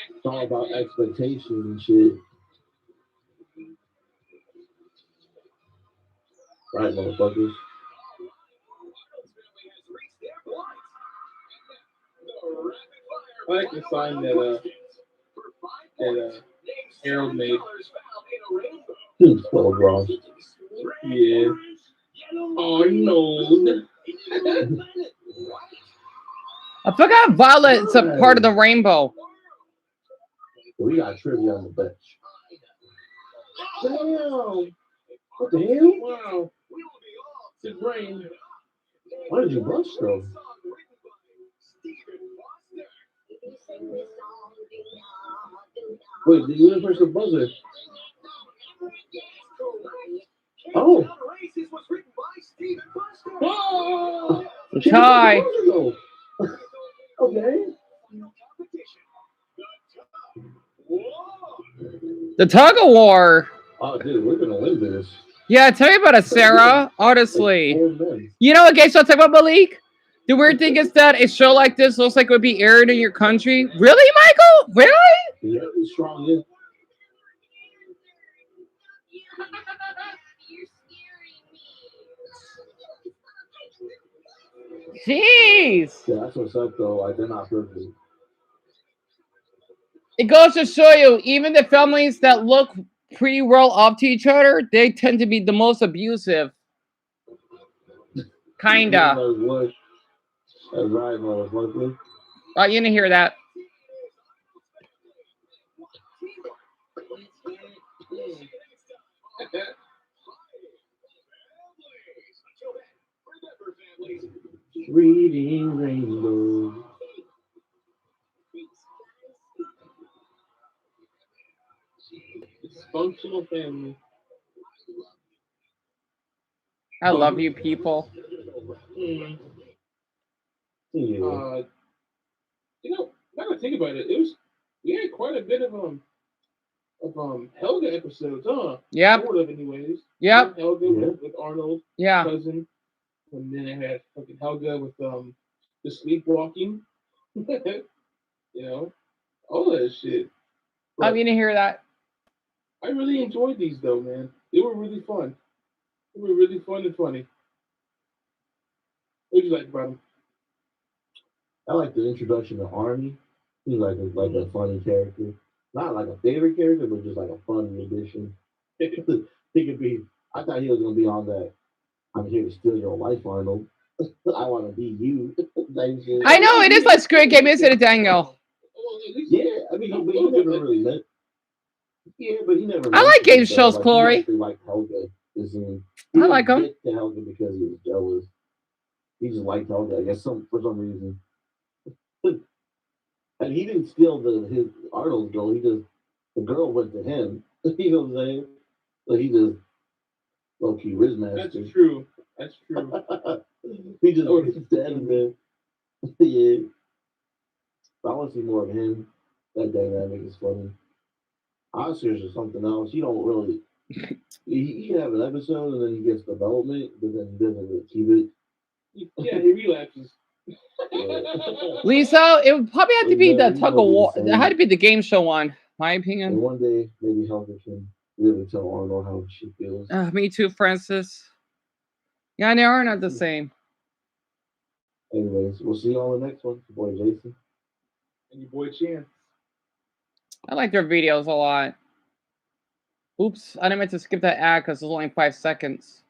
It's all about expectations and shit. Right, motherfuckers. I like the sign that Harold made. So wrong. Yeah. Arnold. I forgot Violet's a part of the rainbow. We got trivia on the bench. Damn. What the hell? Wow. It's rain. Why did you brush though? Wait, did you even press the buzzer? Oh. Oh. The tie. Okay. The tug of war. Oh, dude, we're gonna win this. Yeah, tell me about it, Sarah. Honestly. You know what game show I'll talk about, Malik? The weird thing is that a show like this looks like it would be aired in your country. Really, Michael? Really? Yeah, it's strong, yeah. Jeez. Yeah, that's what's up, though. Like, they're not perfect. It goes to show you, even the families that look pretty well off to each other, they tend to be the most abusive. Kinda. That's right, motherfucker. Oh, you didn't hear that. Reading rainbow. Dysfunctional family. I love you people. You know, now that I think about it, we had quite a bit of Helga episodes, huh? Yep. Sort of, anyways. Yep. Helga with Arnold, cousin, and then I had fucking Helga with the sleepwalking. You know, all that shit. I mean to hear that. I really enjoyed these though, man. They were really fun. They were really fun and funny. What did you like about them? I like the introduction to Army. He's like a funny character. Not like a favorite character, but just like a funny addition. He could be. I thought he was gonna be on that. I'm here to steal your life, Arnold. I want to be you. I know it is like Squid Game, isn't it, Daniel? Yeah, I mean, but he never really met. Yeah, but he never. I like game mentioned it, shows, like, Chloe. He actually liked Helga. I like him. To Helga because he was jealous. He just liked Helga, I guess, for some reason. And he didn't steal his Arnold's girl. The girl went to him. You know what I'm saying? So he just low key Riz master. That's true. That's true. He just dead, man. Yeah. I want to see more of him. That dynamic is funny. Oscars or something else. He don't really. He can have an episode and then he gets development, but then he doesn't really keep it. Yeah, he relapses. Lisa, it would probably have to be the tug of war. It had to be the game show one, my And opinion. one day, maybe Helga can really tell Arnold how she feels. Me too, Francis. Yeah, they are not the same. Anyways, we'll see you on the next one. Your boy Jason. And your boy Chance. I like their videos a lot. Oops, I didn't mean to skip that ad because it's only 5 seconds.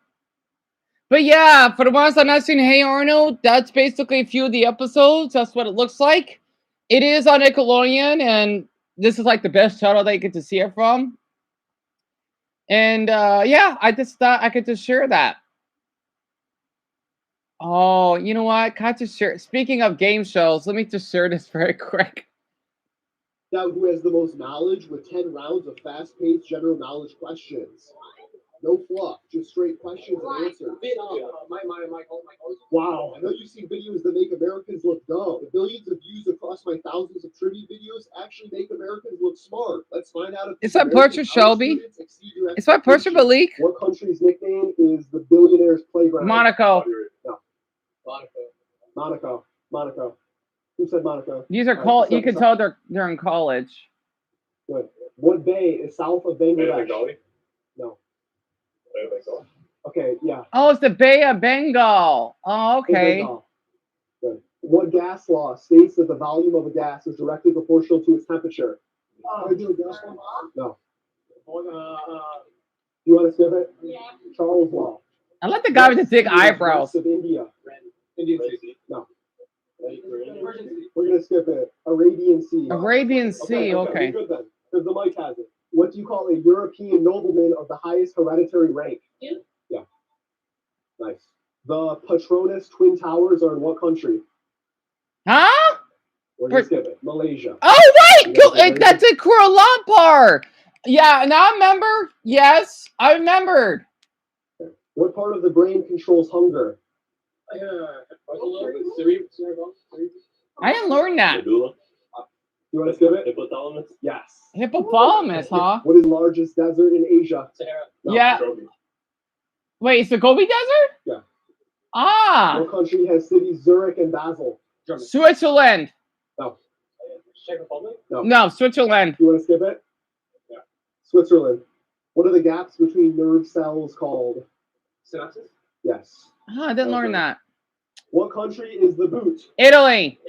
But yeah, for the ones that have not seen Hey Arnold, that's basically a few of the episodes. That's what it looks like. It is on Nickelodeon, and this is like the best channel that you get to see it from. And yeah, I just thought I could just share that. Oh, you know what? Can I just share? Speaking of game shows, let me just share this very quick. Out who has the most knowledge with 10 rounds of fast-paced general knowledge questions. No fluff, just straight questions and answers. Wow, I know you've seen videos that make Americans look dumb. The billions of views across my thousands of trivia videos actually make Americans look smart. Let's find out if It's my portrait, Shelby. It's my portrait, Malik. What country's nickname is the billionaire's playground? Monaco. No. Monaco. Who said Monaco? These are called. You can tell they're in college. Good. What bay is south of Bangladesh? No. Okay, yeah. Oh, it's the Bay of Bengal. Oh, okay. Bengal. Good. What gas law states that the volume of a gas is directly proportional to its temperature? No. You want to skip it? Yeah. Charles law. I like the guy with the thick eyebrows. Of India. Indian Sea. No. We're gonna skip it. Arabian Sea. Arabian Sea. Okay. Good then, because the mic has it. What do you call a European nobleman of the highest hereditary rank? Yeah. Nice. The Petronas Twin Towers are in what country? Huh? We're gonna skip it. Malaysia. Oh wait, that's in Kuala Lumpur. Yeah, now I remember. Yes, I remembered. What part of the brain controls hunger? I didn't learn that. You want to skip it? Hippopotamus? Yes. Hippopotamus, huh? What is the largest desert in Asia? Sahara. No, yeah. Wait, it's the Gobi Desert? Yeah. Ah. What country has cities Zurich and Basel? Germany. Switzerland. No. Czech Republic? No, Switzerland. You want to skip it? Yeah. Switzerland. What are the gaps between nerve cells called? Synapses? Yes. I didn't learn that. What country is the boot? Italy.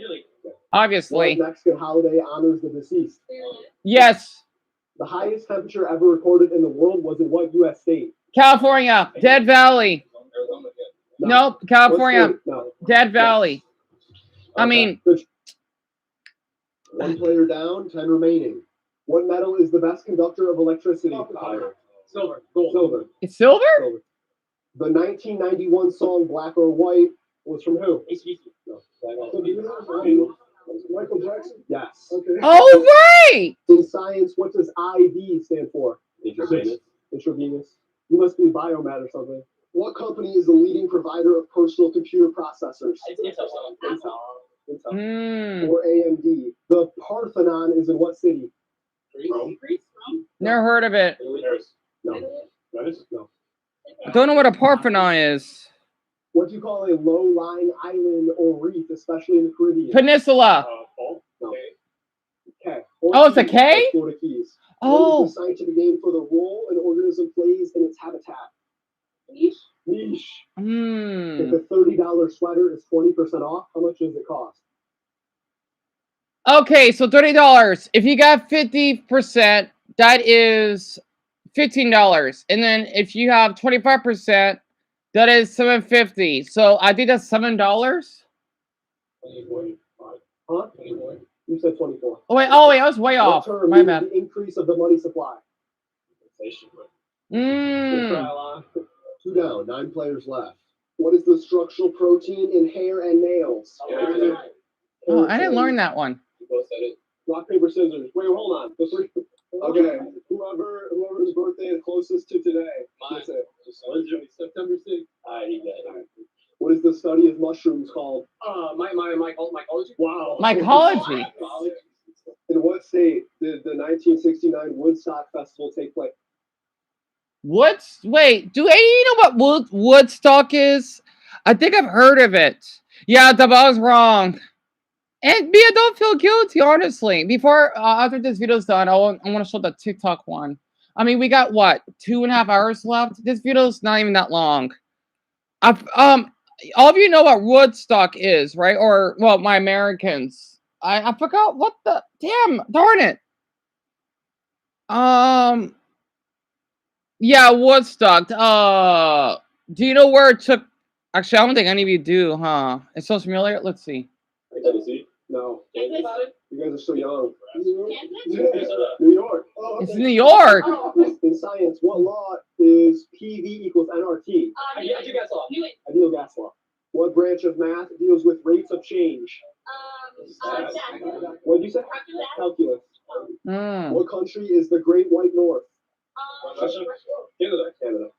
Obviously. What Mexican holiday honors the deceased? Yes. The highest temperature ever recorded in the world was in what U.S. state? California. Dead Valley. Nope. California. No. Dead Valley. Okay. I mean. One player down, 10 remaining. What metal is the best conductor of electricity? Silver. Gold. Silver. It's silver? Silver. The 1991 song Black or White was from who? No. Michael Jackson? Yes. Okay. Oh, right! In science, what does IV stand for? Intravenous. Intravenous. You must be biomed or something. What company is the leading provider of personal computer processors? Intel. Or AMD. The Parthenon is in what city? Never heard of it. No. No. Don't know what a Parthenon is. What do you call a low-lying island or reef, especially in the Caribbean? Peninsula. No. Okay. Oh, it's a K? Florida Keys. Oh. What is the scientific name for the role an organism plays in its habitat? Niche. If a $30 sweater is 20% off, how much does it cost? Okay, so $30. If you got 50%, that is $15. And then if you have 25%, that is $7.50. So I think that's $7. Huh? You said 24. Oh wait, I was way off. What term My means bad. the increase of the money supply? Mm. 2 down, 9 players left. What is the structural protein in hair and nails? Oh, I didn't learn that one. Rock, paper, scissors. Wait, hold on. Okay, whoever's birthday is closest to today. Mine. September 6th. What is the study of mushrooms called? Mycology. Wow. Mycology. In what state did the 1969 Woodstock Festival take place? Wait, do any know what Woodstock is? I think I've heard of it. Yeah, I was wrong. And Mia, don't feel guilty, honestly. Before, after this video's done, I want to show the TikTok one. I mean, we got, what, 2.5 hours left? This video's not even that long. All of you know what Woodstock is, right? Or, well, my Americans. I forgot what the... Damn, darn it. Yeah, Woodstock. Do you know where it took... Actually, I don't think any of you do, huh? It's so familiar. Let's see. No. You guys are so young. New York. Oh, It's New York. In science, what law is PV equals nRT? Ideal gas law. What branch of math deals with rates of change? What did you say? Calculus. What country is the Great White North? Canada.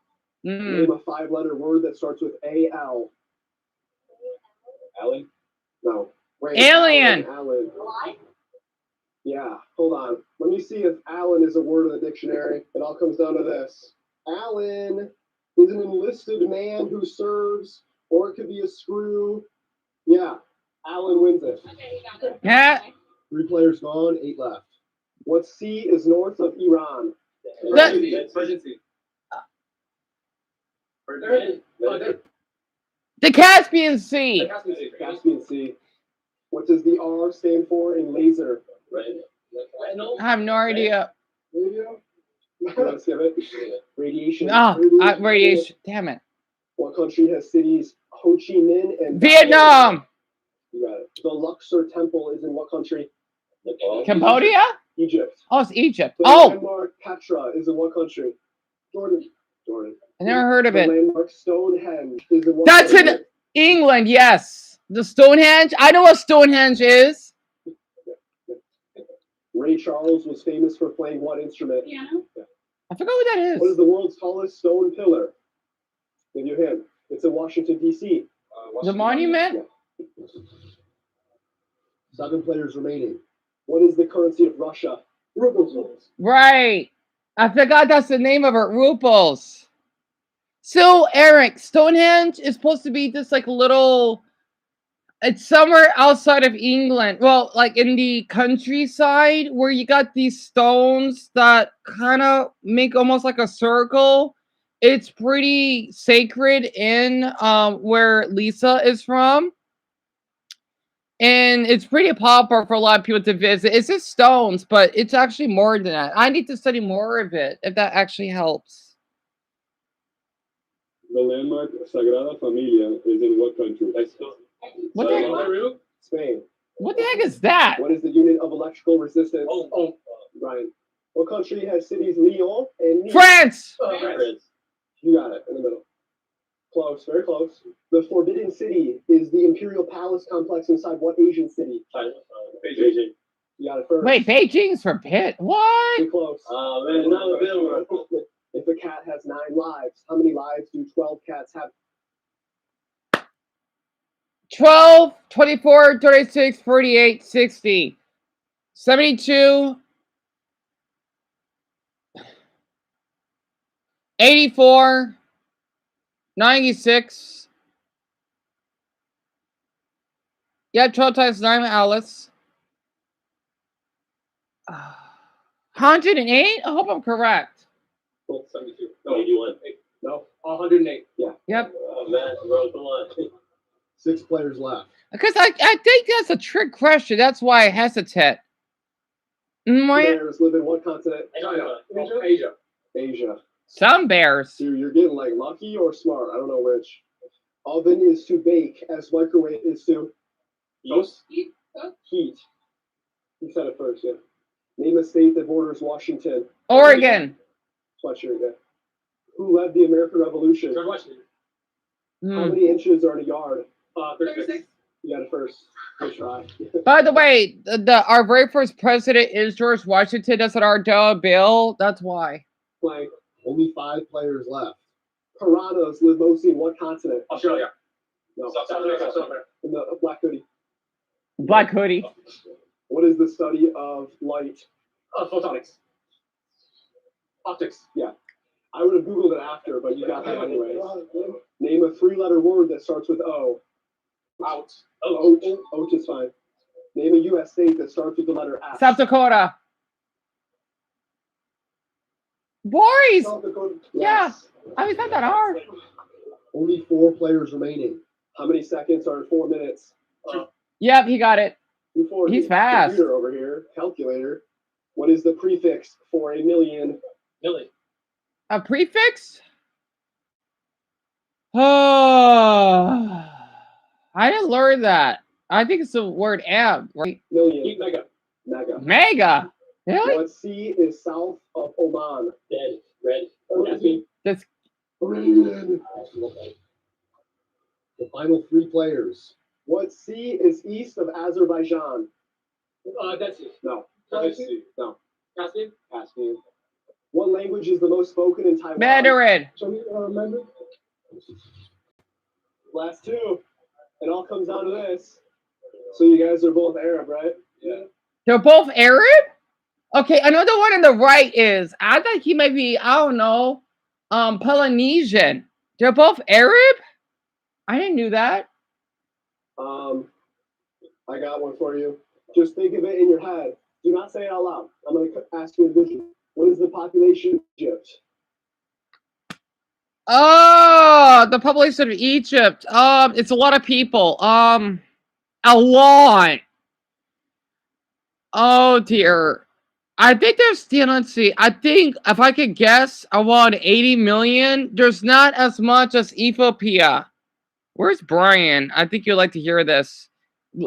Name a 5-letter word that starts with A-L. Allen? No. Wait, Alien. Allen. Yeah, hold on. Let me see if Allen is a word in the dictionary. It all comes down to this. Allen is an enlisted man who serves, or it could be a screw. Yeah, Allen wins it. Yeah. 3 players gone, 8 left. What sea is north of Iran? Persian Sea. The Caspian Sea. Caspian Sea. What does the R stand for in laser? I have no idea. Radio? Let's give it. Radiation. Radiation. Damn it. What country has cities Ho Chi Minh and Vietnam? You got it. The Luxor Temple is in what country? Cambodia? Egypt. Oh, it's Egypt. The landmark Petra is in what country? Jordan. I never heard of it. The landmark Stonehenge is in what That's country? in England, yes. The Stonehenge. I know what Stonehenge is. Ray Charles was famous for playing what instrument? Piano. I forgot what that is. What is the world's tallest stone pillar? Give you a hint. It's in Washington, D.C. The monument? Yeah. 7 players remaining. What is the currency of Russia? Rubles. Right. I forgot that's the name of it. Rubles. So, Eric, Stonehenge is supposed to be just like a little... It's somewhere outside of England. Well, like in the countryside where you got these stones that kind of make almost like a circle. It's pretty sacred in where Lisa is from. And it's pretty popular for a lot of people to visit. It's just stones, but it's actually more than that. I need to study more of it, if that actually helps. The landmark Sagrada Familia is in what country? What the heck? Spain. What the heck is that? What is the unit of electrical resistance? Ryan. What country has cities Lyon and Nice? France! France. You got it, in the middle. Close, very close. The Forbidden City is the Imperial Palace complex inside what Asian city? Beijing. You got it first. Wait, Beijing's forbidden? What? Pretty close. Man, if a cat has 9 lives. How many lives do 12 cats have? 12, 24, 36, 48, 60, 72, 84, 96. Yeah, 12 times 9, Alice. 108? I hope I'm correct. Well, 72. No, you won. No, 108. Yeah. Yep. Man, bro, come on. 6 players left. Because I think that's a trick question. That's why I hesitate. Bears live in what continent? China. Asia. Asia. Some bears. Dude, you're getting like lucky or smart. I don't know which. Oven is to bake as microwave is to heat. Heat. You said it first, yeah. Name a state that borders Washington. Oregon. Sweatshirt, yeah. Who led the American Revolution? George Washington. How many inches are in a yard? 36. You got it first. Good try. By the way, our very first president is George Washington. That's our dollar bill. That's why. Blank. Only 5 players left. Piranhas live mostly in what continent? Australia. No. South America. In the black hoodie. Black hoodie. What is the study of light? Photonics. Optics. Yeah. I would have Googled it after, but you got that anyway. Name a 3-letter word that starts with O. Out. Oat is fine. Name a U.S. state that starts with the letter F. South Dakota. Boys. South Dakota. Yeah. Yes. I mean, it's not that hard. Only 4 players remaining. How many seconds are in 4 minutes? Yep, he got it. 240. He's fast. Computer over here. Calculator. What is the prefix for a million? Million. A prefix? Oh, I didn't learn that. I think it's the word "ab," right? Million. Mega. Mega. Mega. Really? What sea is south of Oman? Dead. Red. That's Red. The final 3 players. What sea is east of Azerbaijan? Dead Sea. No. Sea. No. Caspian. Caspian. What language is the most spoken in Taiwan? Mandarin. Mandarin. Last 2. It all comes down to this. So you guys are both Arab, right? Yeah. They're both Arab? Okay, another one on the right is, I think he might be, I don't know, Polynesian. They're both Arab? I didn't know that. I got one for you. Just think of it in your head. Do not say it out loud. I'm going to ask you individually. What is the population of Egypt? Oh, the population of Egypt. It's a lot of people. A lot. Oh dear. I think there's still, let's see. I think if I could guess around 80 million. There's not as much as Ethiopia. Where's Brian? I think you'd like to hear this.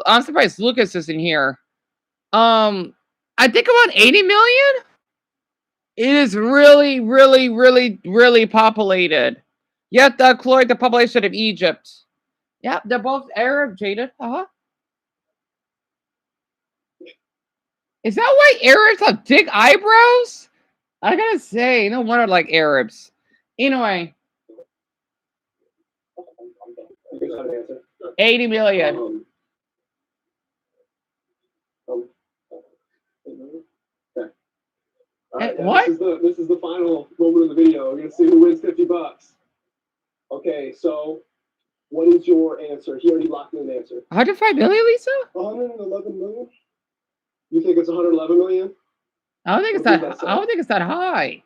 I'm surprised Lucas isn't here. I think around 80 million. It is really, really, really, really populated. Yet Chloe, the population of Egypt. Yep, they're both Arab, Jaded. Is that why Arabs have thick eyebrows? I gotta say, no wonder I like Arabs. Anyway. 80 million. All right, what? This is the final moment of the video. We're gonna see who wins $50. Okay, so what is your answer? He already locked in an answer. 105 million, Lisa? 111 million. You think it's 111 million? I don't think it's that. I don't think it's that high.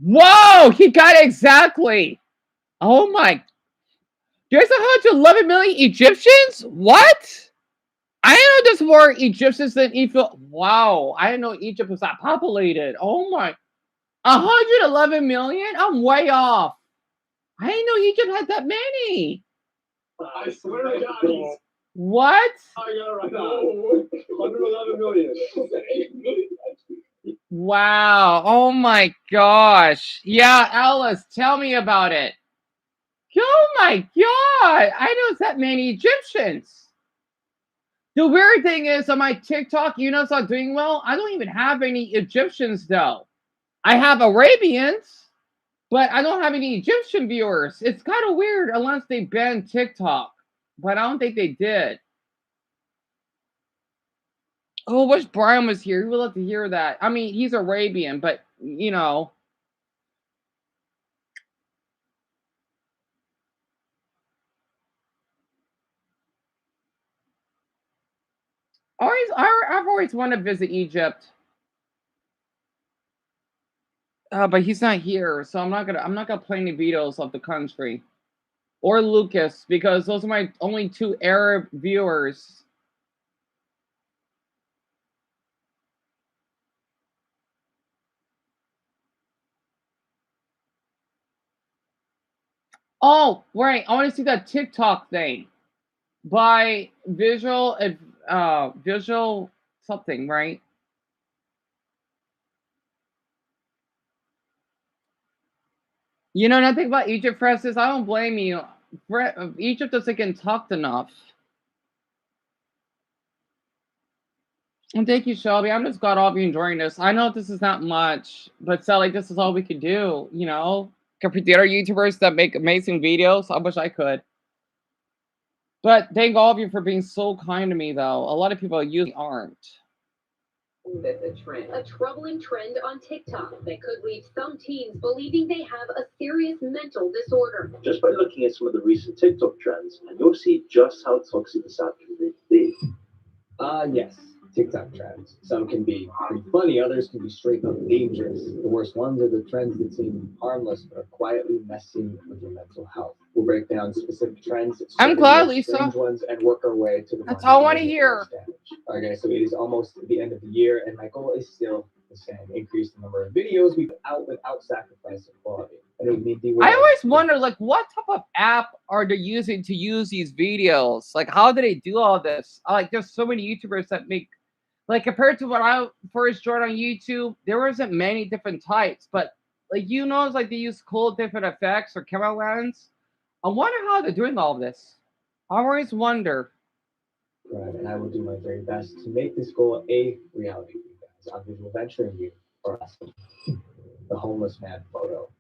Whoa! He got it exactly. Oh my! There's 111 million Egyptians. What? I didn't know there's more Egyptians than Ethiopia. Wow! I didn't know Egypt was that populated. Oh my! 111 million? I'm way off. I didn't know Egypt had that many. I swear to God. What? I got it right now. 111 million. Wow. Oh my gosh. Yeah, Alice, tell me about it. Oh my God. I know it's that many Egyptians. The weird thing is on my TikTok, you know, it's not doing well. I don't even have any Egyptians though. I have Arabians, But I don't have any Egyptian viewers. It's kind of weird unless they banned TikTok. But I don't think they did. Oh, wish Brian was here. He would love to hear that. I mean, he's Arabian, but you know. I've always wanted to visit Egypt. But he's not here, so I'm not gonna play any videos of the country. Or Lucas, because those are my only two Arab viewers. Oh, right. I want to see that TikTok thing by visual something, right? You know nothing about Egypt, Francis. I don't blame you. Egypt doesn't get talked enough. And thank you, Shelby. I'm just glad all of you enjoying this. I know this is not much, but Sally, this is all we could do. You know, compared to other YouTubers that make amazing videos, I wish I could. But thank all of you for being so kind to me, though. A lot of people usually aren't. That's a trend. A troubling trend on TikTok that could leave some teens believing they have a serious mental disorder. Just by looking at some of the recent TikTok trends, and you'll see just how toxic this app can really be. Yes. TikTok trends. Some can be pretty funny, others can be straight up dangerous. The worst ones are the trends that seem harmless but are quietly messing with your mental health. We'll break down specific trends, I'm glad, Lisa. ones, and work our way to the That's all I want to hear. All right, guys, so it is almost the end of the year, and my goal is still the same: increase the number of videos we put out without sacrificing quality. I always wonder, like, what type of app are they using to use these videos? Like, how do they do all this? Like, there's so many YouTubers that make, like, compared to when I first joined on YouTube, there wasn't many different types, but like, you know, it's like they use cool different effects or camera lens. I wonder how they're doing all this. I always wonder. Right, and I will do my very best to make this goal a reality for you guys. I'm visual venturing you for us. The homeless man photo.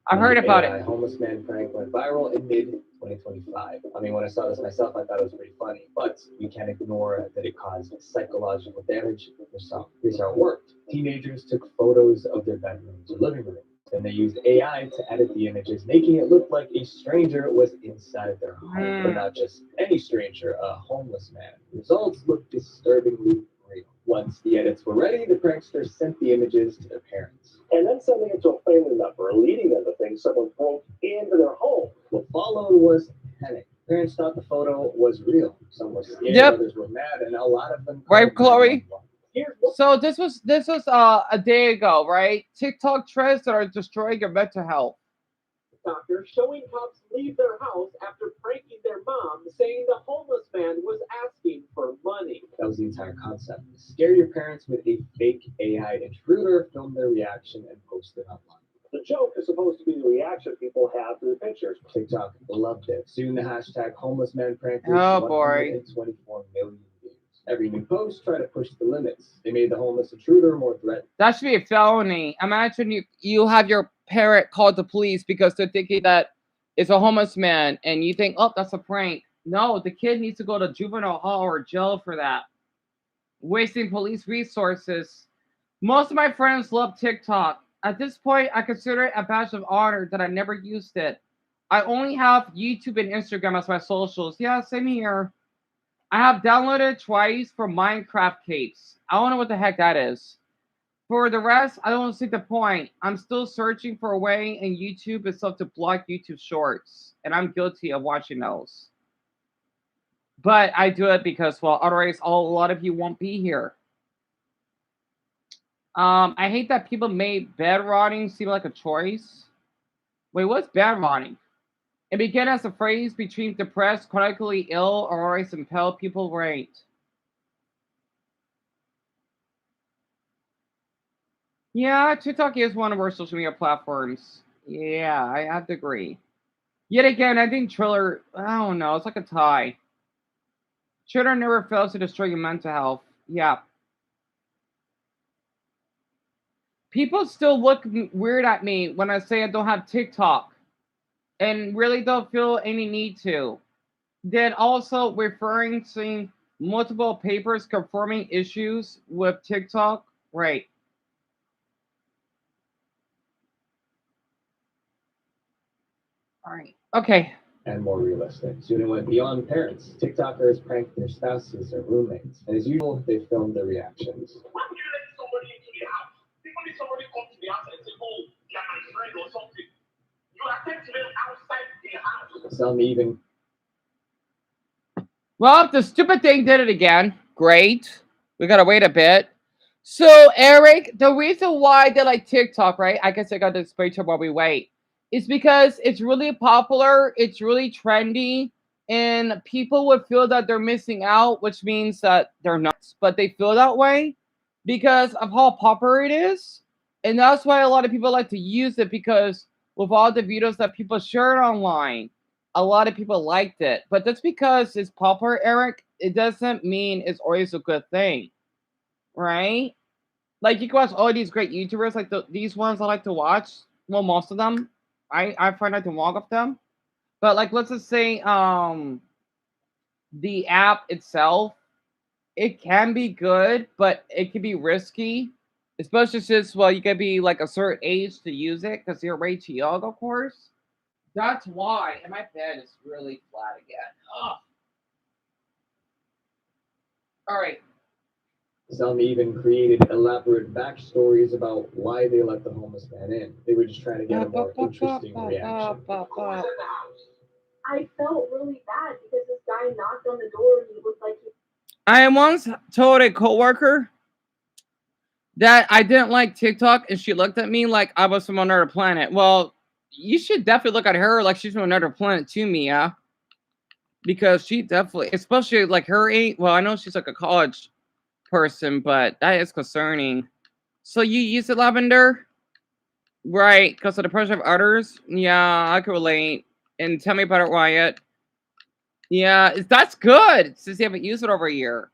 I've heard about it. Homeless man prank went viral in mid-2025. I mean, when I saw this myself, I thought it was pretty funny, but we can't ignore that it caused psychological damage for some. Here's how it worked. Teenagers took photos of their bedrooms or living rooms, and they used AI to edit the images, making it look like a stranger was inside their home, but not just any stranger, a homeless man. Results looked disturbingly real. Once the edits were ready, the pranksters sent the images to their parents. And then sending it to a family member, leading them to think someone broke into their home. What followed was panic. Parents thought the photo was real. Some were scared, others were mad, and a lot of them. Right, Chloe? So this was a day ago, right? TikTok trends that are destroying your mental health. Doctor showing cops leave their house after pranking their mom, saying the homeless man was asking for money. That was the entire concept. Scare your parents with a fake AI intruder, film their reaction, and post it online. The joke is supposed to be the reaction people have to the pictures. TikTok loved it. Soon the hashtag homeless man prank Oh boy. 124 million views. Every new post tried to push the limits. They made the homeless intruder more threatening. That should be a felony. Imagine you have your parent call the police because they're thinking that it's a homeless man, and you think, oh, that's a prank. No, the kid needs to go to juvenile hall or jail for that. Wasting police resources. Most of my friends love TikTok. At this point, I consider it a badge of honor that I never used it. I only have YouTube and Instagram as my socials. Yeah, same here. I have downloaded twice for Minecraft capes. I don't know what the heck that is. For the rest, I don't see the point. I'm still searching for a way in YouTube itself to block YouTube shorts. And I'm guilty of watching those. But I do it because, well, otherwise a lot of you won't be here. I hate that people made bed rotting seem like a choice. Wait, what's bed rotting? It began as a phrase between depressed, chronically ill, or always impelled people right. Yeah, TikTok is one of our social media platforms. Yeah, I have to agree. Yet again, I think Triller, I don't know, it's like a tie. Triller never fails to destroy your mental health. Yeah. People still look weird at me when I say I don't have TikTok and really don't feel any need to. Then also referring to multiple papers confirming issues with TikTok. Right. All right. Okay. And more realistic. Soon it went beyond parents. TikTokers pranked their spouses or roommates. And as usual, they filmed their reactions. Why would you let somebody into the house? People need somebody come to the house and say, oh, you're my friend or something. You attempt to them outside the house. Some even. Well, the stupid thing did it again. Great. We gotta wait a bit. So, Eric, the reason why they like TikTok, right? I guess I got to explain to while we wait. It's because it's really popular, it's really trendy, and people would feel that they're missing out, which means that they're not, but they feel that way because of how popular it is. And that's why a lot of people like to use it because with all the videos that people shared online, a lot of people liked it. But just because it's popular, Eric, it doesn't mean it's always a good thing, right? Like you can watch all these great YouTubers, like these ones I like to watch. Well, most of them, I find out to walk of them. But like, let's just say, the app itself, it can be good, but it can be risky, especially since well, you can be like a certain age to use it because you're way too young, of course. That's why. And my bed is really flat again. Ugh. All right. Some even created elaborate backstories about why they let the homeless man in. They were just trying to get a more interesting reaction. I felt really bad because this guy knocked on the door and he looked like he. I once told a coworker that I didn't like TikTok, and she looked at me like I was from another planet. Well, you should definitely look at her like she's from another planet to me, yeah. Because she definitely, especially like her age. Well, I know she's like a college person, but that is concerning. So you use it, Lavender? Right, because of the pressure of others? Yeah, I can relate. And tell me about it, Wyatt. Yeah, that's good, since you haven't used it over a year.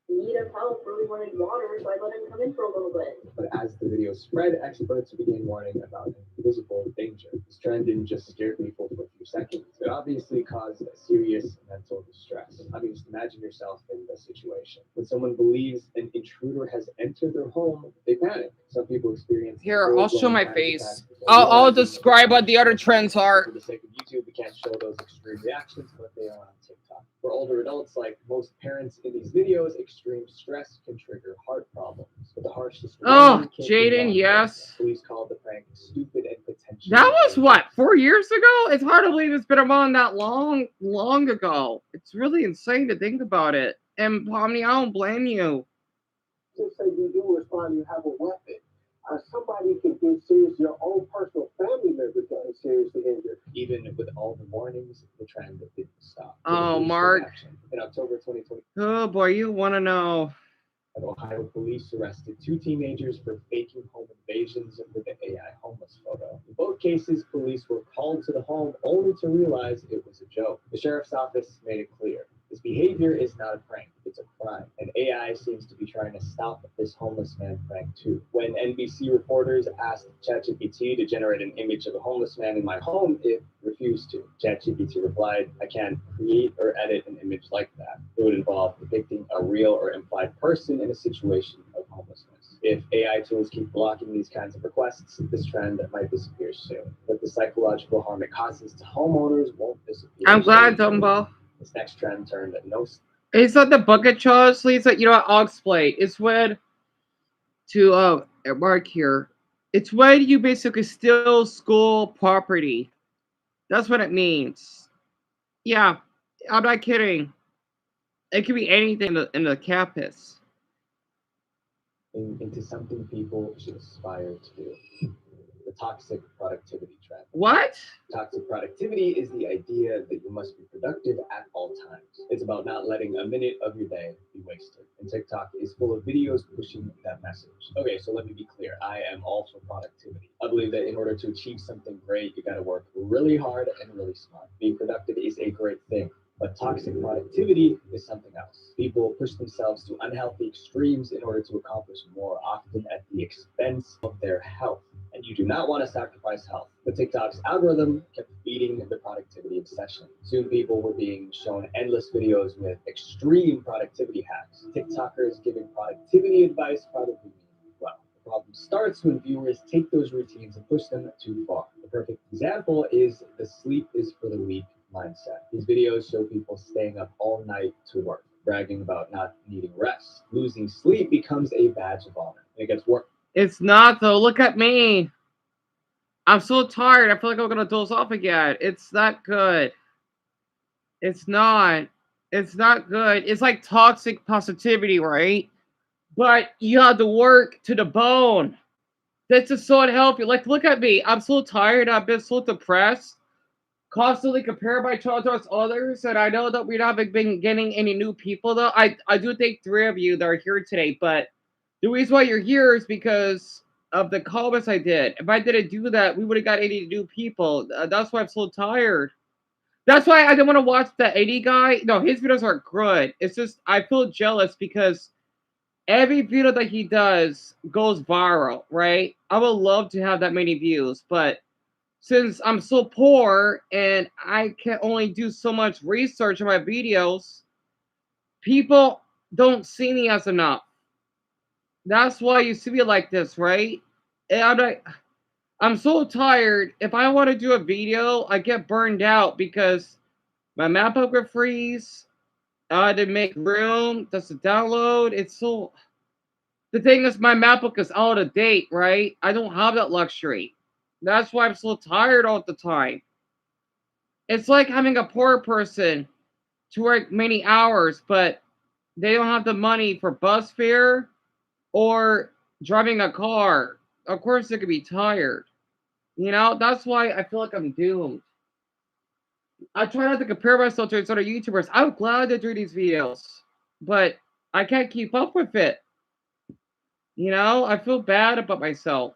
Need of help, really wanted water, so I let him come in for a little bit. But as the video spread, experts began warning about invisible danger. This trend didn't just scare people for a few seconds. It obviously caused serious mental distress. I mean, just imagine yourself in this situation. When someone believes an intruder has entered their home, they panic. Some people experience. Here, I'll show my face. I'll describe what the other trends are. For the sake of YouTube, we can't show those extreme reactions, but they are on TikTok. For older adults, like most parents in these videos, extreme stress can trigger heart problems. But the harsh oh, Jaden, yes. Police called the prank stupid and potentially. That was what, 4 years ago? It's hard to believe it's been around that long ago. It's really insane to think about it. And Pomni, I don't blame you. Just say you do respond, you have a weapon. Somebody can get serious. Your own personal family member got seriously injured. Even with all the warnings, the trend didn't stop. Oh, Mark. In October 2020. Oh boy, you want to know. Ohio police arrested 2 teenagers for faking home invasions with the AI homeless photo. In both cases, police were called to the home only to realize it was a joke. The sheriff's office made it clear. This behavior is not a prank, it's a crime. And AI seems to be trying to stop this homeless man prank too. When NBC reporters asked ChatGPT to generate an image of a homeless man in my home, it refused to. ChatGPT replied, I can't create or edit an image like that. It would involve depicting a real or implied person in a situation of homelessness. If AI tools keep blocking these kinds of requests, this trend might disappear soon. But the psychological harm it causes to homeowners won't disappear. I'm glad, Dumbo. This next trend turned no. It's not the bucket challenge, Lisa. You know what? I'll explain. It's when to Mark here. It's when you basically steal school property. That's what it means. Yeah, I'm not kidding. It could be anything in the campus. Into something people should aspire to do. The toxic productivity trend. What? Toxic productivity is the idea that you must be productive at all times. It's about not letting a minute of your day be wasted. And TikTok is full of videos pushing that message. Okay, so let me be clear. I am all for productivity. I believe that in order to achieve something great, you gotta work really hard and really smart. Being productive is a great thing. But toxic productivity is something else. People push themselves to unhealthy extremes in order to accomplish more, often at the expense of their health. And you do not want to sacrifice health. But TikTok's algorithm kept feeding the productivity obsession. Soon people were being shown endless videos with extreme productivity hacks. TikTokers giving productivity advice probably mean well. The problem starts when viewers take those routines and push them too far. The perfect example is the sleep is for the weak mindset. These videos show people staying up all night to work, bragging about not needing rest. Losing sleep becomes a badge of honor. And it gets worse. It's not though. Look at me. I'm so tired. I feel like I'm gonna doze off again. It's not good. It's not. It's not good. It's like toxic positivity, right? But you have to work to the bone. This is so unhealthy. Like, look at me. I'm so tired. I've been so depressed. Constantly compare my child to others. And I know that we haven't been getting any new people, though. I do think 3 of you that are here today. But the reason why you're here is because of the comments I did. If I didn't do that, we would have got any new people. That's why I'm so tired. That's why I didn't want to watch the 80 guy. No, his videos are good. It's just, I feel jealous because every video that he does goes viral, right? I would love to have that many views, but since I'm so poor and I can only do so much research on my videos, people don't see me as enough. That's why you see me like this, right? And I'm so tired. If I want to do a video, I get burned out because my MacBook will freeze. I had to make room. That's a download. It's so. The thing is, my MacBook is out of date, right? I don't have that luxury. That's why I'm so tired all the time. It's like having a poor person to work many hours, but they don't have the money for bus fare or driving a car. Of course, they could be tired. You know, that's why I feel like I'm doomed. I try not to compare myself to other YouTubers. I'm glad to do these videos, but I can't keep up with it. You know, I feel bad about myself.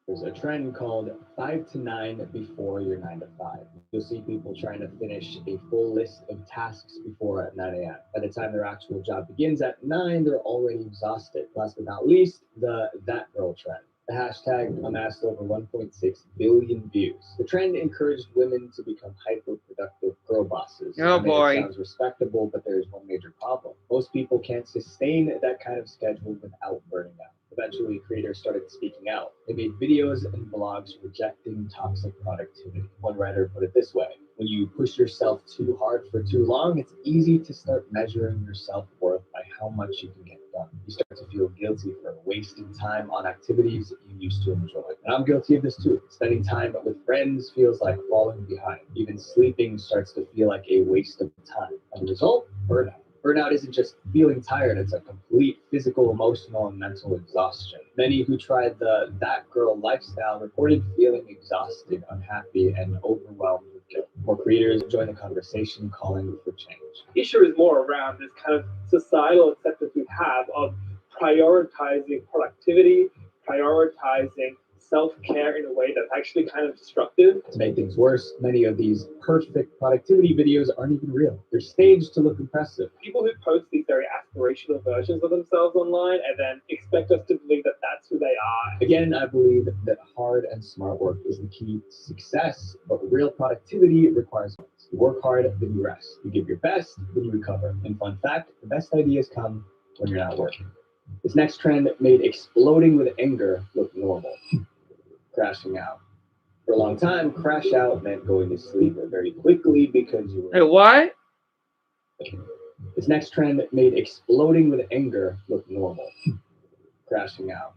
There's a trend called 5 to 9 before your 9 to 5. You'll see people trying to finish a full list of tasks before at 9 a.m. By the time their actual job begins at 9, they're already exhausted. Last but not least, the that girl trend. The hashtag amassed over 1.6 billion views. The trend encouraged women to become hyper-productive girl bosses. Oh boy. It sounds respectable, but there's one major problem. Most people can't sustain that kind of schedule without burning out. Eventually, creators started speaking out. They made videos and blogs rejecting toxic productivity. One writer put it this way: when you push yourself too hard for too long, it's easy to start measuring your self-worth by how much you can get done. You start to feel guilty for wasting time on activities you used to enjoy. And I'm guilty of this too. Spending time with friends feels like falling behind. Even sleeping starts to feel like a waste of time. As a result, burnout. Burnout isn't just feeling tired, it's a complete physical, emotional, and mental exhaustion. Many who tried the that girl lifestyle reported feeling exhausted, unhappy, and overwhelmed with guilt. More creators joined the conversation calling for change. The issue is more around this kind of societal acceptance we have of prioritizing productivity, prioritizing self-care in a way that's actually kind of destructive. To make things worse, many of these perfect productivity videos aren't even real. They're staged to look impressive. People who post these very aspirational versions of themselves online and then expect us to believe that that's who they are. Again, I believe that hard and smart work is the key to success, but real productivity requires balance. You work hard, then you rest. You give your best, then you recover. And fun fact, the best ideas come when you're not working. This next trend made exploding with anger look normal. Crashing out. For a long time, crash out meant going to sleep very quickly because you were... Hey, what? This next trend made exploding with anger look normal. Crashing out.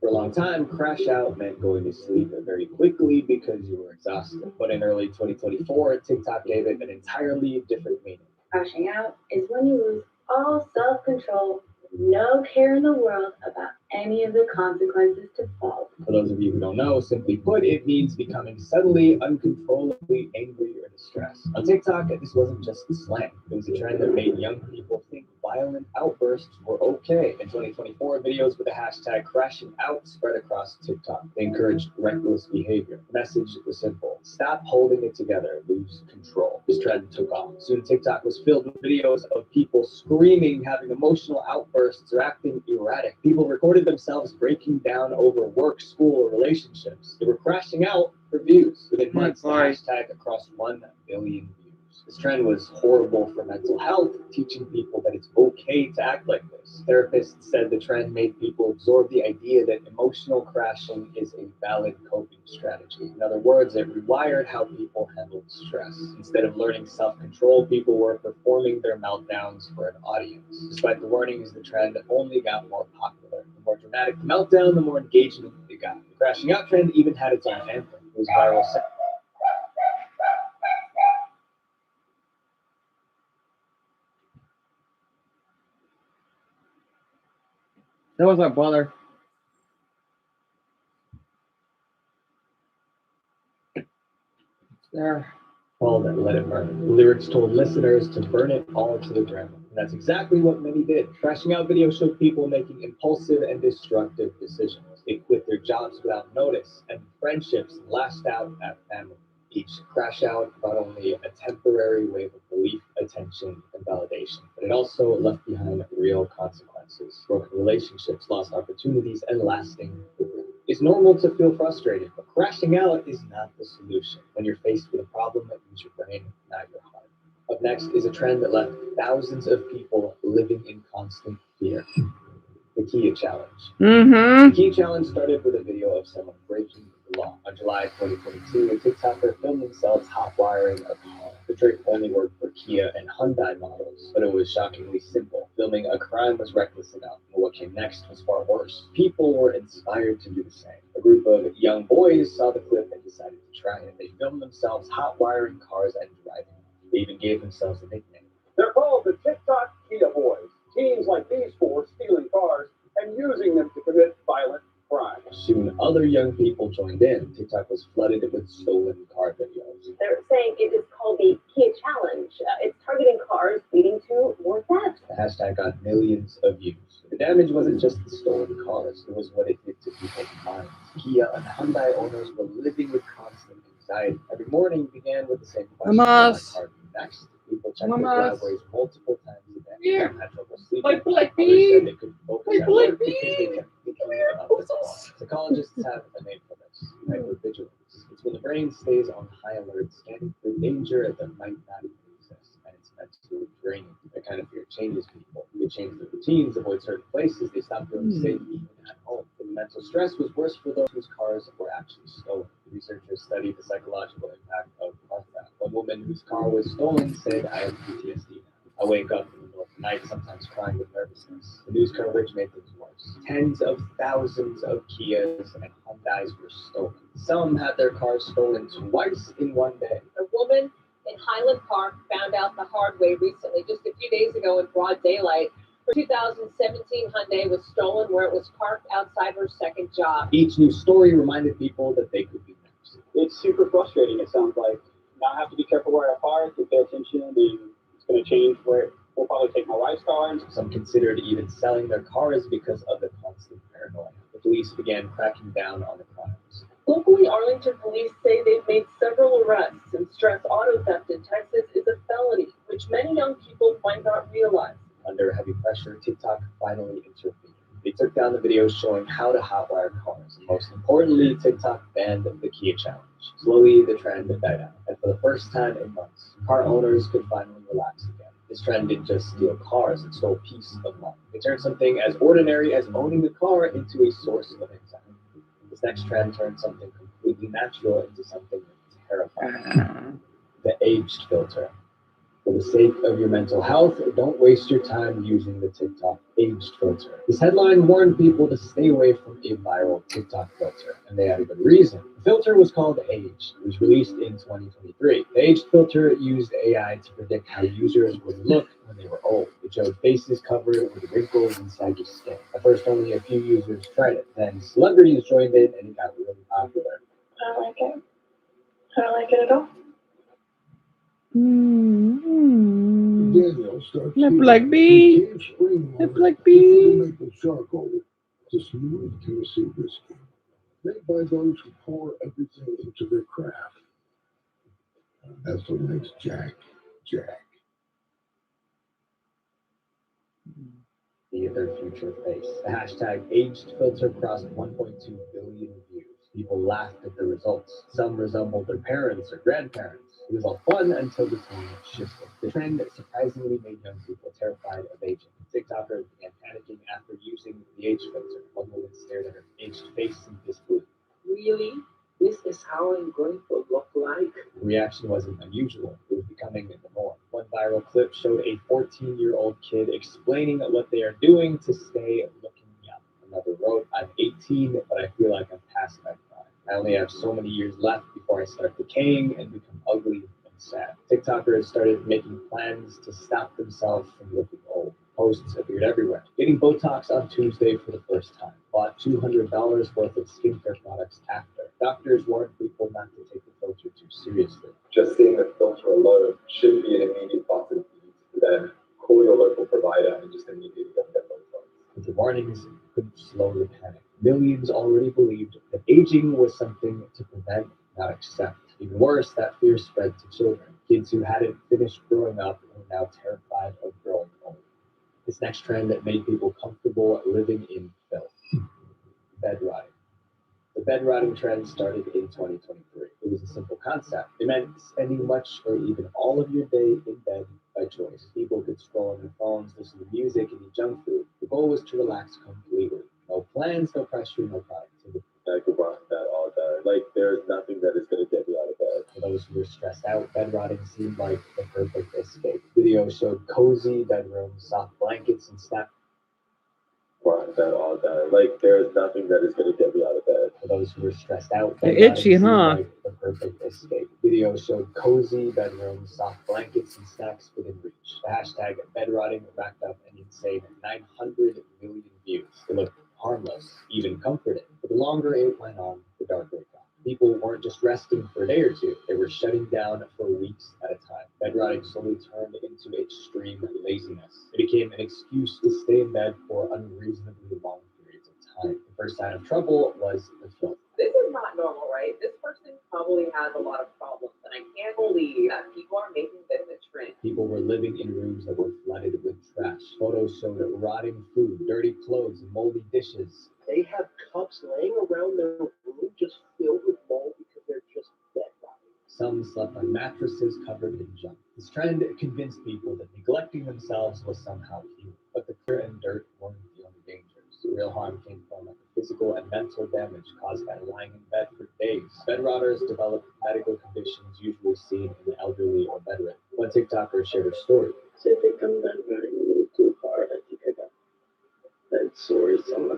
For a long time, crash out meant going to sleep very quickly because you were exhausted. But in early 2024, TikTok gave it an entirely different meaning. Crashing out is when you lose all self-control, no care in the world about any of the consequences to follow. For those of you who don't know, simply put, it means becoming suddenly, uncontrollably angry or distressed. On TikTok, this wasn't just a slang. It was a trend that made young people think violent outbursts were okay. In 2024, videos with the hashtag crashing out spread across TikTok. They encouraged reckless behavior. The message was simple: stop holding it together, lose control. This trend took off. Soon TikTok was filled with videos of people screaming, having emotional outbursts, or acting erratic. People recorded themselves breaking down over work, school, or relationships. They were crashing out for views. Within months, the hashtag crossed 1 billion views. This trend was horrible for mental health, teaching people that it's okay to act like this. Therapists said the trend made people absorb the idea that emotional crashing is a valid coping strategy. In other words, it rewired how people handled stress. Instead of learning self-control, people were performing their meltdowns for an audience. Despite the warnings, the trend only got more popular. The more dramatic the meltdown, the more engagement it got. The crashing out trend even had its own anthem. It was viral. That was my brother. There. Called Let It Burn. The lyrics told listeners to burn it all to the ground. And that's exactly what many did. Crashing out videos showed people making impulsive and destructive decisions. They quit their jobs without notice, and friendships lashed out at family. Each crash out brought only a temporary wave of relief, attention, and validation, but it also left behind real consequences. Broken relationships, lost opportunities, and lasting regret. It's normal to feel frustrated, but crashing out is not the solution. When you're faced with a problem that use your brain, not your heart. Up next is a trend that left thousands of people living in constant fear. The Kia Challenge. The Kia Challenge started with a video of someone breaking the law. On July 2022, a TikToker filmed themselves hot wiring a car. The trick only worked for Kia and Hyundai models, but it was shockingly simple. Filming a crime was reckless enough, and what came next was far worse. People were inspired to do the same. A group of young boys saw the clip and decided to try it. They filmed themselves hot wiring cars and driving. They even gave themselves a nickname. They're called the TikTok Kia Boys. Teens like these four stealing cars and using them to commit violent crime. Soon, other young people joined in. TikTok was flooded with stolen car videos. They're saying it is called the Kia Challenge. It's targeting cars, leading to more theft. The hashtag got millions of views. The damage wasn't just the stolen cars, it was what it did to people's minds. Kia and Hyundai owners were living with constant anxiety. Every morning began with the same question: will my car be next? People checked their driveways multiple times a day. Some had trouble sleeping. Others said they couldn't focus at work because they kept thinking about the car. Psychologists have a name for this: hypervigilance. It's when the brain stays on high alert, scanning for danger that might not even exist, and it's mentally draining. That kind of fear changes people. They change their routines, avoid certain places, they stop feeling safe even at home. The mental stress was worse for those whose cars were actually stolen. Researchers studied the psychological impact of car theft. One woman whose car was stolen said, "I have PTSD now. I wake up in the middle of the night, sometimes crying with nervousness." The news coverage made things worse. Tens of thousands of Kias and Hyundais were stolen. Some had their cars stolen twice in one day. A woman in Highland Park found out the hard way recently, just a few days ago in broad daylight. Her 2017 Hyundai was stolen where it was parked outside her second job. Each new story reminded people that they could be next. It's super frustrating, it sounds like. Now I have to be careful where I park and pay attention, and it's going to change where we'll probably take my wife's car. Some considered even selling their cars because of the constant paranoia. The police began cracking down on the crimes. Locally, Arlington police say they've made several arrests, and stress auto theft in Texas is a felony, which many young people might not realize. Under heavy pressure, TikTok finally intervened. They took down the videos showing how to hotwire cars, and most importantly, TikTok banned the Kia Challenge. Slowly, the trend died out, and for the first time in months, car owners could finally relax again. This trend didn't just steal cars, it stole peace of mind. It turned something as ordinary as owning a car into a source of anxiety. This next trend turned something completely natural into something terrifying. The aged filter. For the sake of your mental health, don't waste your time using the TikTok aged filter. This headline warned people to stay away from a viral TikTok filter, and they had a good reason. The filter was called Age. It was released in 2023. The aged filter used AI to predict how users would look when they were old. It showed faces covered with wrinkles inside your skin. At first, only a few users tried it. Then celebrities joined in, and it got really popular. I don't like it. I don't like it at all. Daniel starts The heating black in bee. cave spring The water black with bee. maple charcoal to smooth Tennessee whiskey, made by those who pour everything into their craft. That's what makes Jack, Jack. The other future face. The hashtag aged filter crossed 1.2 billion views. People laughed at the results. Some resembled their parents or grandparents. It was all fun until the tone shifted. The trend surprisingly made young people terrified of aging. TikTokers began panicking after using the age filter. One woman stared at her aged face in disbelief. Really? This is how I'm going to look like? The reaction wasn't unusual. It was becoming the norm. One viral clip showed a 14-year-old kid explaining what they are doing to stay looking young. Another wrote, I'm 18, but I feel like I'm past my prime. I only have so many years left before I start decaying and become ugly and sad. TikTokers started making plans to stop themselves from looking old. Posts appeared everywhere. Getting Botox on Tuesday for the first time. Bought $200 worth of skincare products after. Doctors warned people not to take the filter too seriously. Just seeing the filter alone shouldn't be an immediate button for you to then call your local provider and just immediately go get Botox. But the warnings couldn't slow the panic. Millions already believed that aging was something to prevent, not accept. Even worse, that fear spread to children. Kids who hadn't finished growing up were now terrified of growing old. This next trend that made people comfortable living in filth. Bed rotting. The bed rotting trend started in 2023. It was a simple concept. It meant spending much or even all of your day in bed by choice. People could scroll on their phones, listen to music, and eat junk food. The goal was to relax completely. No plans, no pressure, no productivity. I could rock that all day. Like, there's nothing that is going to get me out of bed. For those who were stressed out, bed rotting seemed like the perfect escape. Video showed cozy bedrooms, soft blankets, and snacks. Rock that all day. Like, there's nothing that is going to get me out of bed. For those who were stressed out, They're bed rotting itchy, seemed huh? like the perfect escape. Video showed cozy bedrooms, soft blankets, and snacks within reach. The hashtag bed rotting racked up an insane 900 million views. It looked harmless, even comforting. But the longer it went on, the darker it got. People weren't just resting for a day or two, they were shutting down for weeks at a time. Bed rotting slowly turned into extreme laziness. It became an excuse to stay in bed for unreasonably long periods of time. The first sign of trouble was the filth. This is not normal, right? This person probably has a lot of problems, and I can't believe that people are making this a trend. People were living in rooms that were flooded with trash. Photos showed rotting food, dirty clothes, and moldy dishes. They have cups laying around their room just filled with mold because they're just bed rotting. Some slept on mattresses covered in junk. This trend convinced people that neglecting themselves was somehow healing. But the clear and dirt weren't the only dangers. The real harm came from the physical and mental damage caused by lying in bed for days. Bed rotters develop medical conditions usually seen in the elderly or bedridden. One TikToker shared her story. So I think I'm bed rotting a little too hard. I think I got bed sores on my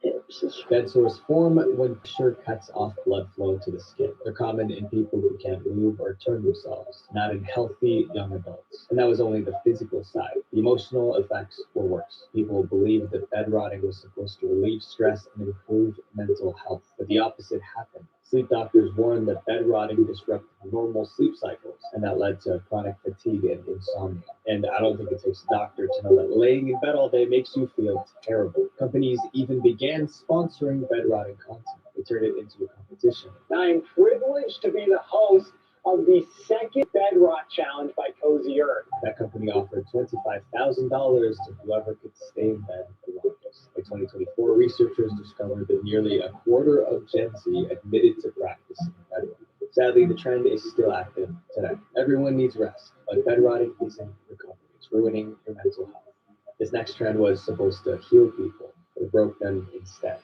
hips. Bed sores form when pressure cuts off blood flow to the skin. They're common in people who can't move or turn themselves, not in healthy young adults. And that was only the physical side. The emotional effects were worse. People believed that bed rotting was supposed to relieve stress and improve mental health, but the opposite happened. Sleep doctors warned that bed rotting disrupted normal sleep cycles, and that led to chronic fatigue and insomnia. And I don't think it takes a doctor to know that laying in bed all day makes you feel terrible. Companies even began sponsoring bed rotting content. They turned it into a competition. I'm privileged to be the host of the second Bed Rot Challenge by Cozy Earth. That company offered $25,000 to whoever could stay in bed the longest. By 2024, researchers discovered that nearly a quarter of Gen Z admitted to practicing bed rotting. Sadly, the trend is still active today. Everyone needs rest, but bed rotting isn't recovery. It's ruining your mental health. This next trend was supposed to heal people, but it broke them instead.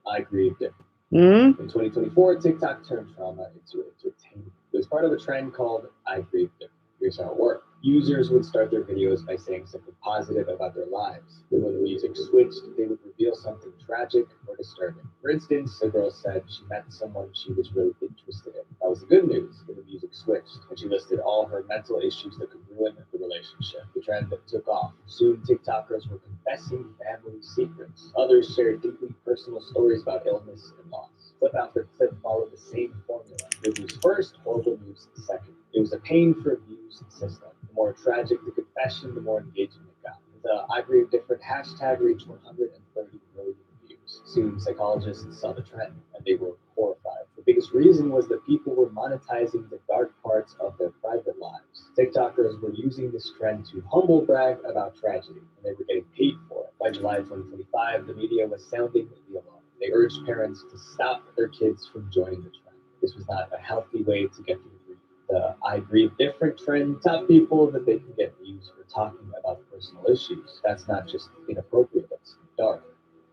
I grieved it. In 2024, TikTok turned trauma into entertainment. It was part of a trend called I Grieved It. Here's how it worked. Users would start their videos by saying something positive about their lives. Then when the music switched, they would reveal something tragic or disturbing. For instance, a girl said she met someone she was really interested in. That was the good news, when the music switched, and she listed all her mental issues that could ruin the relationship. The trend took off. Soon, TikTokers were confessing family secrets. Others shared deeply personal stories about illness and loss. Flip after clip followed the same formula. Good news first, horrible news second. It was a pain for views system. The more tragic the confession, the more engagement it got. The Ivory of Different hashtag reached 130 million views. Soon, psychologists saw the trend, and they were horrified. The biggest reason was that people were monetizing the dark parts of their private lives. TikTokers were using this trend to humble brag about tragedy, and they were getting paid for it. By July 2025, the media was sounding the alarm. They urged parents to stop their kids from joining the trend. This was not a healthy way to get through grief. The I grieve different trend taught people that they can get views for talking about personal issues. That's not just inappropriate, that's dark.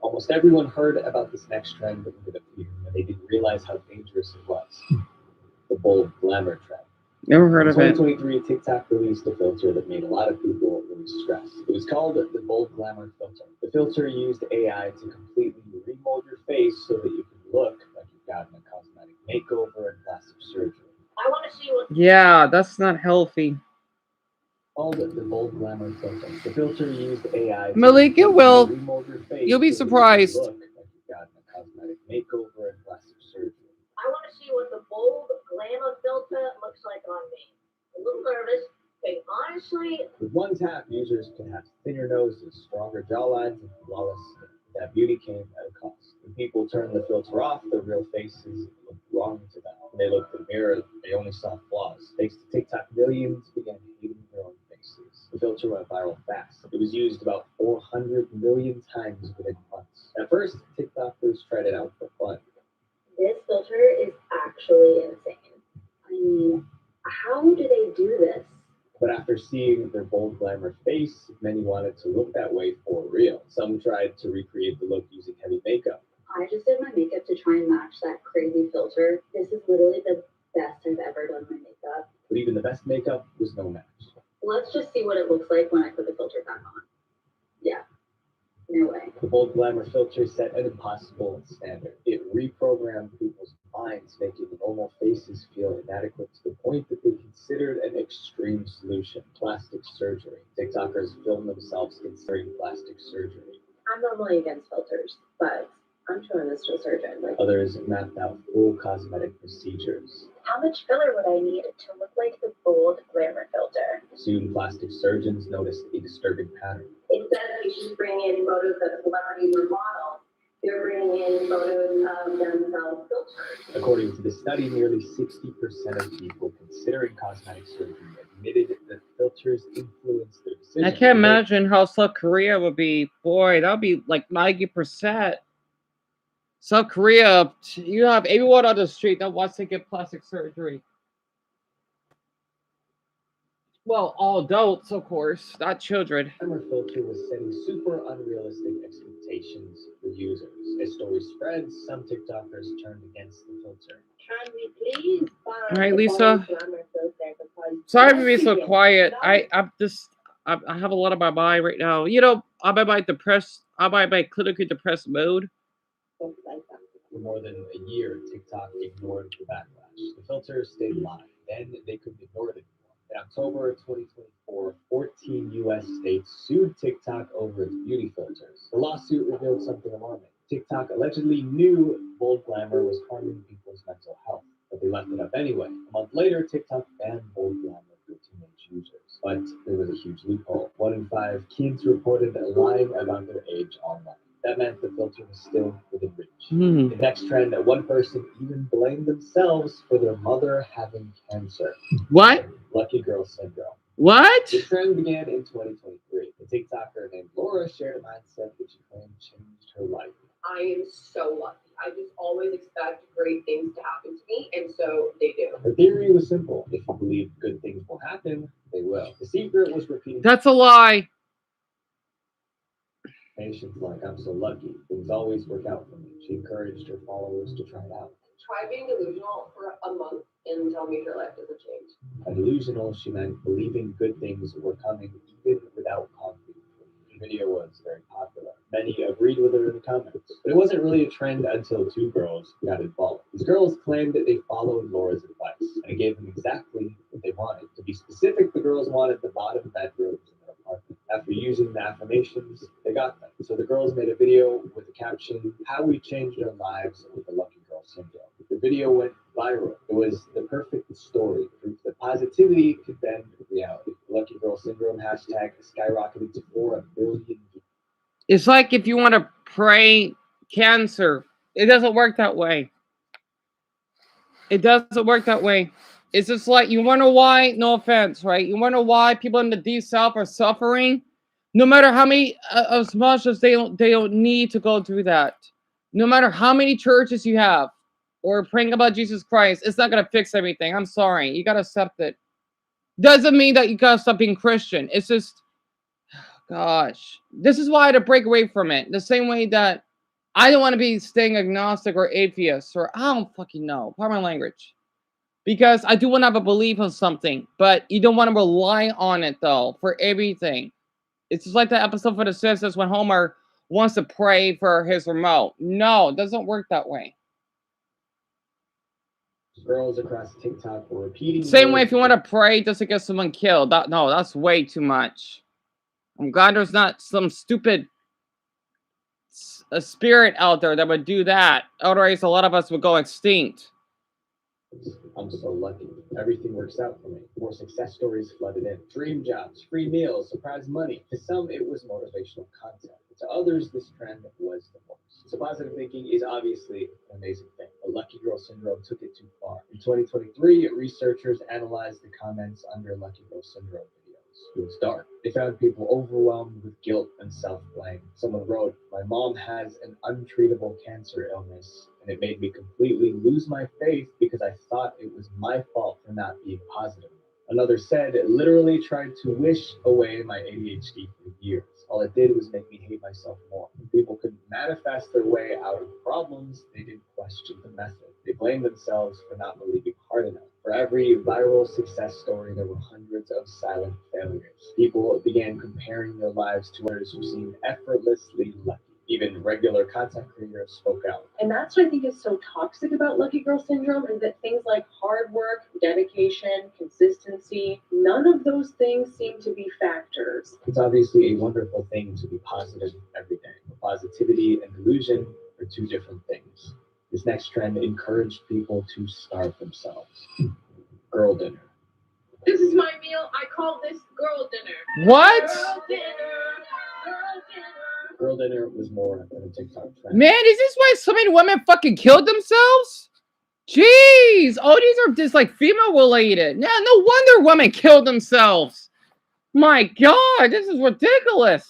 Almost everyone heard about this next trend with a fear, and they didn't realize how dangerous it was. The bold glamour trend. Never heard In of it. 2023, TikTok released a filter that made a lot of people really stressed. It was called the Bold Glamour filter. The filter used AI to completely remold your face so that you could look like you've gotten a cosmetic makeover and plastic surgery. I want to see what. Yeah, that's not healthy. Called the Bold Glamour filter. The filter used AI to Malik, it will. remold your face. You'll be so that surprised. you could look like you've gotten a cosmetic makeover and plastic surgery. I want to see what the bold glamour filter looks like on me. A little nervous, but honestly, With one tap, users can have thinner noses, stronger jawlines, and flawless skin. That beauty came at a cost. When people turned the filter off, their real faces looked wrong to them. When they looked in the mirror, they only saw flaws. Thanks to TikTok, millions began hating their own faces. The filter went viral fast. It was used about 400 million times within months. At first, TikTokers tried it out for fun. This filter is actually insane. I mean, how do they do this? But after seeing their bold glamour face, many wanted to look that way for real. Some tried to recreate the look using heavy makeup. I just did my makeup to try and match that crazy filter. This is literally the best I've ever done my makeup. But even the best makeup was no match. Let's just see what it looks like when I put the filter back on. Yeah, no way. The bold glamour filter set an impossible standard. It reprogrammed people's minds, making normal faces feel inadequate to the point that they considered an extreme solution: plastic surgery. TikTokers filmed themselves considering plastic surgery. I'm normally against filters, but I'm showing this to a surgeon. Like, Others mapped out full cosmetic procedures. how much filler would I need to look like the bold glamour filter? Soon, plastic surgeons noticed a disturbing pattern. Instead of patients bringing in photos of celebrities or models, they're bringing in photos of themselves filtered. According to the study, nearly 60% of people considering cosmetic surgery admitted that filters influence their decision. I can't imagine how South Korea would be. Boy, that would be like 90%. South Korea, you have everyone on the street that wants to get plastic surgery. Well, all adults, of course, not children. The glamour filter was setting super unrealistic expectations for users. As stories spread, some TikTokers turned against the filter. can we please buy All right, the Lisa. bold glamour filter? Because Sorry for being so yes, quiet. no, I have a lot on my mind right now. You know, I'm in my clinically depressed mode. don't like that. For more than a year, TikTok ignored the backlash. The filter stayed live. Then they couldn't ignore it anymore. In October 2024, 14 U.S. states sued TikTok over its beauty filters. The lawsuit revealed something alarming. TikTok allegedly knew bold glamour was harming people's mental health, but they left it up anyway. A month later, TikTok banned bold glamour for teenage users. But there was a huge loophole. 1 in 5 kids reported lying about their age online. That meant the filter was still within reach. The next trend, one person even blamed themselves for their mother having cancer. What? Lucky girl syndrome. What? The trend began in 2023. A TikToker named Laura shared a mindset that she claimed changed her life. I am so lucky. I just always expect great things to happen to me, and so they do. Her theory was simple. If you believe good things will happen, they will. The secret was repeating That's a lie. affirmations like, I'm so lucky. Things always work out for me. She encouraged her followers to try it out. Try being delusional for a month and tell me your life doesn't change. By delusional, she meant believing good things were coming even without concrete proof. The video was very popular. Many agreed with her in the comments. But it wasn't really a trend until 2 girls got involved. These girls claimed that they followed Laura's advice, and it gave them exactly what they wanted. To be specific, the girls wanted the bottom bedrooms in their apartment. After using the affirmations, they got them. So the girls made a video with the caption, How We Changed Our Lives with the Lucky Girl Girl Syndrome. The video went viral. It was the perfect story, proof that positivity could bend reality. The Lucky Girl Syndrome hashtag skyrocketed to 4 billion views. It's like if you want to pray cancer, it doesn't work that way. It doesn't work that way. It's just like, you wonder why, no offense, right? You wonder why people in the deep south are suffering, no matter how many, as much as they don't need to go through that. No matter how many churches you have, or praying about Jesus Christ, it's not gonna fix everything. I'm sorry, you gotta accept it. Doesn't mean that you gotta stop being Christian. It's just, gosh, this is why I had to break away from it. The same way that I don't want to be staying agnostic or atheist, or I don't fucking know. Pardon my language. Because I do want to have a belief on something, but you don't want to rely on it though for everything. It's just like the episode for The Simpsons when Homer wants to pray for his remote. No, it doesn't work that way. Girls across TikTok were repeating. Same way if you want to pray just to get someone killed. No, that's way too much. I'm glad there's not some stupid spirit out there that would do that. Otherwise, a lot of us would go extinct. I'm so lucky. Everything works out for me. More success stories flooded in. Dream jobs, free meals, surprise money. To some, it was motivational content. To others, this trend was the most. So positive thinking is obviously an amazing thing. But Lucky Girl Syndrome took it too far. In 2023, researchers analyzed the comments under Lucky Girl Syndrome videos. It was dark. They found people overwhelmed with guilt and self-blame. Someone wrote, "My mom has an untreatable cancer illness, and it made me completely lose my faith because I thought it was my fault for not being positive." Another said, "It literally tried to wish away my ADHD for years. All it did was make me hate myself more." When people couldn't manifest their way out of problems, they didn't question the method. They blamed themselves for not believing hard enough. For every viral success story, there were hundreds of silent failures. People began comparing their lives to others who seemed effortlessly lucky. Even regular content creators spoke out. And that's what I think is so toxic about Lucky Girl Syndrome, is that things like hard work, dedication, consistency, none of those things seem to be factors. It's obviously a wonderful thing to be positive every day. But positivity and delusion are two different things. This next trend encouraged people to starve themselves. Girl dinner. This is my meal. I call this girl dinner. What? Girl dinner. Girl dinner was more than a TikTok trend. Man, is this why so many women fucking killed themselves? Jeez, all these are just like female related. Yeah, no wonder women killed themselves. My God, this is ridiculous.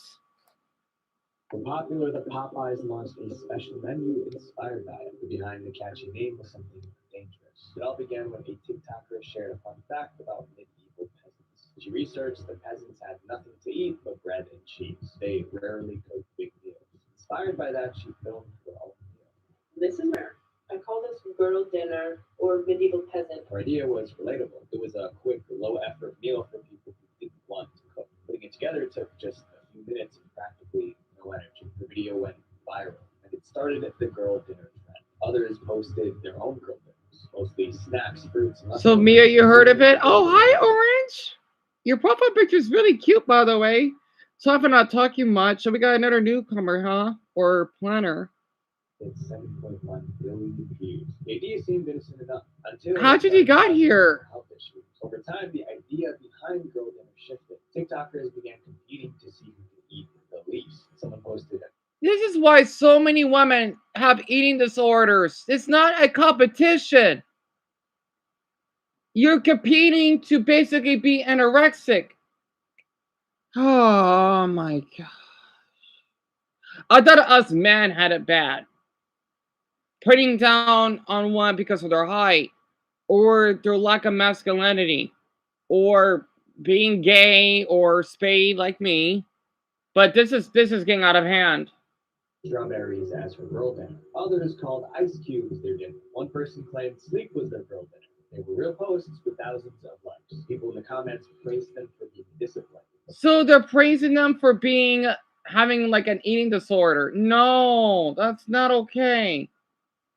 For popular, the Popeyes launched a special menu inspired by it. But behind the catchy name was something dangerous. It all began when a TikToker shared a fun fact about medieval peasants. She researched that peasants had nothing to eat but bread and cheese. They rarely cooked big meals. Inspired by that, she filmed her own meal. This is where I call this girl dinner or medieval peasant. Her idea was relatable. It was a quick, low-effort meal for people who didn't want to cook. Putting it together took just a few minutes and practically no energy. The video went viral, and it started at the girl dinner trend. Others posted their own girl dinners, mostly snacks, fruits, and So Mia, you heard of it? Oh, hi, Orange. Your profile picture is really cute, by the way. Sorry for not talking much. So we got another newcomer, huh? Or planner. It's 7.1 billion views. The idea seemed innocent enough until How did he got here? health issues. Over time, the idea behind girl dinner shifted. TikTokers began competing to see who could eat the least. Someone posted it. This is why so many women have eating disorders. It's not a competition. You're competing to basically be anorexic. Oh my gosh. I thought us men had it bad. Putting down on one because of their height, or their lack of masculinity, or being gay or spayed like me. But this is getting out of hand. Strawberries as her girl dinner. Others called ice cubes their dinner. One person claimed sleep was their girl dinner. They were real posts with thousands of likes. People in the comments praised them for being disciplined. So they're praising them for having like an eating disorder. No, that's not okay.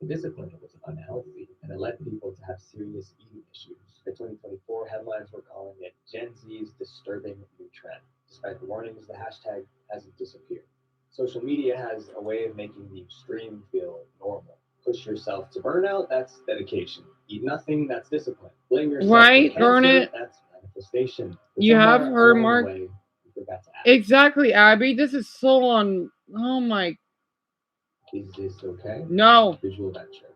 Discipline was unhealthy, and it led people to have serious eating issues. The 2024 headlines were calling it Gen Z's disturbing new trend. Despite the warnings, the hashtag hasn't disappeared. Social media has a way of making the extreme feel normal. push yourself to burnout, that's dedication. Eat nothing, that's discipline. Blame yourself Right, for cancer, Garnet? that's manifestation. But You have somewhere heard, along the Mark? way, you forgot to ask, Exactly, Abby. This is so on. Oh my. is this okay? No, Visual venture.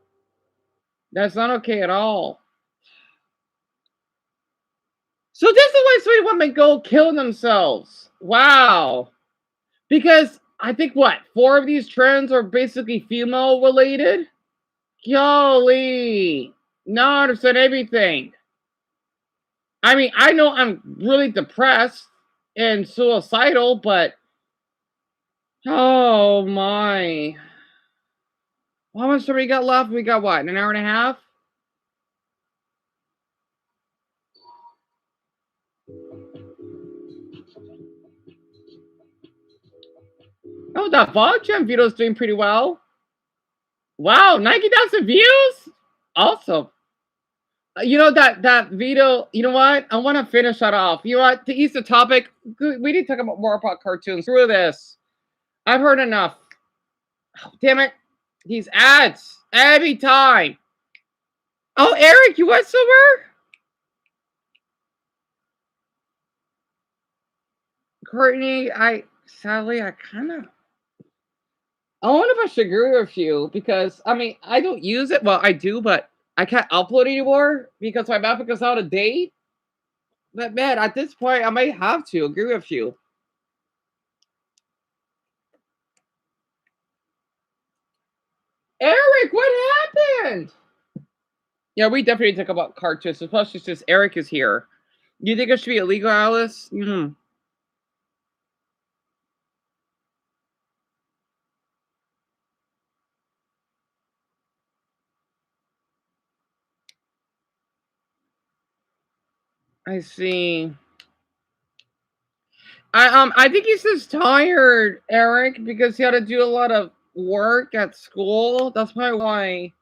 that's not okay at all. So this is why sweet women go kill themselves. Wow. Because I think what 4 of these trends are basically female related. Golly, not understand everything. I mean, I know I'm really depressed and suicidal, but oh my. How much do we got left? We got what, an hour and a half? Oh, that Vlog Jam video is doing pretty well. Wow, 90,000 views? Awesome. You know that video, you know what? I want to finish that off. You know what? To ease the topic, we need to talk more about cartoons. Screw this. I've heard enough. Oh, damn it. These ads. Every time. Oh, Eric, you went somewhere? Courtney, sadly, I wonder if I should agree with you because, I mean, I don't use it. Well, I do, but I can't upload anymore because my MacBook is out of date. But man, at this point, I might have to agree with you. Eric, what happened? Yeah, we definitely talk about cartoons, especially since Eric is here. Do you think it should be illegal, Alice? I see. I think he's just tired, Eric, because he had to do a lot of work at school. That's probably why.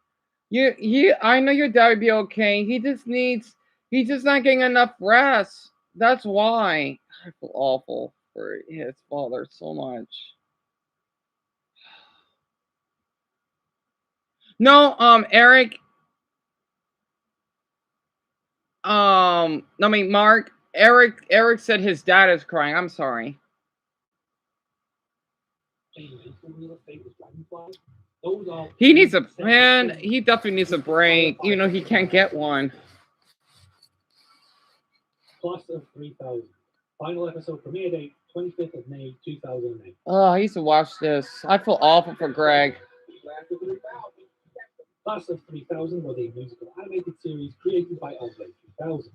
I know your dad would be okay. He's just not getting enough rest. That's why. I feel awful for his father so much. No, Eric. I mean, Mark. Eric said his dad is crying. I'm sorry. He needs a man. He definitely needs a break. You know, he can't get one. Class of 3000. Final episode premiere date 25th of May 2008. Oh, I used to watch this. I feel awful for Greg. Class of 3000 was a musical animated series created by Andre 3000.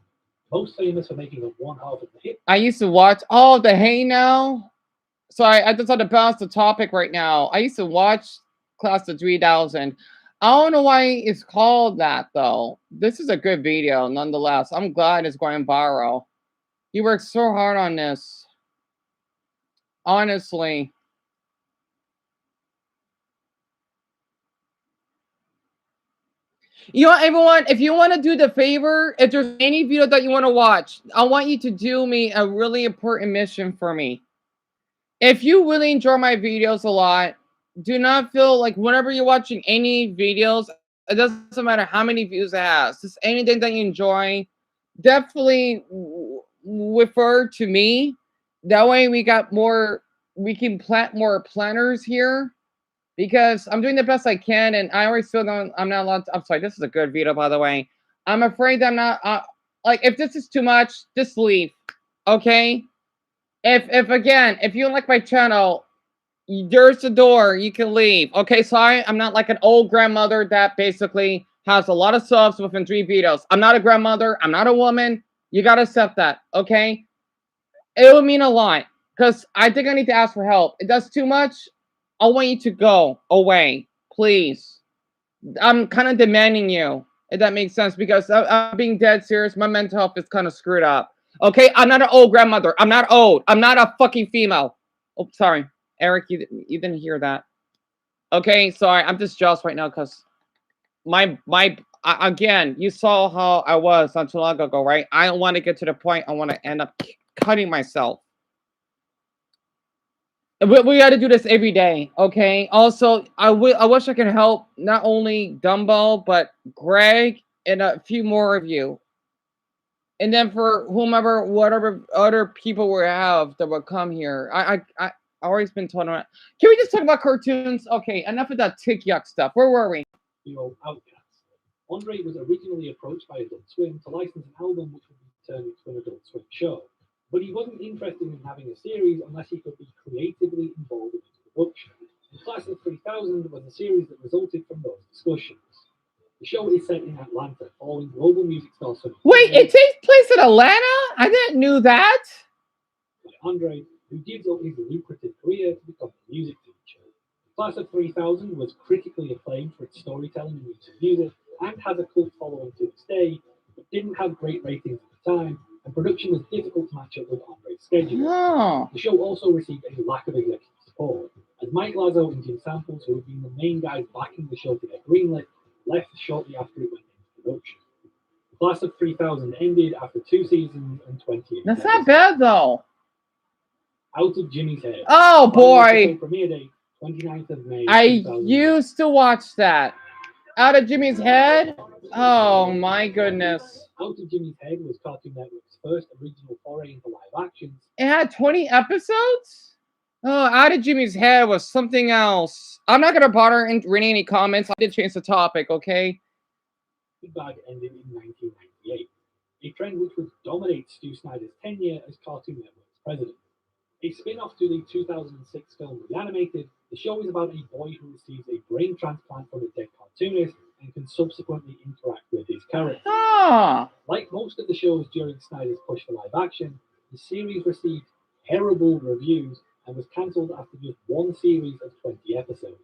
Most famous for making up one half of the hit. I used to watch. Oh, the Hey Now. So I just had to bounce the topic right now. I used to watch Class of 3000. I don't know why it's called that though. This is a good video nonetheless. I'm glad it's going viral. He worked so hard on this. Honestly. You know, everyone, if you want to do the favor, if there's any video that you want to watch, I want you to do me a really important mission for me. If you really enjoy my videos a lot, do not feel like whenever you're watching any videos, it doesn't matter how many views it has. Just anything that you enjoy, definitely refer to me. That way we can plant more planners here. Because I'm doing the best I can, and I always feel that I'm not allowed to. I'm sorry, this is a good video, by the way. I'm afraid I'm not. Like, if this is too much, just leave. Okay? If you don't like my channel, there's the door. You can leave. Okay? Sorry, I'm not like an old grandmother that basically has a lot of subs within 3 videos. I'm not a grandmother. I'm not a woman. You gotta accept that. Okay? It would mean a lot. Because I think I need to ask for help. If that's too much, I want you to go away, please. I'm kind of demanding you, if that makes sense, because I'm being dead serious. My mental health is kind of screwed up. Okay, I'm not an old grandmother. I'm not old. I'm not a fucking female. Oh, sorry, Eric, you didn't hear that. Okay, sorry, I'm just jealous right now because again, you saw how I was not too long ago, right? I don't want to get to the point I want to end up cutting myself. We got to do this every day, okay? Also, I wish I could help not only Dumbo, but Greg and a few more of you. And then for whomever, whatever other people we have that will come here. I always been told about. Can we just talk about cartoons? Okay, enough of that TikTok stuff. Where were we? Outcasts. Andre was originally approached by Adult Swim to license an album which would be turned into an Adult Swim show, but he wasn't interested in having a series unless he could be creatively involved in its production. The Class of 3000 was a series that resulted from those discussions. The show is set in Atlanta, following global music star Sonny. Wait, it takes place in Atlanta? I didn't knew that. Andre, who gives up his lucrative career to become a music teacher. Class of 3000 was critically acclaimed for its storytelling and use of music, and has a cult following to this day, but didn't have great ratings at the time, and production was difficult to match up with Andre's schedule. Oh. The show also received a lack of executive support, as Mike Lazo and Jim Samples, who had been the main guys backing the show to get greenlit, left shortly after it went into production. The Class of 3000 ended after 2 seasons and 28 That's not bad though. Out of Jimmy's Head. Oh boy. Premiere date, 29th of May. I used to watch that. Out of Jimmy's Head? Oh my goodness. Out of Jimmy's Head was Cartoon Network's first original foray into live action. It had 20 episodes? Oh, Out of Jimmy's Head was something else. I'm not going to bother reading any comments. I did change the topic, okay? Big Bag ended in 1998, a trend which would dominate Stu Snyder's tenure as Cartoon Network's president. A spin-off to the 2006 film Reanimated, the show is about a boy who receives a brain transplant from a dead cartoonist and can subsequently interact with his character. Ah. Like most of the shows during Snyder's push for live action, the series received terrible reviews and was cancelled after just one series of 20 episodes.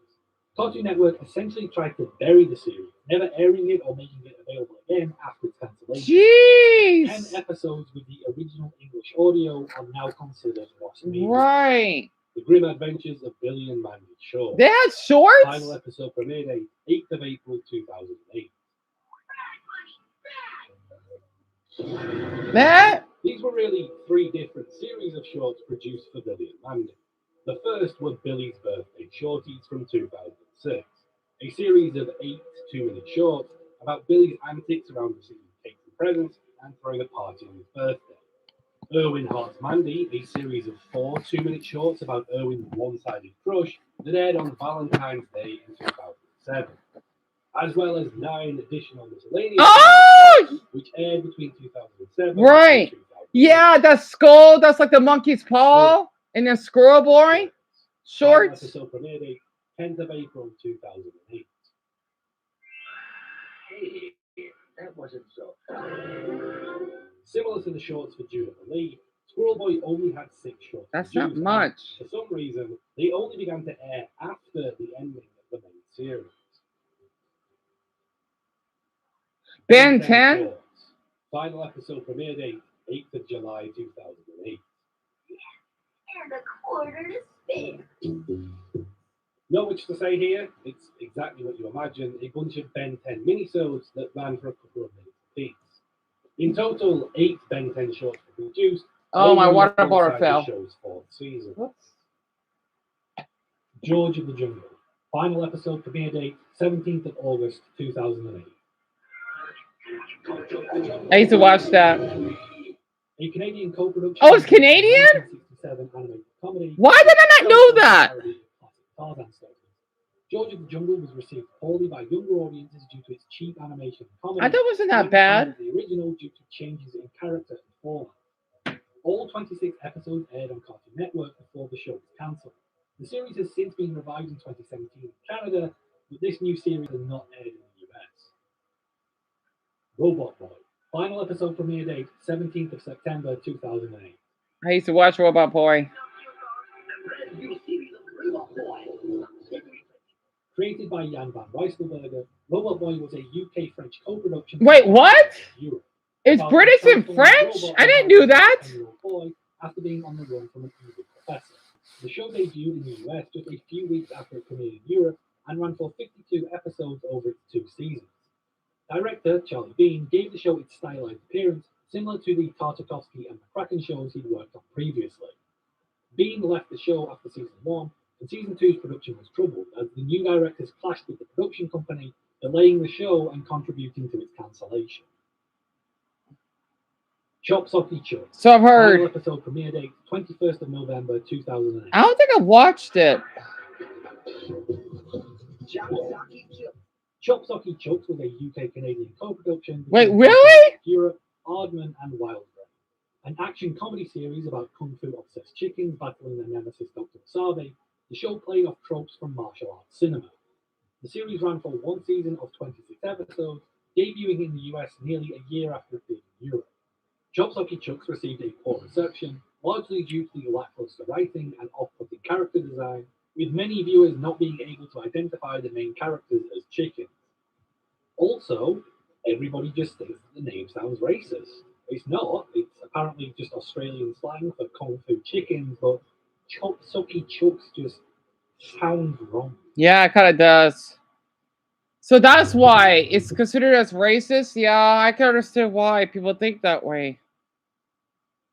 Cartoon Network essentially tried to bury the series, never airing it or making it available again after its cancellation. Jeez! 10 episodes with the original English audio are now considered lost media. Right. The Grim Adventures of Billy and Mandy Short. They had shorts? Final episode premiere date, 8th of April 2008. That? These were really 3 different series of shorts produced for Billy and Mandy. The first were Billy's Birthday Shorties from 2006, a series of 8 2-minute shorts about Billy's antics around receiving cakes and presents and throwing a party on his birthday. Erwin Hart's Mandy, a series of 4 2-minute shorts about Erwin's one-sided crush that aired on Valentine's Day in 2007, as well as 9 additional miscellaneous shorts, which aired between 2007 and 2008. Yeah, that skull, that's like the monkey's paw, and then Squirrel Boy. Shorts. Episode premiere date, 10th of April 2008. Hey, that wasn't so. Similar to the shorts for June of the League, Squirrel Boy only had 6 shorts. That's not much. For some reason, they only began to air after the ending of the main series. Ben 10? Final episode premiere date, 8th of July 2008. And a quarter to spare. Not much to say here. It's exactly what you imagine, a bunch of Ben 10 minisodes that ran for a couple of minutes apiece. In total, 8 Ben 10 shorts were produced. Oh, my water bottle fell. The show's 4th season. George of the Jungle. Final episode premiere date, 17th of August 2008. I used to watch that. A Canadian co-production. Oh, it's Canadian? 1967 animated comedy. Why did I not know that? Tarzan stories. George of the Jungle was received poorly by younger audiences due to its cheap animation and comedy. I thought it wasn't that bad. The original due to changes in character and format. All 26 episodes aired on Cartoon Network before the show was cancelled. The series has since been revived in 2017 in Canada, but this new series has not aired in the US. Robot Boy. Final episode premiere date, 17th of September 2008. I used to watch Robot Boy. Created by Jan van Rijsselberger, Robot Boy was a UK-French co-production. Wait, what? It's British and French? I didn't do that. Boy after being on the run from an evil professor. The show debuted in the US just a few weeks after it premiered in Europe and ran for 52 episodes over its 2 seasons. Director Charlie Bean gave the show its stylized appearance, similar to the Tartakovsky and McCracken shows he'd worked on previously. Bean left the show after season 1, and season 2's production was troubled as the new directors clashed with the production company, delaying the show and contributing to its cancellation. Chop Socky Chop. So I've heard. Final episode premiere date 21st of November 2008. I don't think I watched it. Chop Socky Chops was a UK-Canadian co-production. Wait, really? Europe, Aardman, and Wildfire. An action comedy series about kung fu-obsessed chickens battling their nemesis Dr. Wasabi. The show played off tropes from martial arts cinema. The series ran for one season of 26 episodes, debuting in the US nearly a year after it did in Europe. Chop Socky Chucks received a poor reception, largely due to the lackluster writing and off-putting character design, with many viewers not being able to identify the main characters as chickens. Also, everybody just thinks that the name sounds racist. It's not. It's apparently just Australian slang for kung fu chickens, but Chop Socky Chucks just sounds wrong. Yeah, it kind of does. So that's why it's considered as racist. Yeah, I can understand why people think that way.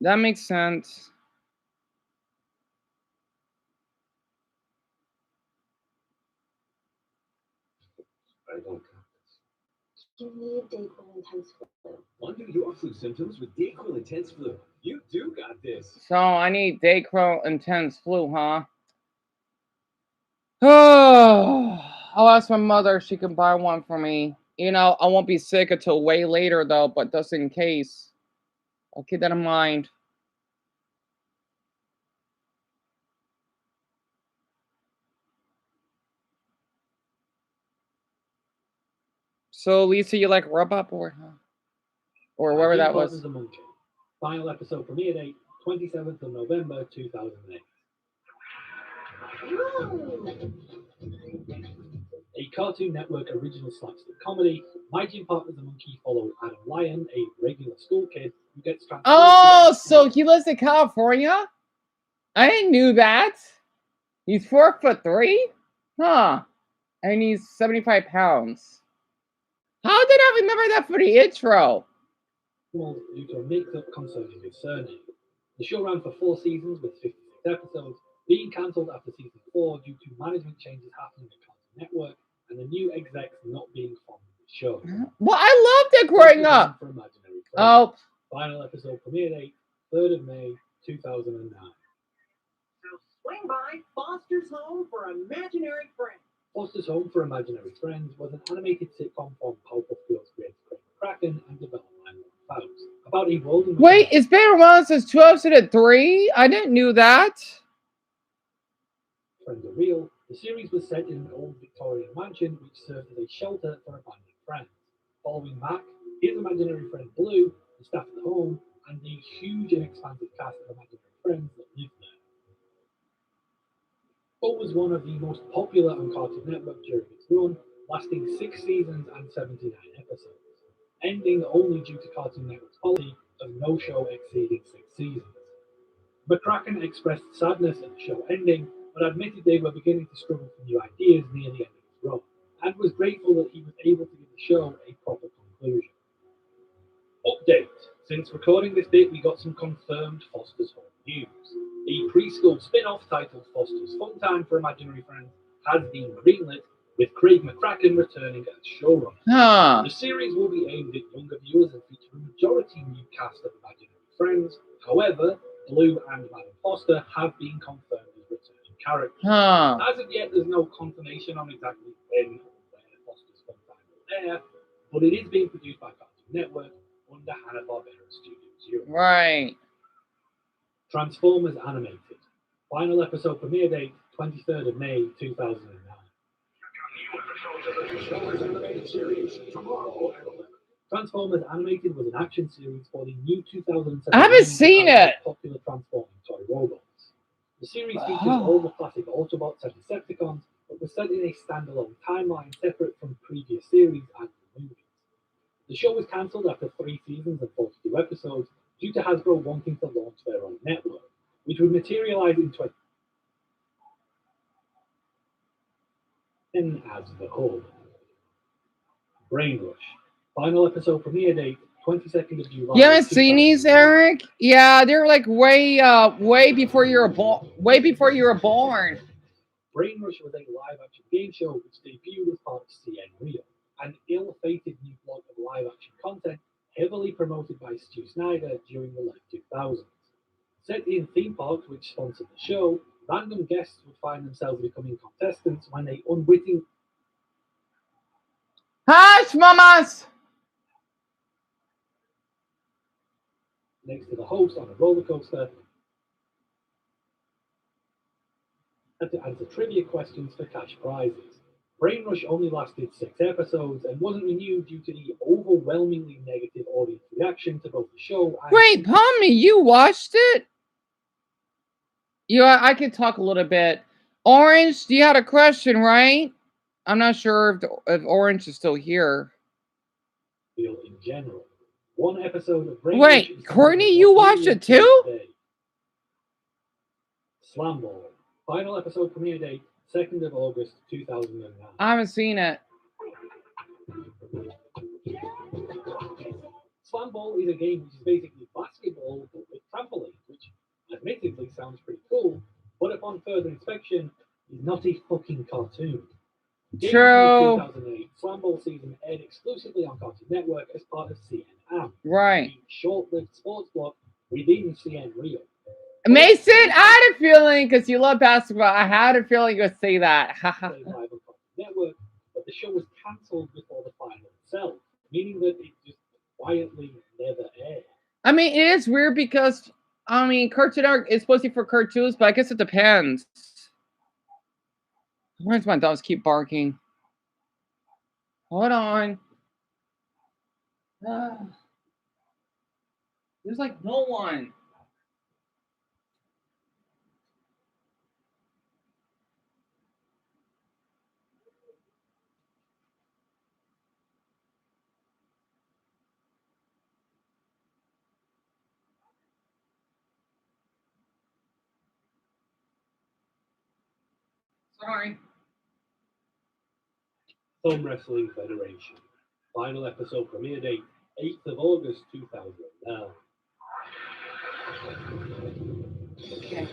That makes sense. I don't. You need Dayquil Intense Flu. Wonder your flu symptoms with Dayquil Intense Flu. You do got this. So I need Dayquil Intense Flu, huh? Oh, I'll ask my mother if she can buy one for me. You know, I won't be sick until way later though, but just in case. I'll keep that in mind. So Lisa, you like Rub Up or wherever that was? Final episode premiere date 27th of November 2008. A Cartoon Network original slapstick comedy, My Gym Partner's a Monkey followed Adam Lyon, a regular school kid who gets transferred. Oh, so he lives in California? I didn't knew that. He's 4'3"? Huh. And he's 75 pounds. How did I remember that for the intro? Due to a mix-up concerning his surname. The show ran for 4 seasons with 56 episodes, being cancelled after season 4 due to management changes happening at Cartoon Network and the new execs not being fond of the show. Well, I loved it growing up. Oh. Final episode premiere date 3rd of May 2009. Swing by Foster's Home for Imaginary Friends. Foster's Home for Imaginary Friends was an animated sitcom from Powerpuff Girls creator Craig McCracken and developed by Lauren Faust about a world in which... Wait, it's been around since 2003? I didn't knew that. Friends are real. The series was set in an old Victorian mansion which served as a shelter for abandoned friends. Following Mac, his imaginary friend Blue, the staff at the home, and the huge and expansive cast of imaginary friends that lived there. Bo was one of the most popular on Cartoon Network during its run, lasting 6 seasons and 79 episodes, ending only due to Cartoon Network's policy of no show exceeding 6 seasons. McCracken expressed sadness at the show ending, but admitted they were beginning to struggle for new ideas near the end of its run, and was grateful that he was able to give the show a proper conclusion. Update. Since recording this bit, we got some confirmed Foster's Home news. The preschool spin-off titled Foster's Fun Time for Imaginary Friends has been greenlit, with Craig McCracken returning as showrunner. Huh. The series will be aimed at younger viewers and feature a majority new cast of Imaginary Friends. However, Blue and Madam Foster have been confirmed as returning characters. Huh. As of yet, there's no confirmation on exactly when or where Foster's Fun Time will air, but it is being produced by Cartoon Network under Hanna-Barbera Studios Europe. Right. Transformers Animated. Final episode premiere date 23rd of May 2009. Transformers Animated was an action series for the new 2007. I haven't seen it. Popular transforming toy robots. The series features all the classic Autobots and Decepticons, but was set in a standalone timeline separate from previous series and the movies. The show was cancelled after 3 seasons and 42 episodes due to Hasbro wanting to launch their own network, which would materialize in 2010 as The Hub. Brainrush. Final episode premiere date 22nd of July. You haven't seen these, Eric? Yeah, they're like way before you were born. Way before you were born. Brain Rush was a live-action game show which debuted as part of CN Real, an ill-fated new block of live-action content heavily promoted by Stu Snyder during the late 2000s. Set in theme parks which sponsored the show, random guests would find themselves becoming contestants when they unwittingly. Hush, mamas! Next to the host on a roller coaster and to answer trivia questions for cash prizes. Brain Rush only lasted 6 episodes and wasn't renewed due to the overwhelmingly negative audience reaction to both the show and... Wait, Pommy, you watched it? I could talk a little bit. Orange, you had a question, right? I'm not sure if Orange is still here. In general. One episode of Brain Wait, Rush Courtney, you watched it too? Slam Ball. Final episode premiere date, 2nd of August 2009. I haven't seen it. Slam Ball is a game which is basically basketball but with trampolines, which admittedly sounds pretty cool, but upon further inspection is not a fucking cartoon. True. 2008, Slam Ball season aired exclusively on Cartoon Network as part of CN Right. a short-lived sports block within CN Real. Mason, I had a feeling, because you love basketball, I had a feeling you would say that. Live on Cartoon Network, but the show was cancelled before the final itself, meaning that it just quietly never aired. I mean, it is weird because, I mean, Cartoon Network is supposed to be for cartoons, but I guess it depends. Where's my dogs keep barking? Hold on. There's like no one. Sorry. Thumb Wrestling Federation. Final episode premiere date, 8th of August 2009. Okay.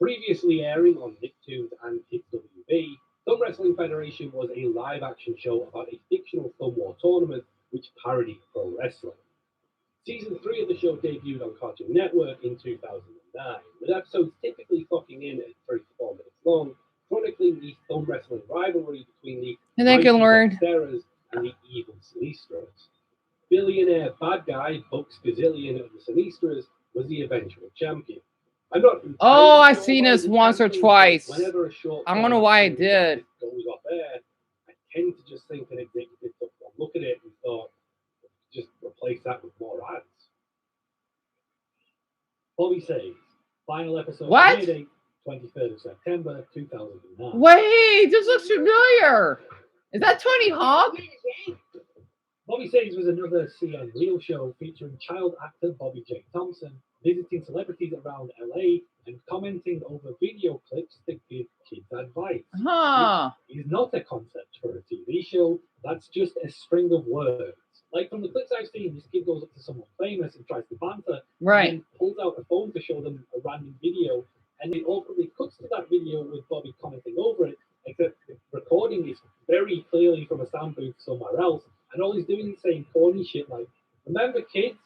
Previously airing on Nicktoons and Kids WB, Thumb Wrestling Federation was a live-action show about a fictional thumb war tournament which parodied pro wrestling. Season 3 of the show debuted on Cartoon Network in 2009, with episodes typically clocking in at 3 to 4 minutes long, chronicling the thumb wrestling rivalry between the Thank you, Lord. Dexteras and the evil Sinistras. Billionaire bad guy Bucks Gazillion of the Sinistras was the eventual champion. Oh, I've seen this once or twice. I don't know why I did. Goes off air, I tend to just think an executive took one look at it and thought, just replace that with more ads. Bobby Says, final episode. What? Date, 23rd of September 2009. Wait, this looks familiar. Is that Tony Hawk? Bobby Says was another CN Real show featuring child actor Bobby J. Thompson visiting celebrities around LA and commenting over video clips to give kids advice. Huh. It is not a concept for a TV show, that's just a string of words. Like from the clips I've seen, this kid goes up to someone famous and tries to banter, right, and then pulls out a phone to show them a random video, and it awkwardly cuts to that video with Bobby commenting over it, except the recording is very clearly from a sound booth somewhere else, and all he's doing is saying corny shit like, remember kids,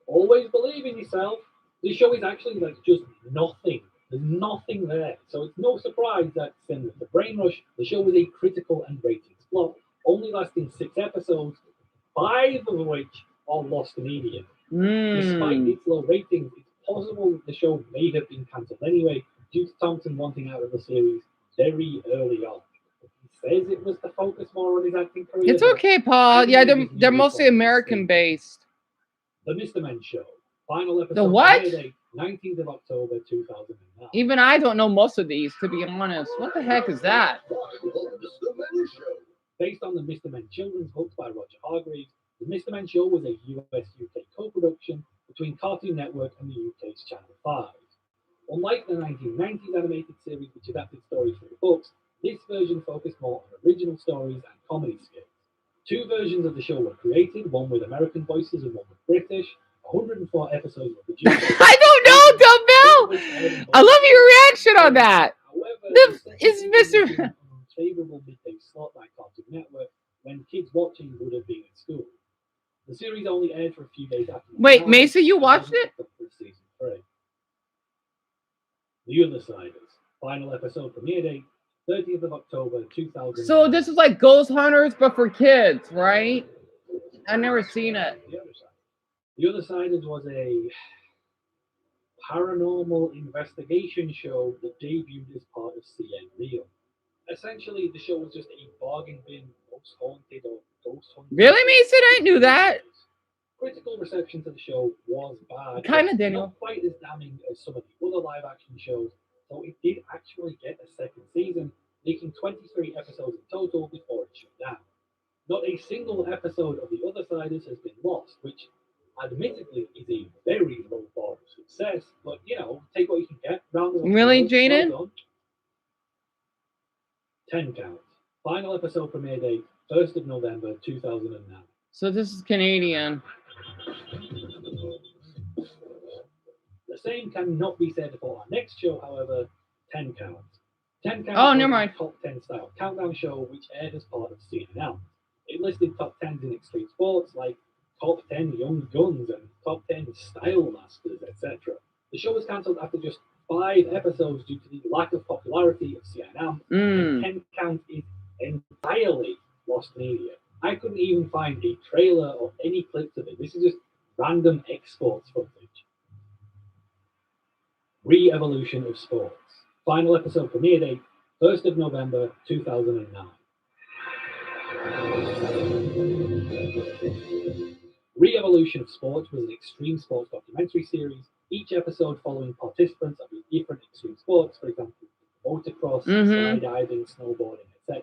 always believe in yourself. This show is actually like just nothing. There's nothing there. So it's no surprise that similar to Brain Rush, the show was a critical and ratings flop, only lasting 6 episodes, 5 of which are lost media. Despite its low ratings, it's possible the show may have been cancelled anyway, due to Thompson wanting out of the series very early on. He says it was to focus more on his acting career. It's okay, Paul. Yeah, they're mostly American based. The Mr. Men Show. Final episode. The what? Friday, 19th of October 2009. Even I don't know most of these, to be honest. What the heck is that? Based on the Mr. Men children's books by Roger Hargreaves, the Mr. Men Show was a US-UK co-production between Cartoon Network and the UK's Channel 5. Unlike the 1990s animated series which adapted stories from the books, this version focused more on original stories and comedy skits. 2 versions of the show were created, one with American voices and one with British. 104 episodes were produced. I don't know, Dumbbell. I love your reaction on that. Is Mr. Unfavorable midday slot by Cartoon Network when kids watching would have been at school. The series only aired for a few days after. Wait, Mason, you watched it? Season 3. The Undersiders. Final episode premiere date 30th of October 2000. So this is like Ghost Hunters, but for kids, right? I've never seen it. The Undersiders was a paranormal investigation show that debuted as part of CN Real. Essentially, the show was just a bargain bin most haunted or ghost hunted. Really, Mason? I knew that. Critical reception to the show was bad. Kind of, Daniel. Not quite as damning as some of the other live action shows, though it did actually get a second season, making 23 episodes in total before it shut down. Not a single episode of The Undersiders has been lost, which admittedly is a very low bar of success, but take what you can get. Really, Jaden? 10 count. Final episode premiere date 1st of November 2009. So this is Canadian. The same cannot be said for our next show, however, 10 count. 10 count. Oh, never mind. Top 10 style countdown show, which aired as part of CNN. It listed top 10s in extreme sports like top 10 young guns and top 10 style masters, etc. The show was cancelled after just 5 episodes due to the lack of popularity of CNN. And 10 count is entirely lost media. I couldn't even find a trailer or any clips of it. This is just random exports footage. Re-Evolution of Sports. Final episode premiere date 1st of November 2009. Re-Evolution of Sports was an extreme sports documentary series, each episode following participants of different extreme sports, for example, motocross, skydiving, snowboarding, etc.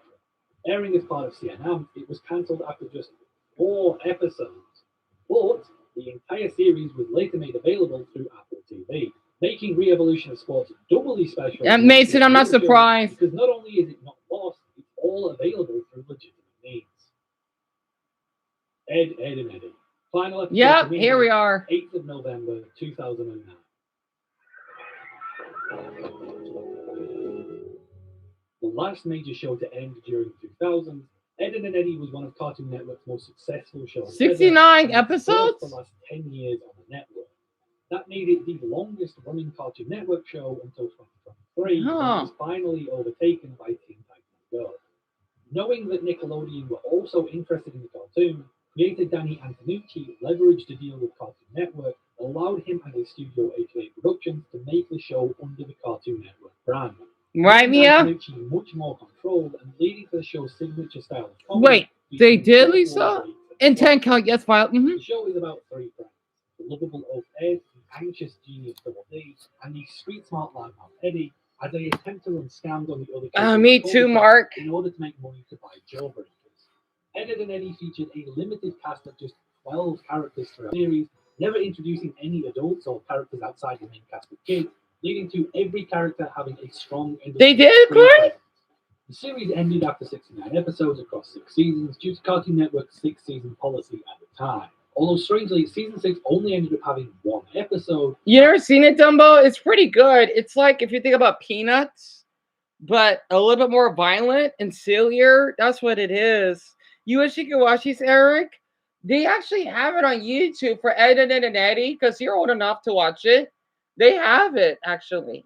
Airing as part of CNN, it was cancelled after just 4 episodes, but the entire series was later made available through Apple TV, making Re-Evolution of Sports doubly special. Yeah, Mason, I'm not surprised. Because not only is it not lost, it's all available through legitimate means. Ed, and Eddie. Final episode. Yep, here we are. 8th of November 2009. The last major show to end during the 2000s, Ed and Eddie was one of Cartoon Network's most successful shows. 69 episodes? For the last 10 years on the network. That made it the longest running Cartoon Network show until 2023, when it was finally overtaken by Teen Titans Go. Knowing that Nickelodeon were also interested in the cartoon, creator Danny Antonucci leveraged a deal with Cartoon Network that allowed him and his studio AKA Productions to make the show under the Cartoon Network brand. Right, Mia? Antonucci much more control and leading to the show's signature style of comedy. Wait, they did, Lisa? In 10 count, yes, file. The show is about 3 friends. The lovable oaf Ed, the anxious genius Double D, and the street smart loudmouth Eddie, as they attempt to run scams on the other kids. Me too, Mark. In order to make money to buy jailbreakers. Ed and Eddie featured a limited cast of just 12 characters throughout the series, never introducing any adults or characters outside the main cast of kids, leading to every character having a strong... They did, right? The series ended after 69 episodes across 6 seasons due to Cartoon Network's 6-season policy at the time. Although, strangely, season 6 only ended up having 1 episode. You never seen it, Dumbo? It's pretty good. It's like, if you think about Peanuts, but a little bit more violent and sillier. That's what it is. You wish you could watch these, Eric? They actually have it on YouTube for Ed and Eddie, because you're old enough to watch it. They have it, actually.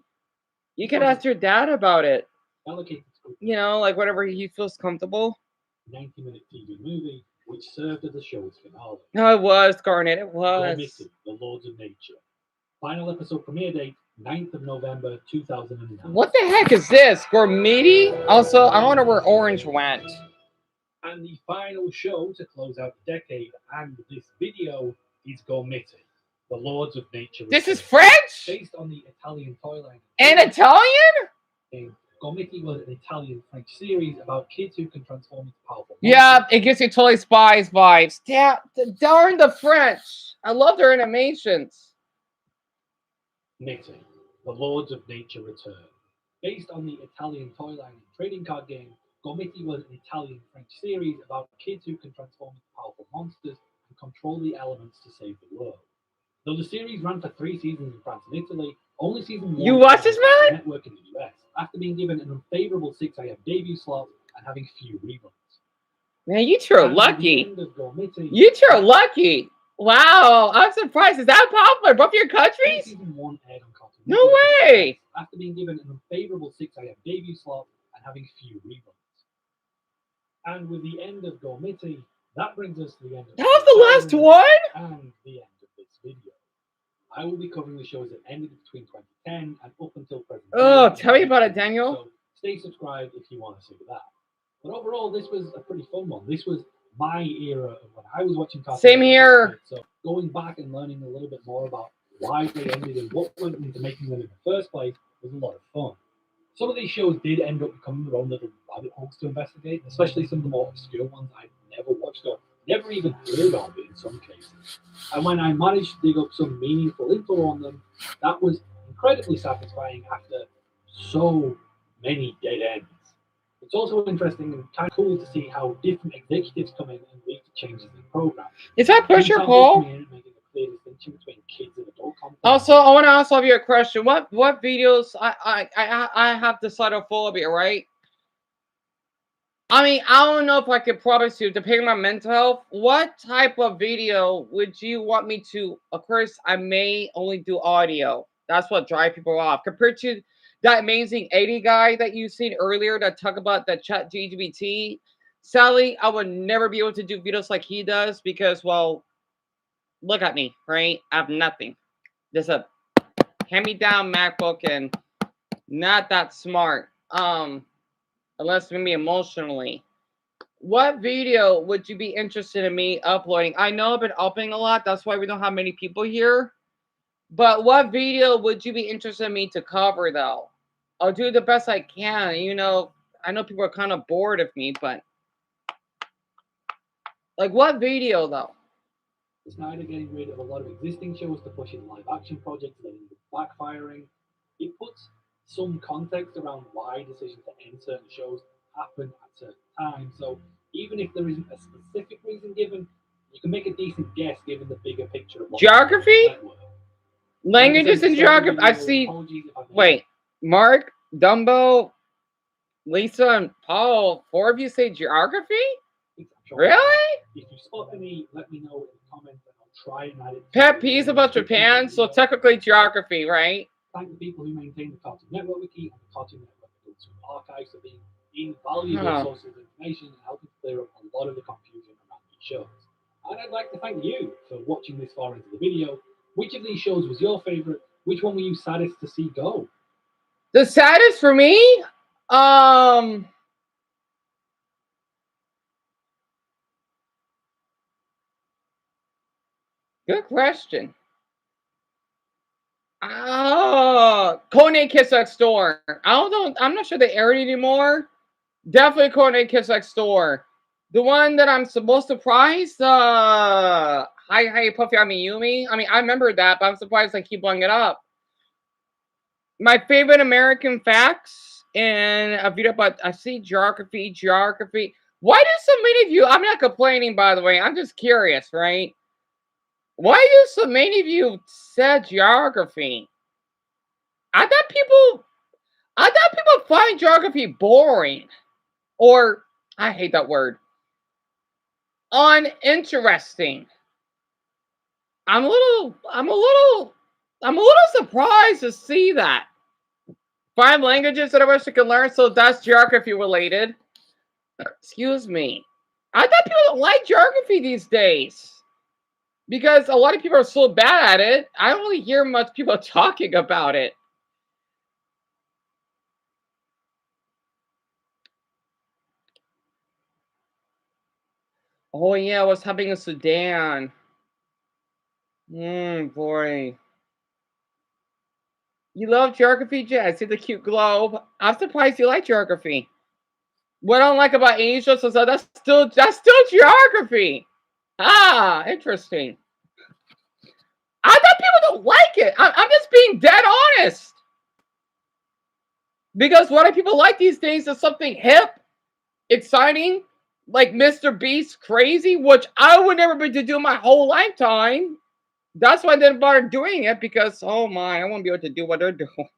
You can ask your dad about it. You know, like whatever he feels comfortable. 90-minute TV movie, which served as the show's finale. No, it was, Garnet. It was. Gormity, The Lords of Nature. Final episode premiere date, 9th of November 2009. What the heck is this? Gormity? Also, I wonder where Orange went. And the final show to close out the decade and this video is Gormity, The Lords of Nature. This is French? Based on the Italian toy line. And Italian? Gormity was an Italian-French series about kids who can transform into powerful monsters. Yeah, it gives you Toy Spies vibes. Darn the French. I love their animations. Knitting, The Lords of Nature Return. Based on the Italian toy line and trading card game, Gormiti was an Italian-French series about kids who can transform into powerful monsters and control the elements to save the world. Though the series ran for 3 seasons in France and Italy, only season 1 You watch this, man? network in the US, after being given an unfavorable 6 AM debut slot and having few reruns. Man, you two are And by the lucky. end of Gormiti, You two are lucky. Wow, I'm surprised. Is that popular? Both your countries? Season 1 aired on Cartoon No Network in the way. US, after being given an unfavorable 6 AM debut slot and having few reruns. And with the end of Gormiti, that brings us to the end of That was the last 2000 one? and the end of this video. I will be covering the shows that ended between 2010 and up until present. Oh, day. tell me about it, Daniel. So stay subscribed if you want to see that. But overall, this was a pretty fun one. This was my era of when I was watching Cartoon Same Network here. as a kid. So going back and learning a little bit more about why they ended and what went into making them in the first place was a lot of fun. Some of these shows did end up becoming their own little rabbit holes to investigate, especially some of the more obscure ones I'd never watched or never even heard of in some cases. And when I managed to dig up some meaningful info on them, that was incredibly satisfying after so many dead ends. It's also interesting and kind of cool to see how different executives come in and lead to changes in the program. Is that Pusher Paul? Making a clear distinction between kids and adult content. Also, I want to ask you a question. What videos? I have decidophobia, right? I mean, I don't know if I could promise you, depending on my mental health, what type of video would you want me to? Of course, I may only do audio. That's what drives people off. Compared to that amazing 80 guy that you seen earlier that talked about the chat GPT, sadly, I would never be able to do videos like he does because, well, look at me, right? I have nothing. Just a hand-me-down MacBook and not that smart. Unless maybe emotionally. What video would you be interested in me uploading? I know I've been uploading a lot. That's why we don't have many people here. But what video would you be interested in me to cover, though? I'll do the best I can. You know, I know people are kind of bored of me, but... like, what video, though? Snyder getting rid of a lot of existing shows to push in live action projects that ended up backfiring. It puts some context around why decisions to end certain shows happen at certain times. So even if there isn't a specific reason given, you can make a decent guess given the bigger picture. Of Geography? Languages and geography. I see. Wait, Mark, Dumbo, Lisa, and Paul. 4 of you say geography? Really? If you spot any, let me know in the comments and I'll try and add it. Pet peeves about Japan, so technically geography, right? Thank the people who maintain the Cartoon Network Wiki and the Cartoon Network Adult Swim archives for being invaluable sources of information and helping clear up a lot of the confusion around these shows. And I'd like to thank you for watching this far into the video. Which of these shows was your favorite? Which one were you saddest to see go? The saddest for me? Good question. Codename Kiss Next Door. I don't know. I'm not sure they air it anymore. Definitely Codename Kiss Next Door. The one that I'm most surprised. Hi Puffy Yumi. I mean, I remember that, but I'm surprised I keep blowing it up. My favorite American facts and a video about I see geography. Why do so many of you? I'm not complaining, by the way. I'm just curious, right? Why do so many of you said geography? I thought people find geography boring, or I hate that word. Uninteresting. I'm a little surprised to see that. 5 languages that I wish I could learn, so that's geography related. Excuse me. I thought people don't like geography these days. Because a lot of people are so bad at it, I don't really hear much people talking about it. Oh yeah, what's happening in Sudan? Boy. You love geography, Jay? I see the cute globe. I'm surprised you like geography. What I don't like about Asia, so that's still geography. Ah, interesting. I thought people don't like it. I'm just being dead honest. Because what do people like these days is something hip, exciting, like Mr. Beast crazy, which I would never be to do my whole lifetime. That's why I didn't bother doing it, because oh my, I won't be able to do what they're doing.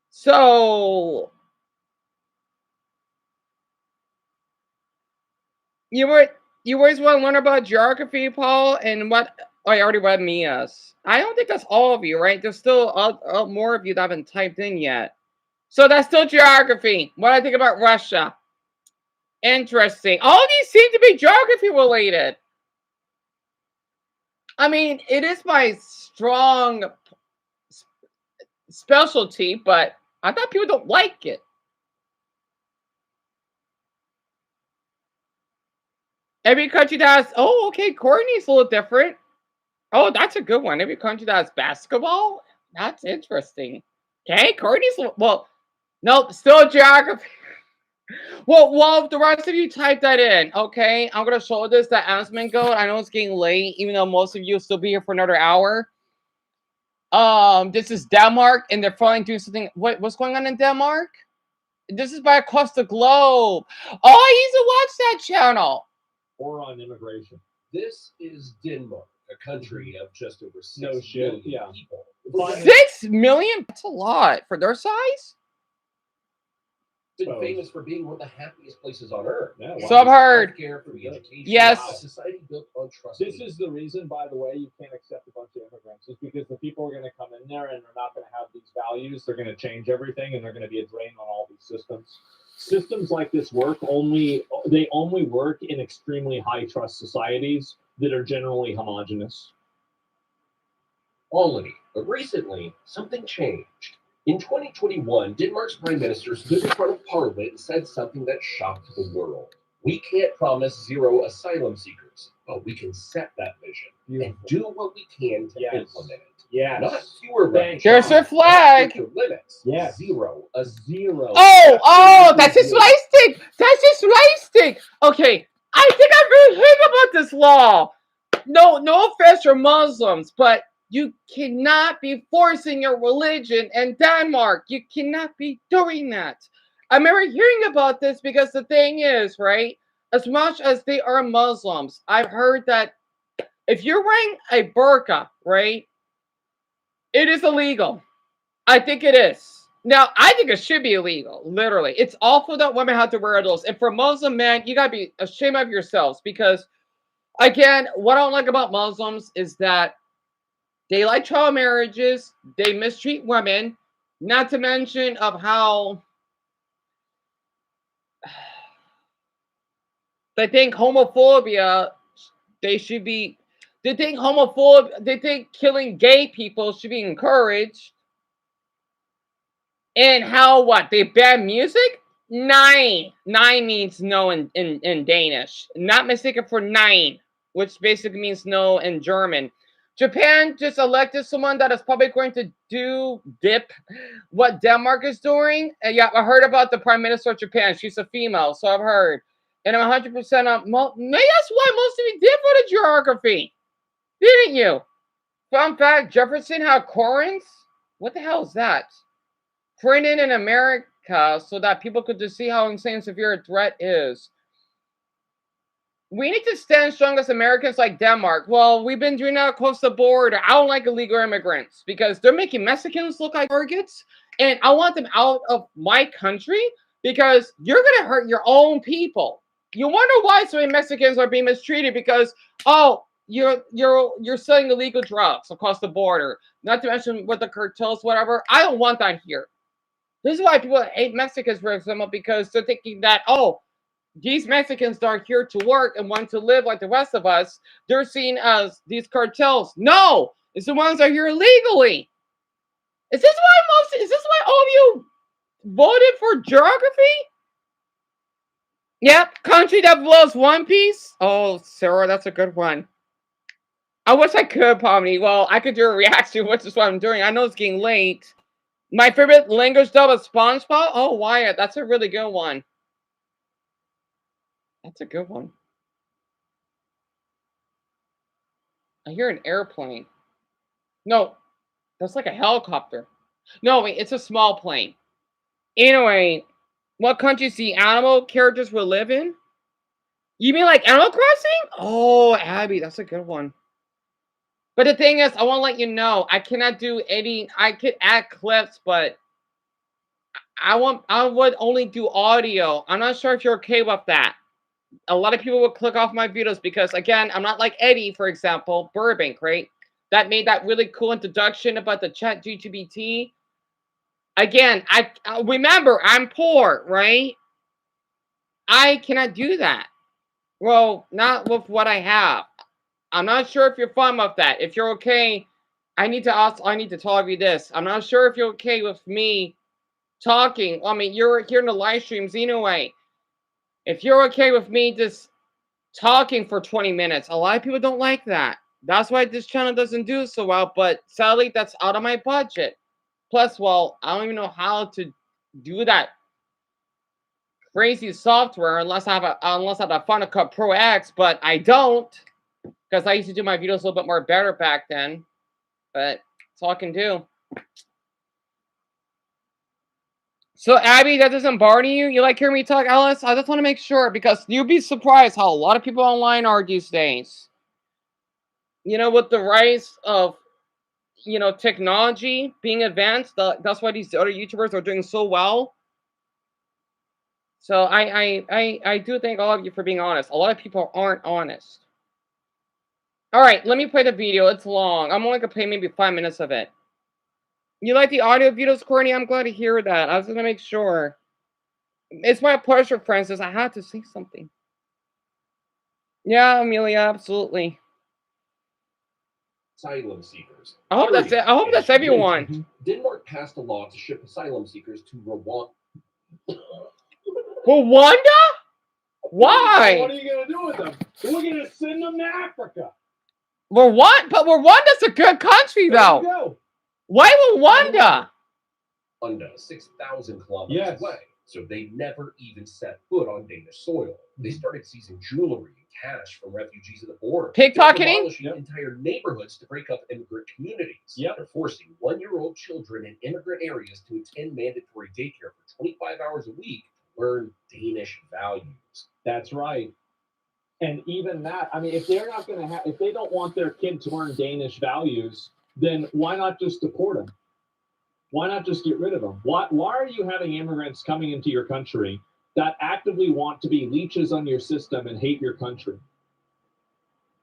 So you always want to learn about geography, Paul, and what I already read Mia's. I don't think that's all of you, right? There's still more of you that haven't typed in yet. So that's still geography. What do I think about Russia? Interesting. All these seem to be geography related. I mean, it is my strong specialty, but I thought people don't like it. Every country that has, oh, okay, Courtney's a little different. Oh, that's a good one. Every country that has basketball? That's interesting. Okay, Courtney's, well, nope, still geography. Well, the rest of you type that in, okay? I'm going to show this, that announcement code. I know it's getting late, even though most of you will still be here for another hour. This is Denmark, and they're finally doing something. What's going on in Denmark? This is by across the globe. Oh, I used to watch that channel. Or on immigration. This is Denmark, a country of just over 6 No shit, million yeah. people. 6 million? That's a lot for their size. Been famous for being one of the happiest places on earth. Yeah, So I've heard. Healthcare, free education. Yes. Wow. Society built on trust. This is the reason, by the way, you can't accept a bunch of immigrants. Is because the people are going to come in there and they're not going to have these values. They're going to change everything, and they're going to be a drain on all these systems. Systems like this only work in extremely high trust societies that are generally homogenous. Only, but recently, something changed. In 2021, Denmark's prime minister stood in front of parliament and said something that shocked the world. We can't promise 0 asylum seekers, but we can set that vision and do what we can to implement it. Yes. Not fewer rights. There's their flag. Limits. Yes. 0. A 0. Oh, that's a slice stick. That's a slice stick. Okay, I think I really heard about this law. No offense for Muslims, but you cannot be forcing your religion in Denmark. You cannot be doing that. I remember hearing about this because the thing is, right, as much as they are Muslims, I've heard that if you're wearing a burqa, right, it is illegal. I think it is. Now, I think it should be illegal, literally. It's awful that women have to wear those. And for Muslim men, you got to be ashamed of yourselves because, again, what I don't like about Muslims is that they like child marriages. They mistreat women. Not to mention of how they think homophobia, they think killing gay people should be encouraged. And how, they ban music? Nine means no in Danish. Not mistaken for nine, which basically means no in German. Japan just elected someone that is probably going to dip what Denmark is doing. And yeah, I heard about the Prime Minister of Japan. She's a female, so I've heard. And I'm 100% on. Maybe that's why most of you did for the geography. Didn't you? Fun fact, Jefferson had Corinth. What the hell is that? Printed in America so that people could just see how insane severe a threat is. We need to stand strong as Americans like Denmark. Well, we've been doing that across the board. I don't like illegal immigrants because they're making Mexicans look like targets. And I want them out of my country because you're going to hurt your own people. You wonder why so many Mexicans are being mistreated because, oh, you're selling illegal drugs across the border. Not to mention with the cartels, whatever. I don't want that here. This is why people hate Mexicans, for example, because they're thinking that, oh, these Mexicans are here to work and want to live like the rest of us. They're seen as these cartels. No, it's the ones that are here illegally. Is this why all of you voted for geography? Yep, country that blows One Piece. Oh, Sarah, that's a good one. I wish I could, Pomni. Well, I could do a reaction, which is what I'm doing. I know it's getting late. My favorite language dub is SpongeBob. Oh, Wyatt, that's a really good one. That's a good one. I hear an airplane. No, that's like a helicopter. No, wait, it's a small plane. Anyway, What countries the animal characters will live in? You mean like Animal Crossing? Oh, Abby, that's a good one. But the thing is, I want to let you know, I cannot do any. I could add clips, but I would only do audio. I'm not sure if you're okay with that. A lot of people will click off my videos because, again, I'm not like Eddie, for example, Burbank, right? That made that really cool introduction about the chat GPT. Again, I remember I'm poor, right? I cannot do that. Well, not with what I have. I'm not sure if you're fine with that. If you're okay, I need to tell you this. I'm not sure if you're okay with me talking. I mean, you're here in the live streams anyway. If you're okay with me just talking for 20 minutes, a lot of people don't like that. That's why this channel doesn't do so well, but sadly, that's out of my budget. Plus, well, I don't even know how to do that crazy software unless I have a Final Cut Pro X, but I don't, because I used to do my videos a little bit more better back then. But that's all I can do. So Abby, that doesn't bother you? You like hearing me talk, Alice? I just want to make sure, because you'd be surprised how a lot of people online are these days. You know, with the rise of, you know, technology being advanced, that's why these other YouTubers are doing so well. So I do thank all of you for being honest. A lot of people aren't honest. All right, let me play the video. It's long. I'm only gonna play maybe 5 minutes of it. You like the audio videos, Courtney? I'm glad to hear that. I was gonna make sure. It's my pleasure, Francis. I had to say something. Yeah, Amelia, absolutely. Asylum seekers. I hope that's everyone. Denmark passed a law to ship asylum seekers to Rwanda. Rwanda? Why? What are you gonna do with them? We're gonna send them to Africa. Rwanda, but Rwanda's a good country, though. There you go. Why Rwanda? Under 6,000 kilometers away, so they never even set foot on Danish soil. They started seizing jewelry and cash from refugees at the border. Pickpocketing? They're demolishing entire neighborhoods to break up immigrant communities. They're forcing 1-year-old children in immigrant areas to attend mandatory daycare for 25 hours a week to learn Danish values. That's right. And even that, I mean, if they're not going to have, if they don't want their kid to learn Danish values, then why not just deport them? Why not just get rid of them? Why are you having immigrants coming into your country that actively want to be leeches on your system and hate your country?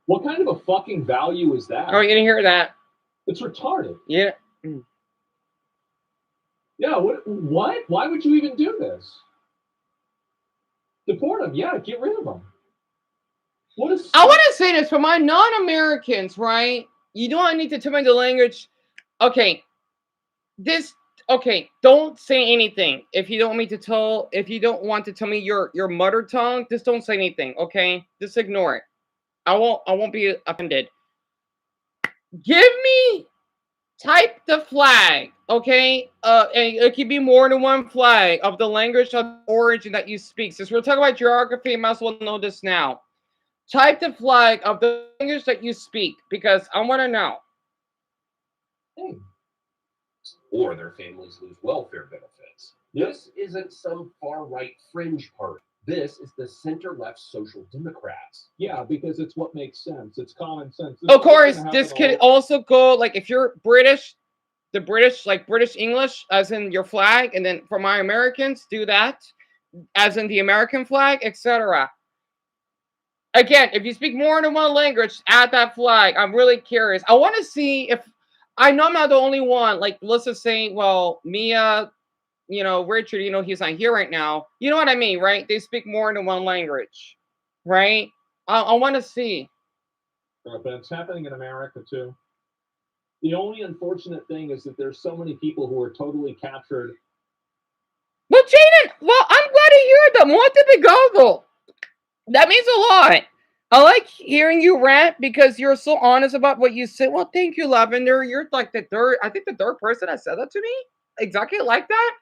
What kind of a fucking value is that? Oh, you didn't hear that? It's retarded. Yeah. Yeah, what? Why would you even do this? Deport them, yeah, get rid of them. I want to say this for my non-Americans, right? You don't need to tell me the language. Okay, don't say anything. If you don't want to tell me your mother tongue, just don't say anything, just ignore it. I won't be offended. Type the flag, and it could be more than one flag of the language of origin that you speak. Since we're talking about geography, you might as well know this now. Type the flag of the language that you speak, because I want to know. Or their families lose welfare benefits. This isn't some far-right fringe party. This is the center-left Social Democrats. Yeah, because it's what makes sense. It's common sense. Of course, this could also go, like, if you're British, the British, like British English, as in your flag, and then for my Americans, do that, as in the American flag, etc. Again, if you speak more than one language, add that flag. I'm really curious. I want to see if, I know I'm not the only one. Like, let's just say, well, Mia, Richard, he's not here right now. You know what I mean, right? They speak more than one language, right? I want to see. But it's happening in America, too. The only unfortunate thing is that there's so many people who are totally captured. Well, Jaden, well, I'm glad to hear them. What did we go? That means a lot. I like hearing you rant because you're so honest about what you say. Well, thank you, Lavender. You're like the third person that said that to me. Exactly like that.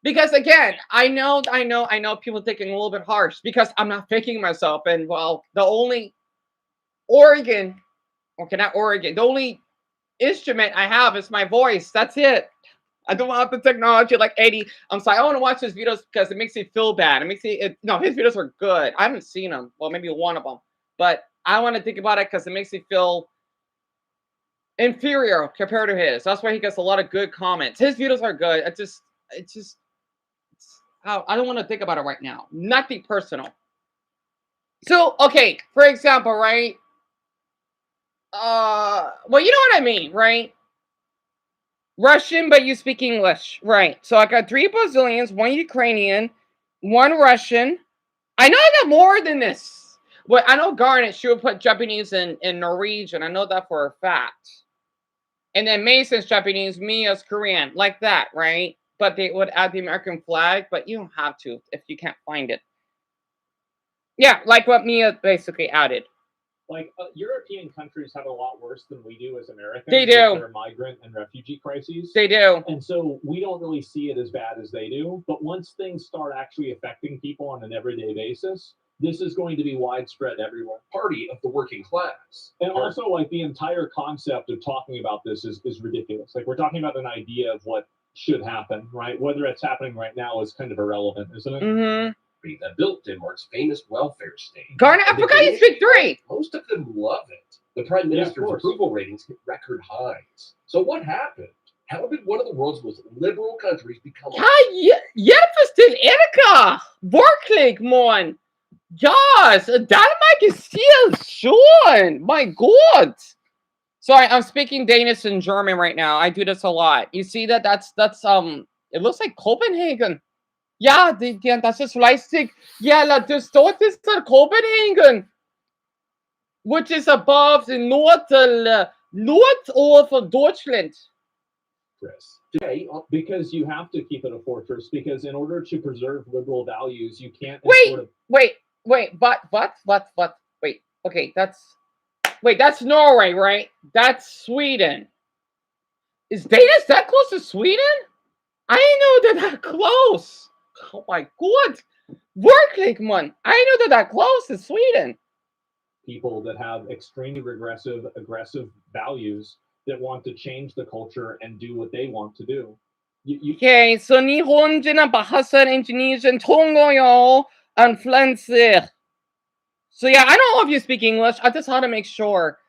Because again, I know people thinking a little bit harsh because I'm not faking myself. And well, the only the only instrument I have is my voice. That's it. I don't want the technology like 80. I'm sorry, I want to watch his videos because it makes me feel bad. It makes me, no, his videos are good. I haven't seen them. Well, maybe one of them. But I want to think about it because it makes me feel inferior compared to his. That's why he gets a lot of good comments. His videos are good. I don't want to think about it right now. Nothing personal. So, okay, for example, right? Well, you know what I mean, right? Russian, but you speak English, right? So I got 3 Brazilians, 1 Ukrainian, 1 Russian. I know I got more than this. Well, I know Garnet, she would put Japanese and Norwegian. I know that for a fact. And then Mason's Japanese, Mia's Korean, like that, right? But they would add the American flag, but you don't have to if you can't find it. Yeah, like what Mia basically added. Like European countries have a lot worse than we do as Americans. They do. With their migrant and refugee crises. They do. And so we don't really see it as bad as they do. But once things start actually affecting people on an everyday basis, this is going to be widespread everywhere. Party of the working class. And also, like, the entire concept of talking about this is ridiculous. Like, we're talking about an idea of what should happen, right? Whether it's happening right now is kind of irrelevant, isn't it? Mm-hmm. That built Denmark's famous welfare state. Garnet, I forgot you speak 3. Most of them love it. The prime minister's approval ratings hit record highs. So what happened? How did one of the world's most liberal countries become? Hjälp till Erika! Verkligen, man! Yes, Denmark is still schon! My God! Sorry, I'm speaking Danish and German right now. I do this a lot. You see that? That's it looks like Copenhagen. Ja, das ist fleißig. Ja, das dort ist Copenhagen, which is above the north of Deutschland. Chris. Today, because you have to keep it a fortress, because in order to preserve liberal values, you can't. Wait, okay, that's Norway, right? That's Sweden. Is Danish that close to Sweden? I didn't know that close. Oh my God. Verkligen, man. I didn't know that close to Sweden. People that have extremely aggressive values that want to change the culture and do what they want to do. Okay, so Nihonjin, Bahasan, Indonesian, Tongoyo, and Flensi. So yeah, I don't know if you speak English. I just had to make sure.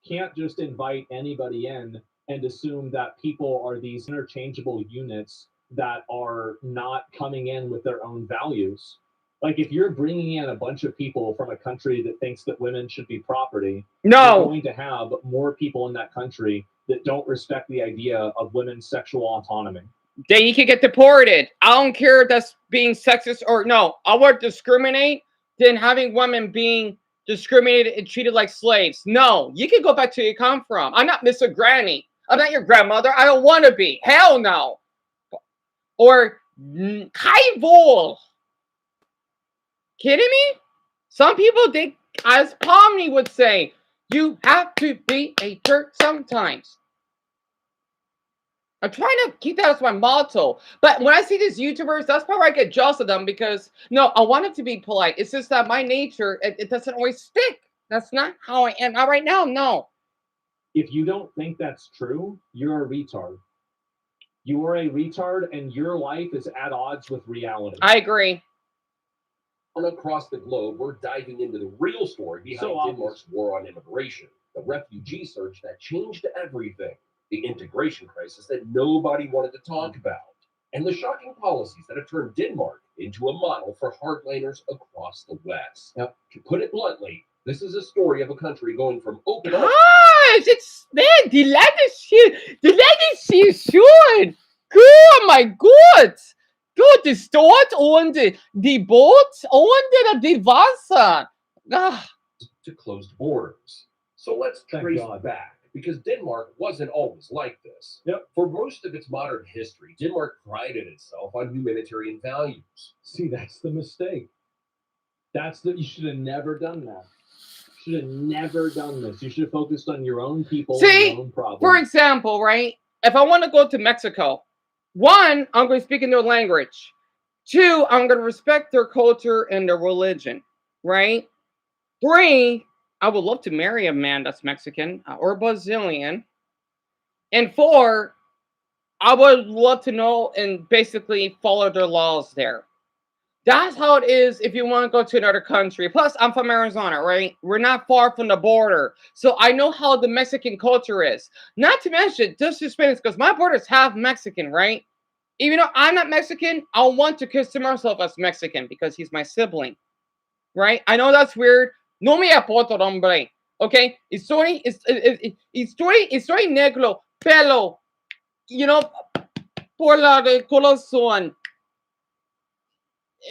Can't just invite anybody in and assume that people are these interchangeable units that are not coming in with their own values. Like, if you're bringing in a bunch of people from a country that thinks that women should be property, you're going to have more people in that country that don't respect the idea of women's sexual autonomy. Then you can get deported. I don't care if that's being sexist or no. I would discriminate than having women being discriminated and treated like slaves. No, you can go back to where you come from. I'm not Mr. Granny. I'm not your grandmother. I don't want to be. Hell no. Or Kaivol. Kidding me? Some people think, as Pomni would say, you have to be a jerk sometimes. I'm trying to keep that as my motto. But when I see these YouTubers, that's probably where I get jealous of them because, no, I want it to be polite. It's just that my nature, it doesn't always stick. That's not how I am. Not right now, no. If you don't think that's true, you're a retard. You are a retard and your life is at odds with reality. I agree. Across the globe, we're diving into the real story behind Denmark's war on immigration, the refugee surge that changed everything, the integration crisis that nobody wanted to talk about, and the shocking policies that have turned Denmark into a model for hardliners across the West. Now, to put it bluntly, this is a story of a country going from open up. Gosh, it's man, the legacy is short. Oh my God. Gut, die Stadt und die Boot und die Wasser. To closed borders. So let's trace back, because Denmark wasn't always like this. Yep. For most of its modern history, Denmark prided itself on humanitarian values. See, that's the mistake. You should have never done that. You should have never done this. You should have focused on your own people and your own problems. For example, right? If I want to go to Mexico, 1, I'm going to speak in their language. 2, I'm going to respect their culture and their religion, right? 3, I would love to marry a man that's Mexican or Brazilian. And 4, I would love to know and basically follow their laws there. That's how it is if you want to go to another country. Plus, I'm from Arizona, right? We're not far from the border. So I know how the Mexican culture is. Not to mention, just Hispanics, because my border is half Mexican, right? Even though I'm not Mexican, I want to consider myself as Mexican because he's my sibling, right? I know that's weird. No me aporto, hombre. Okay? Estoy negro, pelo, you know, por la de corazón.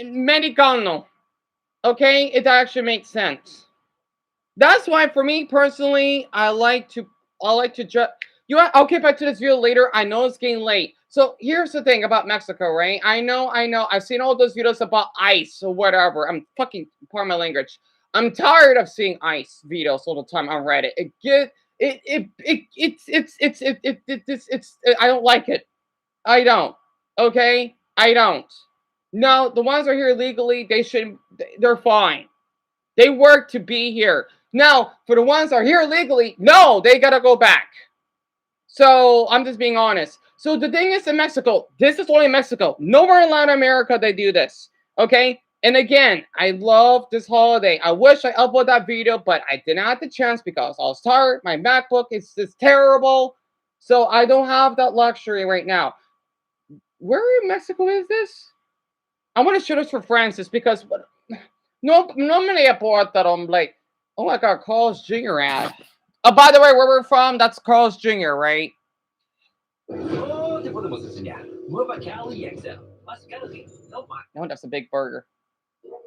Mexicano. Okay? It actually makes sense. That's why for me personally, I like to just, you know what? I'll get back to this video later. I know it's getting late. So here's the thing about Mexico, right? I know. I've seen all those videos about ICE or whatever. I'm fucking, pardon my language. I'm tired of seeing ICE videos all the time on Reddit. I don't like it. I don't. Okay? I don't. No, the ones that are here legally, they're fine. They work to be here. Now, for the ones that are here legally, no, they gotta go back. So I'm just being honest. So the thing is in Mexico, this is only in Mexico. Nowhere in Latin America they do this. Okay? And again, I love this holiday. I wish I uploaded that video, but I didn't have the chance because I was tired. My MacBook is just terrible. So I don't have that luxury right now. Where in Mexico is this? I want to show this for Francis because no me importa, hombre. Oh my God, Carl's Jr. ad. Oh, by the way, where we're from, that's Carl's Jr., right? Oh, te podemos enseñar. Nueva Cali XL. Más calorie, no más. No, that's a big burger.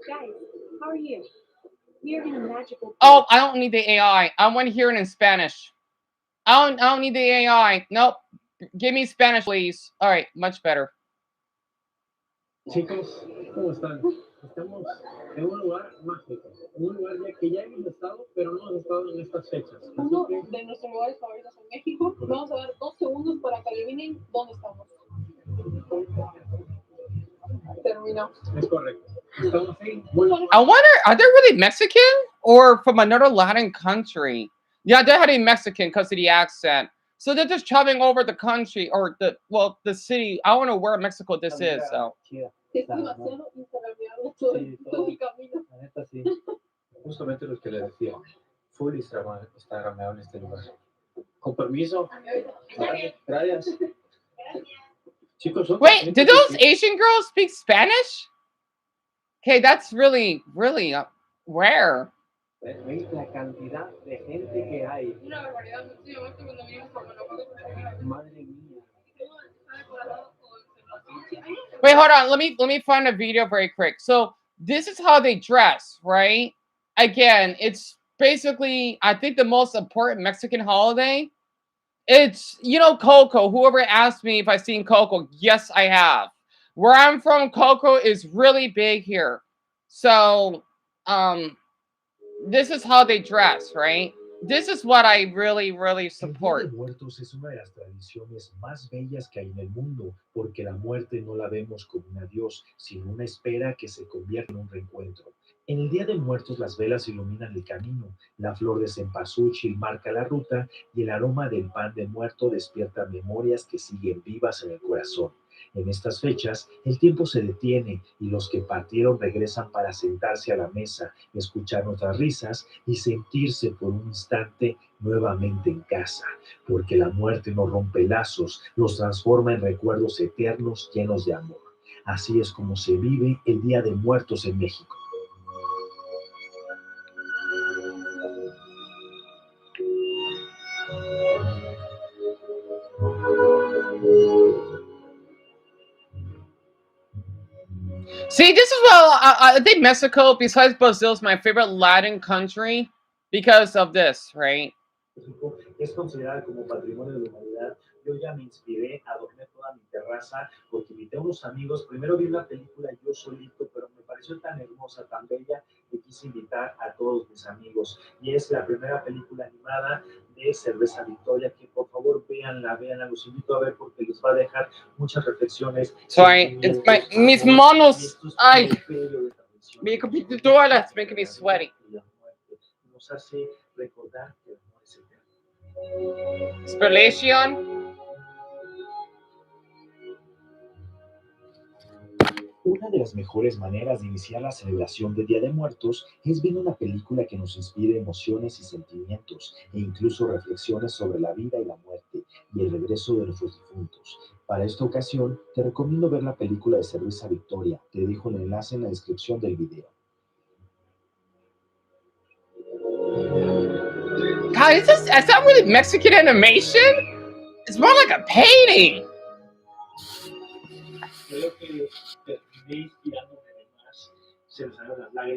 Guys, how are you? We are in a magical. Oh, I don't need the AI. I want to hear it in Spanish. I don't need the AI. Nope. Give me Spanish, please. All right, much better. Chicos, ¿cómo están? Estamos en un lugar mágico, en un lugar que ya hemos estado, pero no hemos estado en estas fechas. Uno de nuestros lugares favoritos en México. Vamos a dar 2 segundos para que adivinen dónde estamos. Terminó. Es correcto. Estamos ahí. I wonder, are they really Mexican or from another Latin country? Yeah, they're heading Mexican because of the accent. So they're just traveling over the country or the city. I don't know where Mexico this is. So. Es demasiado instagrameable todo el camino. La neta sí. Justamente lo que le decía. Full instagrameable este lugar. Con permiso. Gracias. Chicos, wait, did those Asian girls speak Spanish? Okay, that's really, really rare. La cantidad de gente que hay. Una barbaridad. Cuando vinimos por Guanajuato. Madre mía. Wait, hold on. Let me find a video very quick. So this is how they dress, right? Again, it's basically, I think, the most important Mexican holiday. It's, you know, Coco. Whoever asked me if I've seen Coco, yes, I have. Where I'm from, Coco is really big here. So, this is how they dress, right? This is what I really, really support. El Día de Muertos es una de las tradiciones más bellas que hay en el mundo, porque la muerte no la vemos como un adiós, sino una espera que se convierte en un reencuentro. En el Día de Muertos las velas iluminan el camino, la flor de cempasúchil marca la ruta y el aroma del pan de muerto despierta memorias que siguen vivas en el corazón. En estas fechas, el tiempo se detiene y los que partieron regresan para sentarse a la mesa, escuchar nuestras risas y sentirse por un instante nuevamente en casa, porque la muerte no rompe lazos, los transforma en recuerdos eternos llenos de amor. Así es como se vive el Día de Muertos en México. See, this is what I think Mexico, besides Brazil, is my favorite Latin country because of this, right? Es considerada como patrimonio de la humanidad. Yo ya me inspiré, adorné toda mi terraza porque invité a unos amigos. Primero vi una película yo solito, pero me pareció tan hermosa, tan bella, que quise invitar a todos mis amigos. Y es la primera película animada de Cerveza Victoria, que por favor véanla, los invito a ver porque les va a dejar muchas reflexiones. Sorry, it's mis manos, ay, mi computadora is making me sweaty. Nos hace recordar que el amor es eterno. Inspiration. Una de las mejores maneras de iniciar la celebración del Día de Muertos es viendo una película que nos inspire emociones y sentimientos e incluso reflexiones sobre la vida y la muerte y el regreso de nuestros difuntos. Para esta ocasión, te recomiendo ver la película de Cerveza Victoria. Te dejo el enlace en la descripción del video. God, is that really Mexican animation? It's more like a painting.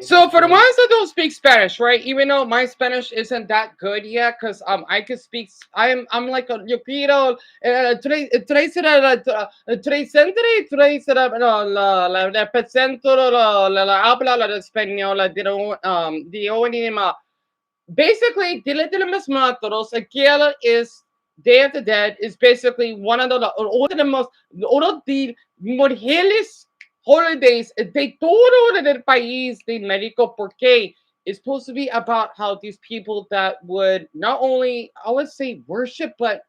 So for the ones that don't speak Spanish, right? Even though my Spanish isn't that good yet, because I can speak. I'm like a yo quiero today será no la presento la habla la español the only basically Dile de los Muertos aquella is Day of the Dead is basically one of the most one of the mejores holidays de todo el país de México porque it's supposed to be about how these people that would not only I would say worship but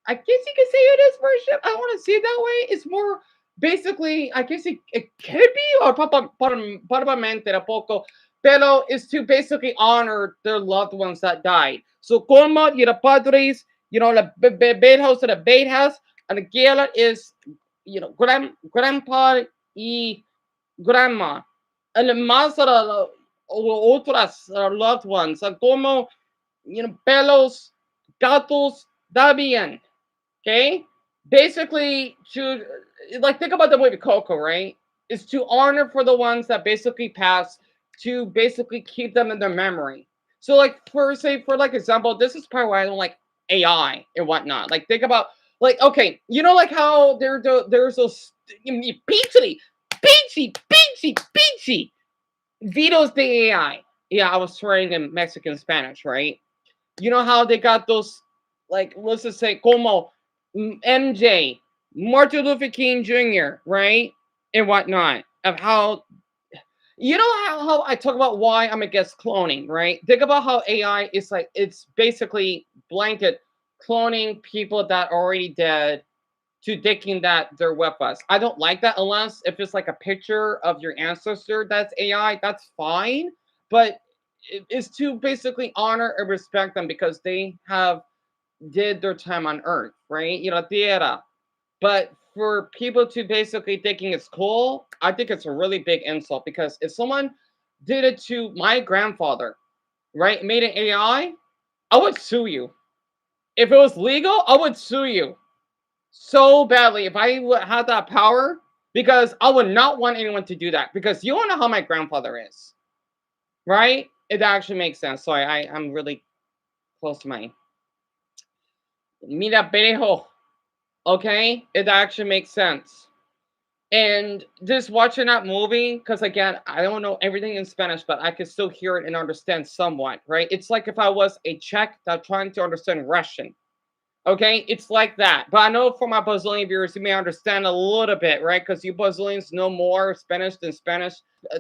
I guess you could say it is worship. I don't want to see it that way. It's more basically, I guess it could be, or probablemente a poco, pero is to basically honor their loved ones that died. So, como your padres, the bed house to the bed house, and the gala is, grandpa y grandma. And the más de otras loved ones, como, pelos, gatos, da bien. Okay, basically to like think about the movie Coco, right? Is to honor for the ones that basically passed, to basically keep them in their memory. So, like for like example, this is probably why I don't like AI and whatnot. Like think about like okay, like how there's those peachy Vito's the AI. Yeah, I was swearing in Mexican Spanish, right? You know how they got those like let's just say como MJ, Martin Luther King Jr., right? And whatnot. Of how how I talk about why I'm against cloning, right? Think about how AI is like it's basically blanket cloning people that are already dead to thinking that they're with us. I don't like that unless if it's like a picture of your ancestor that's AI, that's fine. But it's to basically honor and respect them because they have did their time on Earth, right? Tierra. But for people to basically thinking it's cool, I think it's a really big insult because if someone did it to my grandfather, right, made an AI, I would sue you. If it was legal, I would sue you so badly if I had that power because I would not want anyone to do that because you don't know how my grandfather is, right? It actually makes sense. Sorry, I'm really close to my Mira Perejo. Okay, it actually makes sense. And just watching that movie, because again, I don't know everything in Spanish, but I can still hear it and understand somewhat, right? It's like if I was a Czech that trying to understand Russian. Okay, it's like that. But I know for my Brazilian viewers, you may understand a little bit, right? Because you Brazilians know more Spanish than Spanish.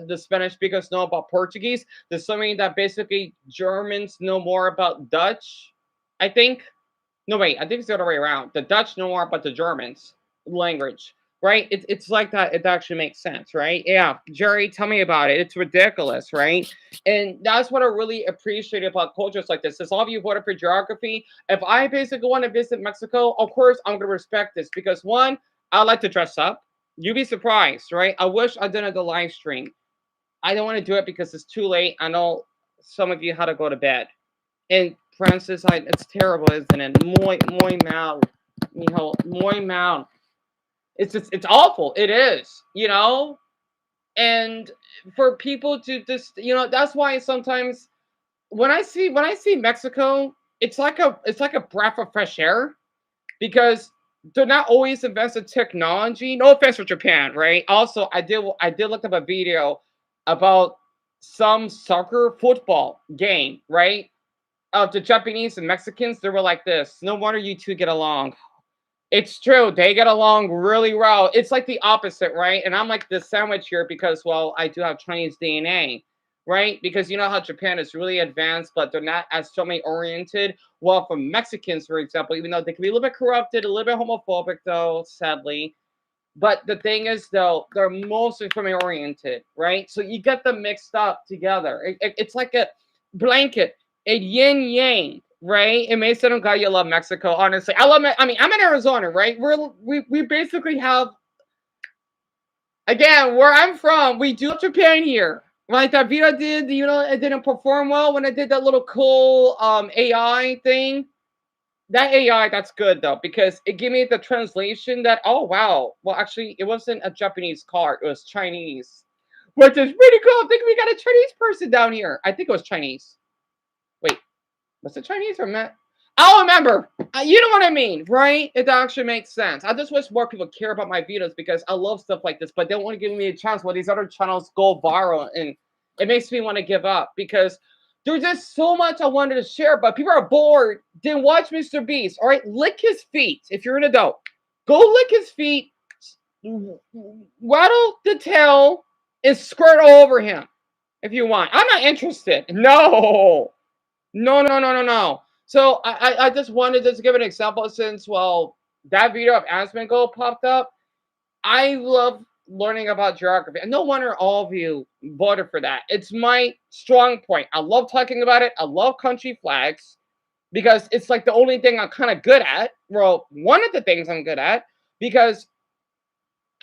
The Spanish speakers know about Portuguese. There's something that basically Germans know more about Dutch, I think. No, wait, I think it's the other way around. The Dutch know more about the Germans language, right? It's like that. It actually makes sense, right? Yeah, Jerry, tell me about it. It's ridiculous, right? And that's what I really appreciate about cultures like this. Is all of you voted for geography. If I basically want to visit Mexico, of course I'm gonna respect this because one, I like to dress up. You'd be surprised, right? I wish I did the live stream. I don't want to do it because it's too late. I know some of you had to go to bed. And Francis, it's terrible, isn't it? Muy mal, mijo, muy mal. It's awful. It is, And for people to just, that's why sometimes when I see Mexico, it's like a breath of fresh air because they're not always invested in technology. No offense for Japan, right? Also, I did look up a video about some soccer football game, right? Of the Japanese and Mexicans, they were like this. No wonder you two get along. It's true. They get along really well. It's like the opposite, right? And I'm like this sandwich here because, well, I do have Chinese DNA, right? Because you know how Japan is really advanced, but they're not as family oriented. Well, for Mexicans, for example, even though they can be a little bit corrupted, a little bit homophobic, though, sadly, But the thing is, though, they're mostly family oriented, right? So you get them mixed up together. It's like a blanket, a yin yang, right? It may sound like you love Mexico. Honestly, I love. I mean, I'm in Arizona, right? We basically have, again, where I'm from, we do Japan here. Like that Vita did, it didn't perform well when I did that little cool AI thing. That AI, that's good though, because it gave me the translation that, oh wow, well actually it wasn't a Japanese card, it was Chinese, which is pretty cool. I think we got a Chinese person down here. I think it was Chinese. Wait, was it Chinese or Matt? I'll remember. You know what I mean, right? It actually makes sense. I just wish more people care about my videos because I love stuff like this, but they don't want to give me a chance while these other channels go viral, and it makes me want to give up because there's just so much I wanted to share, but people are bored. Then watch Mr. Beast. All right, lick his feet. If you're an adult, go lick his feet, waddle the tail, and squirt all over him if you want. I'm not interested. No. No. So I just wanted to give an example since, well, that video of Asmongold popped up. I love learning about geography. And no wonder all of you voted for that. It's my strong point. I love talking about it. I love country flags because it's like the only thing I'm kind of good at. Well, one of the things I'm good at because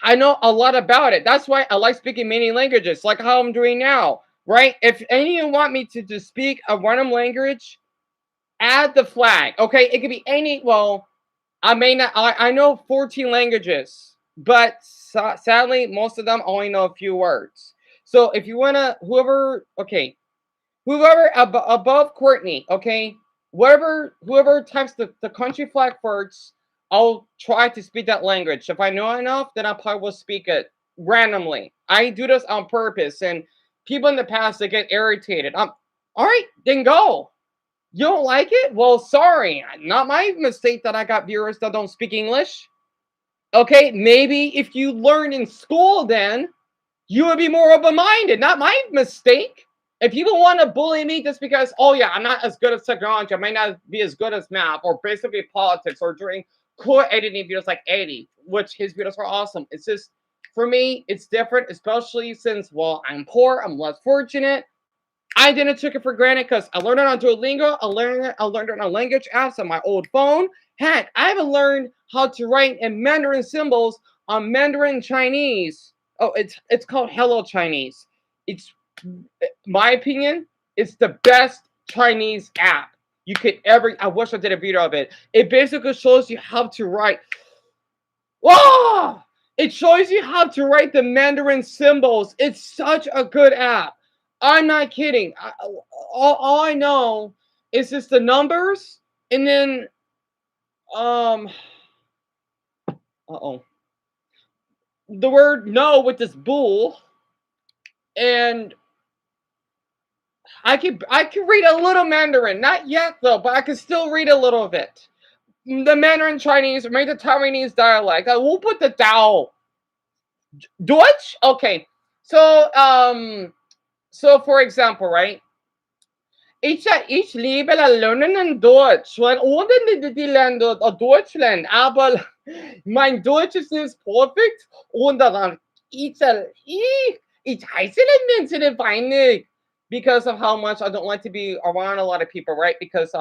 I know a lot about it. That's why I like speaking many languages, like how I'm doing now, right? If any of you want me to just speak a random language, add the flag. Okay, it could be any. Well, I may not. I know 14 languages, but sadly, most of them only know a few words. So if you wanna, whoever above Courtney, okay, whoever types the country flag first, I'll try to speak that language. If I know enough, then I probably will speak it randomly. I do this on purpose, and people in the past, they get irritated. All right, then go. You don't like it? Well, sorry. Not my mistake that I got viewers that don't speak English. Okay, maybe if you learned in school, then you would be more open-minded. Not my mistake. If people want to bully me just because, oh yeah, I'm not as good as technology, I might not be as good as math, or basically politics, or doing cool editing videos like Eddie, which his videos are awesome. It's just, for me, it's different, especially since, well, I'm poor, I'm less fortunate. I didn't take it for granted because I learned it on Duolingo. I learned it on language apps on my old phone. Heck, I haven't learned how to write in Mandarin symbols on Mandarin Chinese. Oh, it's called Hello Chinese. It's, my opinion, it's the best Chinese app you could ever. I wish I did a video of it. It basically shows you how to write. Whoa! It shows you how to write the Mandarin symbols. It's such a good app. I'm not kidding. All I know is just the numbers, and then the word no with this bull, and I could read a little Mandarin. Not yet though, but I can still read a little of it. The Mandarin Chinese, or maybe the Taiwanese dialect. I will put the Dao. Deutsch? Okay. So for example, right? Ich liebe Lernen in Deutsch, weil ohne die Länder Deutschland, aber mein Deutsch ist nicht perfekt und dann ich heiße den weinig because of how much I don't like to be around a lot of people, right? Because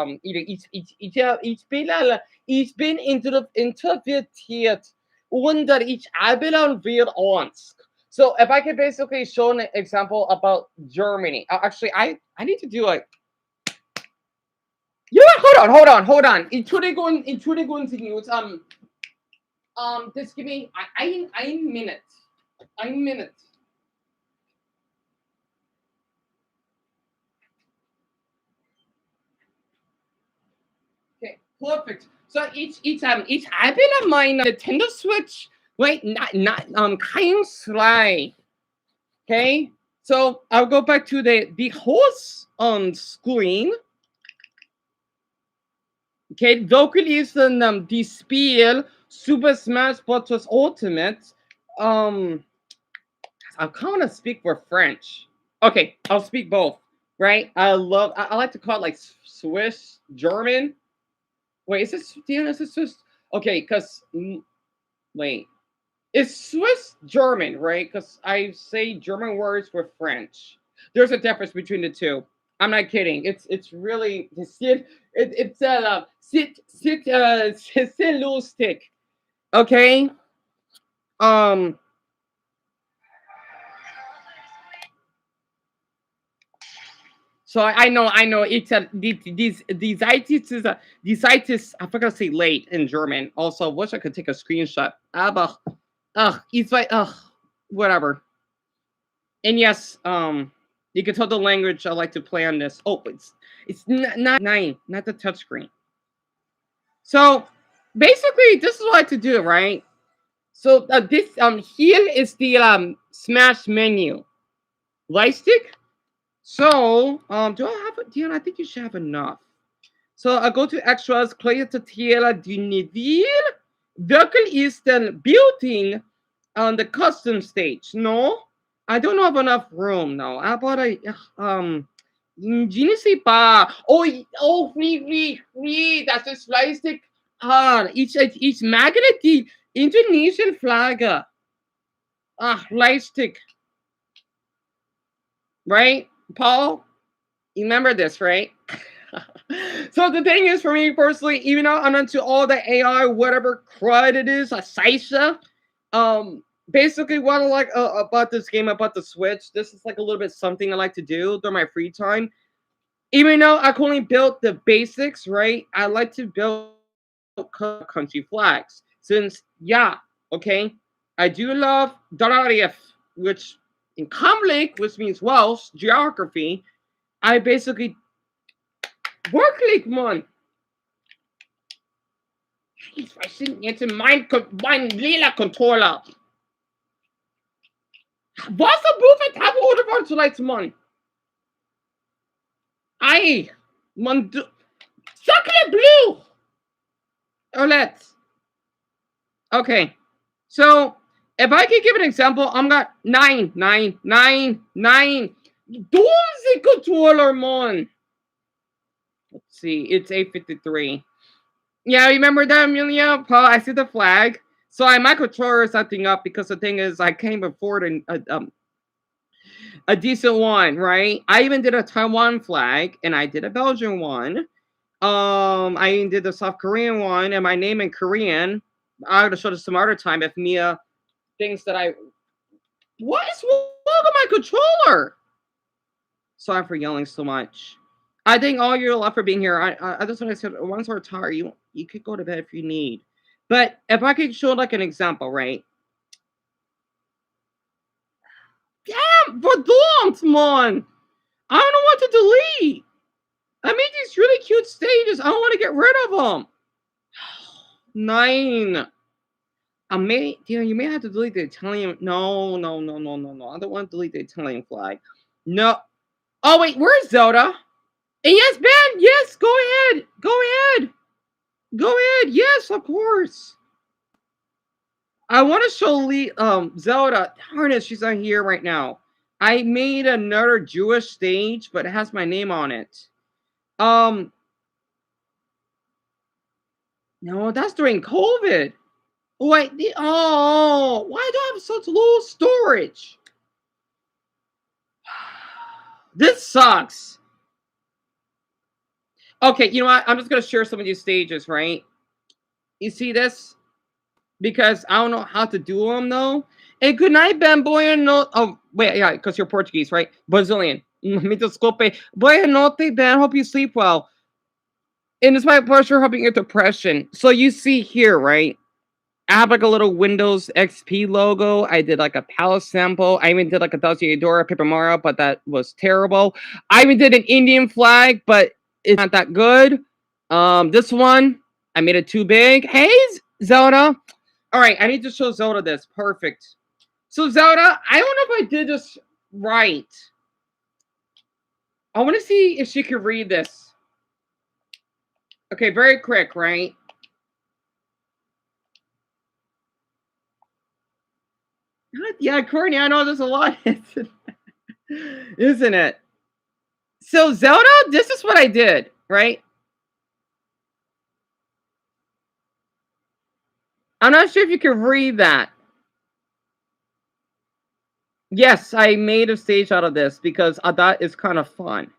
ich bin introvertiert und ich arbeite wir uns. So if I could basically show an example about Germany, actually I need to do like. Yeah, hold on. Entschuldigung, Sie News. Just give me ein minute. Ein minute. Okay, perfect. So ich habe meine Nintendo Switch. Wait, not kein Slide. Okay, so I'll go back to the host screen. Okay, lesen die Spiel Super Smash Bros. Ultimate. I kind of speak for French. Okay, I'll speak both. Right? I like to call it like Swiss German. Wait, is this just okay? Because wait, It's Swiss German, right? Because I say German words with French. There's a difference between the two. I'm not kidding. It's really it's stick. Okay. Um. So I know. It's a these itis is a these itis. I forgot to say late in German. Also, wish I could take a screenshot. Aber, it's like whatever. And yes, you can tell the language I like to play on this. Oh, it's not nine, not the touchscreen. So basically, this is what I like to do, right? So this here is the smash menu, light stick. So do I have? Dion, I think you should have enough. So I go to extras, play the tierra du nivel. Vehicle is then building on the custom stage. No, I don't have enough room now. How about je ne sais pas. Oh, free. Das ist fleißig. Each magnet die Indonesian Flagge. Fleißig. Right, Paul? You remember this, right? So the thing is, for me personally, even though I'm into all the AI, whatever crud it is, Saisha, basically what I like about this game, about the Switch, this is like a little bit something I like to do during my free time. Even though I can only build the basics, right? I like to build country flags. Since, yeah, okay, I do love Dararif, which in Kamlik, which means Welsh, geography, I basically wirklich, Mann. Was sind jetzt mein lila Controller? Wasserbuffet habe oder was zuletzt, Mann? Ei, man, chocolate blue. Oh, let's. Okay, so if I could give an example, I'm got 9. 12 controller, man. Let's see, it's 8:53. Yeah, remember that, Amelia? Paul, I see the flag. So my controller is acting up because the thing is I can't afford a decent one, right? I even did a Taiwan flag and I did a Belgian one. I even did the South Korean one and my name in Korean. I'm gonna show this some other time if Mia thinks that what is wrong with my controller? Sorry for yelling so much. I thank all your love for being here. I just want to say, once we're tired, you could go to bed if you need. But if I could show like an example, right? Damn, verdammt, man! I don't know what to delete. I made these really cute stages. I don't want to get rid of them. 9. You may have to delete the Italian. No. I don't want to delete the Italian flag. No. Oh wait, where's Zelda? And yes, Ben. Yes, go ahead. Yes, of course. I want to show Zelda. Darn it, she's not here right now. I made another Jewish stage, but it has my name on it. No, that's during COVID. Wait, why do I have such low storage? This sucks. Okay, you know what? I'm just gonna share some of these stages, right? You see this? Because I don't know how to do them though. Hey, good night, Ben. Boa noite. Oh, wait, yeah, because you're Portuguese, right? Brazilian. Me desculpe. Boa noite, Ben. Hope you sleep well. And it's my pleasure helping your depression. So you see here, right? I have like a little Windows XP logo. I did like a Palace sample. I even did like a Dora Paper Mario, but that was terrible. I even did an Indian flag, but it's not that good. This one, I made it too big. Hey, Zelda. All right, I need to show Zelda this. Perfect. So Zelda, I don't know if I did this right. I want to see if she could read this. Okay, very quick, right? Yeah, Courtney, I know there's a lot, isn't it? So Zelda, this is what I did, right? I'm not sure if you can read that. Yes, I made a stage out of this because I thought it's kind of fun.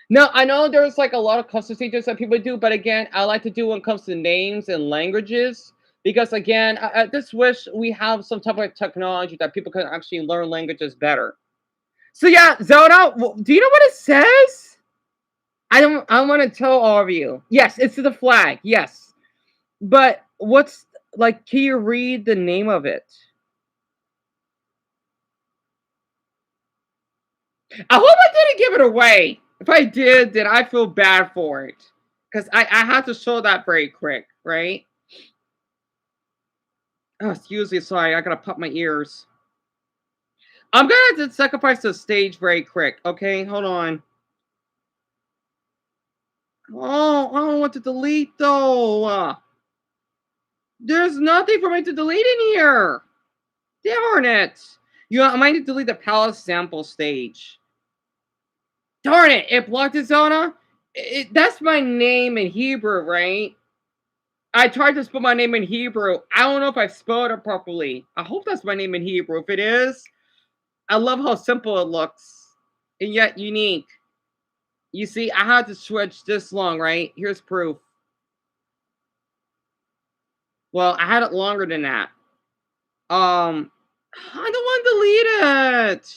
No, I know there's like a lot of custom stages that people do, but again, I like to do when it comes to names and languages because again, I just wish we have some type of technology that people can actually learn languages better. So yeah, Zelda, do you know what it says? I want to tell all of you. Yes, it's the flag. Yes, but what's like? Can you read the name of it? I hope I didn't give it away. If I did, then I feel bad for it because I had to show that very quick, right? Oh, excuse me, sorry, I gotta pop my ears. I'm gonna have to sacrifice the stage very quick. Okay, hold on. Oh, I don't want to delete though. There's nothing for me to delete in here. Darn it. You know, I might need to delete the palace sample stage. Darn it, it blocked it, Zona. That's my name in Hebrew, right? I tried to spell my name in Hebrew. I don't know if I spelled it properly. I hope that's my name in Hebrew. If it is, I love how simple it looks and yet unique. You see, I had to switch this long, right? Here's proof. Well, I had it longer than that. I don't want to delete it.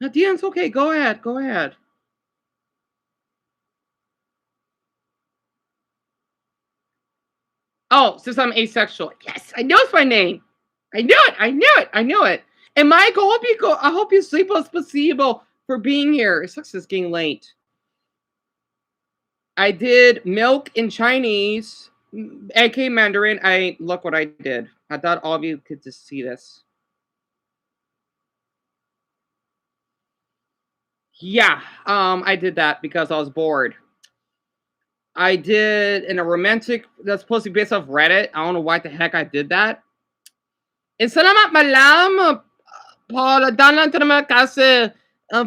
No, Dian's okay. Go ahead. Go ahead. Oh, since I'm asexual. Yes, I know it's my name. I knew it. I knew it. I knew it. And Michael, I hope you sleep as possible for being here. It sucks it's getting late. I did milk in Chinese, aka Mandarin. Look what I did. I thought all of you could just see this. Yeah, I did that because I was bored. I did in a romantic that's supposed to be based off Reddit. I don't know why the heck I did that. And salamat malam, Paul. Dalan terima kasih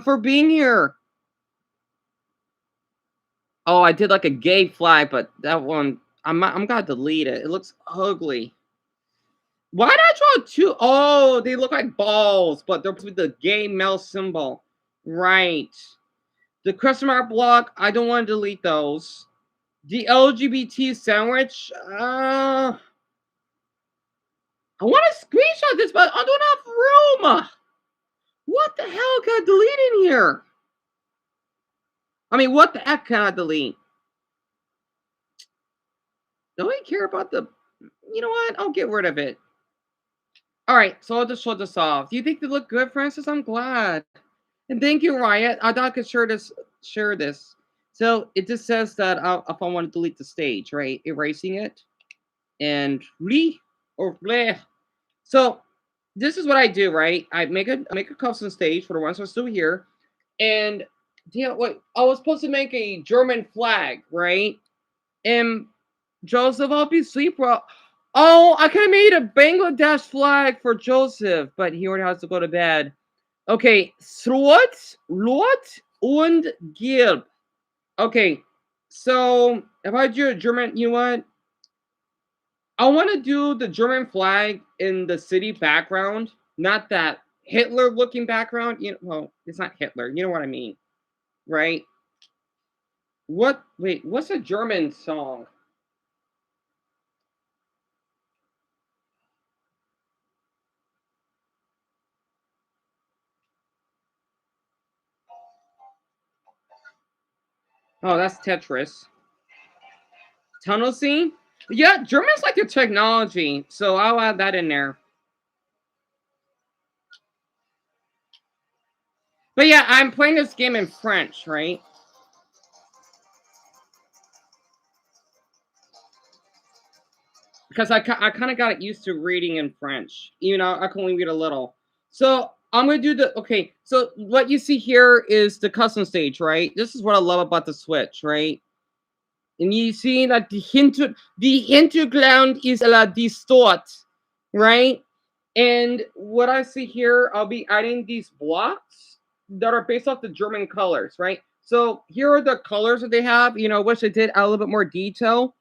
for being here. Oh, I did like a gay flag, but that one I'm gonna delete it. It looks ugly. Why did I draw two? Oh, they look like balls, but they're with the gay male symbol. Right. The question mark block, I don't want to delete those. The LGBT sandwich, I want to screenshot this, but I don't have room. What the hell can I delete in here? I mean, what the heck can I delete? Don't I care about the... You know what? I'll get rid of it. All right, so I'll just show this off. Do you think they look good, Francis? I'm glad. And thank you, Riot. I thought I could share this. So it just says that if I want to delete the stage, right? Erasing it. And so this is what I do, right? I make a custom stage for the ones that are still here. And what I was supposed to make a German flag, right? And Joseph, I'll be asleep. Well, oh, I could have made a Bangladesh flag for Joseph, but he already has to go to bed. Okay, Srot, Lot, und Gilb. Okay, so if I do a German, you know what? I want to do the German flag in the city background, not that Hitler-looking background. You know, well, it's not Hitler. You know what I mean, right? What? Wait, what's a German song? Oh, that's Tetris. Tunnel scene? Yeah, Germans like their technology, so I'll add that in there. But yeah, I'm playing this game in French, right? Because I kind of got it used to reading in French. You know, I can only read a little. So I'm going to do the... Okay, so what you see here is the custom stage, right? This is what I love about the Switch, right? And you see that the hinterground is la distort, right? And what I see here, I'll be adding these blocks that are based off the German colors, right? So here are the colors that they have. You know, wish I did add a little bit more detail.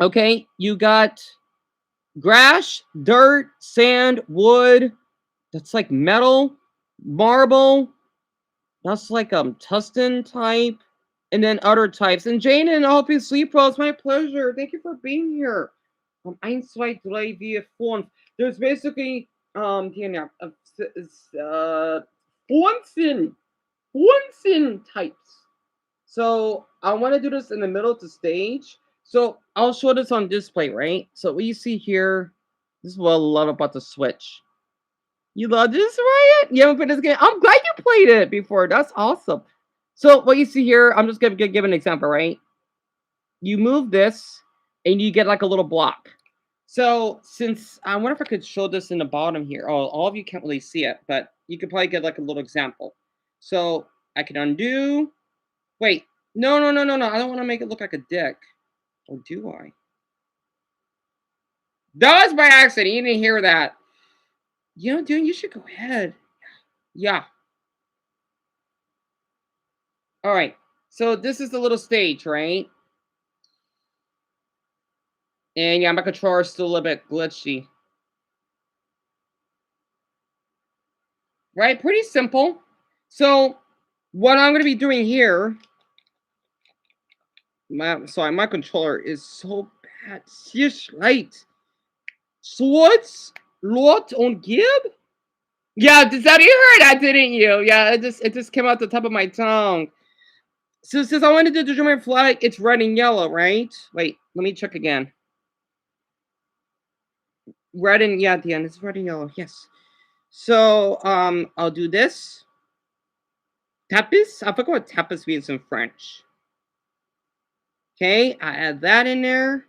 Okay, you got grass, dirt, sand, wood, That's like metal, marble. That's like tungsten type, and then other types. And Jane, and I hope you sleep well. It's my pleasure. Thank you for being here. 1, 2, 3, 4, 5. There's basically yeah, 14 types. So I want to do this in the middle of the stage. So I'll show this on display, right? So what you see here, this is what I love about the Switch. You love this, Riot? You haven't played this game? I'm glad you played it before. That's awesome. So what you see here, I'm just gonna give an example, right? You move this, and you get like a little block. So since I wonder if I could show this in the bottom here. Oh, all of you can't really see it, but you could probably get like a little example. So I can undo. Wait, no. I don't want to make it look like a dick. Or do I? That was by accident. You didn't hear that. You know, dude, you should go ahead. Yeah. All right. So this is the little stage, right? And yeah, my controller is still a little bit glitchy. Right? Pretty simple. So what I'm going to be doing here, my controller is so bad. She's right. Swords, Lot on Gib? Yeah, did that you heard that, didn't you? Yeah, it just came out the top of my tongue. So since I wanted to do the German flag, it's red and yellow, right? Wait, let me check again. Red and yeah, at the end it's red and yellow. Yes. So I'll do this. Tapis? I forgot what tapis means in French. Okay, I add that in there.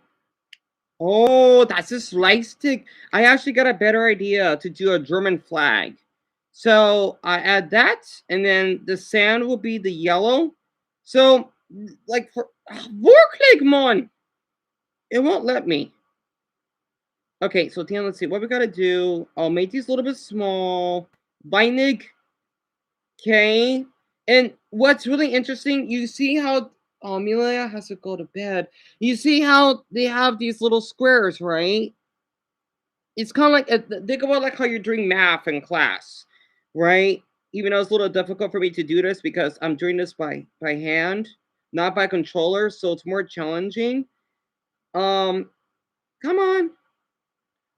Oh, that's a slice stick. I actually got a better idea to do a German flag. So I add that, and then the sand will be the yellow. So, like for Vorkligmon, it won't let me. Okay, so Dan, let's see what we gotta do. I'll make these a little bit small. Weinig. Okay. And what's really interesting, you see how Amelia has to go to bed. You see how they have these little squares, right? It's kind of like think about like how you're doing math in class, right? Even though it's a little difficult for me to do this because I'm doing this by hand, not by controller, so it's more challenging. Come on,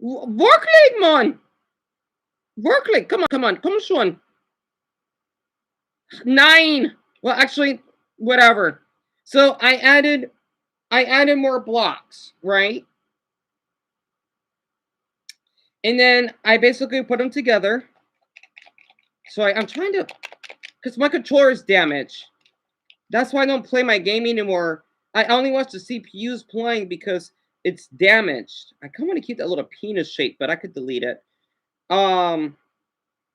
Worklig, man, Worklig, come on, come on. 9. Well, actually, whatever. So I added more blocks, right? And then I basically put them together. So I'm trying to, because my controller is damaged. That's why I don't play my game anymore. I only watch the CPUs playing because it's damaged. I kind of want to keep that little penis shape, but I could delete it.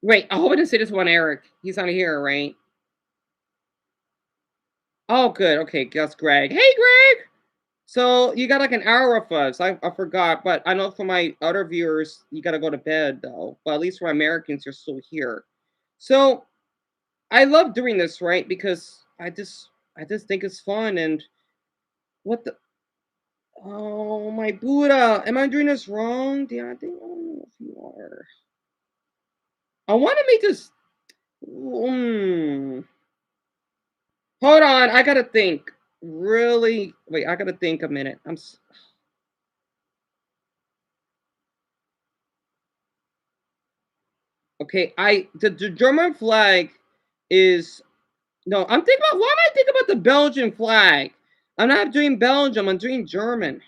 Wait, I hope I didn't say this one, Eric. He's on here, right? Oh, good. Okay, that's Greg. Hey, Greg! So you got like an hour of us. I forgot, but I know for my other viewers, you got to go to bed, though. But at least for Americans, you're still here. So I love doing this, right? Because I just think it's fun. And what the? Oh, my Buddha. Am I doing this wrong? Yeah, I don't know if you are. I want to make this. Hold on. I got to think. Really? Wait, I got to think a minute. Okay, the German flag is no. I'm thinking about why am I thinking about the Belgian flag? I'm not doing Belgium. I'm doing German.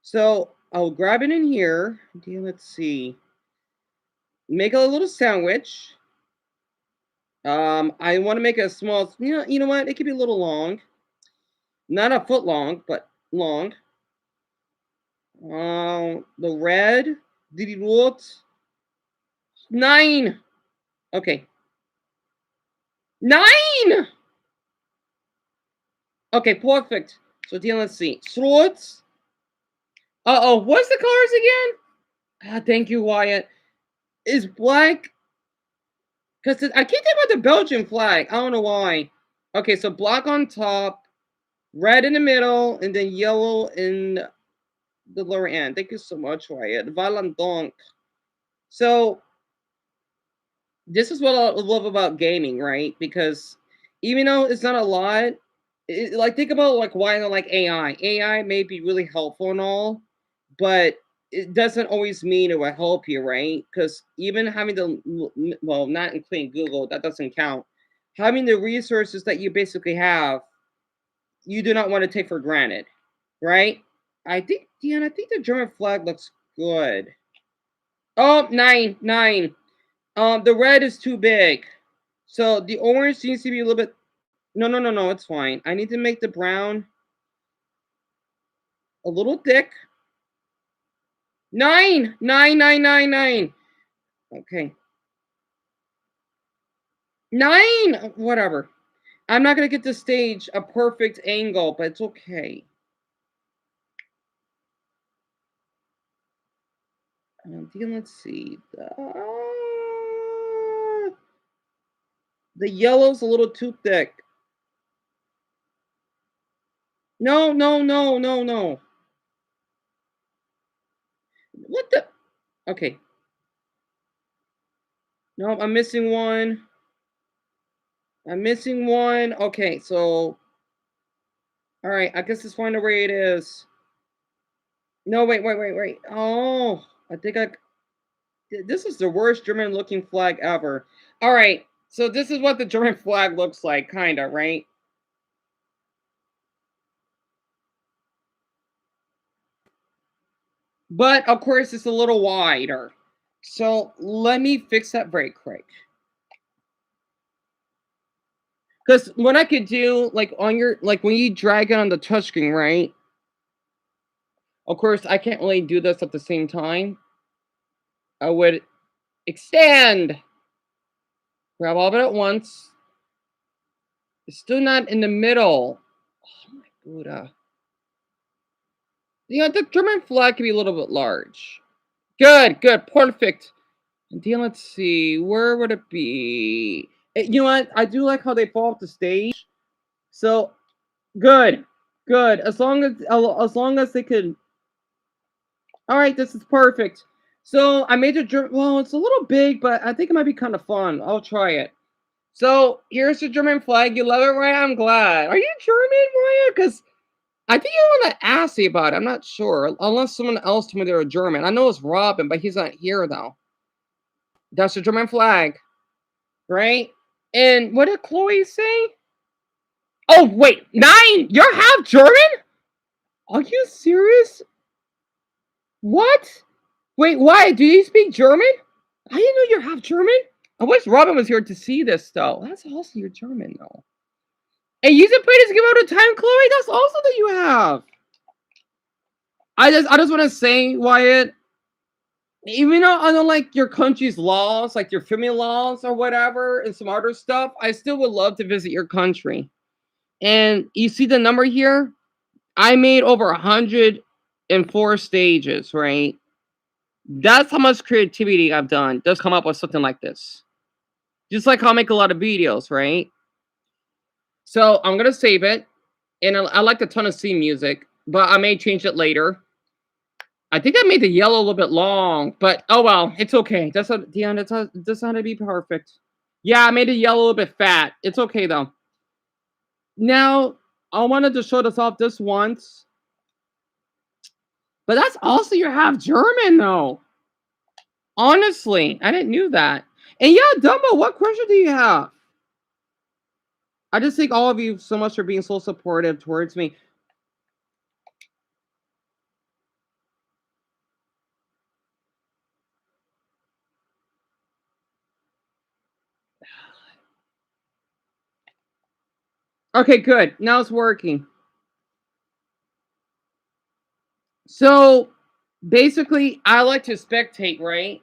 So I'll grab it in here. Okay, let's see. Make a little sandwich. I want to make a small. You know what? It could be a little long. Not a foot long, but long. The red. Did you what? 9. Okay. 9. Okay, perfect. So then let's see. Swords. Uh-oh, what's the colors again? Ah, thank you, Wyatt. Is black. Because I can't think about the Belgian flag. I don't know why. Okay, so black on top, red in the middle, and then yellow in the lower end. Thank you so much, Wyatt. Valandonk. So this is what I love about gaming, right? Because even though it's not a lot, like think about like why I don't like AI. AI may be really helpful and all, but it doesn't always mean it will help you, right? Because even having the well, not including Google, that doesn't count. Having the resources that you basically have, you do not want to take for granted, right? I think, Dion, I think the German flag looks good. Oh, 9. The red is too big. So the orange needs to be a little bit. No. It's fine. I need to make the brown a little thick. 9. Okay. 9. Whatever. I'm not gonna get the stage a perfect angle, but it's okay. Let's see. The yellow's a little too thick. No. What the? Okay. No, I'm missing one. Okay, so. All right, I guess it's fine the way it is. No, wait. Oh, I think I. This is the worst German looking flag ever. All right, so this is what the German flag looks like, kind of, right? But of course, it's a little wider. So let me fix that very quick. Because what I could do, like on your, like when you drag it on the touchscreen, right? Of course, I can't really do this at the same time. I would extend, grab all of it at once. It's still not in the middle. Oh my Buddha. You know, the German flag can be a little bit large. Good, perfect. And then let's see, where would it be? You know what? I do like how they fall off the stage. So good. As long as they could. All right, this is perfect. So I made a well, it's a little big, but I think it might be kind of fun. I'll try it. So here's the German flag. You love it, right? I'm glad. Are you German, Raya? Because I think you want to ask me about it. I'm not sure, unless someone else told me they were German. I know it's Robin, but he's not here though. That's the German flag, right? And what did Chloe say? Oh wait, 9. You're half German? Are you serious? What? Wait, why? Do you speak German? I didn't know you're half German. I wish Robin was here to see this though. That's awesome. You're German though. And you just played this game all the time, Chloe. That's awesome that you have. I just want to say, Wyatt, even though I don't like your country's laws, like your family laws or whatever, and some other stuff, I still would love to visit your country. And you see the number here? I made over 104 stages, right? That's how much creativity I've done. Just come up with something like this. Just like how I make a lot of videos, right? So I'm gonna save it. And I like the Tennessee music, but I may change it later. I think I made the yellow a little bit long, but oh well, it's okay. That's not, Dion, that's not to be perfect. Yeah, I made the yellow a little bit fat. It's okay though. Now, I wanted to show this off this once. But that's also you're half German though. Honestly, I didn't knew that. And yeah, Dumbo, what question do you have? I just thank all of you so much for being so supportive towards me. Okay, good. Now it's working. So basically, I like to spectate, right?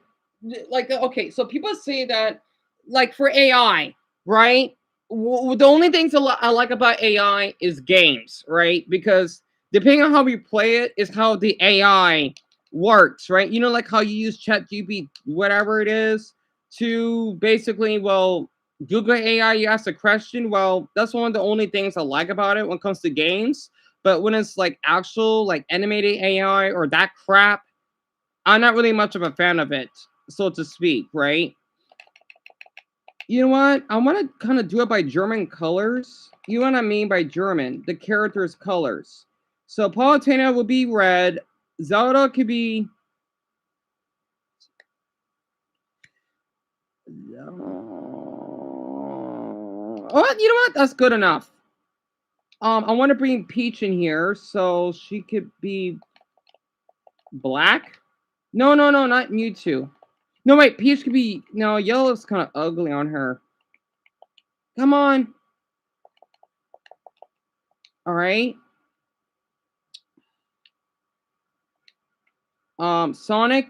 Like, okay, so people say that, like for AI, right? The only things I like about AI is games, right? Because depending on how we play it, is how the AI works, right? You know, like how you use ChatGPT, whatever it is, to basically, well, Google AI, you ask a question. Well, that's one of the only things I like about it when it comes to games. But when it's like actual, like animated AI or that crap, I'm not really much of a fan of it, so to speak, right? You know what? I want to kind of do it by German colors. You know what I mean by German? The characters' colors. So Palutena would be red. Zelda could be. Oh, you know what? That's good enough. I want to bring Peach in here so she could be black. No, not Mewtwo. No, wait, Peach could be. No, yellow's kind of ugly on her. Come on. All right. Sonic.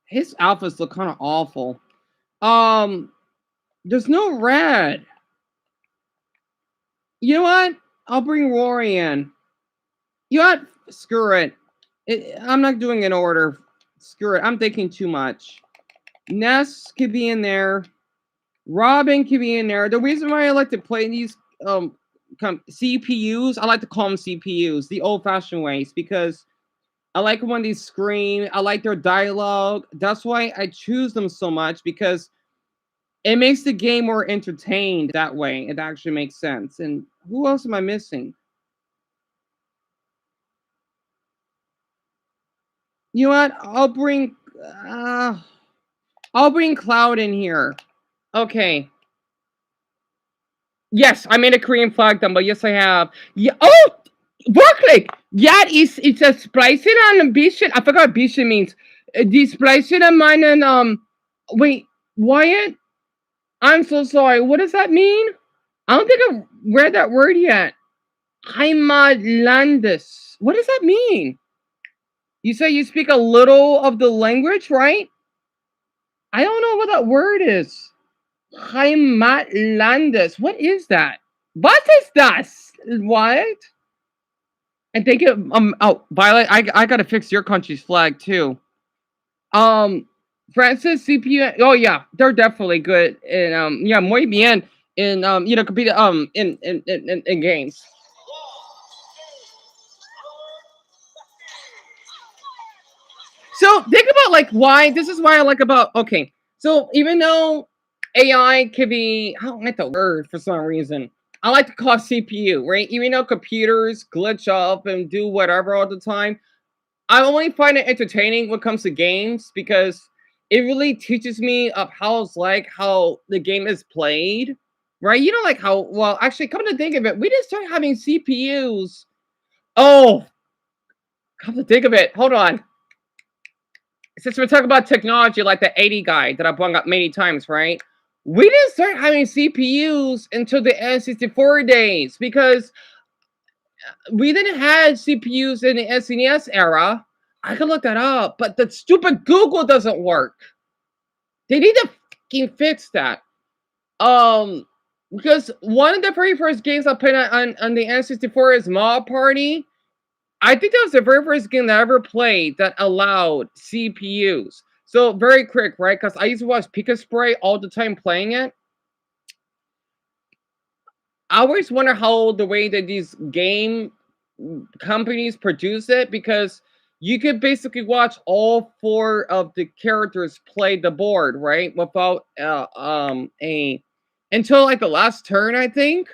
His outfits look kind of awful. There's no red. You know what? I'll bring Rory in. You know what? Screw it. I'm not doing an order. Screw it. I'm thinking too much. Ness could be in there. Robin could be in there. The reason why I like to play these CPUs, I like to call them CPUs, the old-fashioned ways, because I like when they scream. I like their dialogue. That's why I choose them so much, because it makes the game more entertained that way. It actually makes sense. And who else am I missing? You know what? I'll bring Cloud in here. Okay. Yes, I made a Korean flag number. Yes, I have. Yeah. Oh, Berkeley. Yeah, it's a splicing on a Bishan. I forgot what Bishan means. The splicing on mine and wait, Wyatt. I'm so sorry. What does that mean? I don't think I've read that word yet. Heimatlandes. What does that mean? You say you speak a little of the language, right? I don't know what that word is. Heimatlandes. What is that? What is das? What? I think it, oh, Violet, I gotta fix your country's flag too. Francis, CPU, oh yeah, they're definitely good in yeah, muy bien in compete in games. So think about like why this is why I like about okay. So even though AI could be I don't like the word for some reason. I like to call CPU, right? Even though computers glitch up and do whatever all the time, I only find it entertaining when it comes to games because it really teaches me of how it's like how the game is played, right? You know, like how well actually come to think of it, we didn't start having CPUs. Oh, come to think of it, hold on. Since we're talking about technology, like the 80 guy that I've brought up many times, right? We didn't start having CPUs until the N64 days because we didn't have CPUs in the SNES era. I can look that up, but the stupid Google doesn't work. They need to fucking fix that. Because one of the very first games I played on the N64 is Mario Party. I think that was the very first game that I ever played that allowed CPUs. So very quick, right? Because I used to watch Pika Spray all the time playing it. I always wonder how the way that these game companies produce it, because you could basically watch all four of the characters play the board, right? Without until like the last turn, I think.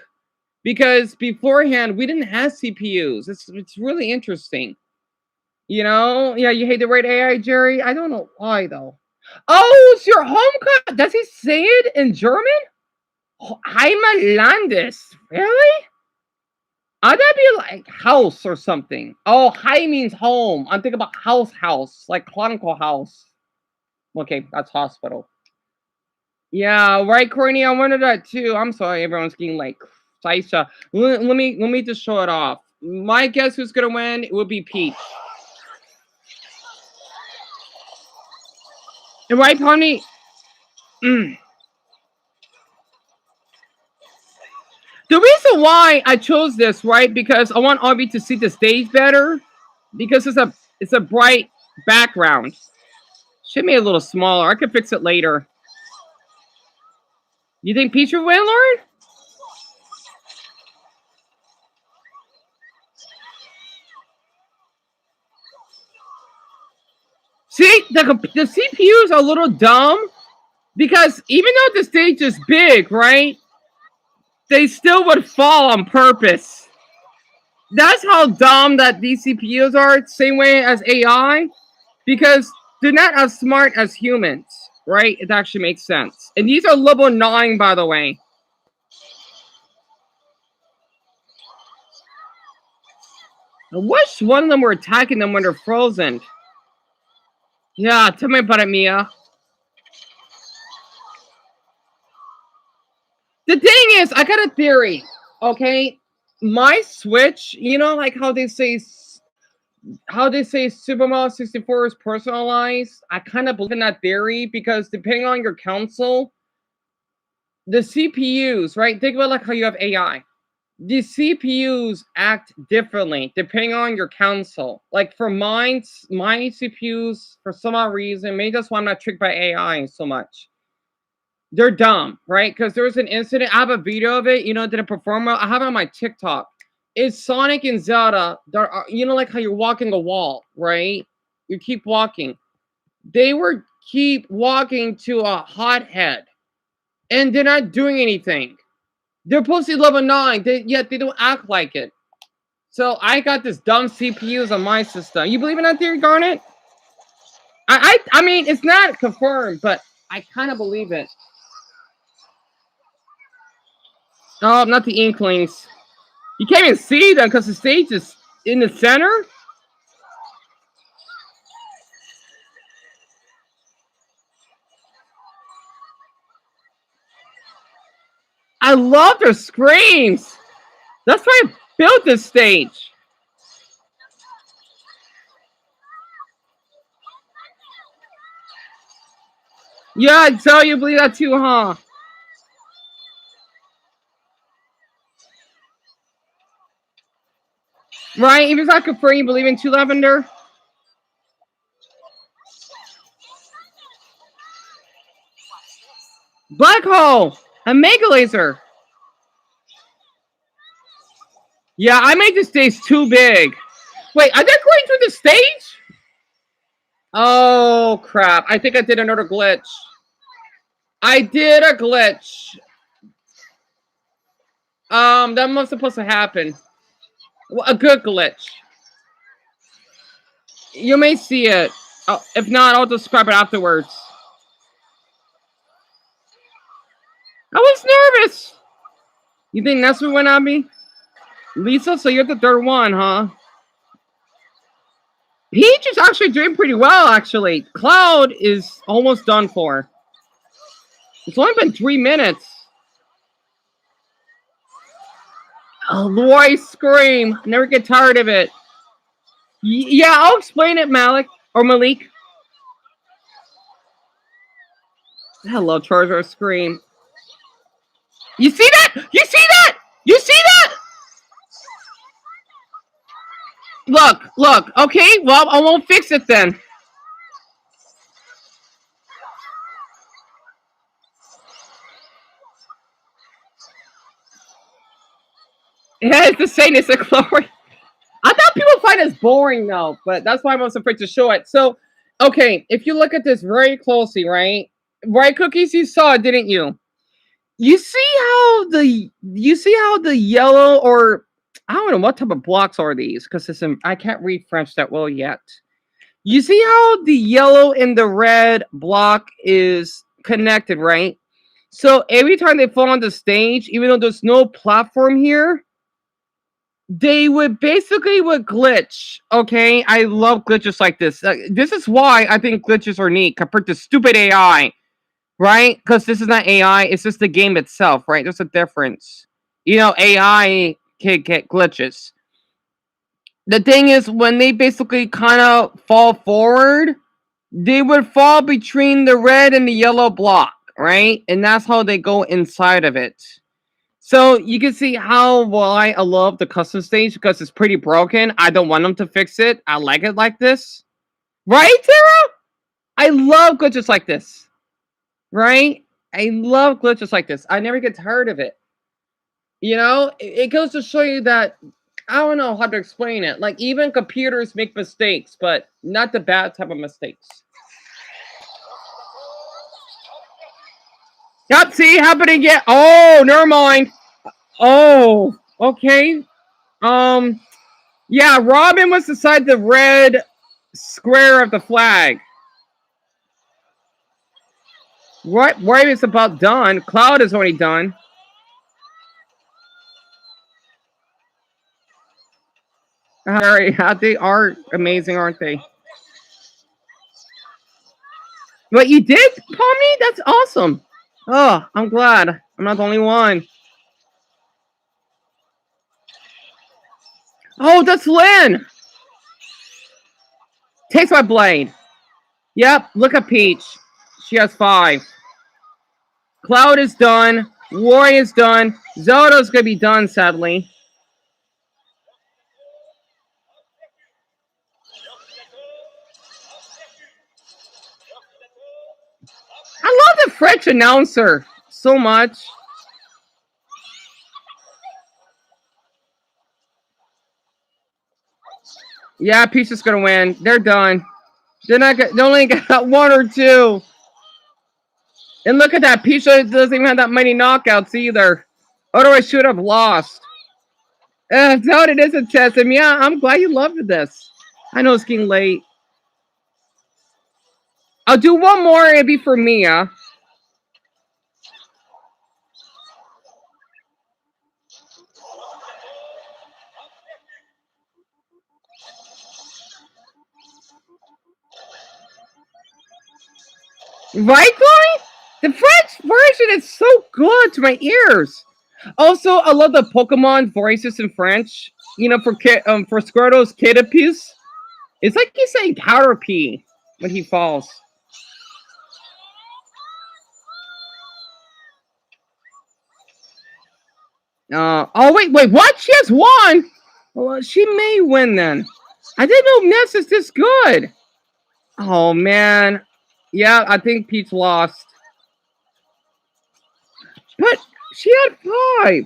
Because beforehand we didn't have CPUs. It's really interesting. You know? Yeah, you hate the right AI, Jerry? I don't know why though. Oh, it's your home country. Does he say it in German? Heimatlandes. Really? I'd be like house or something. Oh, Hai means home. I'm thinking about house, like Chronicle House. Okay, that's hospital. Yeah, right, Courtney. I wanted that too. I'm sorry, everyone's getting like Saisha. Let me just show it off. My guess who's gonna win? It would be Peach. And right, Pony? The reason why I chose this, right, because I want Arby to see the stage better, because it's a bright background. Should be a little smaller. I could fix it later. You think Peach will win, Lauren? See, the CPUs are a little dumb Because even though the stage is big, right? They still would fall on purpose. That's how dumb that these CPUs are. Same way as AI, because they're not as smart as humans, right? It actually makes sense. And these are level 9, by the way. I wish one of them were attacking them when they're frozen. Yeah, tell me about it, Mia. The thing is, I got a theory, okay? My Switch, you know, like how they say Super Mario 64 is personalized. I kind of believe in that theory because depending on your console, the CPUs, right? Think about like how you have AI. The CPUs act differently depending on your console. Like for my CPUs, for some odd reason, maybe that's why I'm not tricked by AI so much. They're dumb, right? Because there was an incident. I have a video of it. You know, didn't perform well. I have it on my TikTok. It's Sonic and Zelda. You know, like how you're walking a wall, right? You keep walking. They were keep walking to a hothead, and they're not doing anything. They're supposed to be level 9, yet they don't act like it. So I got this dumb CPUs on my system. You believe in that theory, Garnet? I mean, it's not confirmed, but I kind of believe it. Oh, not the Inklings. You can't even see them because the stage is in the center. I love their screams. That's why I built this stage. Yeah, so you believe that too, huh? Right? If it's not confirmed, you believe in 2 Lavender? Black hole! A mega laser! Yeah, I made this stage too big. Wait, are they going through the stage? Oh, crap. I think I did another glitch. I did a glitch. That was supposed to happen. A good glitch. You may see it. Oh, if not, I'll describe it afterwards. I was nervous. You think that's what went on me? Lisa, so you're the third one, huh? Peach is actually doing pretty well, actually. Cloud is almost done for. It's only been 3 minutes. Oh, Lori scream. Never get tired of it. Yeah, I'll explain it, Malik. Or Malik. Hello, Charizard scream. You see that? You see that? You see that? Look. Okay, well, I won't fix it then. Yeah, it's the same as the glory. I thought people find this boring though, but that's why I was afraid to show it. So, okay, if you look at this very closely, right? Right, Cookies, you saw it, didn't you? You see how the yellow, or I don't know what type of blocks are these because I can't read French that well yet. You see how the yellow and the red block is connected, right? So every time they fall on the stage, even though there's no platform here, they would glitch. Okay, I love glitches like this. This is why I think glitches are neat compared to stupid AI, right? Because this is not AI; it's just the game itself, right? There's a difference. You know, AI can get glitches. The thing is, when they basically kind of fall forward, they would fall between the red and the yellow block, right? And that's how they go inside of it. So you can see how why I love the custom stage because it's pretty broken. I don't want them to fix it. I like it like this. Right, Tara? I love glitches like this. Right? I love glitches like this. I never get tired of it. You know, it goes to show you that I don't know how to explain it. Like even computers make mistakes, but not the bad type of mistakes. Yep, see, happening again. Oh, never mind. Oh, okay. Yeah, Robin was beside the red square of the flag. What? Where is about done? Cloud is already done. Alright, they are amazing, aren't they? What you did, Pomni? That's awesome. Oh, I'm glad. I'm not the only one. Oh, that's Lynn. Takes my blade. Yep, look at Peach. She has 5. Cloud is done. Roy is done. Zelda's gonna be done, sadly. I love the French announcer so much. Yeah, Peach is gonna win. They're done. They're not. They only got 1 or 2. And look at that. Peach doesn't even have that many knockouts either. Otherwise, she would have lost. Zelda, it is a test. And yeah, I'm glad you loved this. I know it's getting late. I'll do one more. It'll be for Mia. Right, Chloe? The French version is so good to my ears. Also, I love the Pokemon voices in French. You know, for Squirtle's Caterpie. It's like he's saying Caterpie when he falls. Oh wait, what? She has 1. Well, she may win then. I didn't know Ness is this good. Oh man, yeah, I think Peach lost. But she had 5.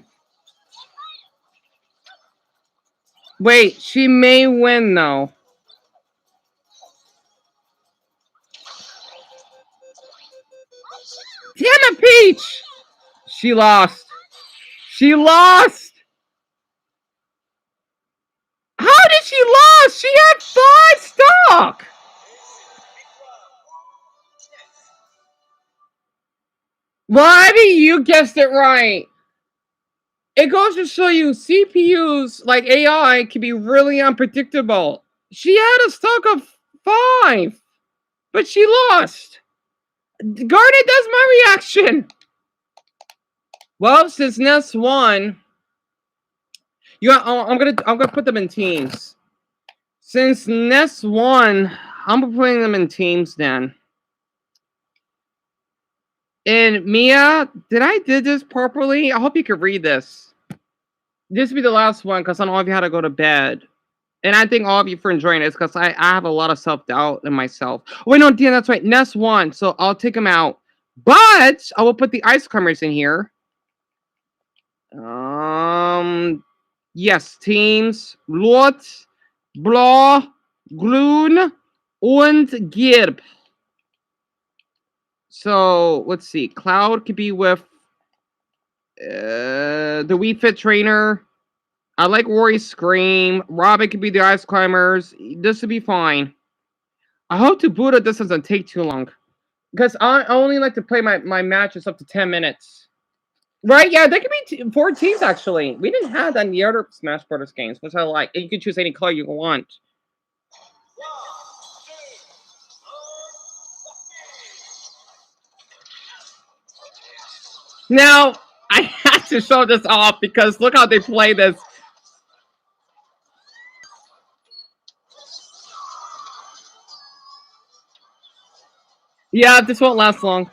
Wait, she may win though. Damn it, Peach! She lost. She lost. How did she lose? She had 5 stock. Well, I mean, you guessed it right. It goes to show you CPUs like AI can be really unpredictable. She had a stock of 5, but she lost. Garnet, that's my reaction. Well, since Ness won, I'm gonna put them in teams. Since Ness won, I'm putting them in teams then. And Mia, did I did this properly? I hope you could read this. This will be the last one because I know all of you had to go to bed. And I thank all of you for enjoying this because I have a lot of self-doubt in myself. Oh, wait, no, Dan, that's right. Ness won, so I'll take him out. But I will put the ice climbers in here. Yes, teams. Lot, Blah, Gloon, und Girb. So, let's see. Cloud could be with the Wii Fit trainer. I like Rory's Scream. Robin could be the Ice Climbers. This would be fine. I hope to Buddha this doesn't take too long. Because I only like to play my matches up to 10 minutes. Right? Yeah, there could be 4 teams, actually. We didn't have that in the other Smash Brothers games, which I like. And you can choose any color you want. Now, I have to show this off because look how they play this. Yeah, this won't last long.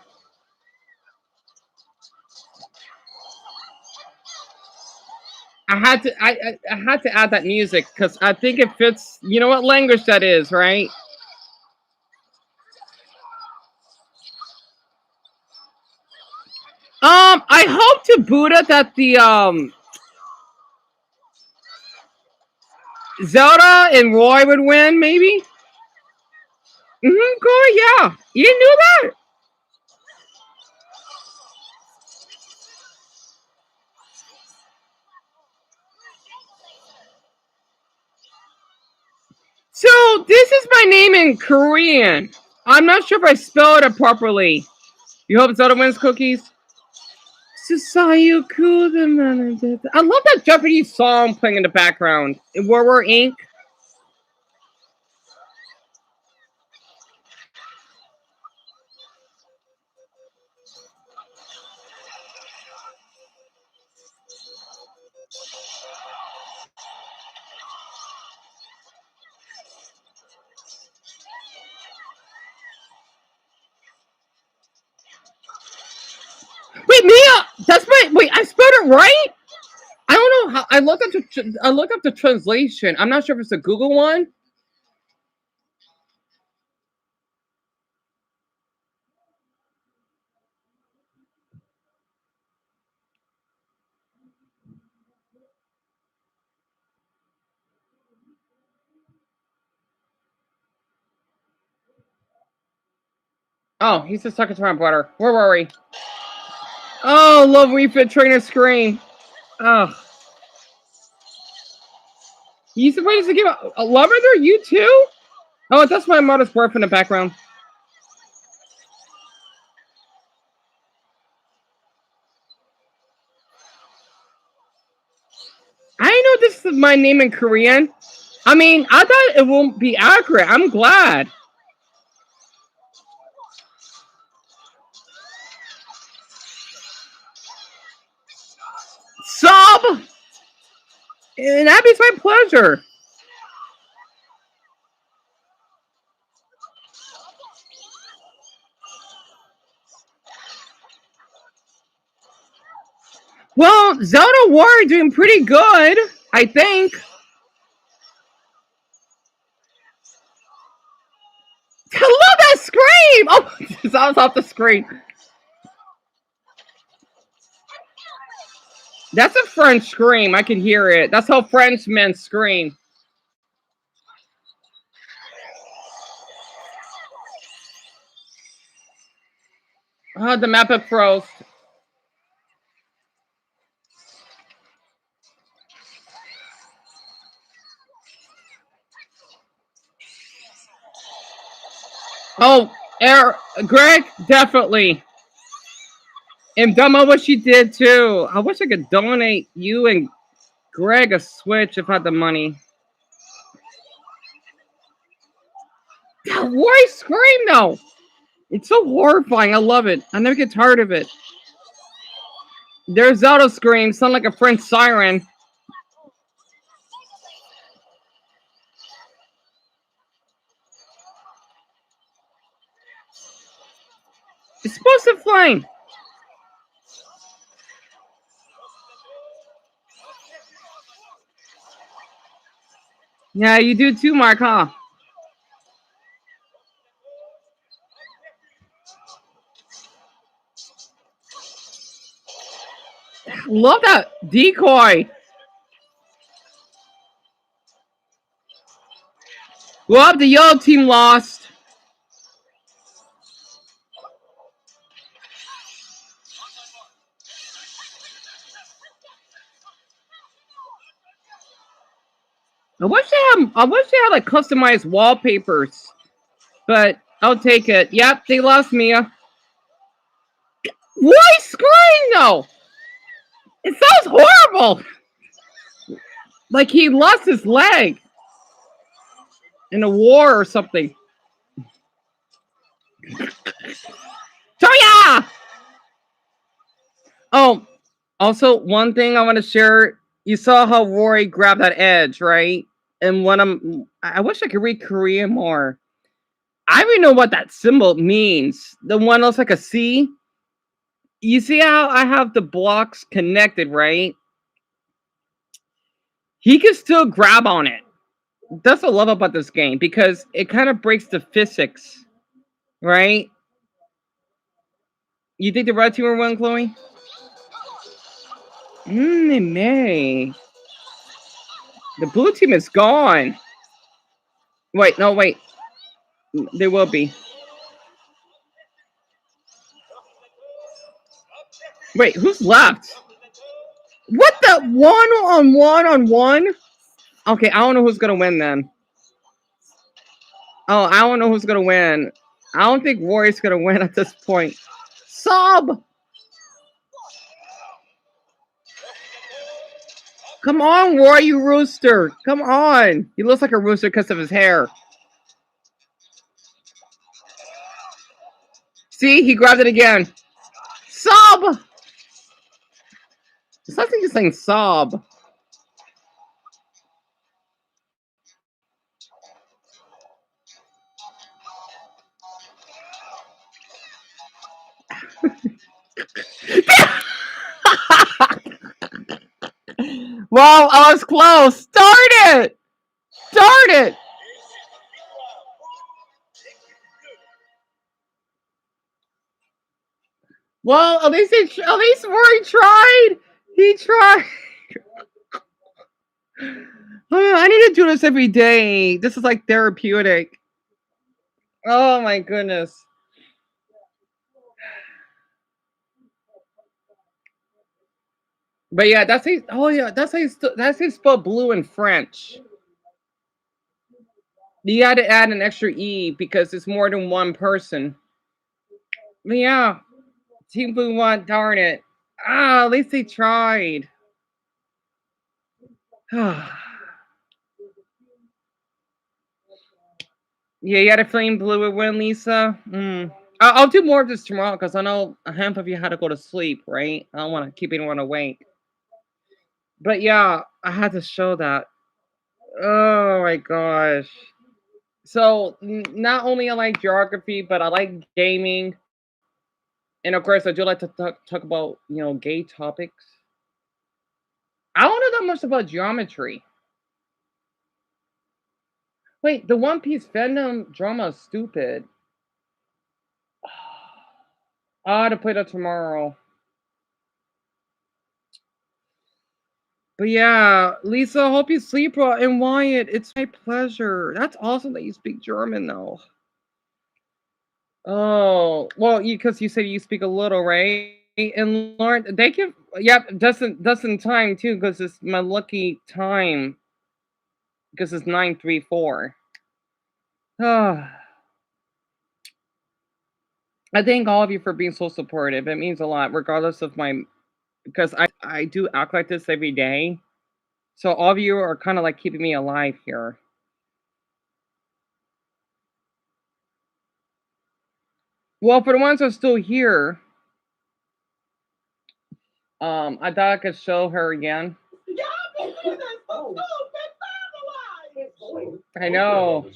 I had to add that music because I think it fits. You know what language that is, right? I hope to Buddha that the Zelda and Roy would win, maybe. Cool, yeah. You knew that. So this is my name in Korean. I'm not sure if I spelled it properly. You hope Zelda wins cookies? Susayoku the man. I love that Japanese song playing in the background. In War Inc. Wait, Mia! That's my wait. I spelled it right. I don't know how. I looked up the translation. I'm not sure if it's a Google one. Oh, he's just talking to my brother. Where were we? Oh, love refit trainer screen. Oh. You supposed to give a lover there? You too? Oh, that's my mother's work in the background. I know this is my name in Korean. I mean, I thought it won't be accurate. I'm glad. Sub! And that'd be my pleasure. Well, Zelda Warrior doing pretty good, I think. I love that scream! Oh, I was off the screen. That's a French scream. I can hear it. That's how French men scream. Oh, the map of froze. Oh, Greg, definitely. And Dumbo, what she did too. I wish I could donate you and Greg a Switch if I had the money. That voice scream though. It's so horrifying. I love it. I never get tired of it. Their Zelda screams sound like a French siren. Explosive flame. Yeah, you do too, Mark, huh? Love that decoy. Well, the yellow team lost. I wish they had like customized wallpapers, but I'll take it. Yep, they lost Mia. Why scream though? It sounds horrible. Like he lost his leg in a war or something. Toya! Oh, also one thing I want to share. You saw how Rory grabbed that edge, right? And I wish I could read Korean more. I don't even know what that symbol means. The one looks like a C. You see how I have the blocks connected, right? He can still grab on it. That's what I love about this game because it kind of breaks the physics, right? You think the red team will win, Chloe? It may. The blue team is gone. Wait, no, wait. They will be. Wait, who's left? What the? One on one on one? Okay, I don't know who's gonna win then. Oh, I don't know who's gonna win. I don't think Rory's gonna win at this point. Sob! Come on, Roy, you rooster. Come on. He looks like a rooster because of his hair. See, he grabbed it again. Sob! It's like he's saying sob. Well, I was close. Darn it! Darn it! Well, at least Rory tried. He tried. I need to do this every day. This is like therapeutic. Oh my goodness. But yeah, that's how. Oh yeah, that's how you spell blue in French. You got to add an extra e because it's more than one person. But yeah, Team Blue won. Darn it. Ah, at least they tried. Yeah, you had a feeling Blue would win, Lisa. I'll do more of this tomorrow because I know a half of you had to go to sleep, right? I don't want to keep anyone awake. But yeah, I had to show that. Oh my gosh. So not only I like geography, but I like gaming, and of course I do like to talk about gay topics. I don't know that much about geometry. Wait, the One Piece fandom drama is stupid. I ought to play that tomorrow. But yeah, Lisa, hope you sleep well. And Wyatt, it's my pleasure. That's awesome that you speak German, though. Oh, well, because you said you speak a little, right? And Lauren, they give, yep, doesn't time too, because it's my lucky time, because it's 934. I thank all of you for being so supportive. It means a lot, regardless of because I do act like this every day. So all of you are kind of like keeping me alive here. Well, for the ones that are still here, I thought I could show her again. I know.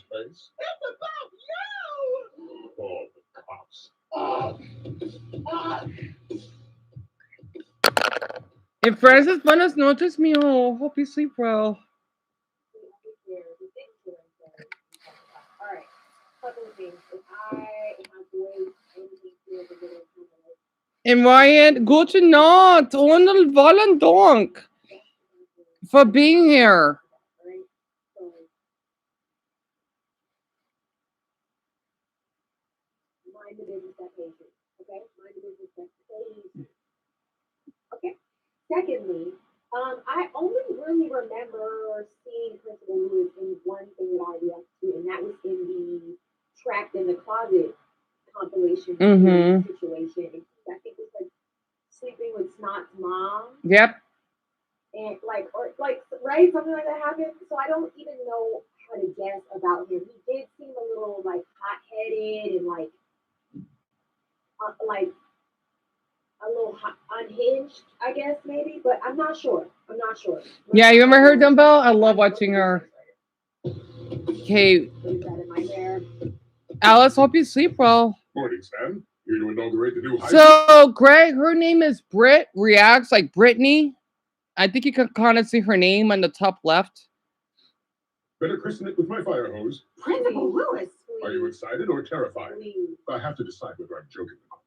And Francis, buenas noches, mijo. Hope you sleep well. Alright, couple of things. If I have voice, anything feels a little En Ryan, gute Nacht und vielen Dank for being here. mind the business that pays you. Okay? Mind the business that pays you. Okay? Secondly, I only really remember seeing Principal Lewis in one thing that I reacted to, and that was in the Trapped in the Closet compilation situation. I think it was like sleeping with Snot's mom. Yep. And right, something like that happened. So I don't even know how to guess about him. He did seem a little like hot-headed and like a little unhinged, I guess maybe, but I'm not sure. Yeah, you remember her, Dumbbell? I love watching her. Okay. Alice, hope you sleep well. Morning, Sam. Here to inaugurate the new high So, Greg, her name is Britt Reacts, like Brittany. I think you can kind of see her name on the top left. Better christen it with my fire hose. Principal Lewis. Are you excited or terrified? I have to decide whether I'm joking or not.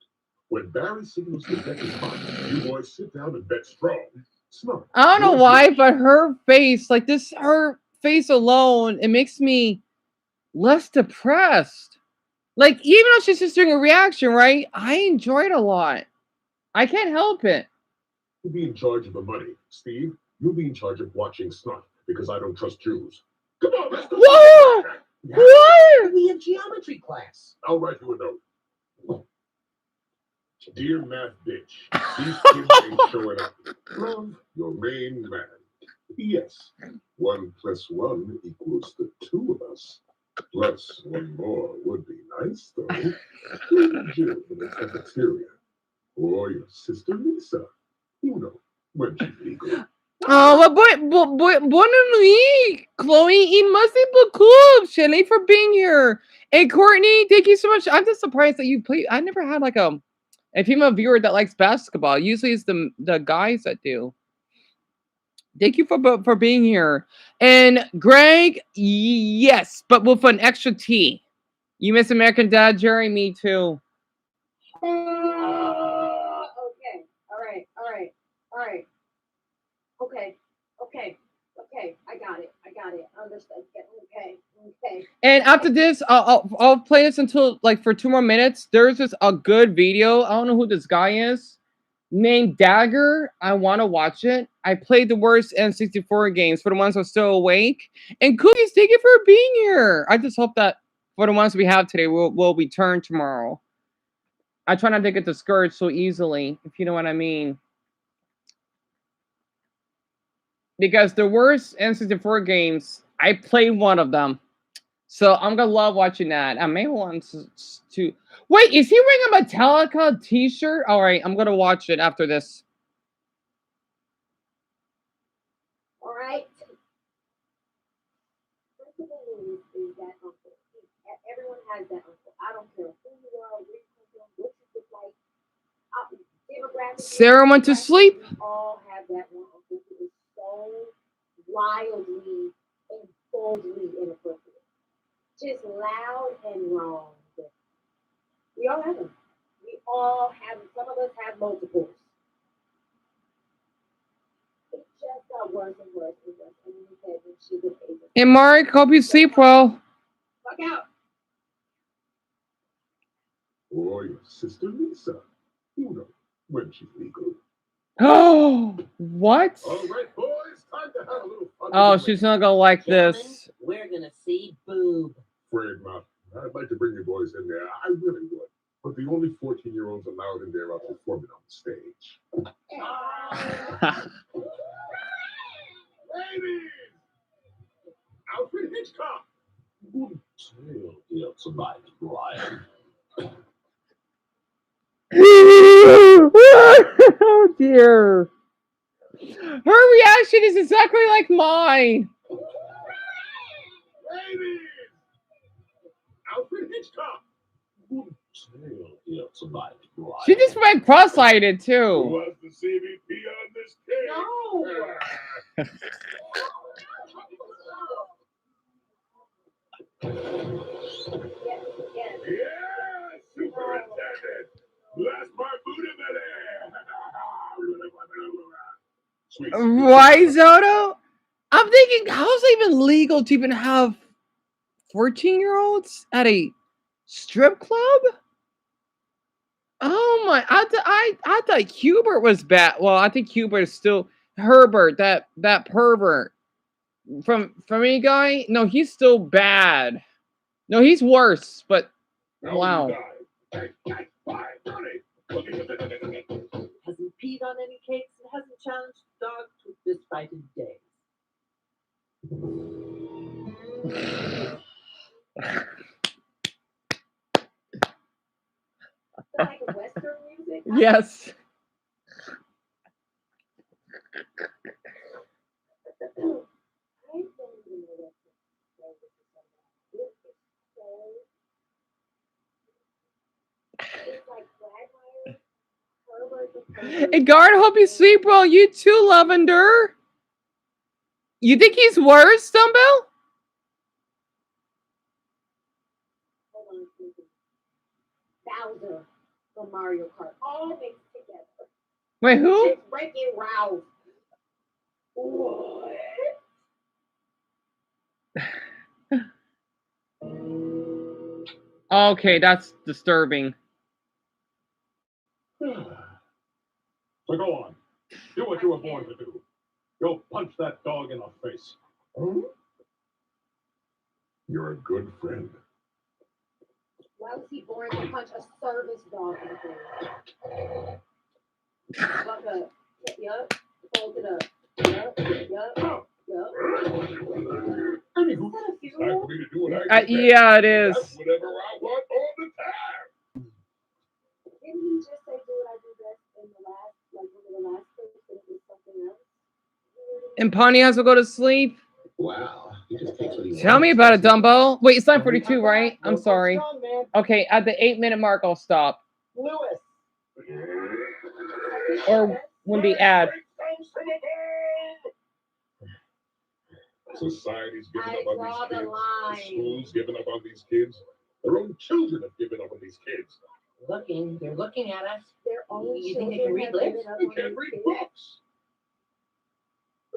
When Barry signals the bet is hot, you boys sit down and bet strong. Smart. I don't know why, but her face, like this, her face alone, it makes me less depressed. Like, even though she's just doing a reaction, right? I enjoy it a lot. I can't help it. You'll be in charge of the money. Steve, you'll be in charge of watching Snot, because I don't trust Jews. Come on, let's go. Whoa! What? We have geometry class. I'll write you a note. Dear math bitch, these kids ain't showing up. Love, your main man. P.S. 1 + 1 = the two of us. Plus one more would be nice, though. Jill for the cafeteria. Or your sister Lisa. You know, when she's legal. Oh, bonne nuit, Chloe. Y merci beaucoup, Shelly, for being here. And Courtney, thank you so much. I'm just surprised that you played. I never had like a female viewer that likes basketball. Usually it's the guys that do. Thank you for being here. And Greg, yes, but with an extra T. You miss American Dad, Jerry? Me too. Okay. All right. Okay. I got it. Understood. Okay. And after this, I'll play this until like for 2 more minutes. There's just a good video. I don't know who this guy is. Named Dagger. I want to watch it. I played the worst N64 games for the ones who are still awake. And Cookies, thank you for being here. I just hope that for the ones we have today, will return tomorrow. I try not to get discouraged so easily, if you know what I mean. Because the worst N64 games, I played one of them. So I'm gonna love watching that. I may want to. Wait, is he wearing a Metallica t-shirt? All right, I'm gonna watch it after this. All right. Principal Louis is that uncle. Everyone has that uncle. I don't care who you are, where you come from, what you look like, demographics. Sarah went to sleep. We all have that one uncle who is so wildly and boldly inappropriate. Just loud and wrong. We all have them. Some of us have multiples. It just got worse and worse and worse. And then he said when she was able. Hey, Mark, hope you sleep well. Fuck out. Or your sister Lisa. You know, when she's legal. Oh, what? All right, boys, time to have a little fun. Oh, she's not gonna like this. We're gonna see boob. Afraid not. I'd like to bring you boys in there. I really would. But the only 14-year-olds allowed in there are performing on stage. Ladies! Alfred Hitchcock! Good tale here tonight, Brian. Oh dear. Her reaction is exactly like mine. Ladies! Alfred Hitchcock! Good tale here tonight, Brian. She just went cross-eyed too. Who was the CVP on this case? No! Yes, Superintendent! Bless my Buddha belly! Why, Zoto? I'm thinking, how's it even legal to even have 14-year-olds at a strip club? Oh my! I thought Hubert was bad. Well, I think Hubert is still Herbert. That pervert from me guy. No, he's still bad. No, he's worse. But wow. Hasn't peed on any cakes and hasn't challenged the dog to a fist fight in days. Like Western music? Yes. Hey, guard, hope you sleep well. You too, Lavender. You think he's worse, Dumbbell? Bowser from Mario Kart, all mixed together. Wait, who? It's Wreck-It Ralph. What? Okay, that's disturbing. So go on. Do what you were born to do. Go punch that dog in the face. You're a good friend. Why was he born to punch a service dog in the face? Fuck up. Yup. Fold it up. Yup. Yup. Yup. Anywho, it's time for me to do what I do. Yeah, it is. That's whatever I want all the time. Didn't he just say do what I do best in the last, like one of the last things, but it was something else? And Pawnee has to go to sleep. Wow. He just takes what he Tell me wants. about it, Dumbo. Wait, it's 9:42, right? I'm sorry. Okay, at the 8-minute mark, I'll stop. Lewis. Or when the ad. Society's given I up on draw these the kids. line. Schools given up on these kids. Their own children have given up on these kids. They're looking at us. Their own You think they children can read have lips? given up They on can't these read kids. books.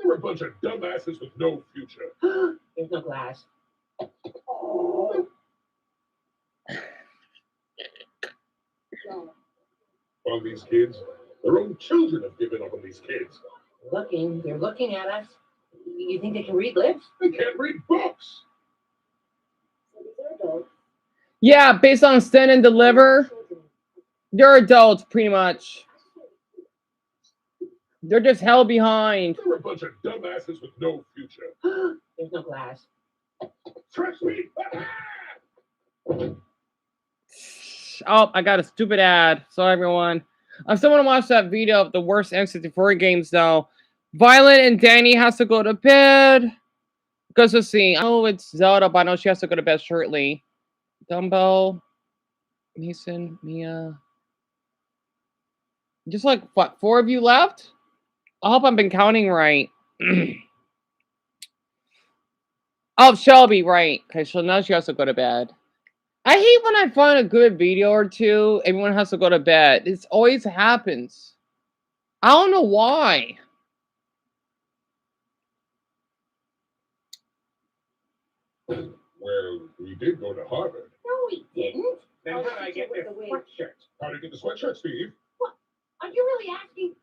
They're a bunch of dumbasses with no future. There's no glass. On these kids. Their own children have given up on these kids. They're looking at us. You think they can read lips? They can't read books. So these are adults. Yeah, based on Stand and Deliver, they're adults, pretty much. They're just held behind. They're a bunch of dumbasses with no future. There's no glass. Trust me. Oh, I got a stupid ad. Sorry, everyone. I still want to watch that video of the worst N64 games, though. Violet and Danny has to go to bed. Because let's see. Oh, it's Zelda, but I know she has to go to bed shortly. Dumbo, Mason, Mia. Just like, what, 4 of you left? I hope I've been counting right. Oh, Shelby, right. Okay, so now she has to go to bed. I hate when I find a good video or two, everyone has to go to bed. It always happens. I don't know why. Well, we did go to Harvard. No, we didn't. Then Oh, how did I she get with this the wig. sweatshirt? How did you get the sweatshirt, Steve? What? Are you really asking?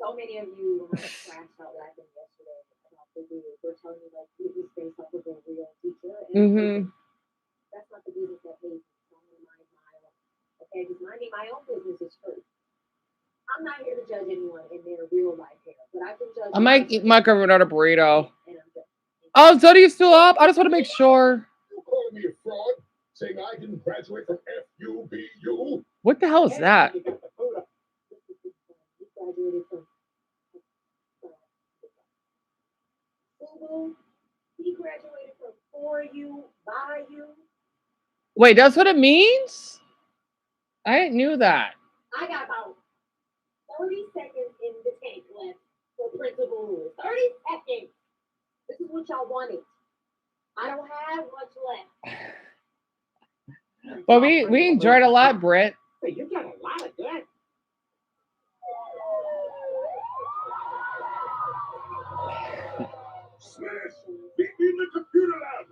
So many of you, when I was crashed out laughing yesterday about the wig, were telling me like it was based off of a real teacher. And that's not the business that pays me. So I'm gonna mind my own. Okay, because minding my own business is free. I'm not here to judge anyone in their real life hair, but I can judge. I might eat my another burrito. And I'm just, Oh, Zodie's still up? I just want to make sure. You calling me a fraud? Saying I didn't graduate from FUBU? What the hell is that? he graduated from Google. He graduated from For You, By You. Wait, that's what it means? I didn't knew that. I got about 30 seconds in the tank left for principal rules. 30 seconds. This is what y'all wanted. I don't have much left. But we enjoyed a lot, Britt. Hey, you've done a lot of good. Smash! Beat me in the computer lab!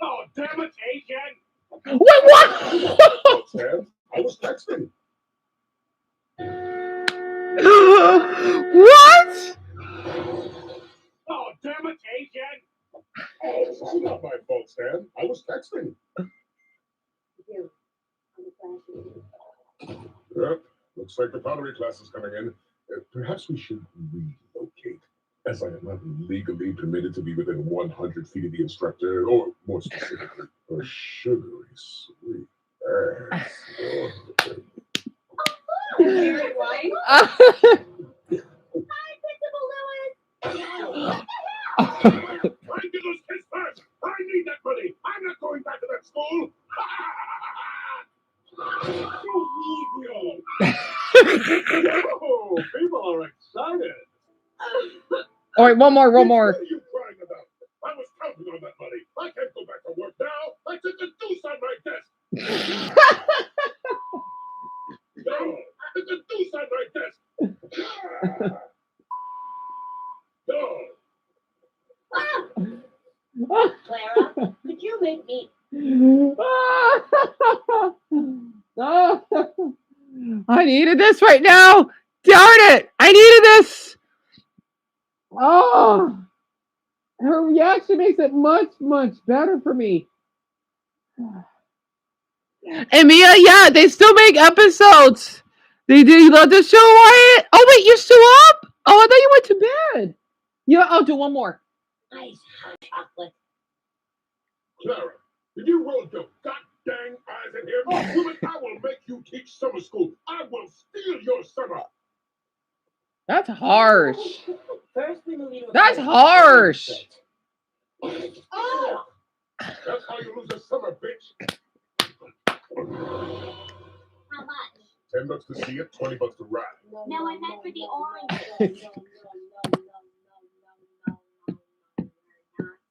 Oh, damn it, Asian! Wait, what? Sam, I was texting. What? Oh, damn it, Asian! It's not my fault, Stan. I was texting. You. I'm a flash. Yep. Looks like the pottery class is coming in. Perhaps we should relocate, as I am not legally permitted to be within 100 feet of the instructor, or more specifically, a sugary sweet ass. Very white. Hi, Principal Lewis! I did those kids first! I need that money! I'm not going back to that school! Oh, people are excited. All right, one more. What are you crying about? I was counting on that money. I can't go back to work now. I took the deuce on my desk. No, it's a deuce on my desk. No. Clara, could you make me? I needed this right now. Darn it! I needed this. Oh, her reaction makes it much, much better for me. And Mia, yeah, they still make episodes. They do. You love the show, Wyatt? Oh wait, you're still up? Oh, I thought you went to bed. Yeah, I'll do one more. Nice hot chocolate. Clara, did you roll your goddamn eyes at him? Woman, I will make you teach summer school. I will steal your summer. That's harsh. First, we move you to a That's place harsh. Oh! That's how you lose a summer, bitch. How much? $10 to see it, $20 to ride. No, I meant for the orange.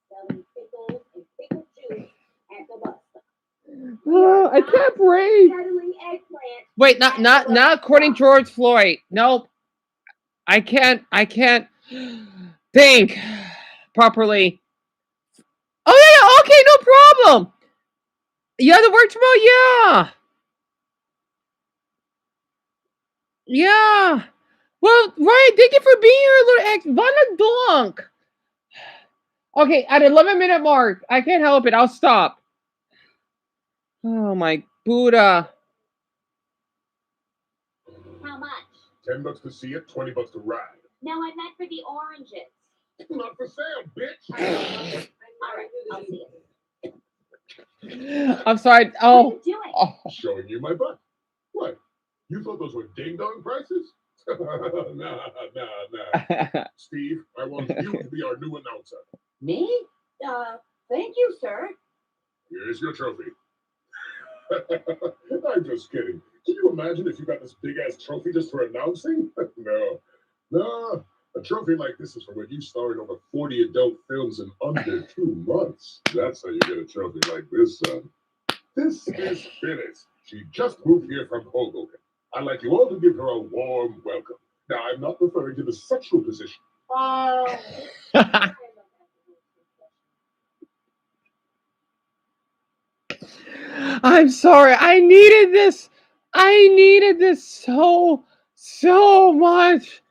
Selling pickles and pickle juice at the bus stop. Oh, I can't breathe. Peddling eggplant. Wait, not according to George Floyd. Nope. I can't think properly. Oh yeah, okay, no problem. You have to work tomorrow? Yeah. Yeah. Well, right, thank you for being here, little ex. Vanna Donk. Okay, at 11-minute mark. I can't help it. I'll stop. Oh my Buddha. How much? $10 to see it, $20 to ride. No, I meant for the oranges. Not for sale, bitch. All right, I'll see it. I'm sorry. What Oh. are you doing? Oh. Showing you my butt. What? You thought those were ding-dong prices? Nah. Steve, I want you to be our new announcer. Me? Thank you, sir. Here's your trophy. I'm just kidding. Can you imagine if you got this big-ass trophy just for announcing? No. A trophy like this is for when you star in over 40 adult films in under 2 months. That's how you get a trophy like this, son. This is Phyllis. She just moved here from Hoboken. I'd like you all to give her a warm welcome. Now, I'm not referring to the sexual position. I'm sorry. I needed this. I needed this so much.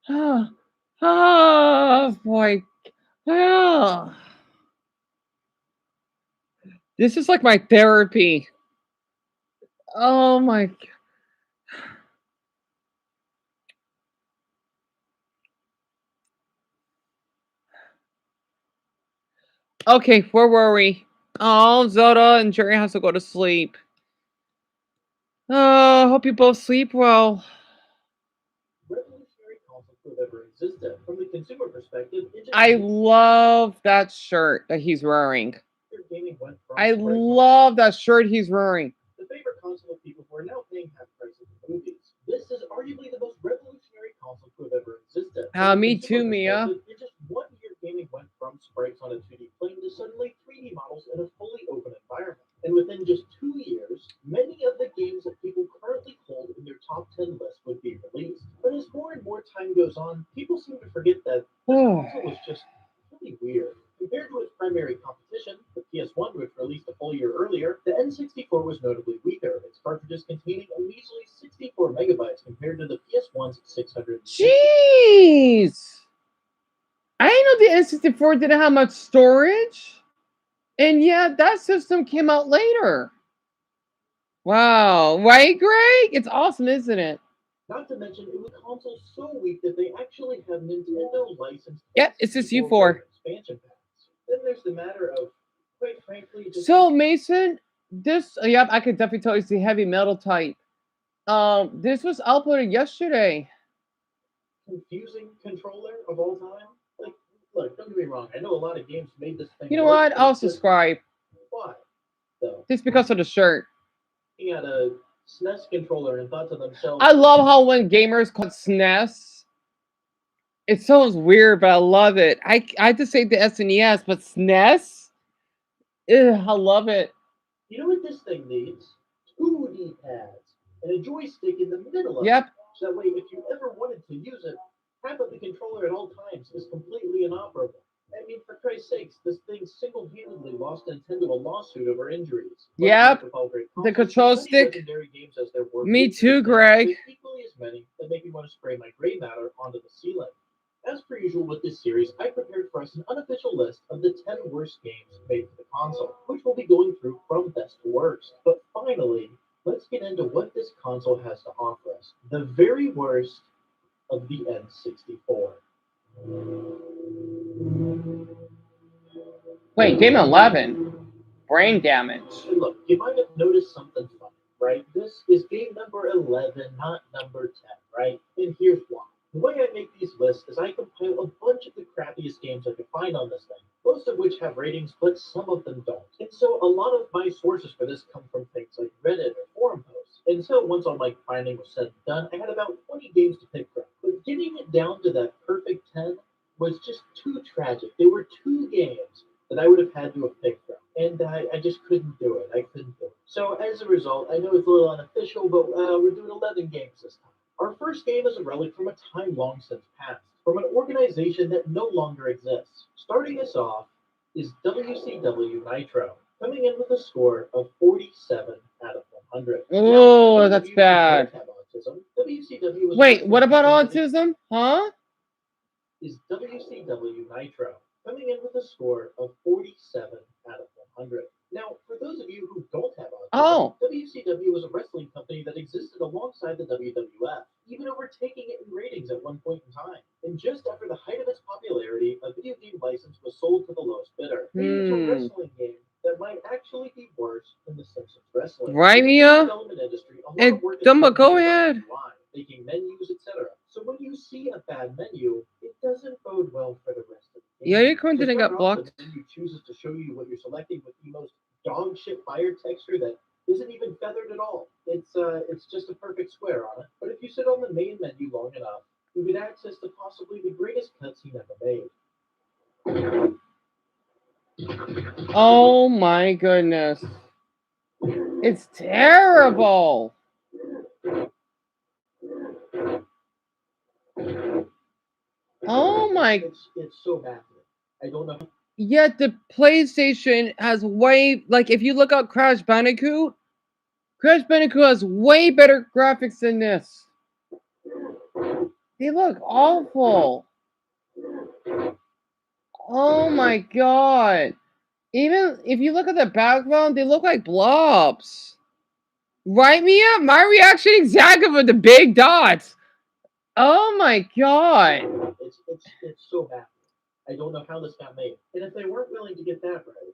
Oh boy. Oh. This is like my therapy. Oh my. Okay, where were we? Oh, Zoda and Jerry has to go to sleep. Oh, hope you both sleep well. Revolutionary concept would ever existed. From the consumer perspective, it just I love that shirt that he's wearing. gaming went from I love that shirt he's wearing. the favorite console of people who are now paying half prices for movies. This is arguably the most revolutionary console to have ever existed. Me too, Mia. In just 1 year, gaming went from sprites on a 2D plane to suddenly 3D models in a fully open environment. And within just 2 years, many of the games that people currently hold in their top 10 list would be released. But as more and more time goes on, people seem to forget that this console was just really weird. Compared to its primary competition, the PS1, which released a full year earlier, the N64 was notably weaker, its cartridges containing a measly 64 megabytes compared to the PS1's 600. Jeez! I didn't know the N64 didn't have much storage. And yet that system came out later. Wow. Right, Greg? It's awesome, isn't it? Not to mention, it was a console so weak that they actually have Nintendo licensed. Yep, it's just you four. Expansion packs. Then there's the matter of, quite frankly, just So Mason, this yep, I could definitely tell it's the heavy metal type. This was uploaded yesterday. confusing controller of all time. Like, look, don't get me wrong. I know a lot of games made this thing. You know work, what? but I'll it's just- subscribe. Why? So, Just because of the shirt. he had a SNES controller and thought to themselves, I love how when gamers call it SNES, it sounds weird, but I love it. I have to say the SNES, but SNES? Ugh, I love it. you know what this thing needs? 2 D-pads and a joystick in the middle of Yep. it. So that way, if you ever wanted to use it, half of the controller at all times is completely inoperable. I mean, for Christ's sakes, this thing single-handedly lost Nintendo a lawsuit over injuries. But Yep. with all great The consoles, control as many stick. legendary games as there were, Me with too, this thing, Greg. there's equally as many that make me want to spray my gray matter onto the ceiling. As per usual with this series, I prepared for us an unofficial list of the 10 worst games made for the console, which we'll be going through from best to worst. But finally, let's get into what this console has to offer us. The very worst of the N64. Wait, game 11. Brain damage. And look, you might have noticed something funny, right? This is game number 11, not number 10, right? And here's why. The way I make these lists is I compile a bunch of the crappiest games I can find on this thing, most of which have ratings, but some of them don't. And so a lot of my sources for this come from things like Reddit or forum posts. And so once all my finding was said and done, I had about 20 games to pick from. But getting it down to that perfect 10 was just too tragic. There were two games that I would have had to have picked from. And I just couldn't do it. I couldn't do it. So as a result, I know it's a little unofficial, but we're doing 11 games this time. Our first game is a relic from a time long since past, from an organization that no longer exists. Starting us off is WCW Nitro, coming in with a score of 47 out of 100. Oh, that's bad. WCW was Wait, what about autism? Huh? Is WCW Nitro, coming in with a score of 47 out of 100. Now, for those of you who don't have autism, WCW was a wrestling company that existed alongside the WWF, even overtaking it in ratings at one point in time. And just after the height of its popularity, a video game license was sold to the lowest bidder, making it a wrestling game that might actually be worse than The Simpsons wrestling. Right, Mia? Hey, Dumbo, go ahead. Making menus, etc. So when you see a bad menu, it doesn't bode well for the rest of the game. Yeah, your content To got start off, blocked. the menu chooses to show you what you're selecting with the most dog shit fire texture that isn't even feathered at all. It's just a perfect square on it. But if you sit on the main menu long enough, you get access to possibly the greatest cutscene ever made. Oh my goodness. It's terrible. Oh my. It's so bad. I don't know. Yet the PlayStation has way, like, if you look up Crash Bandicoot has way better graphics than this. They look awful. Oh my god. Even if you look at the background, they look like blobs. Right, Mia? My reaction exactly with the big dots. Oh my god. It's so bad. I don't know how this got made. And if they weren't willing to get that right,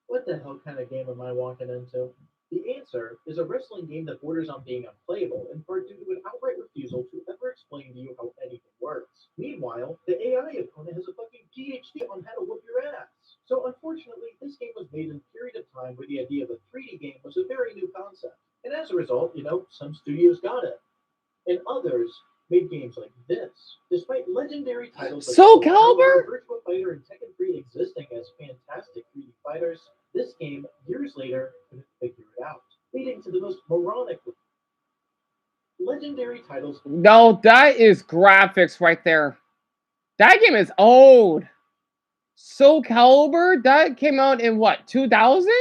what the hell kind of game am I walking into? The answer is a wrestling game that borders on being unplayable, in part due to an outright refusal to ever explain to you how anything works. Meanwhile, the AI opponent has a fucking PhD on how to whoop your ass. So unfortunately, this game was made in a period of time where the idea of a 3D game was a very new concept. And as a result, some studios got it. And others made games like this. Despite legendary titles like Soul Calibur, Virtua Fighter, and Tekken 3 existing as fantastic 3D fighters, this game, years later, couldn't figure it out, leading to the most moronic legendary titles. No, that is graphics right there. That game is old. Soul Calibur, that came out in what, 2000?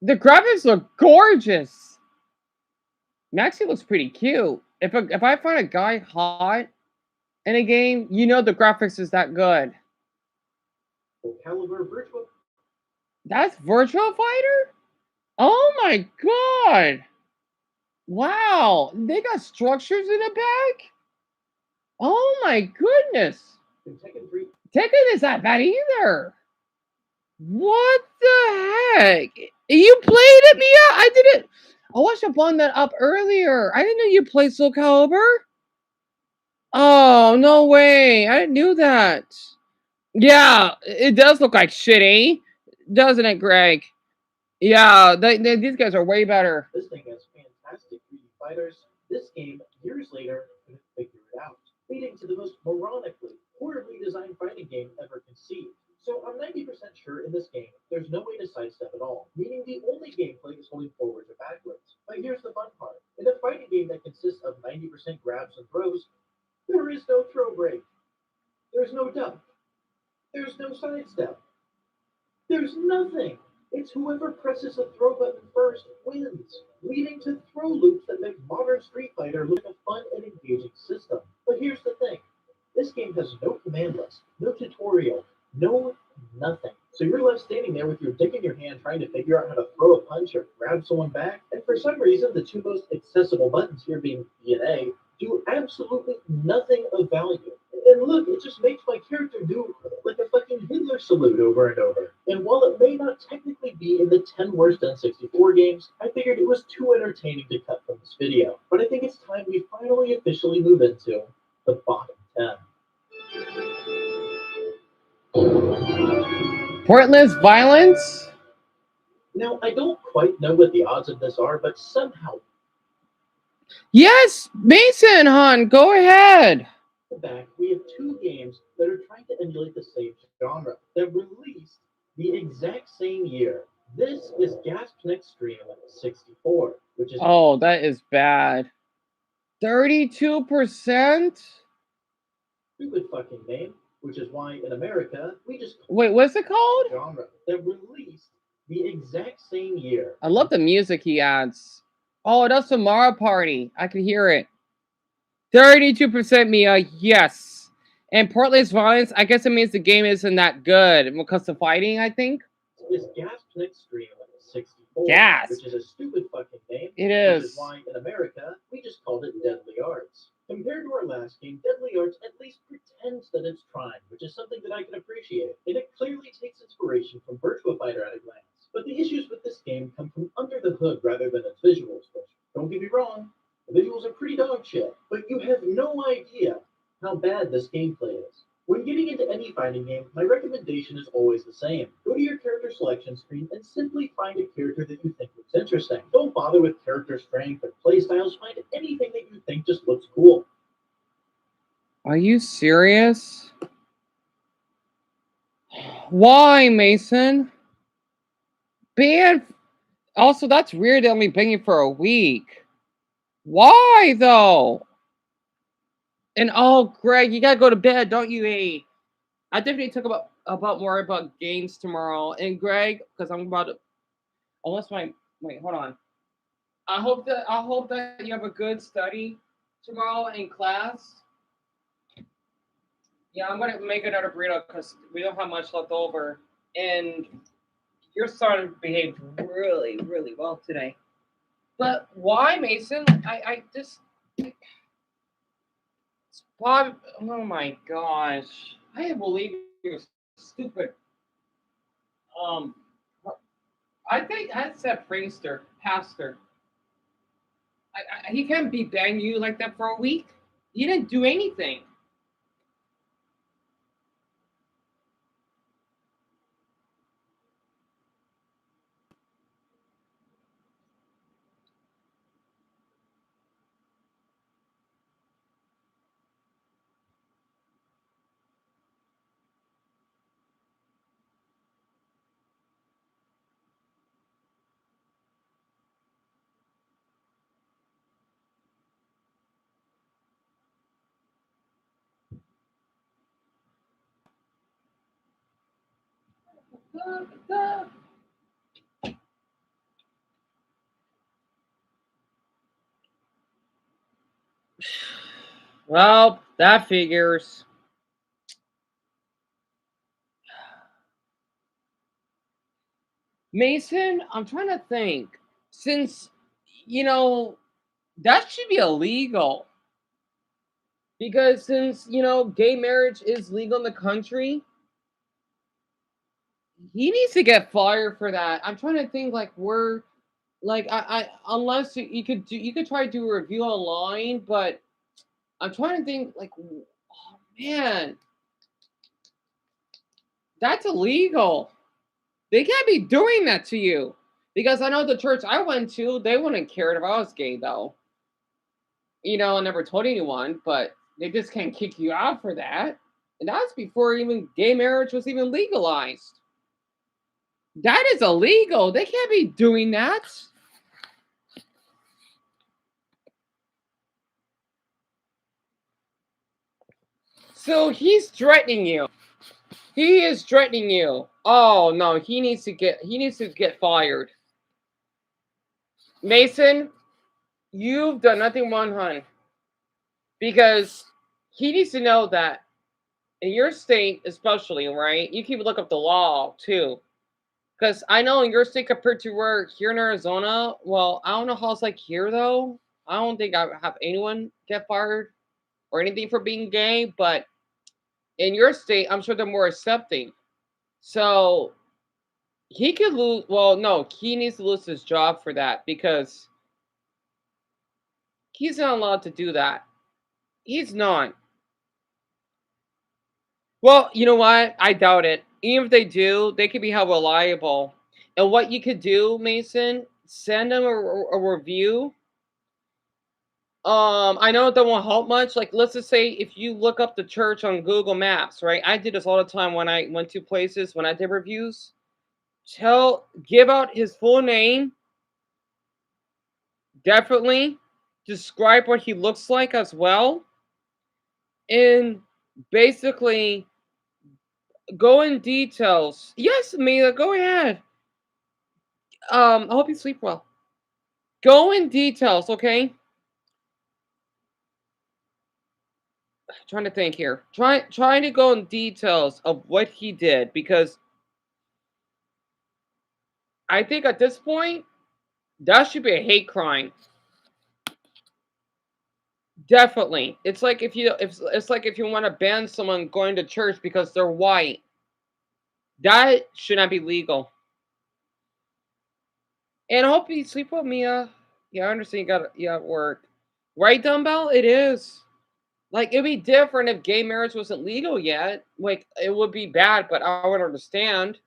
The graphics look gorgeous. Maxie looks pretty cute. If I find a guy hot in a game, you know the graphics is that good. Calibur Virtua. That's Virtua Fighter? Oh my god! Wow, they got structures in the back? Oh my goodness! Tekken is not bad either. What the heck? You played it, Mia? I didn't. I watched you bond that up earlier. I didn't know you played Soul Calibur. Oh, no way. I didn't know that. Yeah, it does look like shitty, doesn't it, Greg? Yeah, these guys are way better. This thing has fantastic 3D fighters. This game, years later, couldn't figure it out, leading to the most moronically, horribly designed fighting game ever conceived. So I'm 90% sure in this game, there's no way to sidestep at all, meaning the only gameplay is going forwards or backwards. But here's the fun part. In a fighting game that consists of 90% grabs and throws, there is no throw break. There's no duck. There's no sidestep. There's nothing. It's whoever presses the throw button first wins, leading to throw loops that make modern Street Fighter look like a fun and engaging system. But here's the thing. this game has no command list, no tutorial, no nothing. So you're left standing there with your dick in your hand trying to figure out how to throw a punch or grab someone back. And for some reason, the two most accessible buttons here being B and A do absolutely nothing of value. And look, it just makes my character do like a fucking Hitler salute over and over. And while it may not technically be in the 10 worst N64 games, I figured it was too entertaining to cut from this video. But I think it's time we finally officially move into the bottom 10. Pointless violence? Now, I don't quite know what the odds of this are, but somehow Yes, Mason, hon, go ahead. back, we have two games that are trying to emulate the same genre that released the exact same year. This is Gas Connect Stream 64, which is Oh, that is bad. 32%? stupid fucking name, which is why in America we just Wait, what's it called? Genre that released the exact same year. I love the music he adds. Oh, that's the Mario Party. I can hear it. 32% Mia, yes. And Portland's violence, I guess it means the game isn't that good when it comes to fighting, I think. Is Gas Connect Stream 64, Gas. which is a stupid fucking name. It Which is. is why in America we just called it Deadly Arts. Compared to our last game, Deadly Arts at least pretends that it's trying, which is something that I can appreciate. And it clearly takes inspiration from Virtua Fighter at a glance. But the issues with this game come from under the hood rather than its visuals. Don't get me wrong, the visuals are pretty dog shit, but you have no idea how bad this gameplay is. When getting into any fighting game, my recommendation is always the same. Go to your character selection screen and simply find a character that you think looks interesting. Don't bother with character strength or playstyles. Find anything that you think just looks cool. Are you serious? Why, Mason? Ban. Also, that's weird. They only banned you for a week. Why though? And oh, Greg, you gotta go to bed, don't you? I definitely talk about more about games tomorrow. And Greg, because I'm about to. Unless my wait, hold on. I hope that you have a good study tomorrow in class. Yeah, I'm gonna make another burrito because we don't have much left over. And your son behaved really, really well today. But why, Mason? I just. Bob, oh my gosh. I can't believe you're stupid. I think that's that prankster, pastor. He can't be banging you like that for a week. You didn't do anything. Well, that figures. Mason, I'm trying to think. Since, that should be illegal. Because since, gay marriage is legal in the country, he needs to get fired for that. I'm trying to think I unless you could try to do a review online, but I'm trying to think oh man, that's illegal. They can't be doing that to you. Because I know the church I went to, they wouldn't care if I was gay though. I never told anyone, but they just can't kick you out for that. And that's before even gay marriage was even legalized. That is illegal. They can't be doing that. So he's threatening you. He is threatening you. Oh no, he needs to get fired. Mason, you've done nothing wrong, hon. Because he needs to know that in your state, especially, right? You can look up the law too. Because I know in your state compared to where here in Arizona, well, I don't know how it's like here though. I don't think I have anyone get fired or anything for being gay, but in your state, I'm sure they're more accepting. So he could lose. Well, no, he needs to lose his job for that because he's not allowed to do that. He's not. Well, you know what? I doubt it. Even if they do, they could be held reliable. And what you could do, Mason, send them a review. I know that won't help much. Like, let's just say if you look up the church on Google Maps, right? I did this all the time when I went to places when I did reviews. Give out his full name, definitely. Describe what he looks like as well, and basically go in details. Yes, Mila, go ahead. I hope you sleep well. Go in details, okay? Trying to think here. Trying to go in details of what he did because I think at this point that should be a hate crime. Definitely. It's like if it's like if you want to ban someone going to church because they're white. That should not be legal. And I hope you sleep well, Mia. Yeah, I understand you got work. Right, Dumbbell? It is. Like it'd be different if gay marriage wasn't legal yet. Like it would be bad, but I would understand.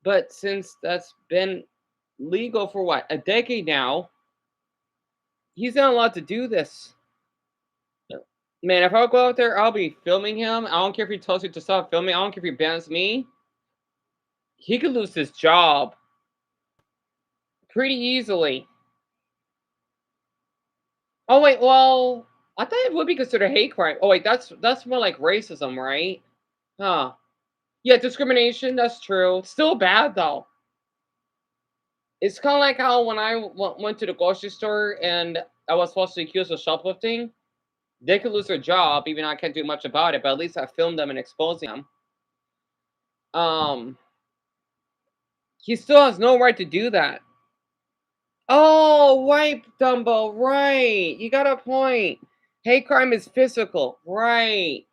But since that's been legal for what, a decade now, he's not allowed to do this. Man, if I go out there, I'll be filming him. I don't care if he tells you to stop filming. I don't care if he bans me. He could lose his job pretty easily. Oh wait, well, I thought it would be considered hate crime. Oh wait, that's more like racism, right? Huh. Yeah, discrimination, that's true. Still bad though. It's kind of like how when I went to the grocery store and I was falsely accused of shoplifting, they could lose their job, even though I can't do much about it, but at least I filmed them and exposing them. He still has no right to do that. Oh, right, Dumbo, right. You got a point. Hate crime is physical, right.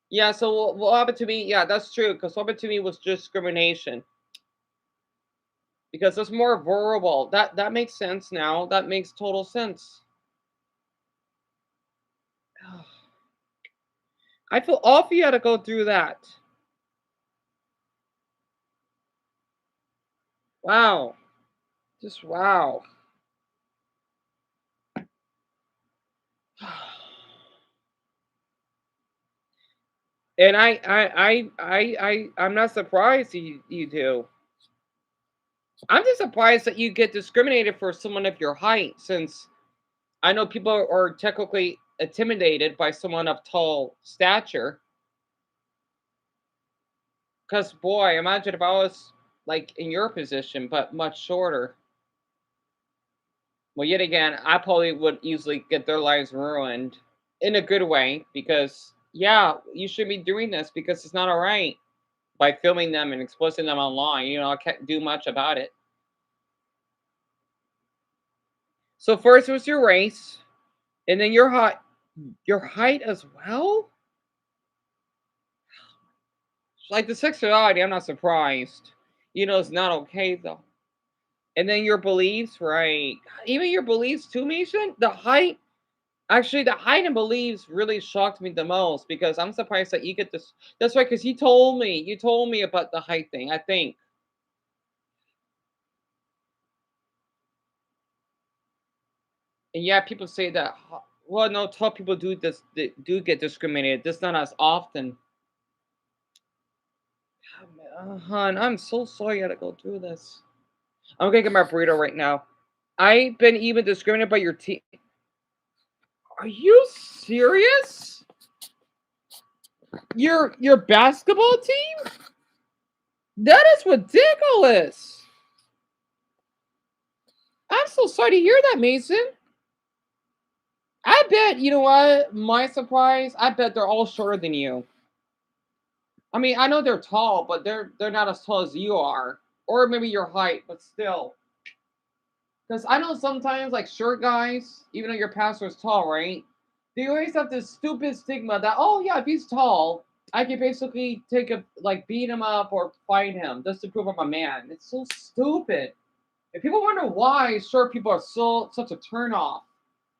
Yeah, so what happened to me? Yeah, that's true, because what happened to me was discrimination. Because it's more verbal. That makes sense now. That makes total sense. I feel awful you had to go through that. Wow. Just wow. And I'm not surprised you do. I'm just surprised that you get discriminated for someone of your height, since I know people are technically intimidated by someone of tall stature. Because boy, imagine if I was like in your position, but much shorter. Well, yet again, I probably would easily get their lives ruined in a good way because, yeah, you should be doing this because it's not all right by filming them and exposing them online. You know, I can't do much about it. So first was your race, and then your height as well. Like the sexuality, I'm not surprised. You know, it's not okay though. And then your beliefs, right? Even your beliefs too, Mason. The height. Actually, the height and beliefs really shocked me the most because I'm surprised that you get this. That's right, because you told me about the height thing, I think. And yeah, people say that. Well, no, tall people do this. They do get discriminated. This not as often. Hon, I'm so sorry you had to go through this. I'm gonna get my burrito right now. I've been even discriminated by your team. Are you serious? Your basketball team? That is ridiculous. I'm so sorry to hear that, Mason. I bet, you know what? My surprise, I bet they're all shorter than you. I mean, I know they're tall, but they're not as tall as you are, or maybe your height, but still. Because I know sometimes, like short guys, even though your pastor is tall, right? They always have this stupid stigma that, oh yeah, if he's tall, I can basically beat him up or fight him just to prove I'm a man. It's so stupid. If people wonder why short people are such a turnoff,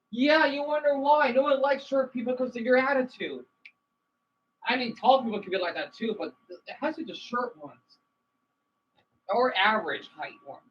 yeah, you wonder why. No one likes short people because of your attitude. I mean, tall people can be like that too, but it has to be the short ones or average height ones.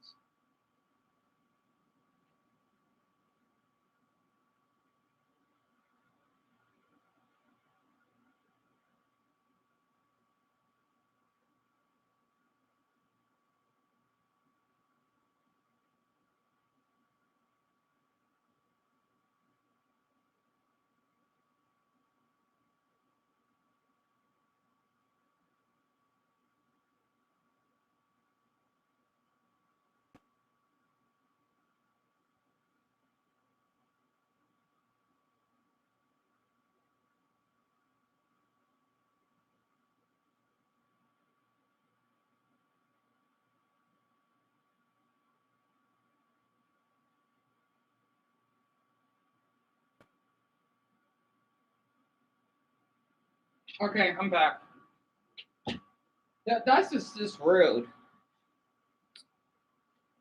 Okay, I'm back. That's just rude.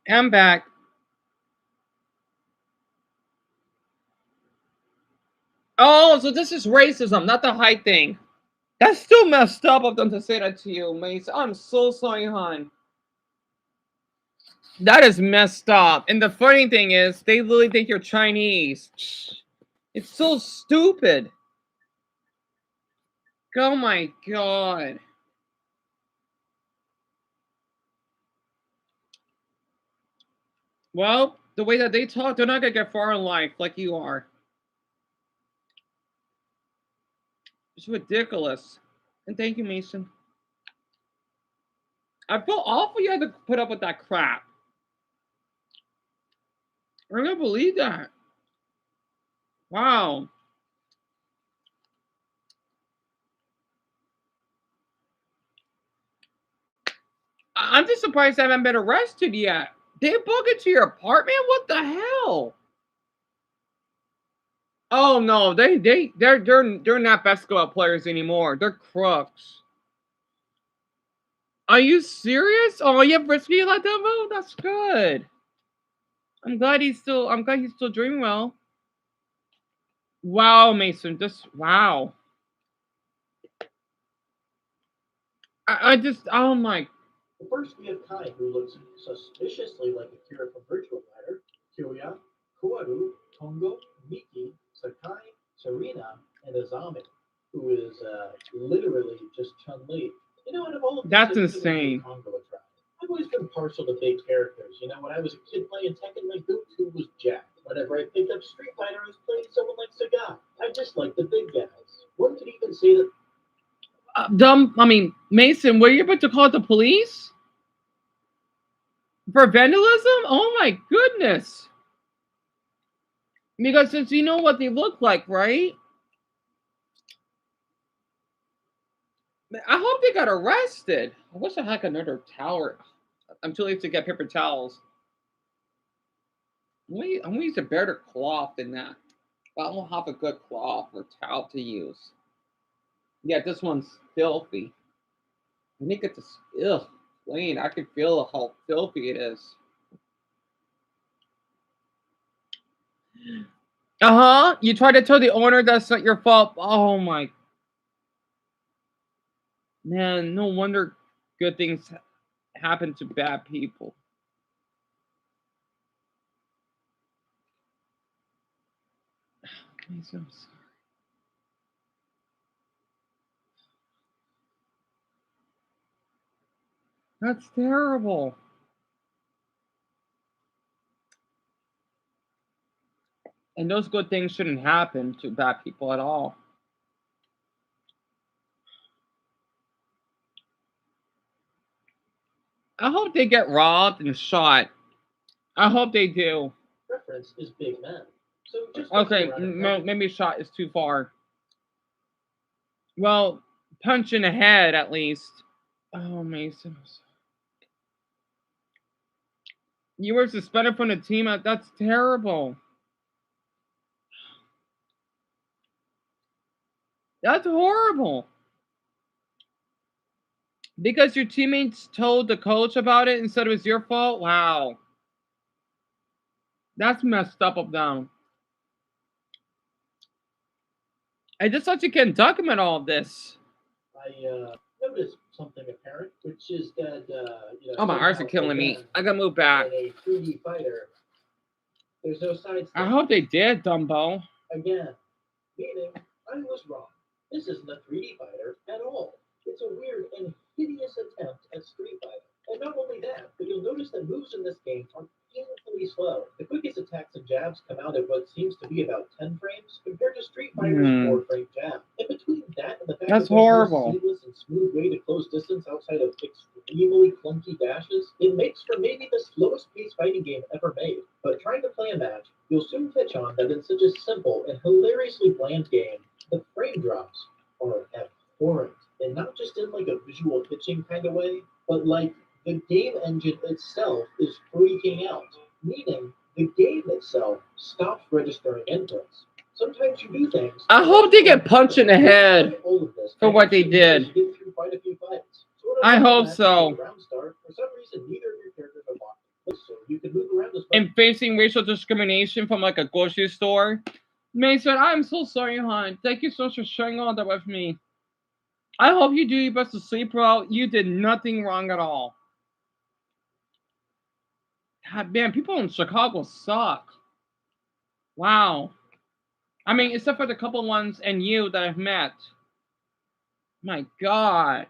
I'm back. Oh, so this is racism, not the height thing. That's still messed up of them to say that to you, Mace. I'm so sorry, hon. That is messed up. And the funny thing is, they literally think you're Chinese. It's so stupid. Oh my god. Well, the way that they talk, they're not gonna get far in life like you are. It's ridiculous. And thank you, Mason. I feel awful you had to put up with that crap. I don't believe that. Wow. I'm just surprised I haven't been arrested yet. They broke into your apartment? What the hell? Oh no, they're not basketball players anymore. They're crooks. Are you serious? Oh, you have risky like that, Mo? That's good. I'm glad he's still doing well. Wow, Mason, just wow. I just oh my. First, we have Kai, who looks suspiciously like Akira from Virtua Fighter, Kyoya, Koaru, Tongo, Miki, Sakai, Serena, and Azami, who is literally just Chun-Li. You know, out of all of these, That's I really insane. give Tongo a try. I've always been partial to big characters. You know, when I was a kid playing Tekken, my go-to was Jack. Whenever I picked up Street Fighter, I was playing someone like Sagat. I just like the big guys. One could even say that. Mason, were you about to call the police? For vandalism? Oh my goodness. Because since you know what they look like, right? I hope they got arrested. I wish I had another towel. I'm too late to get paper towels. I'm gonna use a better cloth than that. But I don't have a good cloth or towel to use. Yeah, this one's filthy. Let me get this. Ugh, clean. I can feel how filthy it is. You tried to tell the owner that's not your fault. Oh my. Man, no wonder good things happen to bad people. I'm so sorry. That's terrible. And those good things shouldn't happen to bad people at all. I hope they get robbed and shot. I hope they do. Reference is big man. So just Okay, maybe shot is too far. Well, punch in the head at least. Oh, Mason. You were suspended from the team. That's terrible. That's horrible. Because your teammates told the coach about it and said it was your fault? Wow. That's messed up of them. I just thought you can document all of this. I noticed something apparent, which is that Oh, my eyes are killing me. I gotta move back. in a 3D fighter, there's no side I step. hope they did, Dumbo. Again, meaning I was wrong. This isn't a 3D fighter at all. It's a weird and hideous attempt at Street Fighter. And not only that, but you'll notice that moves in this game are painfully slow. The quickest attacks and jabs come out at what seems to be about 10 frames compared to Street Fighter's 4-frame jab. And between that and the fact That's that there's horrible. no seamless and smooth way to close distance outside of extremely clunky dashes, it makes for maybe the slowest paced fighting game ever made. But trying to play a match, you'll soon catch on that in such a simple and hilariously bland game, the frame drops are abhorrent. And not just in like a visual pitching kind of way, but like the game engine itself is freaking out, meaning the game itself stops registering inputs. Sometimes you do things. I hope they get punched in the head for what they did. I hope so. And facing racial discrimination from like a grocery store. Mason, I'm so sorry, hon. Thank you so much for sharing all that with me. I hope you do your best to sleep well. You did nothing wrong at all. God, man, people in Chicago suck. Wow. I mean, except for the couple ones and you that I've met. My God.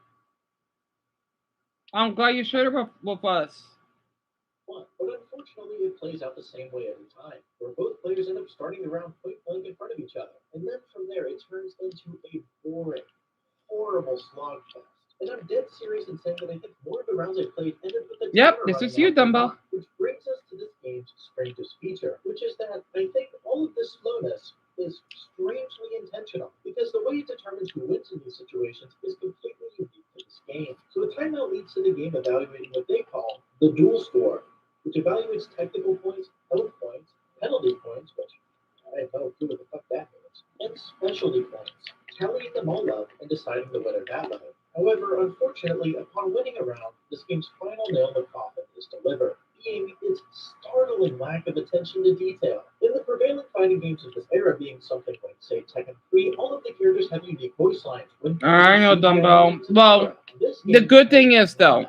I'm glad you shared it with us. But unfortunately, it plays out the same way every time, where both players end up starting the round point blank in front of each other. And then from there, it turns into a boring, horrible slogfest. And I'm dead serious in saying that I think more of the rounds I played ended with the Yep, timer this running is you, out per Dumbo. round, which brings us to this game's strangest feature, which is that I think all of this slowness is strangely intentional, because the way it determines who wins in these situations is completely unique to this game. So a timeout leads to the game evaluating what they call the duel score, which evaluates technical points, health points, penalty points, which I have no clue what the fuck that means, and specialty points, tallying them all up and deciding the winner that way. However, unfortunately, upon winning a round, this game's final nail in the coffin is delivered, being its startling lack of attention to detail. In the prevailing fighting games of this era being something like, say, Tekken 3, all of the characters have unique voice lines. I know, Dumbo. Well, the good thing is, though,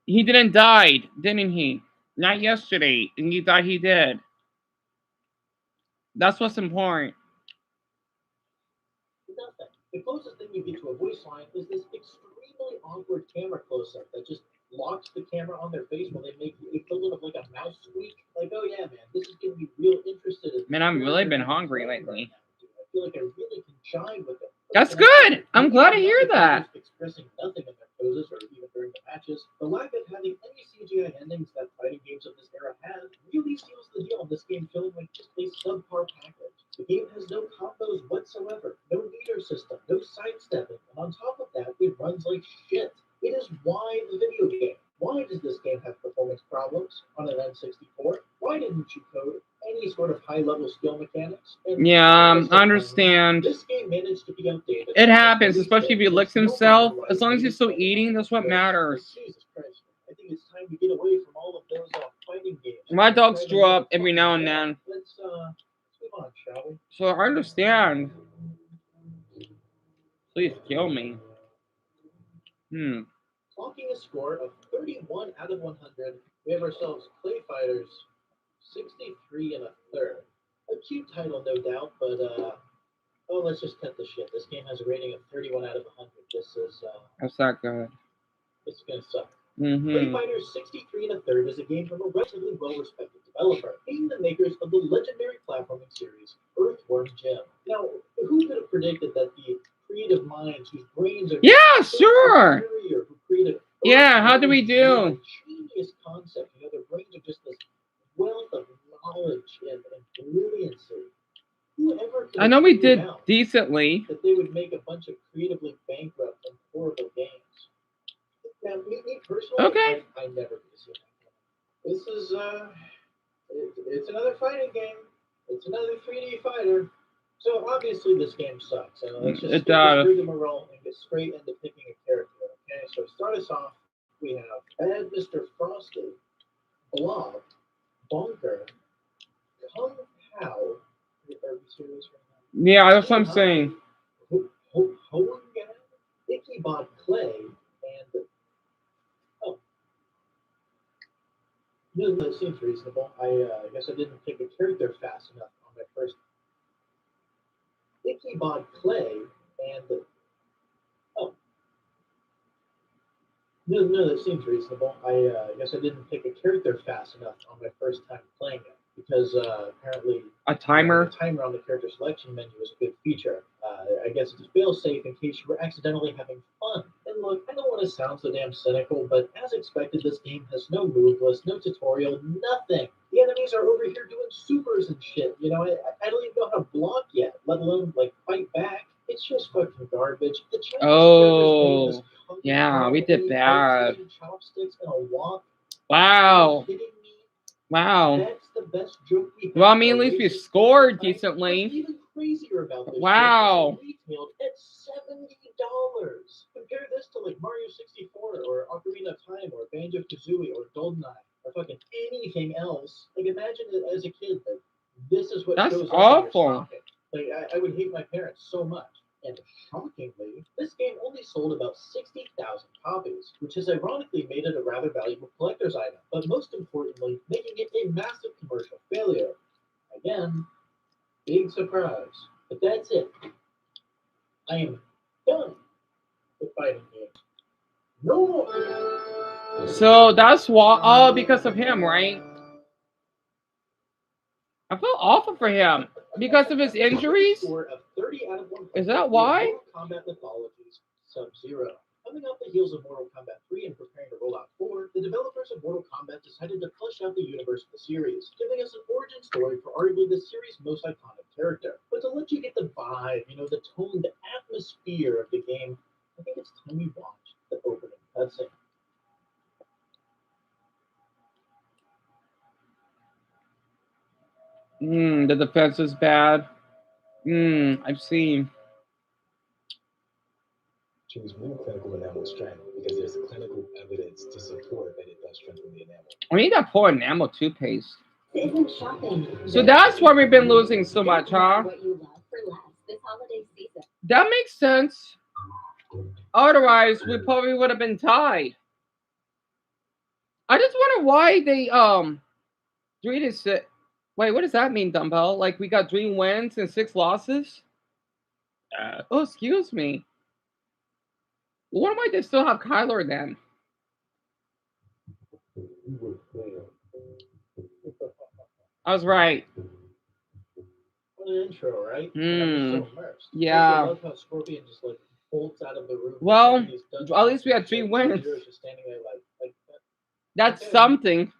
he didn't die, didn't he? Not yesterday, and you thought he did. That's what's important. Nothing. The closest thing you get to a voice line is this extremely awkward camera close-up that just locks the camera on their face while they make the equivalent of like a mouse squeak. Like, oh yeah, man, this is getting me real interested in. Man, I've really been hungry lately. I feel like I really can jive with it. That's good. I'm glad to hear that. Expressing nothing in their poses or even during the matches, the lack of having any CGI endings that fighting games of this era had really seals the deal on this game feeling like just a subpar package. The game has no combos whatsoever, no meter system, no sidestepping, and on top of that, it runs like shit. It is why the video game. Why does this game have performance problems on an N64? Why didn't you code any sort of high-level skill mechanics? And Yeah, I understand. this game managed to be outdated. It happens, especially if he licks himself. As long as he's still eating, that's what matters. Jesus Christ, I think it's time to get away from all of those fighting games. My dogs throw up every now and then. Let's move on, shall we? So I understand. Please kill me. Clocking a score of 31 out of 100, we have ourselves Clay Fighters 63 and a third. A cute title, no doubt, but let's just cut the shit. This game has a rating of 31 out of 100. This is That's not good. this is gonna suck. Mm-hmm. Clay Fighters 63 and a third is a game from a relatively well-respected developer, being the makers of the legendary platforming series Earthworm Jim. Now, who could have predicted that the creative minds whose brains are Sure. superior, who created Yeah, how do we do? Genius concept, their brains are just this wealth of knowledge and brilliancy. Whoever I know we did decently. that they would make a bunch of creatively bankrupt and horrible games. Now, me personally, Okay. I never do see that. This is it's another fighting game. It's another 3D fighter. So obviously this game sucks. And let's just It skip this does. rigmarole and get straight into picking a character. Okay, so to start us off, we have Bad Mr. Frosty, Blob, Bunker, Kung Pao. Are we serious right now? Yeah, that's what I'm saying. Hogan, Ichabod Clay, and oh, no, that seems reasonable. I guess I didn't pick a character fast enough on my first. Ichabod Clay and oh, no, that seems reasonable. I guess I didn't pick a character fast enough on my first time playing it because apparently A timer. the timer on the character selection menu is a good feature. I guess it's fail safe in case you were accidentally having fun. And look, I don't want to sound so damn cynical, but as expected, this game has no move list, no tutorial, nothing. The enemies are over here doing supers and shit. You know, I don't even know how to block yet, let alone like fight back. It's just fucking garbage. The Chinese character's name is Oh, yeah, we did bad. chopsticks and a walk. Wow. Kidding me? Wow. That's the best joke we have. Well, I mean, at least we scored decently. Even crazier about this Wow. shit, it's retailed at $70. Compare this to like Mario 64 or Ocarina of Time or Banjo Kazooie or GoldenEye or fucking anything else. Like imagine it as a kid that this is what That's shows up awful. in your stocking. Like I would hate my parents so much. And shockingly, this game only sold about 60,000 copies, which has ironically made it a rather valuable collector's item, but most importantly, making it a massive commercial failure. Again, big surprise. But that's it. I am done with fighting games. No more. So that's why. Oh, because of him, right? I feel awful for him because of his injuries. Score of 30 out of 100. Is that why? Mortal Kombat Mythologies Sub-Zero. Coming off the heels of Mortal Kombat 3 and preparing to roll out 4, the developers of Mortal Kombat decided to flesh out the universe of the series, giving us an origin story for arguably the series' most iconic character. But to let you get the vibe, you know, the tone, the atmosphere of the game, I think it's time we watch the opening cutscene. The defense is bad. I've seen. Choose one clinical enamel strength because there's clinical evidence to support that it does strengthen the enamel. We need that poor enamel toothpaste. Isn't shopping. So that's why we've been losing so much, huh? What you love for less this holiday season. That makes sense. Otherwise, we probably would have been tied. I just wonder why they 3-6. Wait, what does that mean, Dumbbell? Like we got 3 wins and 6 losses? Oh, excuse me. Why might they still have Kyler then? I was right. What an intro, right? I'm so immersed. Yeah. I love how Scorpion just like bolts out of the room. Well, at least we had 3 wins. Just standing there like That's something.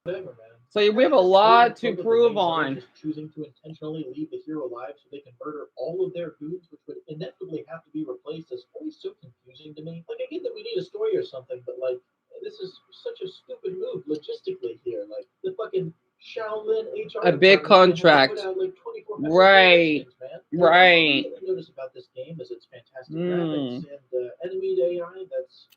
Whatever, man. So we have a lot to prove on. Just choosing to intentionally leave the hero alive so they can murder all of their goons, which would inevitably have to be replaced, is always so confusing to me. Like I get that we need a story or something, but like this is such a stupid move logistically here. Like the fucking Shaolin HR. A big contract. Put out, like, right. Right. What I notice about this game is its fantastic graphics and enemy AI that's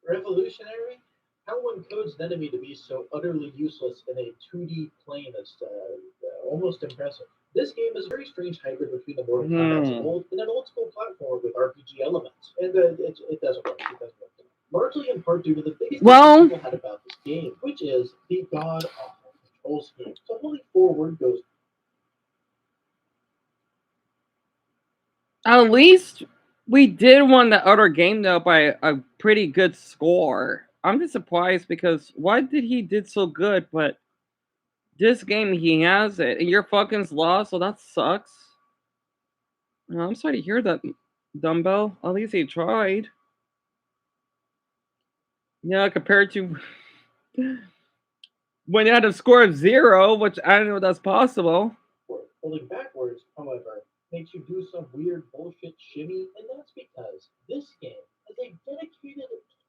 revolutionary. How one codes an enemy to be so utterly useless in a 2D plane is almost impressive. This game is a very strange hybrid between the Mortal Kombat of old and an old school platform with RPG elements, and it doesn't work. It doesn't work. Largely in part due to the biggest issue people had about this game, which is the god-awful control scheme. So only forward goes. At least we did win the other game though by a pretty good score. I'm just surprised because why did he did so good, but this game he has it and your fucking's lost, so that sucks. I'm sorry to hear that, Dumbbell. At least he tried. Yeah, compared to when you had a score of 0, which I don't know if that's possible. Holding backwards, however, makes you do some weird bullshit shimmy, and that's because this game has a dedicated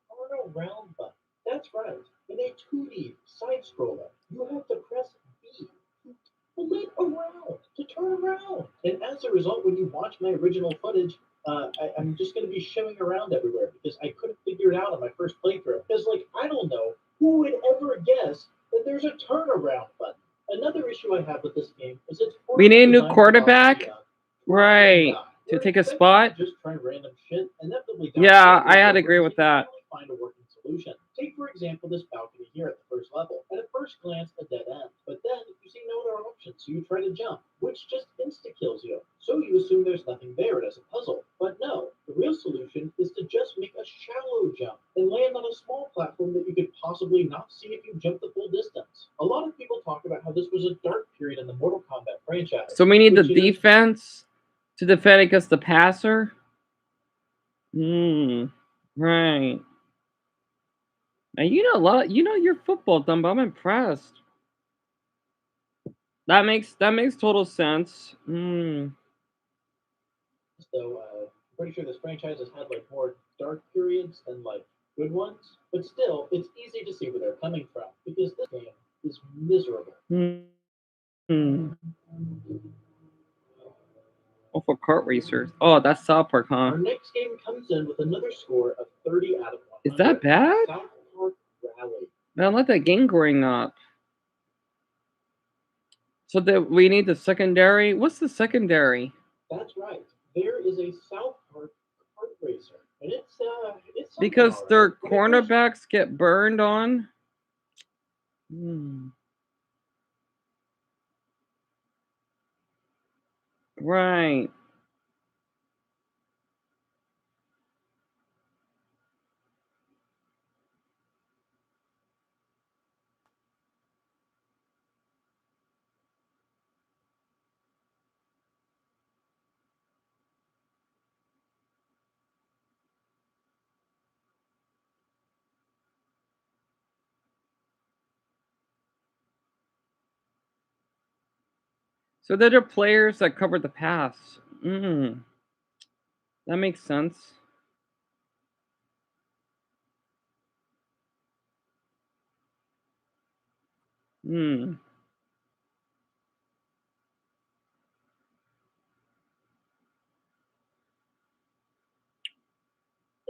turn around button. That's right. In a 2D side scroller, you have to press B to flip around, to turn around. And as a result, when you watch my original footage, I'm just going to be shimming around everywhere because I couldn't figure it out on my first playthrough. Because, like, I don't know who would ever guess that there's a turnaround button. Another issue I have with this game is it's We need a new designed to quarterback, cause right? To take a spot. just try random shit, inevitably Yeah, I had to agree with that. find a working solution. Take, for example, this balcony here at the first level. At a first glance, a dead end. But then you see no other option, so you try to jump, which just insta-kills you. So you assume there's nothing there as a puzzle. But no, the real solution is to just make a shallow jump and land on a small platform that you could possibly not see if you jump the full distance. A lot of people talk about how this was a dark period in the Mortal Kombat franchise. So we need the which it is. defense to defend against the passer. Right. And you know a lot. You know your football, Dumbo. I'm impressed. That makes total sense. So I'm pretty sure this franchise has had like more dark periods than like good ones, but still, it's easy to see where they're coming from because this game is miserable. Oh, for kart racers. Oh, that's South Park, huh? Our next game comes in with another score of 30 out of 100. Is that bad? South Park Rally. I like that game growing up. So that we need the secondary. What's the secondary? That's right. There is a South Park kart racer, and it's Because something, their all right. cornerbacks get burned on. Right. So they're the players that cover the pass. That makes sense. There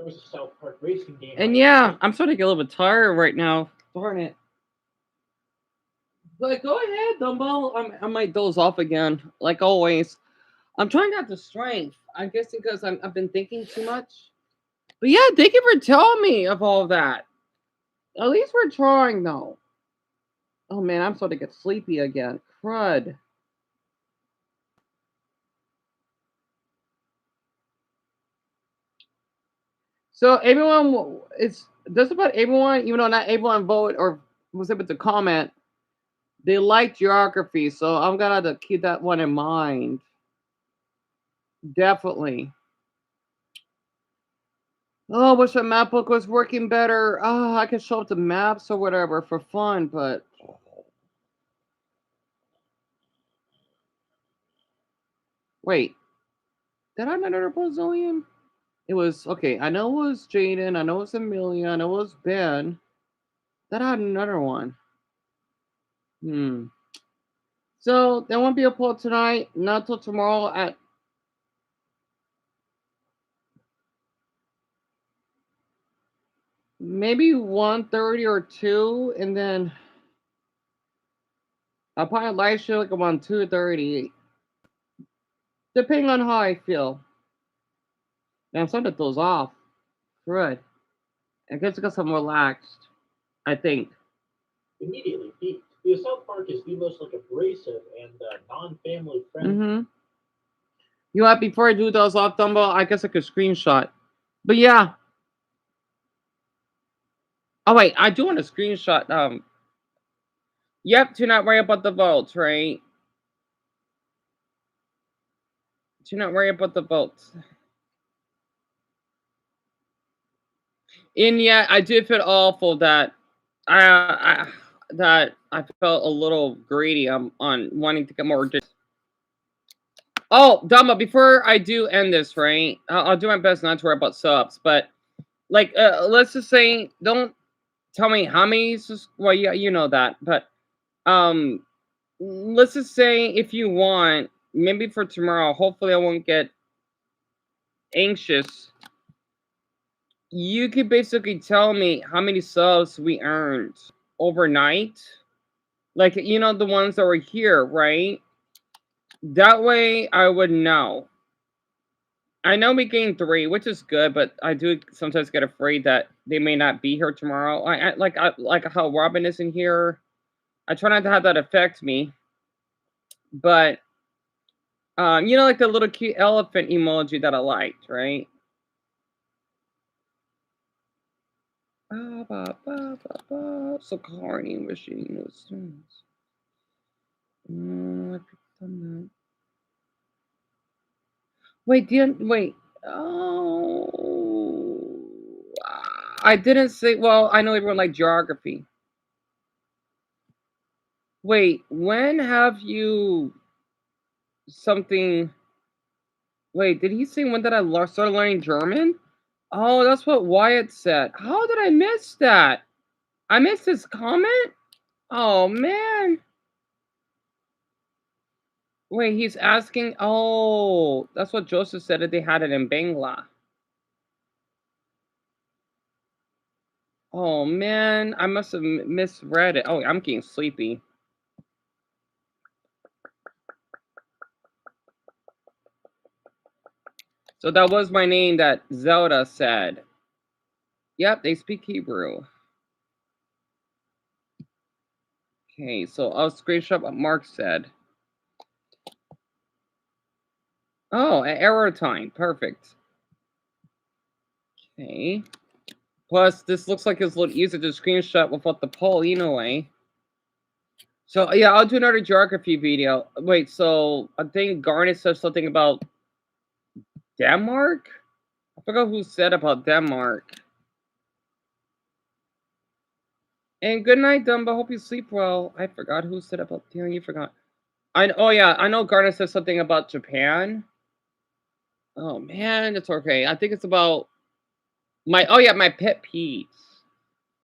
was a South Park racing game. And yeah, I'm starting to get a little bit tired right now. Darn it. But go ahead, Dumbo. I might doze off again, like always. I'm trying not to strength. I guess because I've been thinking too much. But yeah, thank you for telling me of all that. At least we're trying, though. Oh man, I'm starting to get sleepy again. Crud. So everyone, it's just about everyone, even though not everyone voted or was able to comment, they like geography. So I'm gonna have to keep that one in mind. Definitely. Oh, wish my map book was working better. Oh, I could show up the maps or whatever for fun, but wait, did I not order Brazilian? It was okay. I know it was Jaden. I know it was Amelia. I know it was Ben. Then I had another one. So there won't be a poll tonight. Not till tomorrow at maybe 1:30 or 2, and then I'll probably live show like around 2:30, depending on how I feel. And I'm starting to doze off. Good. I guess because I'm relaxed. I think. Immediately peaked. Because South Park is the most like abrasive and non-family friendly. You know what? Before I do those off, Dumbo, I guess I could screenshot. But yeah. Oh wait, I do want to screenshot. Yep, do not worry about the votes, right? Do not worry about the votes. And yeah, I did feel awful that I felt a little greedy on wanting to get more. Oh, Dama, before I do end this, right? I'll do my best not to worry about subs, but like, let's just say, don't tell me how many. Well, yeah, you know that, but let's just say if you want, maybe for tomorrow. Hopefully, I won't get anxious. You could basically tell me how many subs we earned overnight, like the ones that were here, right? That way, I would know. I know we gained 3, which is good, but I do sometimes get afraid that they may not be here tomorrow. I like how Robin isn't here. I try not to have that affect me, but like the little cute elephant emoji that I liked, right? So corny, wishing those things. I picked on that. Wait. Oh, I didn't say. Well, I know everyone liked geography. Wait, when have you something? Wait, did he say when did I start learning German? Oh, that's what Wyatt said. How did I miss that? I missed his comment? Oh, man. Wait, he's asking. Oh, that's what Joseph said that they had it in Bangla. Oh, man. I must have misread it. Oh, I'm getting sleepy. So that was my name that Zelda said. Yep, they speak Hebrew. Okay, so I'll screenshot what Mark said. Oh, an error time. Perfect. Okay. Plus, this looks like it's a little easier to screenshot without the poll anyway. So, yeah, I'll do another geography video. Wait, so I think Garnet said something about Denmark? I forgot who said about Denmark. And good night, Dumbo. Hope you sleep well. I forgot who said about... Damn, you forgot. Oh, yeah, I know Garnet said something about Japan. Oh, man, it's okay. I think it's about... my pet peeves.